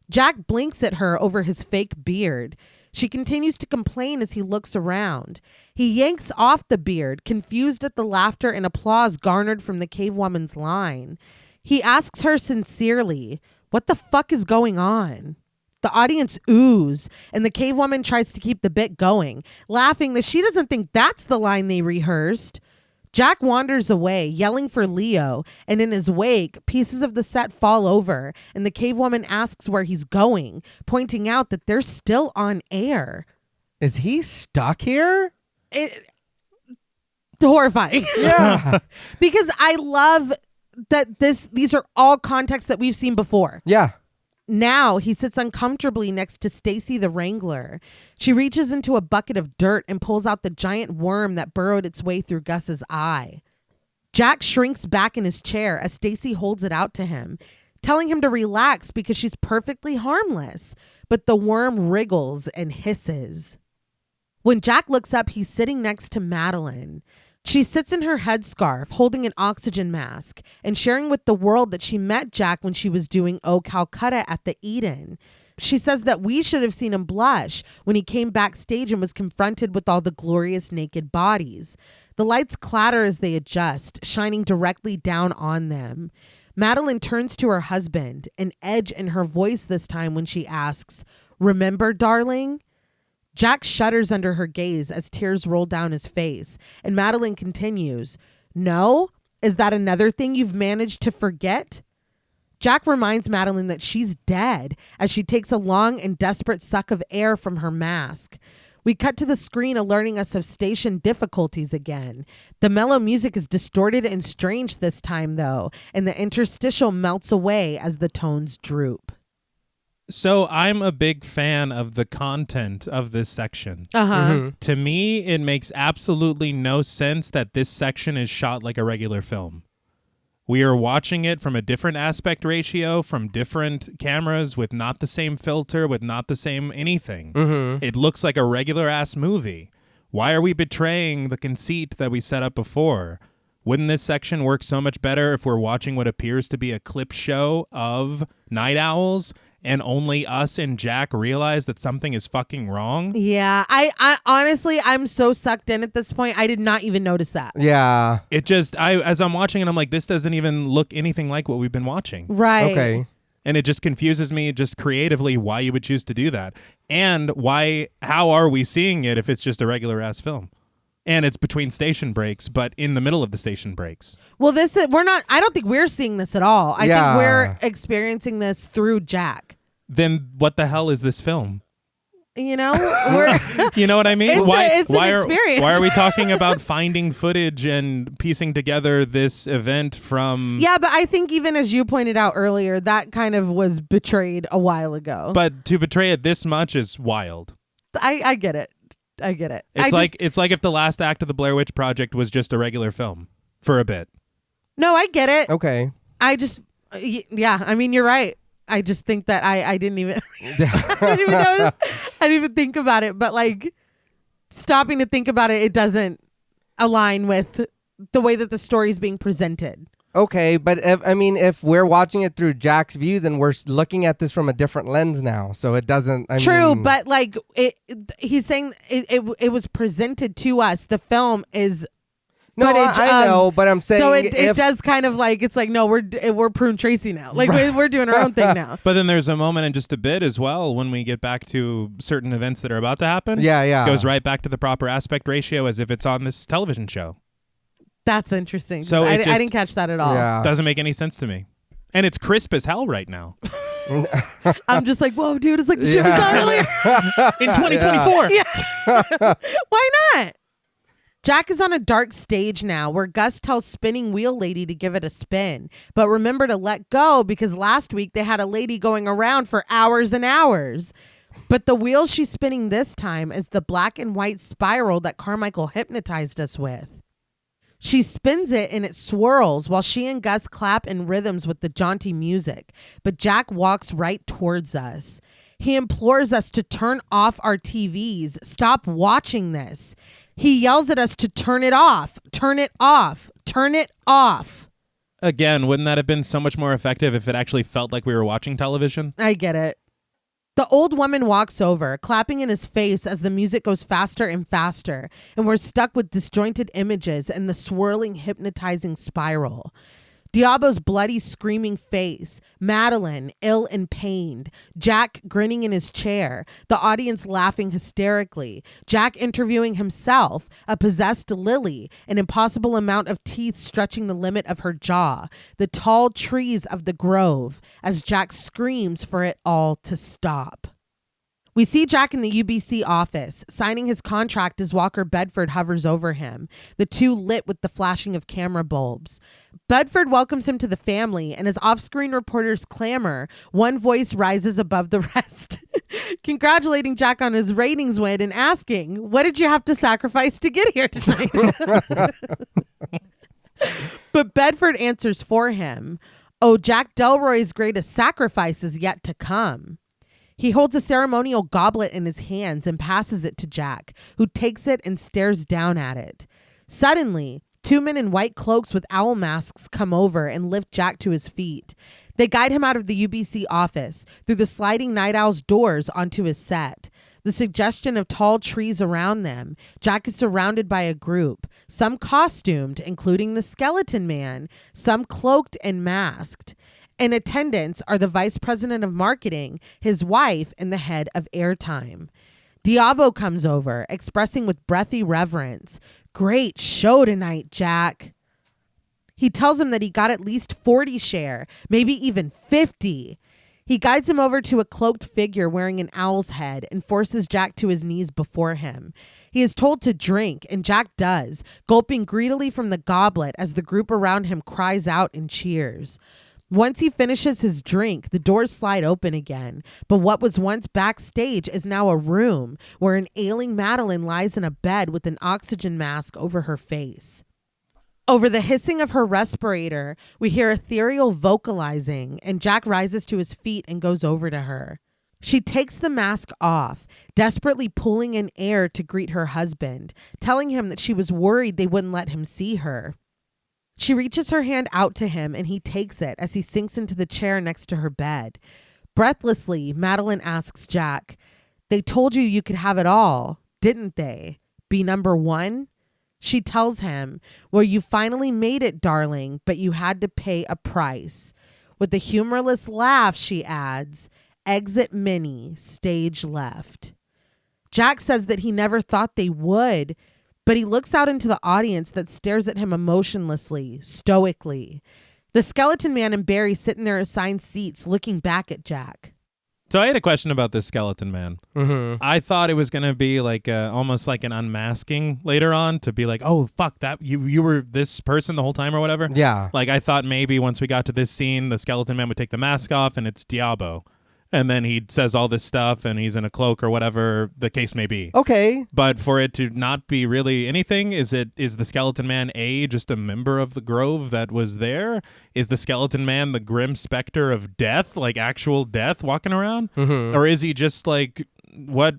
Jack blinks at her over his fake beard. She continues to complain as he looks around. He yanks off the beard, confused at the laughter and applause garnered from the cave woman's line. He asks her sincerely, what the fuck is going on? The audience oohs, and the cave woman tries to keep the bit going, laughing that she doesn't think that's the line they rehearsed. Jack wanders away, yelling for Leo, and in his wake, pieces of the set fall over, and the cave woman asks where he's going, pointing out that they're still on air. Is he stuck here? Horrifying. Yeah. Because I love that these are all contexts that we've seen before. Yeah. Now he sits uncomfortably next to Stacy the Wrangler. She reaches into a bucket of dirt and pulls out the giant worm that burrowed its way through Gus's eye. Jack shrinks back in his chair as Stacy holds it out to him, telling him to relax because she's perfectly harmless. But the worm wriggles and hisses. When Jack looks up, he's sitting next to Madeline. She sits in her headscarf, holding an oxygen mask, and sharing with the world that she met Jack when she was doing Oh Calcutta at the Eden. She says that we should have seen him blush when he came backstage and was confronted with all the glorious naked bodies. The lights clatter as they adjust, shining directly down on them. Madeline turns to her husband, an edge in her voice this time when she asks, "Remember, darling?" Jack shudders under her gaze as tears roll down his face, and Madeline continues, "No? Is that another thing you've managed to forget?" Jack reminds Madeline that she's dead as she takes a long and desperate suck of air from her mask. We cut to the screen alerting us of station difficulties again. The mellow music is distorted and strange this time, though, and the interstitial melts away as the tones droop. So I'm a big fan of the content of this section. Uh-huh. To me, it makes absolutely no sense that this section is shot like a regular film. We are watching it from a different aspect ratio, from different cameras, with not the same filter, with not the same anything. It looks like a regular-ass movie. Why are we betraying the conceit that we set up before? Wouldn't this section work so much better if we're watching what appears to be a clip show of night owls and only us and Jack realize that something is fucking wrong? Yeah, I honestly, I'm so sucked in at this point. I did not even notice that. Yeah. It just, as I'm watching it, I'm like, this doesn't even look anything like what we've been watching. Right. Okay. And it just confuses me just creatively why you would choose to do that. And how are we seeing it if it's just a regular ass film? And it's between station breaks, but in the middle of the station breaks. Well, I don't think we're seeing this at all. I think we're experiencing this through Jack. Then what the hell is this film? You know, we're you know what I mean? It's an experience. Why are we talking about finding footage and piecing together this event from... Yeah, but I think even as you pointed out earlier, that kind of was betrayed a while ago. But to betray it this much is wild. I get it. I get it. It's like if the last act of the Blair Witch Project was just a regular film for a bit. No, I get it. Okay. I mean, you're right. I just think that I didn't even I didn't even notice. I didn't even think about it. But like stopping to think about it, it doesn't align with the way that the story is being presented. Okay, but if we're watching it through Jack's view, then we're looking at this from a different lens now. So it doesn't. True, but like he's saying it was presented to us. The film is. No, I know, but I'm saying so it does kind of like it's like no, we're Prune Tracy now, like we're doing our own thing now. But then there's a moment in just a bit as well when we get back to certain events that are about to happen. Yeah. Goes right back to the proper aspect ratio as if it's on this television show. That's interesting. So I didn't catch that at all. Yeah. Doesn't make any sense to me, and it's crisp as hell right now. I'm just like, whoa, dude! It's like the shit we saw earlier in 2024. Yeah. Why not? Jack is on a dark stage now where Gus tells Spinning Wheel Lady to give it a spin. But remember to let go because last week they had a lady going around for hours and hours. But the wheel she's spinning this time is the black and white spiral that Carmichael hypnotized us with. She spins it and it swirls while she and Gus clap in rhythms with the jaunty music. But Jack walks right towards us. He implores us to turn off our TVs. Stop watching this. He yells at us to turn it off, turn it off, turn it off. Again, wouldn't that have been so much more effective if it actually felt like we were watching television? I get it. The old woman walks over, clapping in his face as the music goes faster and faster, and we're stuck with disjointed images and the swirling, hypnotizing spiral. Diabo's bloody, screaming face, Madeline, ill and pained, Jack grinning in his chair, the audience laughing hysterically, Jack interviewing himself, a possessed Lily, an impossible amount of teeth stretching the limit of her jaw, the tall trees of the grove, as Jack screams for it all to stop. We see Jack in the UBC office, signing his contract as Walker Bedford hovers over him, the two lit with the flashing of camera bulbs. Bedford welcomes him to the family, and as off-screen reporters clamor, one voice rises above the rest, congratulating Jack on his ratings win and asking, "What did you have to sacrifice to get here tonight?" But Bedford answers for him, "Oh, Jack Delroy's greatest sacrifice is yet to come." He holds a ceremonial goblet in his hands and passes it to Jack, who takes it and stares down at it. Suddenly, two men in white cloaks with owl masks come over and lift Jack to his feet. They guide him out of the UBC office, through the sliding night owl's doors onto his set. The suggestion of tall trees around them, Jack is surrounded by a group, some costumed, including the skeleton man, some cloaked and masked. In attendance are the vice president of marketing, his wife, and the head of airtime. Diabo comes over, expressing with breathy reverence, "Great show tonight, Jack." He tells him that he got at least 40 share, maybe even 50. He guides him over to a cloaked figure wearing an owl's head and forces Jack to his knees before him. He is told to drink, and Jack does, gulping greedily from the goblet as the group around him cries out and cheers. Once he finishes his drink, the doors slide open again, but what was once backstage is now a room where an ailing Madeline lies in a bed with an oxygen mask over her face. Over the hissing of her respirator, we hear ethereal vocalizing, and Jack rises to his feet and goes over to her. She takes the mask off, desperately pulling in air to greet her husband, telling him that she was worried they wouldn't let him see her. She reaches her hand out to him, and he takes it as he sinks into the chair next to her bed. Breathlessly, Madeline asks Jack, "They told you could have it all, didn't they? Be number one?" She tells him, "Well, you finally made it, darling, but you had to pay a price." With a humorless laugh, she adds, "Exit Minnie, stage left." Jack says that he never thought they would, but he looks out into the audience that stares at him emotionlessly, stoically. The skeleton man and Barry sit in their assigned seats looking back at Jack. So I had a question about this skeleton man. Mm-hmm. I thought it was going to be like almost like an unmasking later on to be like, oh, fuck, that you were this person the whole time or whatever. Yeah. Like I thought maybe once we got to this scene, the skeleton man would take the mask off and it's Diabo. And then he says all this stuff and he's in a cloak or whatever the case may be. Okay. But for it to not be really anything, is the skeleton man just a member of the grove that was there? Is the skeleton man the grim specter of death, like actual death walking around? Mm-hmm. Or is he just like, what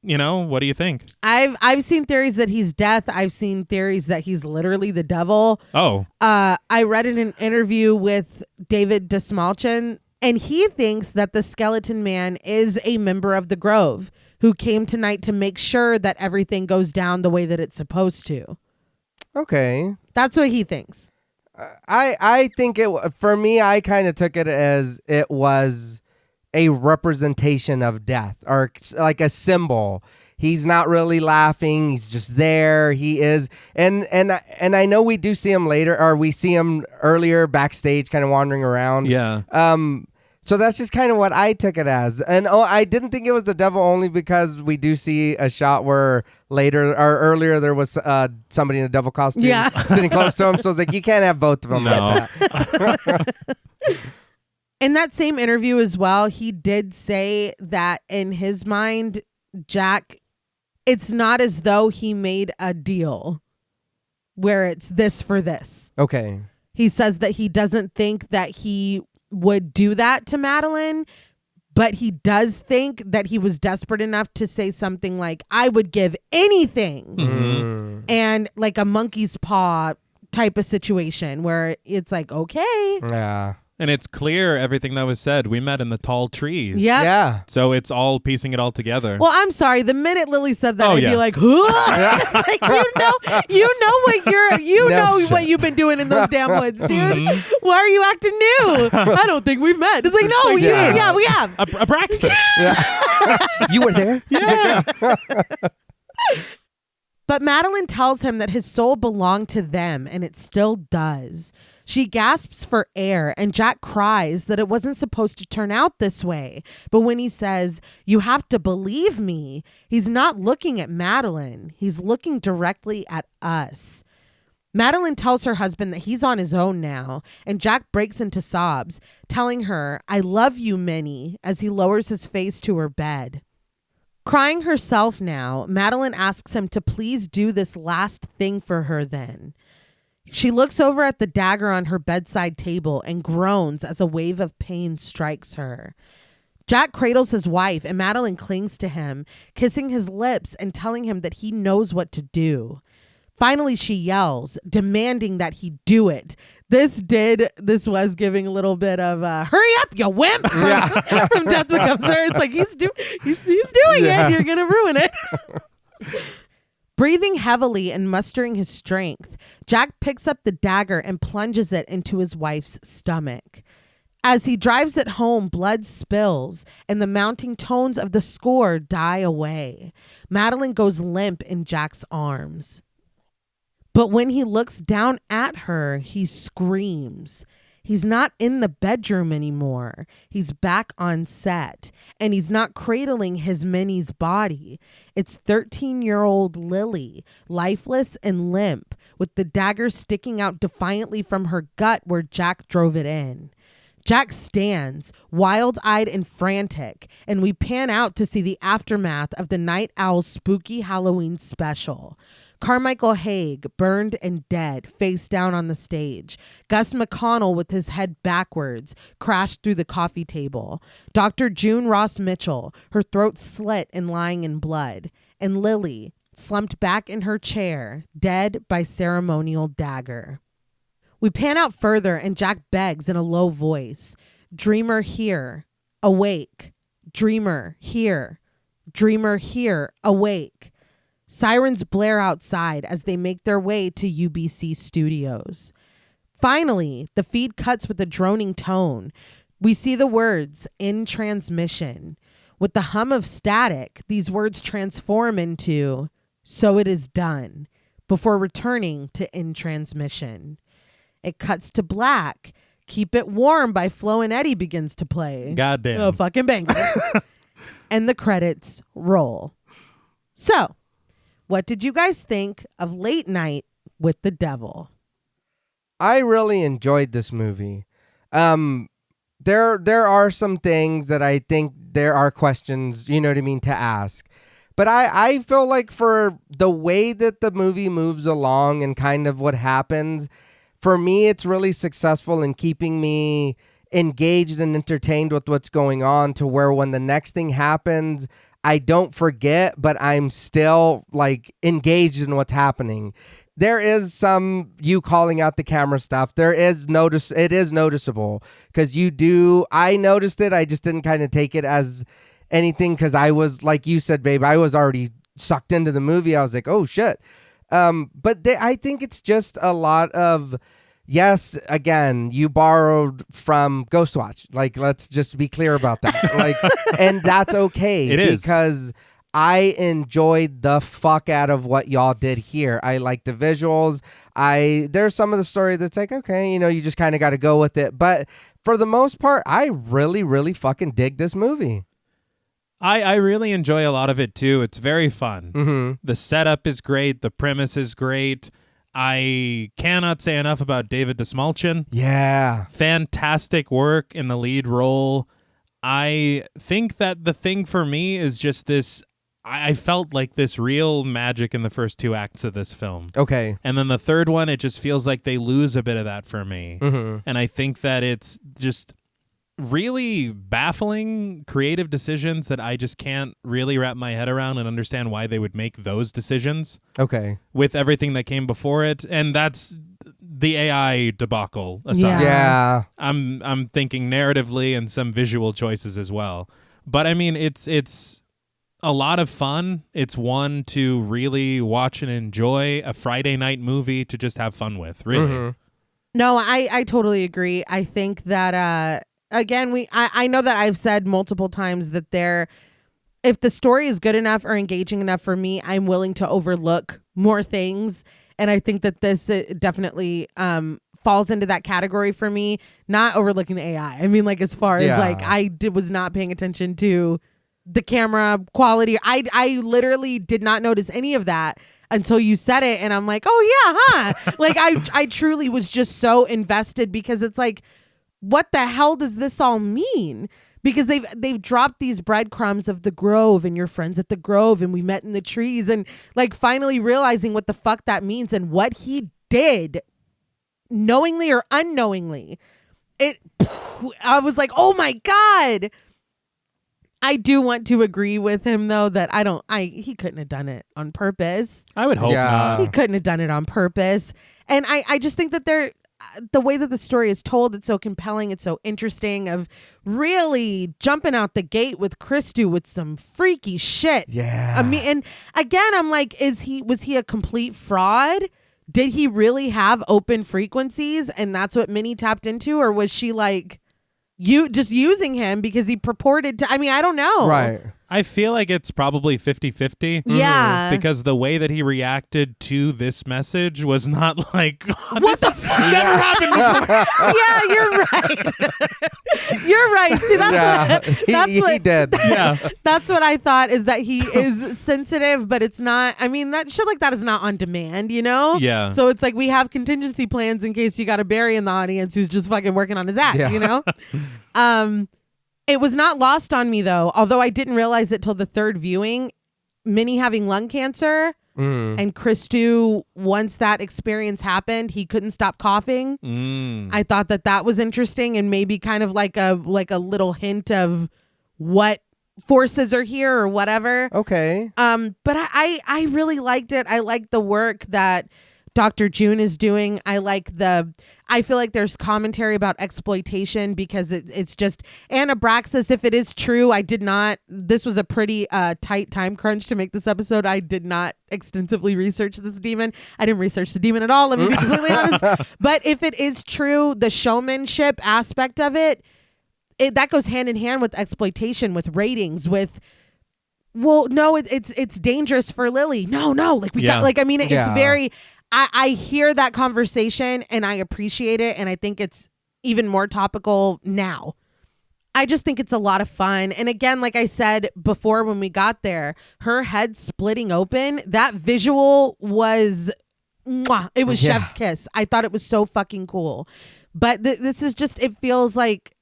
do you think? I've seen theories that he's death. I've seen theories that he's literally the devil. Oh. I read in an interview with David Desmalchin, and he thinks that the skeleton man is a member of the Grove who came tonight to make sure that everything goes down the way that it's supposed to. Okay. That's what he thinks. I think for me, I kind of took it as it was a representation of death or like a symbol. He's not really laughing. He's just there. He is. And I know we do see him later, or we see him earlier backstage kind of wandering around. Yeah. So that's just kind of what I took it as. And I didn't think it was the devil only because we do see a shot where earlier there was somebody in a devil costume sitting close to him. So it's like, you can't have both of them like that. In that same interview as well, he did say that in his mind, Jack, it's not as though he made a deal where it's this for this. Okay. He says that he doesn't think that he would do that to Madeline, but he does think that he was desperate enough to say something like, "I would give anything." Mm-hmm. And like a monkey's paw type of situation where it's like, okay. Yeah. And it's clear everything that was said. We met in the tall trees. Yep. Yeah. So it's all piecing it all together. Well, I'm sorry. The minute Lily said that, I'd yeah. be like, huh? Like, you know what you've been doing in those damn woods, dude. Mm-hmm. Why are you acting new? I don't think we've met. It's like, no, yeah, we have. A Braxton. You were there? Yeah. But Madeline tells him that his soul belonged to them, and it still does. She gasps for air, and Jack cries that it wasn't supposed to turn out this way. But when he says, "You have to believe me," he's not looking at Madeline. He's looking directly at us. Madeline tells her husband that he's on his own now, and Jack breaks into sobs, telling her, "I love you, Minnie," as he lowers his face to her bed. Crying herself now, Madeline asks him to please do this last thing for her then. She looks over at the dagger on her bedside table and groans as a wave of pain strikes her. Jack cradles his wife and Madeline clings to him, kissing his lips and telling him that he knows what to do. Finally, she yells, demanding that he do it. This was giving a little bit of hurry up, you wimp, from Death Becomes Her. It's like, he's doing it. You're going to ruin it. Breathing heavily and mustering his strength, Jack picks up the dagger and plunges it into his wife's stomach. As he drives it home, blood spills and the mounting tones of the score die away. Madeline goes limp in Jack's arms. But when he looks down at her, he screams. He's not in the bedroom anymore. He's back on set, and he's not cradling his Minnie's body. It's 13-year-old Lily, lifeless and limp, with the dagger sticking out defiantly from her gut where Jack drove it in. Jack stands, wild-eyed and frantic, and we pan out to see the aftermath of the Night Owl's spooky Halloween special. Carmichael Haig, burned and dead, face down on the stage. Gus McConnell, with his head backwards, crashed through the coffee table. Dr. June Ross Mitchell, her throat slit and lying in blood. And Lily, slumped back in her chair, dead by ceremonial dagger. We pan out further, and Jack begs in a low voice, "Dreamer here, awake. Dreamer here. Dreamer here, awake." Sirens blare outside as they make their way to UBC Studios. Finally, the feed cuts with a droning tone. We see the words, "in transmission." With the hum of static, these words transform into, "so it is done," before returning to "in transmission." It cuts to black. "Keep It Warm" by Flo and Eddie begins to play. Goddamn. Oh, fucking banger. And the credits roll. So, what did you guys think of Late Night with the Devil? I really enjoyed this movie. There are some things that I think there are questions, you know what I mean, to ask. But I feel like for the way that the movie moves along and kind of what happens, for me, it's really successful in keeping me engaged and entertained with what's going on, to where when the next thing happens, I don't forget, but I'm still like engaged in what's happening. There is some you calling out the camera stuff. It is noticeable because I noticed it. I just didn't kind of take it as anything because I was, like you said, babe, I was already sucked into the movie. I was like, oh shit. I think it's just a lot of, yes, again, you borrowed from Ghostwatch. Like, let's just be clear about that. Like, and that's okay. It is. Because I enjoyed the fuck out of what y'all did here. I like the visuals. There's some of the story that's like, okay, you just kind of got to go with it. But for the most part, I really, really fucking dig this movie. I really enjoy a lot of it too. It's very fun. Mm-hmm. The setup is great. The premise is great. I cannot say enough about David Dastmalchian. Yeah. Fantastic work in the lead role. I think that the thing for me is just this. I felt like this real magic in the first two acts of this film. Okay. And then the third one, it just feels like they lose a bit of that for me. Mm-hmm. And I think that it's just really baffling creative decisions that I just can't really wrap my head around and understand why they would make those decisions. Okay. With everything that came before it. And that's the AI debacle aside. Yeah. I'm thinking narratively and some visual choices as well. But I mean, it's a lot of fun. It's one to really watch and enjoy, a Friday night movie to just have fun with, really. Mm-hmm. No, I totally agree. I think that, again, I know that I've said multiple times that if the story is good enough or engaging enough for me, I'm willing to overlook more things. And I think that this definitely falls into that category for me, not overlooking the AI. I mean, like, as far as like, was not paying attention to the camera quality. I literally did not notice any of that until you said it. And I'm like, oh yeah, huh? Like I truly was just so invested because it's like, what the hell does this all mean? Because they've dropped these breadcrumbs of the Grove and your friends at the Grove and we met in the trees and like finally realizing what the fuck that means and what he did knowingly or unknowingly. I was like, oh my God. I do want to agree with him though that he couldn't have done it on purpose. I would hope not. He couldn't have done it on purpose. And I just think that the way that the story is told, it's so compelling. It's so interesting of really jumping out the gate with Christou with some freaky shit. Yeah. I mean, and again, I'm like, was he a complete fraud? Did he really have open frequencies and that's what Minnie tapped into? Or was she like, you just using him because he purported to, I mean, I don't know. Right. I feel like it's probably 50-50. Yeah. Because the way that he reacted to this message was not like, What the fuck? never happened before. Yeah, you're right. You're right. See, He did. Yeah. that's what I thought, is that he is sensitive, but it's not. I mean, that shit like that is not on demand, you know? Yeah. So it's like we have contingency plans in case you got a Barry in the audience who's just fucking working on his act, you know? It was not lost on me, though, although I didn't realize it till the third viewing. Minnie having lung cancer, and Christou, once that experience happened, he couldn't stop coughing. I thought that was interesting, and maybe kind of like a little hint of what forces are here or whatever. Okay. But I really liked it. I liked the work that Dr. June is doing. I feel like there's commentary about exploitation, because it's just Anabraxas. If it is true, this was a pretty tight time crunch to make this episode. I did not extensively research this demon. I didn't research the demon at all, let me be completely honest. But if it is true, the showmanship aspect of it, that goes hand in hand with exploitation, with ratings, with, well, no, it's dangerous for Lily. No, like we got, like, I mean, it's very, I hear that conversation and I appreciate it. And I think it's even more topical now. I just think it's a lot of fun. And again, like I said before, when we got there, her head splitting open, that visual was, it was chef's kiss. I thought it was so fucking cool. But this is just, it feels like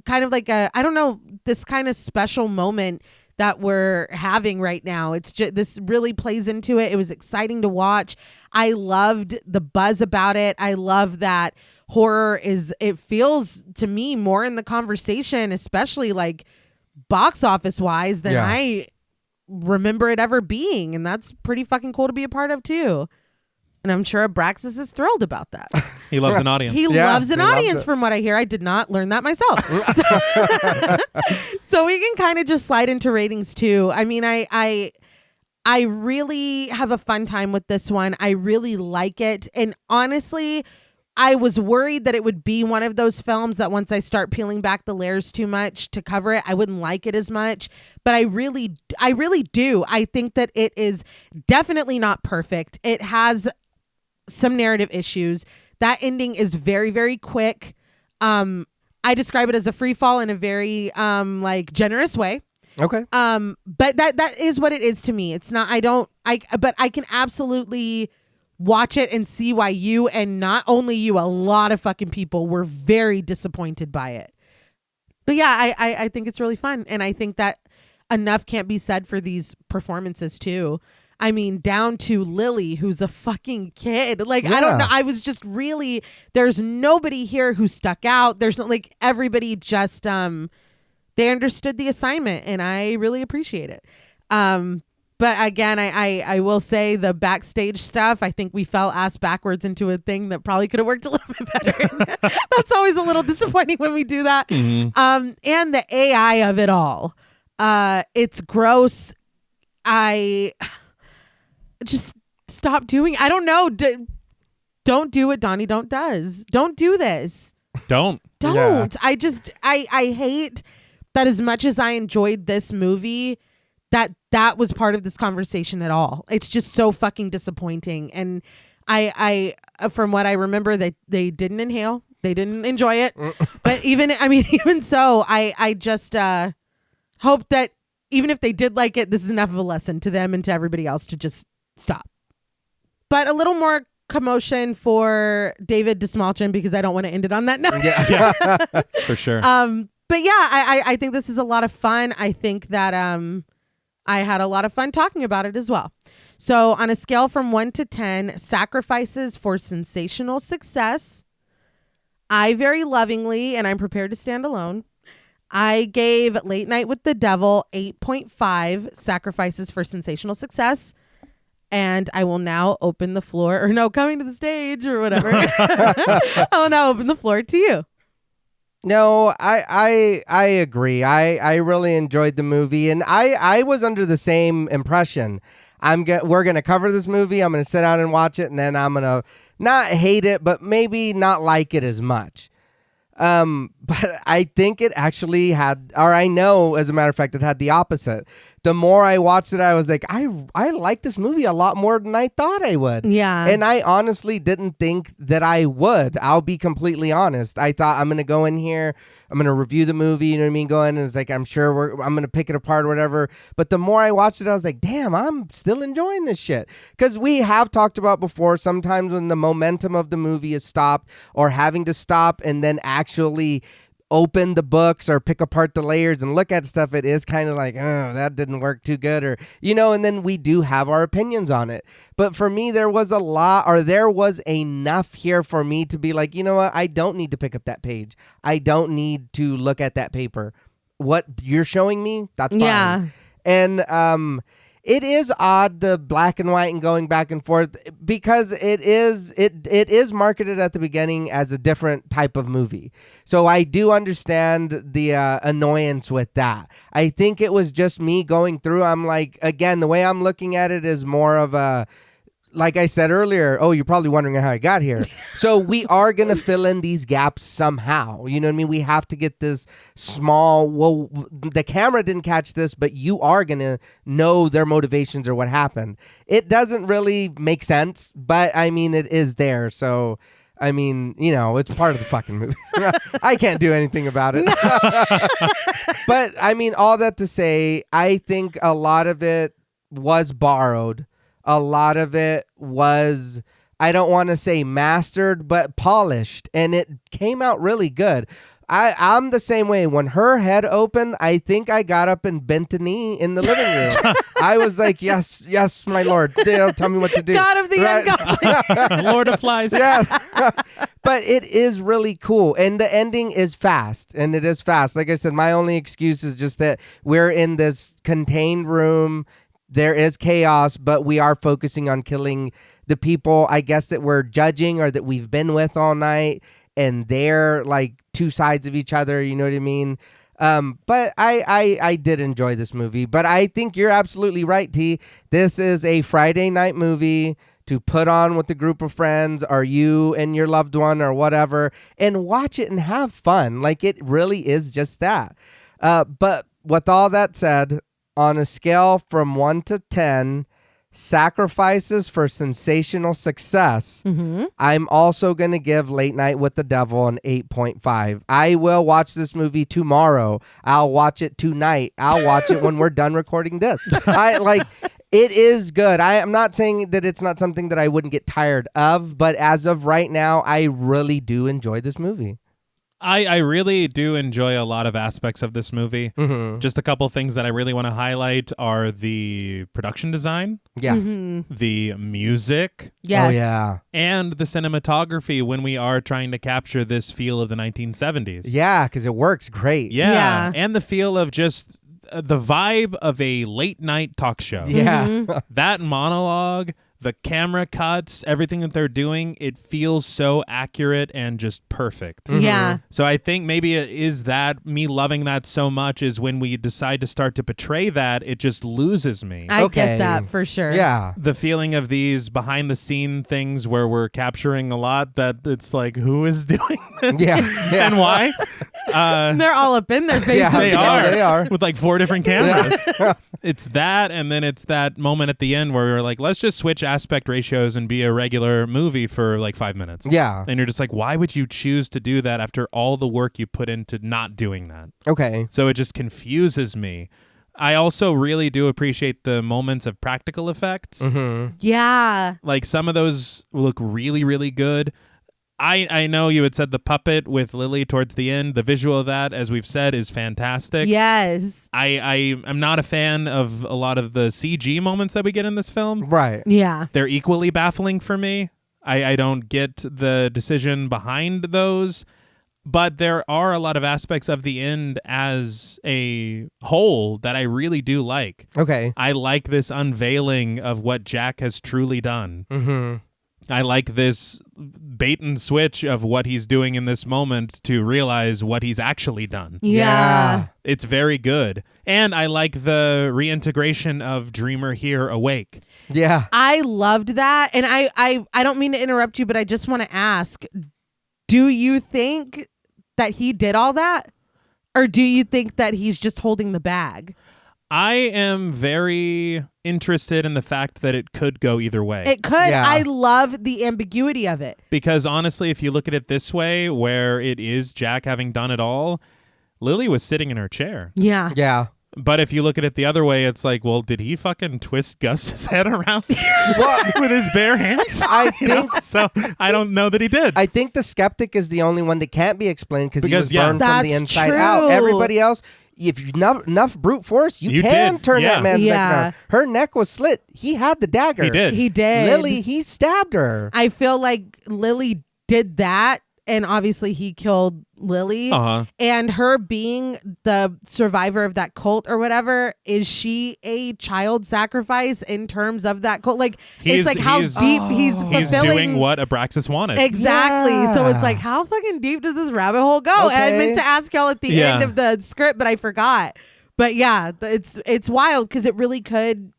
kind of like I don't know, this kind of special moment that we're having right now. It's just, this really plays into it. It was exciting to watch. I loved the buzz about it. I love that horror it feels to me more in the conversation, especially like box office wise, than I remember it ever being. And that's pretty fucking cool to be a part of too. And I'm sure Abraxas is thrilled about that. He loves an audience. He loves an audience, from what I hear. I did not learn that myself. So we can kind of just slide into ratings too. I mean, I really have a fun time with this one. I really like it. And honestly, I was worried that it would be one of those films that once I start peeling back the layers too much to cover it, I wouldn't like it as much. But I really do. I think that it is definitely not perfect. It has some narrative issues. That ending is very, very quick. I describe it as a free fall in a very like generous way. Okay. But that is what it is to me. It's not, but I can absolutely watch it and see why you, and not only you, a lot of fucking people were very disappointed by it. But yeah, I think it's really fun. And I think that enough can't be said for these performances too. I mean, down to Lily, who's a fucking kid. Like, I don't know. I was just really, there's nobody here who stuck out. There's not, like, everybody just, they understood the assignment, and I really appreciate it. But again, I will say the backstage stuff, I think we fell ass backwards into a thing that probably could have worked a little bit better. That's always a little disappointing when we do that. Mm-hmm. And the AI of it all. It's gross. I just stop doing. I don't know. Don't do what Donnie does. Don't do this. Don't. Yeah. I hate that as much as I enjoyed this movie, that was part of this conversation at all. It's just so fucking disappointing. And I from what I remember, they didn't inhale. They didn't enjoy it. But even so, I just hope that even if they did like it, this is enough of a lesson to them and to everybody else to just stop. But a little more commotion for David Desmalchin, because I don't want to end it on that note. Yeah. For sure. But yeah, I think this is a lot of fun. I think that I had a lot of fun talking about it as well. So on a scale from 1 to 10, sacrifices for sensational success, I very lovingly, and I'm prepared to stand alone, I gave Late Night with the Devil 8.5 sacrifices for sensational success. And I will now open the floor, coming to the stage or whatever. I will now open the floor to you. No, I agree. I really enjoyed the movie, and I was under the same impression. We're gonna cover this movie. I'm gonna sit down and watch it, and then I'm gonna not hate it, but maybe not like it as much. But I think it actually had, or I know, as a matter of fact, it had the opposite. The more I watched it, I was like, I like this movie a lot more than I thought I would. Yeah. And I honestly didn't think that I would. I'll be completely honest. I thought I'm going to go in here, I'm going to review the movie, you know what I mean? Go in and it's like, I'm sure I'm going to pick it apart or whatever. But the more I watched it, I was like, damn, I'm still enjoying this shit. Because we have talked about before, sometimes when the momentum of the movie is stopped or having to stop and then actually open the books or pick apart the layers and look at stuff, it is kind of like, oh, that didn't work too good, or and then we do have our opinions on it. But for me, there was enough here for me to be like, you know what, I don't need to pick up that page, I don't need to look at that paper. What you're showing me, that's fine. Yeah. And it is odd, the black and white and going back and forth, because it is marketed at the beginning as a different type of movie. So I do understand the annoyance with that. I think it was just me going through. I'm like, again, the way I'm looking at it is more of a, like I said earlier, you're probably wondering how I got here. So we are going to fill in these gaps somehow. You know what I mean? We have to get this the camera didn't catch this, but you are going to know their motivations or what happened. It doesn't really make sense, but I mean, it is there. So, I mean, it's part of the fucking movie. I can't do anything about it. But I mean, all that to say, I think a lot of it was borrowed. A lot of it was, I don't want to say mastered, but polished. And it came out really good. I'm the same way. When her head opened, I think I got up and bent a knee in the living room. I was like, yes, my lord. Tell me what to do. God of the ungodly. Lord of Flies. Yeah. But it is really cool. And the ending is fast. And it is fast. Like I said, my only excuse is just that we're in this contained room. There is chaos, but we are focusing on killing the people, I guess, that we're judging or that we've been with all night. And they're like two sides of each other. You know what I mean? But I did enjoy this movie. But I think you're absolutely right, T. This is a Friday night movie to put on with a group of friends or you and your loved one or whatever and watch it and have fun. Like, it really is just that. But with all that said, on a scale from 1 to 10, sacrifices for sensational success, I'm also going to give Late Night with the Devil an 8.5. I will watch this movie tomorrow. I'll watch it tonight. I'll watch it when we're done recording this. It is good. I am not saying that it's not something that I wouldn't get tired of, but as of right now, I really do enjoy this movie. I really do enjoy a lot of aspects of this movie. Just a couple things that I really want to highlight are the production design. Yeah. The music. Yes. Oh, yeah. And the cinematography when we are trying to capture this feel of the 1970s. Yeah, because it works great. Yeah. And the feel of just the vibe of a late night talk show. Yeah. That monologue, the camera cuts, everything that they're doing, it feels so accurate and just perfect. Yeah. So I think maybe it is that me loving that so much is when we decide to start to portray that, it just loses me. I get that for sure. Yeah. The feeling of these behind the scene things where we're capturing a lot that it's like, who is doing this? Yeah. And why? They're all up in their faces. Yeah, they are. With like 4 different cameras. It's that, and then it's that moment at the end where we're like, let's just switch aspect ratios and be a regular movie for like 5 minutes. Yeah. And you're just like, why would you choose to do that after all the work you put into not doing that? Okay. So it just confuses me. I also really do appreciate the moments of practical effects. Yeah. Like some of those look really, really good. I know you had said the puppet with Lily towards the end. The visual of that, as we've said, is fantastic. Yes. I'm not a fan of a lot of the CG moments that we get in this film. Right. Yeah. They're equally baffling for me. I don't get the decision behind those. But there are a lot of aspects of the end as a whole that I really do like. Okay. I like this unveiling of what Jack has truly done. I like this bait and switch of what he's doing in this moment to realize what he's actually done. Yeah. It's very good. And I like the reintegration of Dreamer here awake. Yeah. I loved that. And I don't mean to interrupt you, but I just want to ask, do you think that he did all that? Or do you think that he's just holding the bag? I am very interested in the fact that it could go either way. It could. Yeah. I love the ambiguity of it. Because honestly, if you look at it this way, where it is Jack having done it all, Lily was sitting in her chair. Yeah. Yeah. But if you look at it the other way, it's like, well, did he fucking twist Gus's head around with his bare hands? I think So I don't know that he did. I think the skeptic is the only one that can't be explained because he was yeah. burned from the That's inside true. out. Everybody else, if you enough brute force, you can did. turn Yeah. that man's Yeah. neck around. Her neck was slit. He had the dagger. He did. He did. Lily, he stabbed her. I feel like Lily did that, and obviously he killed Lily. Uh-huh. And her being the survivor of that cult or whatever, is she a child sacrifice in terms of that cult? Like, it's like how deep he's fulfilling. He's doing what Abraxas wanted. Exactly. So Yeah. it's like, how fucking deep does this rabbit hole go? And I Okay. meant to ask y'all at the Yeah. end of the script, but I forgot. But yeah, it's wild because it really could.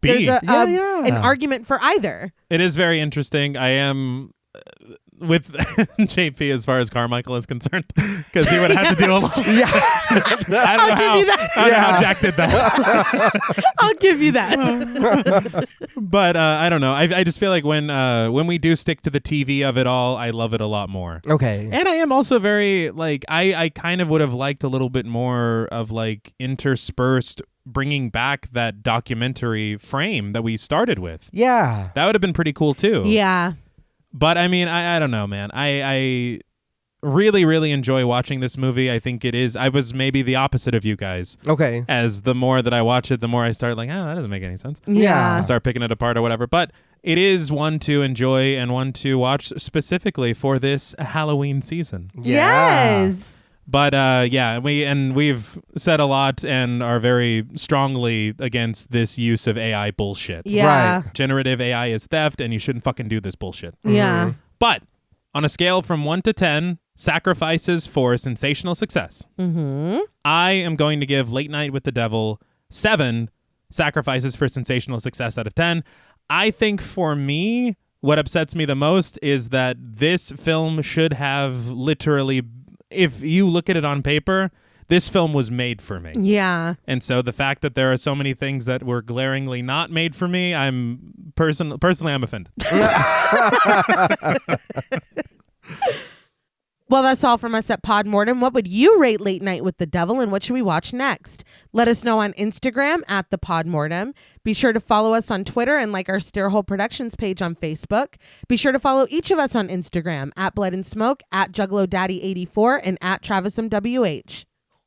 B. There's Yeah. an argument for either. It is very interesting. I am with JP as far as Carmichael is concerned, because he would have to do a lot. Yeah. I don't know give how, you that. I don't know how Yeah. Jack did that. I'll give you that. But I don't know. I just feel like when we do stick to the TV of it all, I love it a lot more. Okay. And I am also very, like, I kind of would have liked a little bit more of, like, interspersed bringing back that documentary frame that we started with. Yeah. That would have been pretty cool, too. Yeah. But, I mean, I don't know, man. I really, really enjoy watching this movie. I think it is. I was maybe the opposite of you guys. Okay. As the more that I watch it, the more I start like, oh, that doesn't make any sense. Yeah. I start picking it apart or whatever. But it is one to enjoy and one to watch specifically for this Halloween season. Yeah. Yes. But yeah, we've said a lot and are very strongly against this use of AI bullshit. Yeah. Right. Generative AI is theft, and you shouldn't fucking do this bullshit. Yeah. But on a scale from 1 to 10, sacrifices for sensational success, I am going to give Late Night with the Devil 7 sacrifices for sensational success out of 10. I think for me, what upsets me the most is that this film should have literally, if you look at it on paper, this film was made for me. Yeah. And so the fact that there are so many things that were glaringly not made for me, I'm personally I'm offended. Well, that's all from us at Pod Mortem. What would you rate Late Night with the Devil, and what should we watch next? Let us know on Instagram at the Pod Mortem. Be sure to follow us on Twitter and like our Stairhole Productions page on Facebook. Be sure to follow each of us on Instagram at Blood and Smoke, at Juggalo Daddy 84, and at Travis MWH.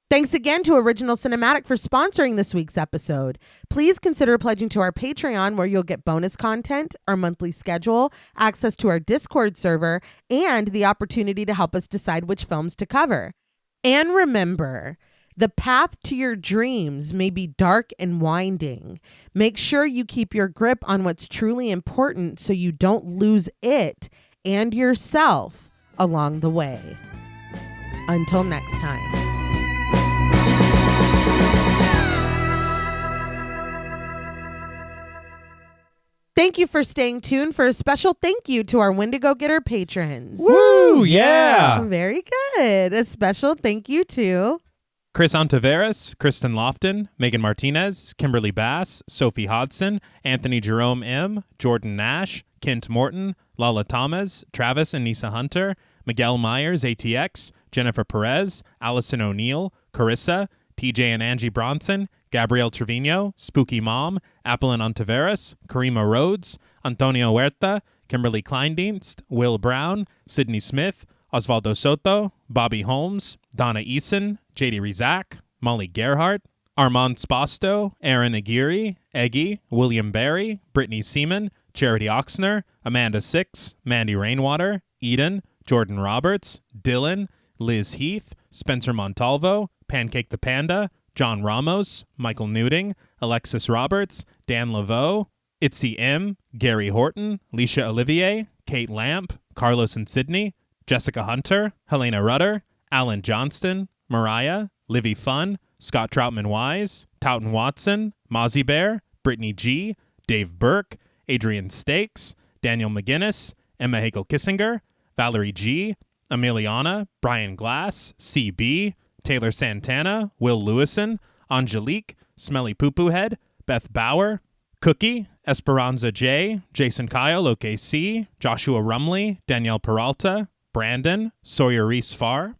Thanks again to Original Cinematic for sponsoring this week's episode. Please consider pledging to our Patreon, where you'll get bonus content, our monthly schedule, access to our Discord server, and the opportunity to help us decide which films to cover. And remember, the path to your dreams may be dark and winding. Make sure you keep your grip on what's truly important so you don't lose it and yourself along the way. Until next time. Thank you for staying tuned for a special thank you to our Wendigo Getter patrons. Woo! Yeah! Very good. A special thank you to Chris Ontiveros, Kristen Lofton, Megan Martinez, Kimberly Bass, Sophie Hodson, Anthony Jerome M., Jordan Nash, Kent Morton, Lala Thomas, Travis and Nisa Hunter, Miguel Myers, ATX, Jennifer Perez, Allison O'Neill, Carissa, TJ and Angie Bronson, Gabrielle Trevino, Spooky Mom, Appleton Ontiveros, Karima Rhodes, Antonio Huerta, Kimberly Kleindienst, Will Brown, Sydney Smith, Osvaldo Soto, Bobby Holmes, Donna Eason, JD Rizak, Molly Gerhardt, Armand Spasto, Aaron Aguirre, Eggy, William Barry, Brittany Seaman, Charity Oxner, Amanda Six, Mandy Rainwater, Eden, Jordan Roberts, Dylan, Liz Heath, Spencer Montalvo, Pancake the Panda, John Ramos, Michael Newding, Alexis Roberts, Dan Laveau, Itzy M, Gary Horton, Leisha Olivier, Kate Lamp, Carlos and Sydney, Jessica Hunter, Helena Rudder, Alan Johnston, Mariah, Livy Fun, Scott Troutman Wise, Towton Watson, Mozzie Bear, Brittany G, Dave Burke, Adrian Stakes, Daniel McGinnis, Emma Hagel Kissinger, Valerie G, Emiliana, Brian Glass, CB, Taylor Santana, Will Lewison, Angelique, Smelly Poo Poo Head, Beth Bauer, Cookie, Esperanza J, Jason Kyle, OKC, Joshua Rumley, Danielle Peralta, Brandon, Sawyer Reese Farr,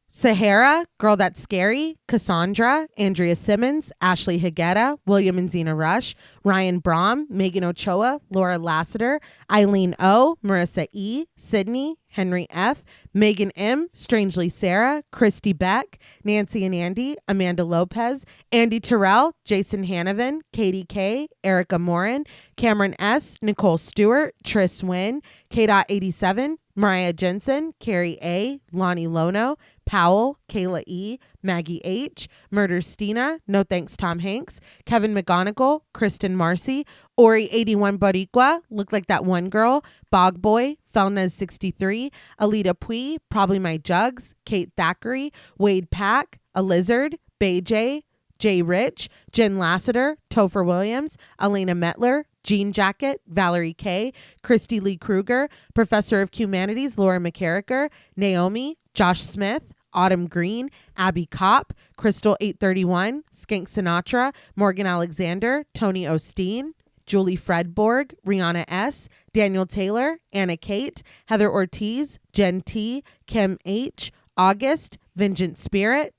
Sahara, Girl That's Scary, Cassandra, Andrea Simmons, Ashley Higuera, William and Xxena Rush, Ryan Brom, Megan Ochoa, Laura Lassiter, Eileen O, Marissa E, Sydney, Henry F, Megan M, Strangely Sarah, Christy Beck, Nancy and Andy, Amanda Lopez, Andy Terrell, Jason Hanovan, Katie K, Erica Morin, Cameron S, Nicole Stewart, Tris Wynn, K.87, Mariah Jensen, Carrie A, Lonnie Lono, Powell, Kayla E, Maggie H, Murder Stina, No Thanks Tom Hanks, Kevin McGonigal, Kristen Marcy, Ori 81 Boricua, Look Like That One Girl, Bog Boy, Felnez 63, Alita Pui, Probably My Jugs, Kate Thackeray, Wade Pack, A Lizard, Bay J, Jay Rich, Jen Lassiter, Topher Williams, Elena Metler, Jean Jacket, Valerie K, Christy Lee Kruger, Professor of Humanities, Laura McCarricker, Naomi, Josh Smith, Autumn Green, Abby Kopp, Crystal 831, Skank Sinatra, Morgan Alexander, Tony Osteen, Julie Fredborg, Rihanna S, Daniel Taylor, Anna Kate, Heather Ortiz, Jen T, Kim H, August, Vengeance Spirit,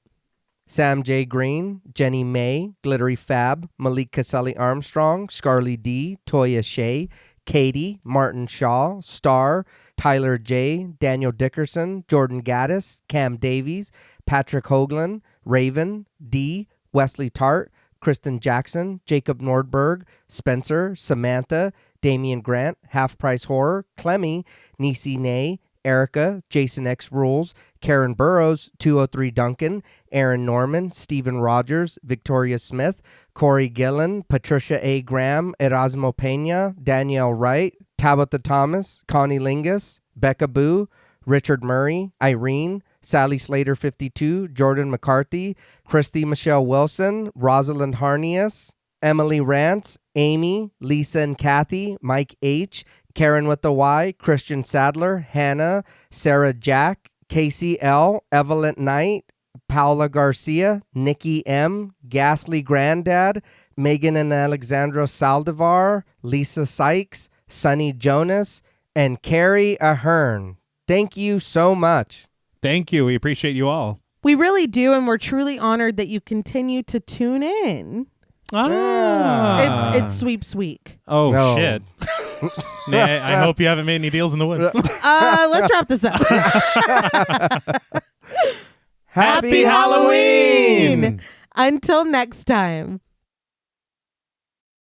Sam J. Green, Jenny May, Glittery Fab, Malik Caselli Armstrong, Scarly D, Toya Shea, Katie, Martin Shaw, Star, Tyler J, Daniel Dickerson, Jordan Gaddis, Cam Davies, Patrick Hoagland, Raven, D, Wesley Tart, Kristen Jackson, Jacob Nordberg, Spencer, Samantha, Damian Grant, Half Price Horror, Clemmy, Nisi Nay, Erica, Jason X Rules, Karen Burrows, 203 Duncan, Aaron Norman, Stephen Rogers, Victoria Smith, Corey Gillen, Patricia A. Graham, Erasmo Pena, Danielle Wright, Tabitha Thomas, Connie Lingus, Becca Boo, Richard Murray, Irene, Sally Slater 52, Jordan McCarthy, Christy Michelle Wilson, Rosalind Harnias, Emily Rance, Amy, Lisa and Kathy, Mike H., Karen with the Y, Christian Sadler, Hannah, Sarah Jack, Casey L., Evelyn Knight, Paula Garcia, Nikki M., Ghastly Granddad, Megan and Alexandra Saldivar, Lisa Sykes, Sunny Jonas, and Carrie Ahern. Thank you so much. Thank you. We appreciate you all. We really do, and we're truly honored that you continue to tune in. It's Sweeps Week. Oh, No. shit. I hope you haven't made any deals in the woods. Let's wrap this up. Happy Halloween! Until next time.